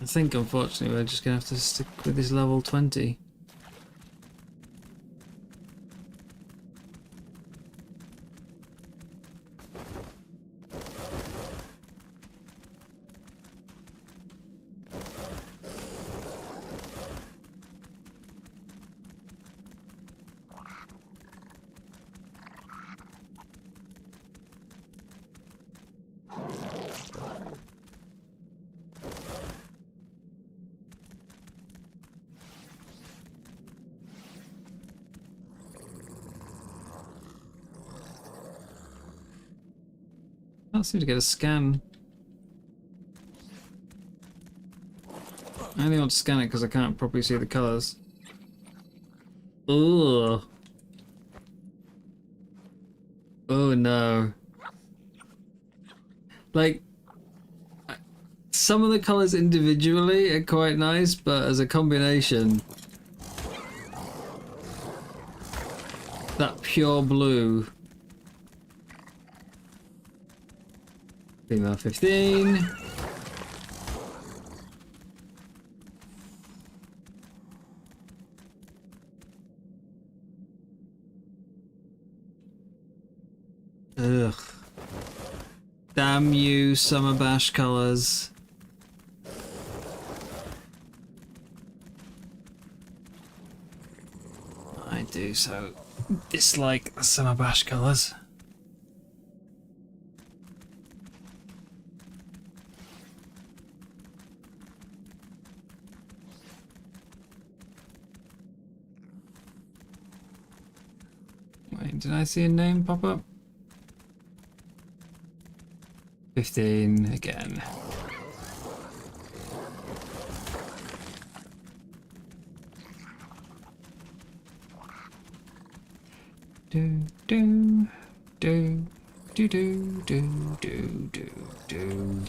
I think unfortunately we're just gonna have to stick with this level 20. Can't seem to get a scan. I only want to scan it because I can't properly see the colours. Ugh. Oh no. Like, some of the colours individually are quite nice, but as a combination, that pure blue. Female 15. Ugh. Damn you, Summer Bash colours. I do so dislike the Summer Bash colours. Did I see a name pop up? 15 again. Do do do do do do do do do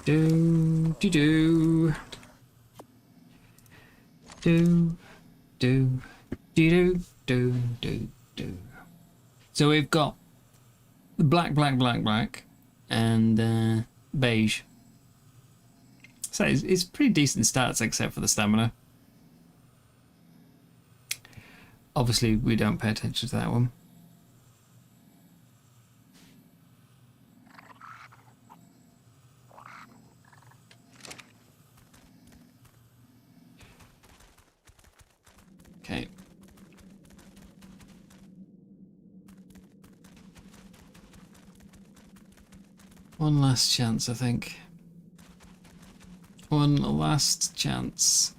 do do do. Do, do, do, do, do, do. So we've got the black, and beige. So it's pretty decent stats except for the stamina. Obviously, we don't pay attention to that one. Okay. One last chance, I think. One last chance.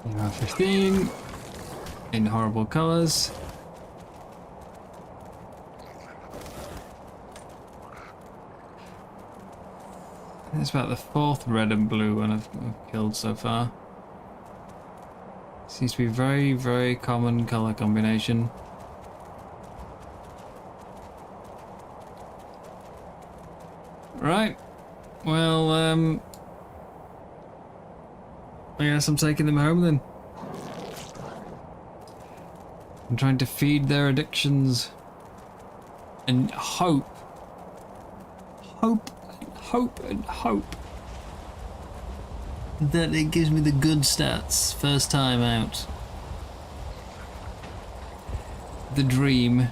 You have 15 in horrible colours. It's about the 4th red and blue one I've killed so far. Seems to be very, very common colour combination. Right. Well, I guess I'm taking them home then. I'm trying to feed their addictions and hope that it gives me the good stats first time out. The dream.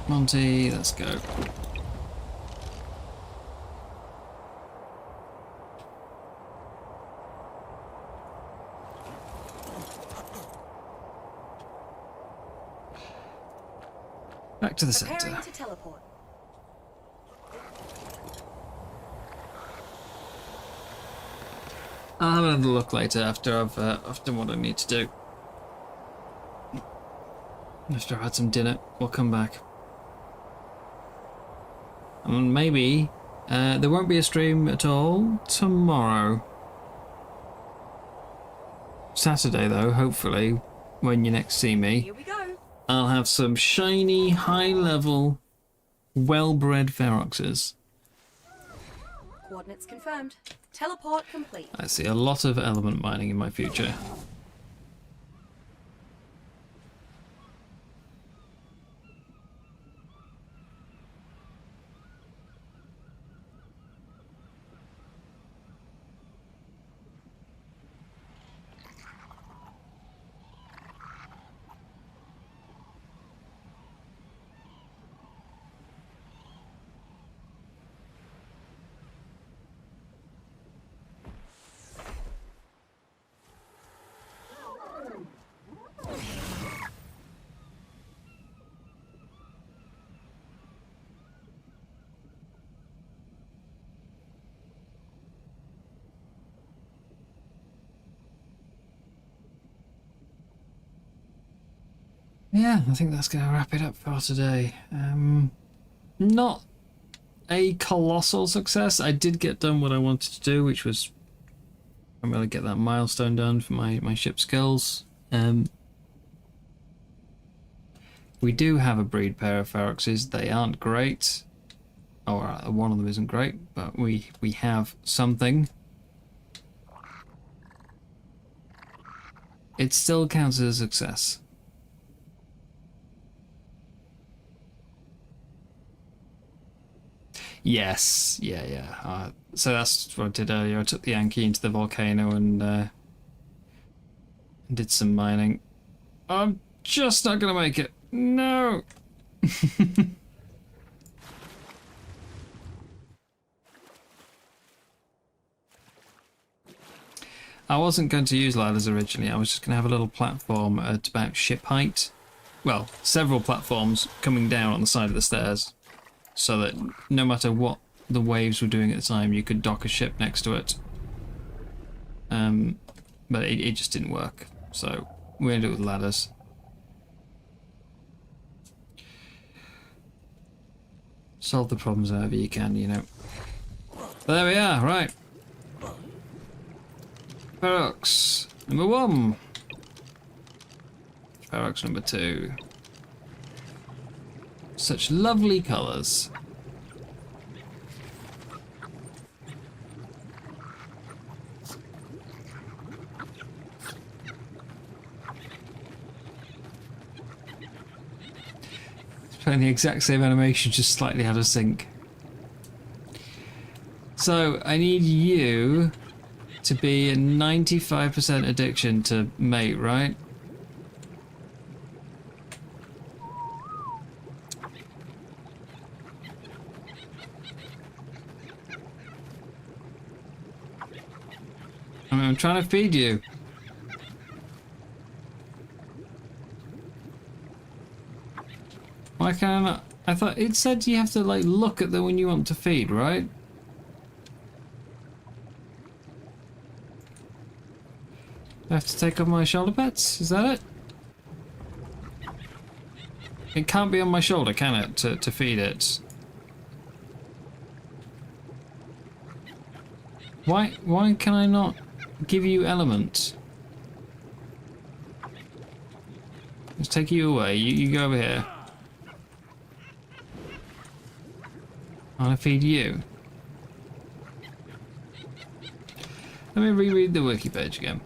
Monty, let's go. Back to the Preparing center. to teleport. I'll have another look later after I've done what I need to do. After I've had some dinner, we'll come back. And maybe there won't be a stream at all tomorrow. Saturday though, hopefully, when you next see me, Here we go. I'll have some shiny, high-level, well-bred Feroxes. Coordinates confirmed. Teleport complete. I see a lot of element mining in my future. Yeah, I think that's going to wrap it up for today. Not a colossal success. I did get done what I wanted to do, which was primarily get that milestone done for my ship skills. We do have a breed pair of Feroxes. They aren't great, or one of them isn't great, but we have something. It still counts as a success. Yes, yeah. So that's what I did earlier. I took the Yankee into the volcano and did some mining. I'm just not gonna make it. No. I wasn't going to use ladders originally. I was just going to have a little platform at about ship height well, several platforms coming down on the side of the stairs, so that no matter what the waves were doing at the time, you could dock a ship next to it. But it just didn't work, so we're gonna do it with ladders. Solve the problems however you can, you know. But there we are, right. Ferox number 1. Ferox number 2. Such lovely colours. Playing the exact same animation, just slightly out of sync. So I need you to be a 95% addiction to mate, right? I'm trying to feed you. Why can't I not? I thought it said you have to like look at the one you want to feed, right? I have to take off my shoulder pads? Is that it? It can't be on my shoulder, can it, to feed it? Why can I not give you element? Let's take you away. You go over here. I want to feed you. Let me reread the wiki page again.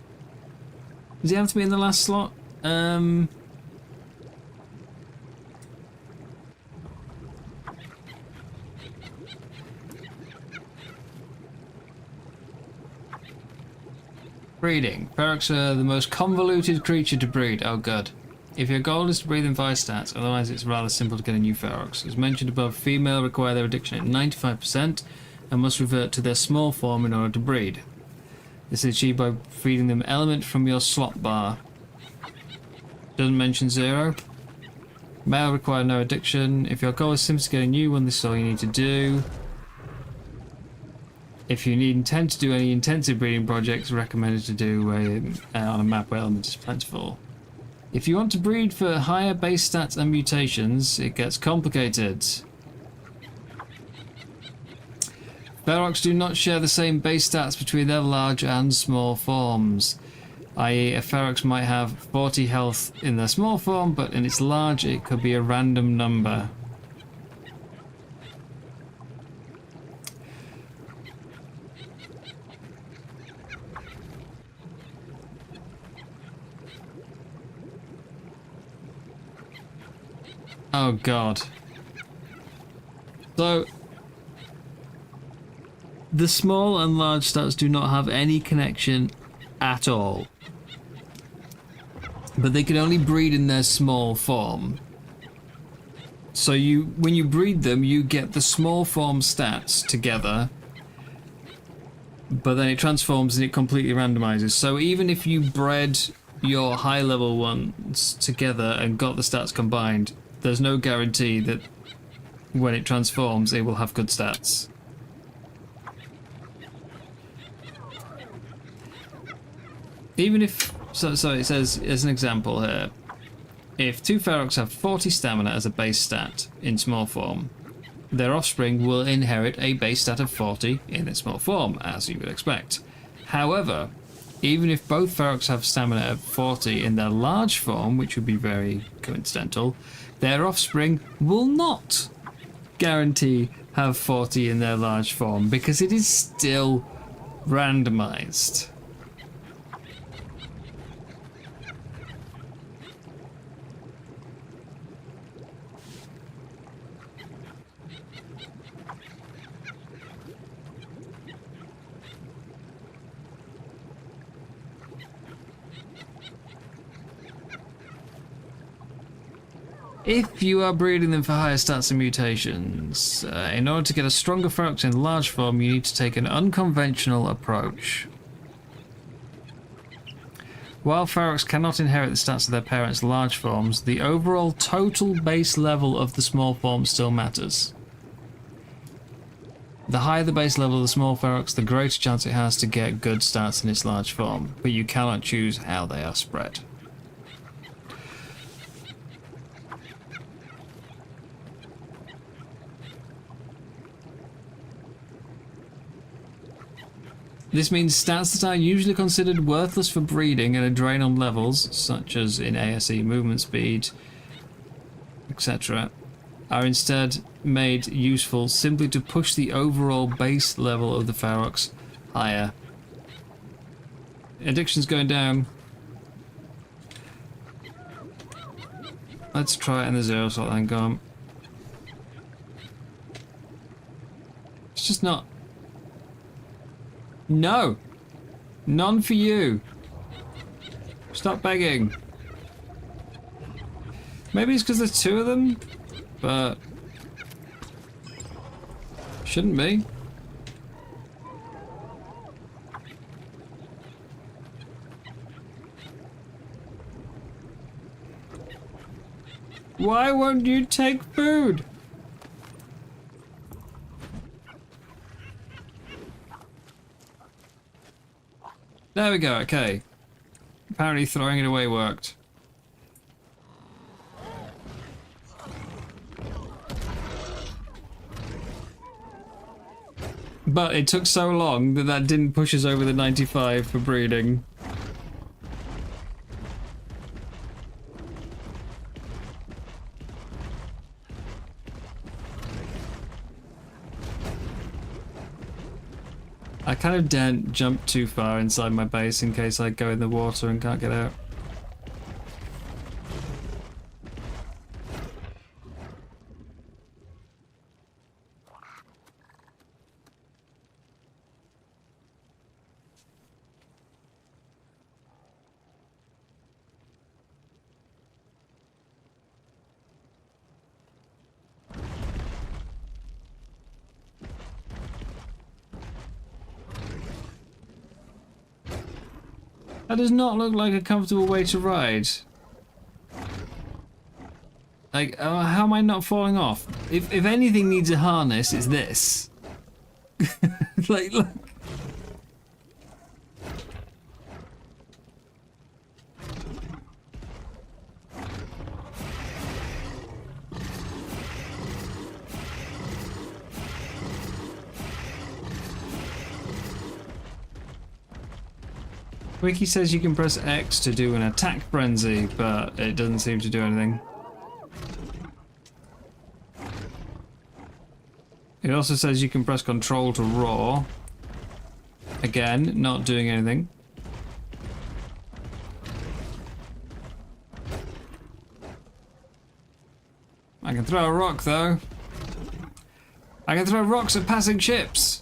Does he have to be in the last slot? Breeding. Ferox are the most convoluted creature to breed. Oh god. If your goal is to breed them via stats, otherwise it's rather simple to get a new Ferox. As mentioned above, female require their addiction at 95% and must revert to their small form in order to breed. This is achieved by feeding them element from your slot bar. Doesn't mention 0. Male require no addiction. If your goal is simply to get a new one, this is all you need to do. If you intend to do any intensive breeding projects, recommended to do on a map where element is plentiful. If you want to breed for higher base stats and mutations, it gets complicated. Ferox do not share the same base stats between their large and small forms. I.e., a Ferox might have 40 health in their small form, but in its large it could be a random number. Oh god. So the small and large stats do not have any connection at all. But they can only breed in their small form. So when you breed them, you get the small form stats together, but then it transforms and it completely randomizes. So even if you bred your high level ones together and got the stats combined, there's no guarantee that when it transforms, it will have good stats. Even if, so it says, as an example here, if 2 Ferox have 40 stamina as a base stat in small form, their offspring will inherit a base stat of 40 in its small form, as you would expect. However, even if both Ferox have stamina of 40 in their large form, which would be very coincidental, their offspring will not guarantee have 40 in their large form, because it is still randomized. If you are breeding them for higher stats and mutations, in order to get a stronger Ferox in large form, you need to take an unconventional approach. While Ferox cannot inherit the stats of their parents' large forms, the overall total base level of the small form still matters. The higher the base level of the small Ferox, the greater chance it has to get good stats in its large form, but you cannot choose how they are spread. This means stats that are usually considered worthless for breeding and a drain on levels, such as in ASE movement speed, etc., are instead made useful simply to push the overall base level of the Ferox higher. Addiction's going down. Let's try it in the zero slot then, go on. It's just not... No! None for you! Stop begging. Maybe it's because there's two of them, but... shouldn't be. Why won't you take food? There we go, okay. Apparently throwing it away worked. But it took so long that that didn't push us over the 95 for breeding. I kind of daren't jump too far inside my base in case I go in the water and can't get out. That does not look like a comfortable way to ride. Like, how am I not falling off? If anything needs a harness, it's this. Like, look. Wiki says you can press X to do an attack frenzy, but it doesn't seem to do anything. It also says you can press control to roar. Again, not doing anything. I can throw a rock though. I can throw rocks at passing ships.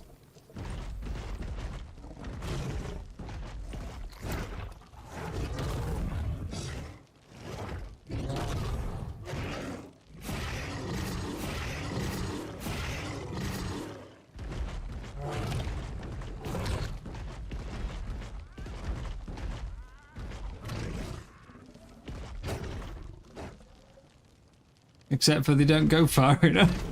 Except for they don't go far enough.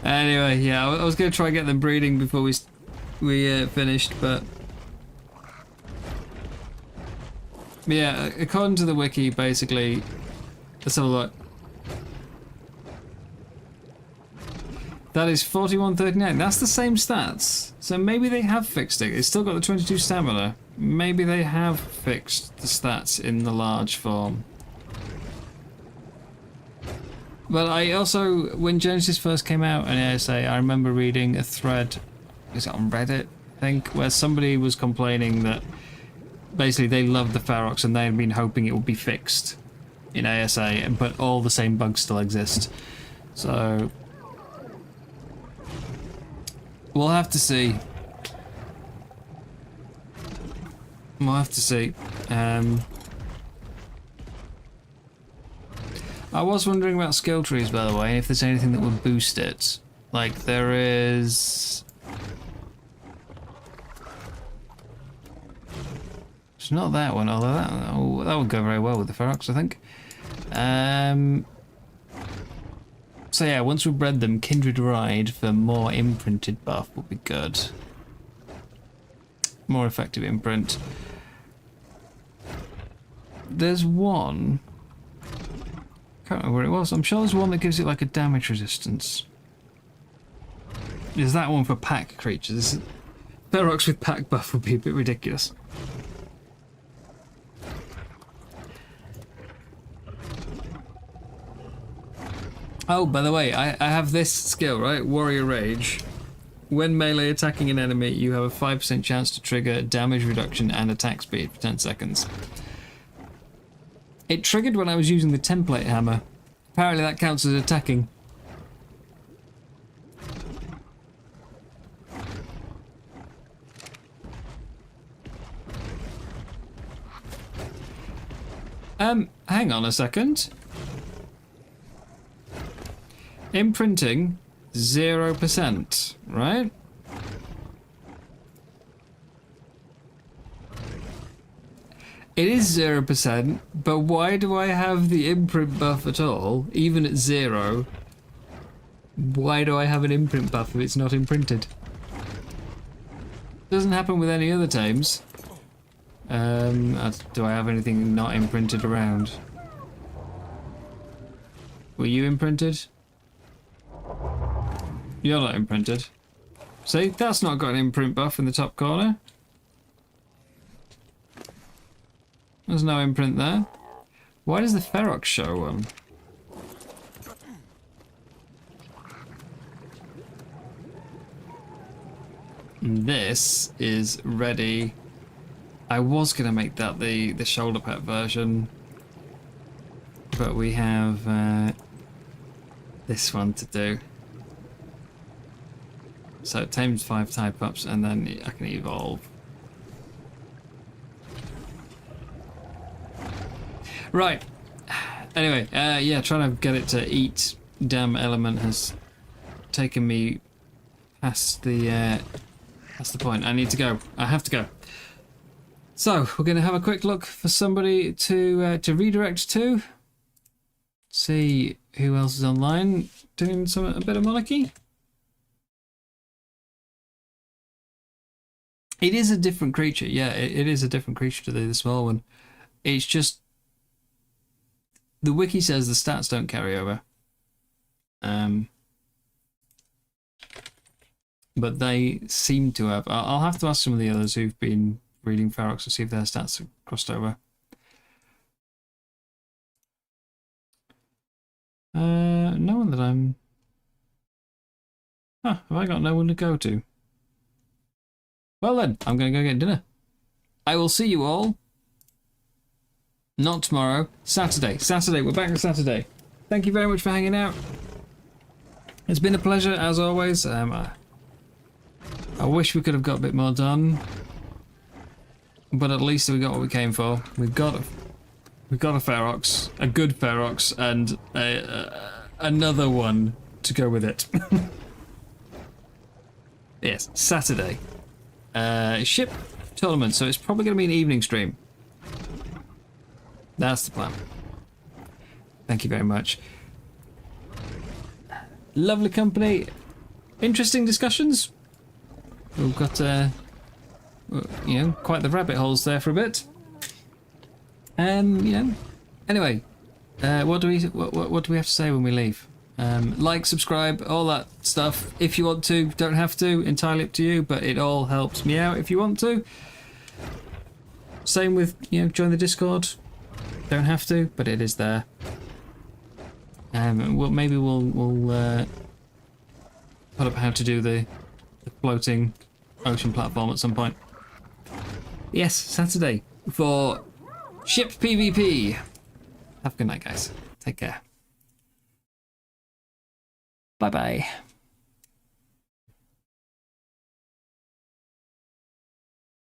Anyway, yeah, I was going to try and get them breeding before we finished, but... yeah, according to the wiki, basically... let's have a look. That is 4139. That's the same stats. So maybe they have fixed it. It's still got the 22 stamina. Maybe they have fixed the stats in the large form. But I also, when Genesis first came out in ASA, I remember reading a thread, is it on Reddit, I think, where somebody was complaining that basically they loved the Ferox and they had been hoping it would be fixed in ASA, but all the same bugs still exist. So we'll have to see. We'll have to see. I was wondering about skill trees, by the way, if there's anything that would boost it. Like, there is... It's not that one, although that would go very well with the Ferox, I think. So yeah, once we bred them, Kindred Ride for more imprinted buff would be good. More effective imprint. There's one. Can't remember where it was. I'm sure there's one that gives it like a damage resistance. Is that one for pack creatures? Ferox with pack buff would be a bit ridiculous. Oh, by the way, I have this skill, right? Warrior Rage. When melee attacking an enemy, you have a 5% chance to trigger damage reduction and attack speed for 10 seconds. It triggered when I was using the template hammer. Apparently that counts as attacking. Hang on a second. Imprinting 0%, right? It is 0%, but why do I have the imprint buff at all, even at 0? Why do I have an imprint buff if it's not imprinted? Doesn't happen with any other tames. Do I have anything not imprinted around? Were you imprinted? You're not imprinted. See, that's not got an imprint buff in the top corner. There's no imprint there. Why does the Ferox show one? This is ready. I was going to make that the shoulder pad version, but we have this one to do. So it tames 5 type ups and then I can evolve. Right. Anyway, yeah, trying to get it to eat damn element has taken me past the point. I need to go. I have to go. So we're going to have a quick look for somebody to redirect to. See who else is online doing a bit of Monarchy. It is a different creature. Yeah, it is a different creature to the small one. It's just the wiki says the stats don't carry over. But they seem to have. I'll have to ask some of the others who've been reading Ferox to see if their stats have crossed over. No one that I'm... Huh, have I got no one to go to? Well then, I'm going to go get dinner. I will see you all. Not tomorrow. Saturday. Saturday. We're back on Saturday. Thank you very much for hanging out. It's been a pleasure, as always. I wish we could have got a bit more done. But at least we got what we came for. We've got a Ferox, a good Ferox, and another one to go with it. Yes, Saturday. Ship tournament, so it's probably going to be an evening stream. That's the plan. Thank you very much. Lovely company. Interesting discussions. We've got, you know, quite the rabbit holes there for a bit. You know. Anyway, what do we have to say when we leave? Like, subscribe, all that stuff. If you want to, don't have to. Entirely up to you. But it all helps me out if you want to. Same with, you know, join the Discord. Don't have to, but it is there. Maybe we'll put up how to do the floating ocean platform at some point. Yes, Saturday for ship PvP. Have a good night, guys. Take care. Bye bye.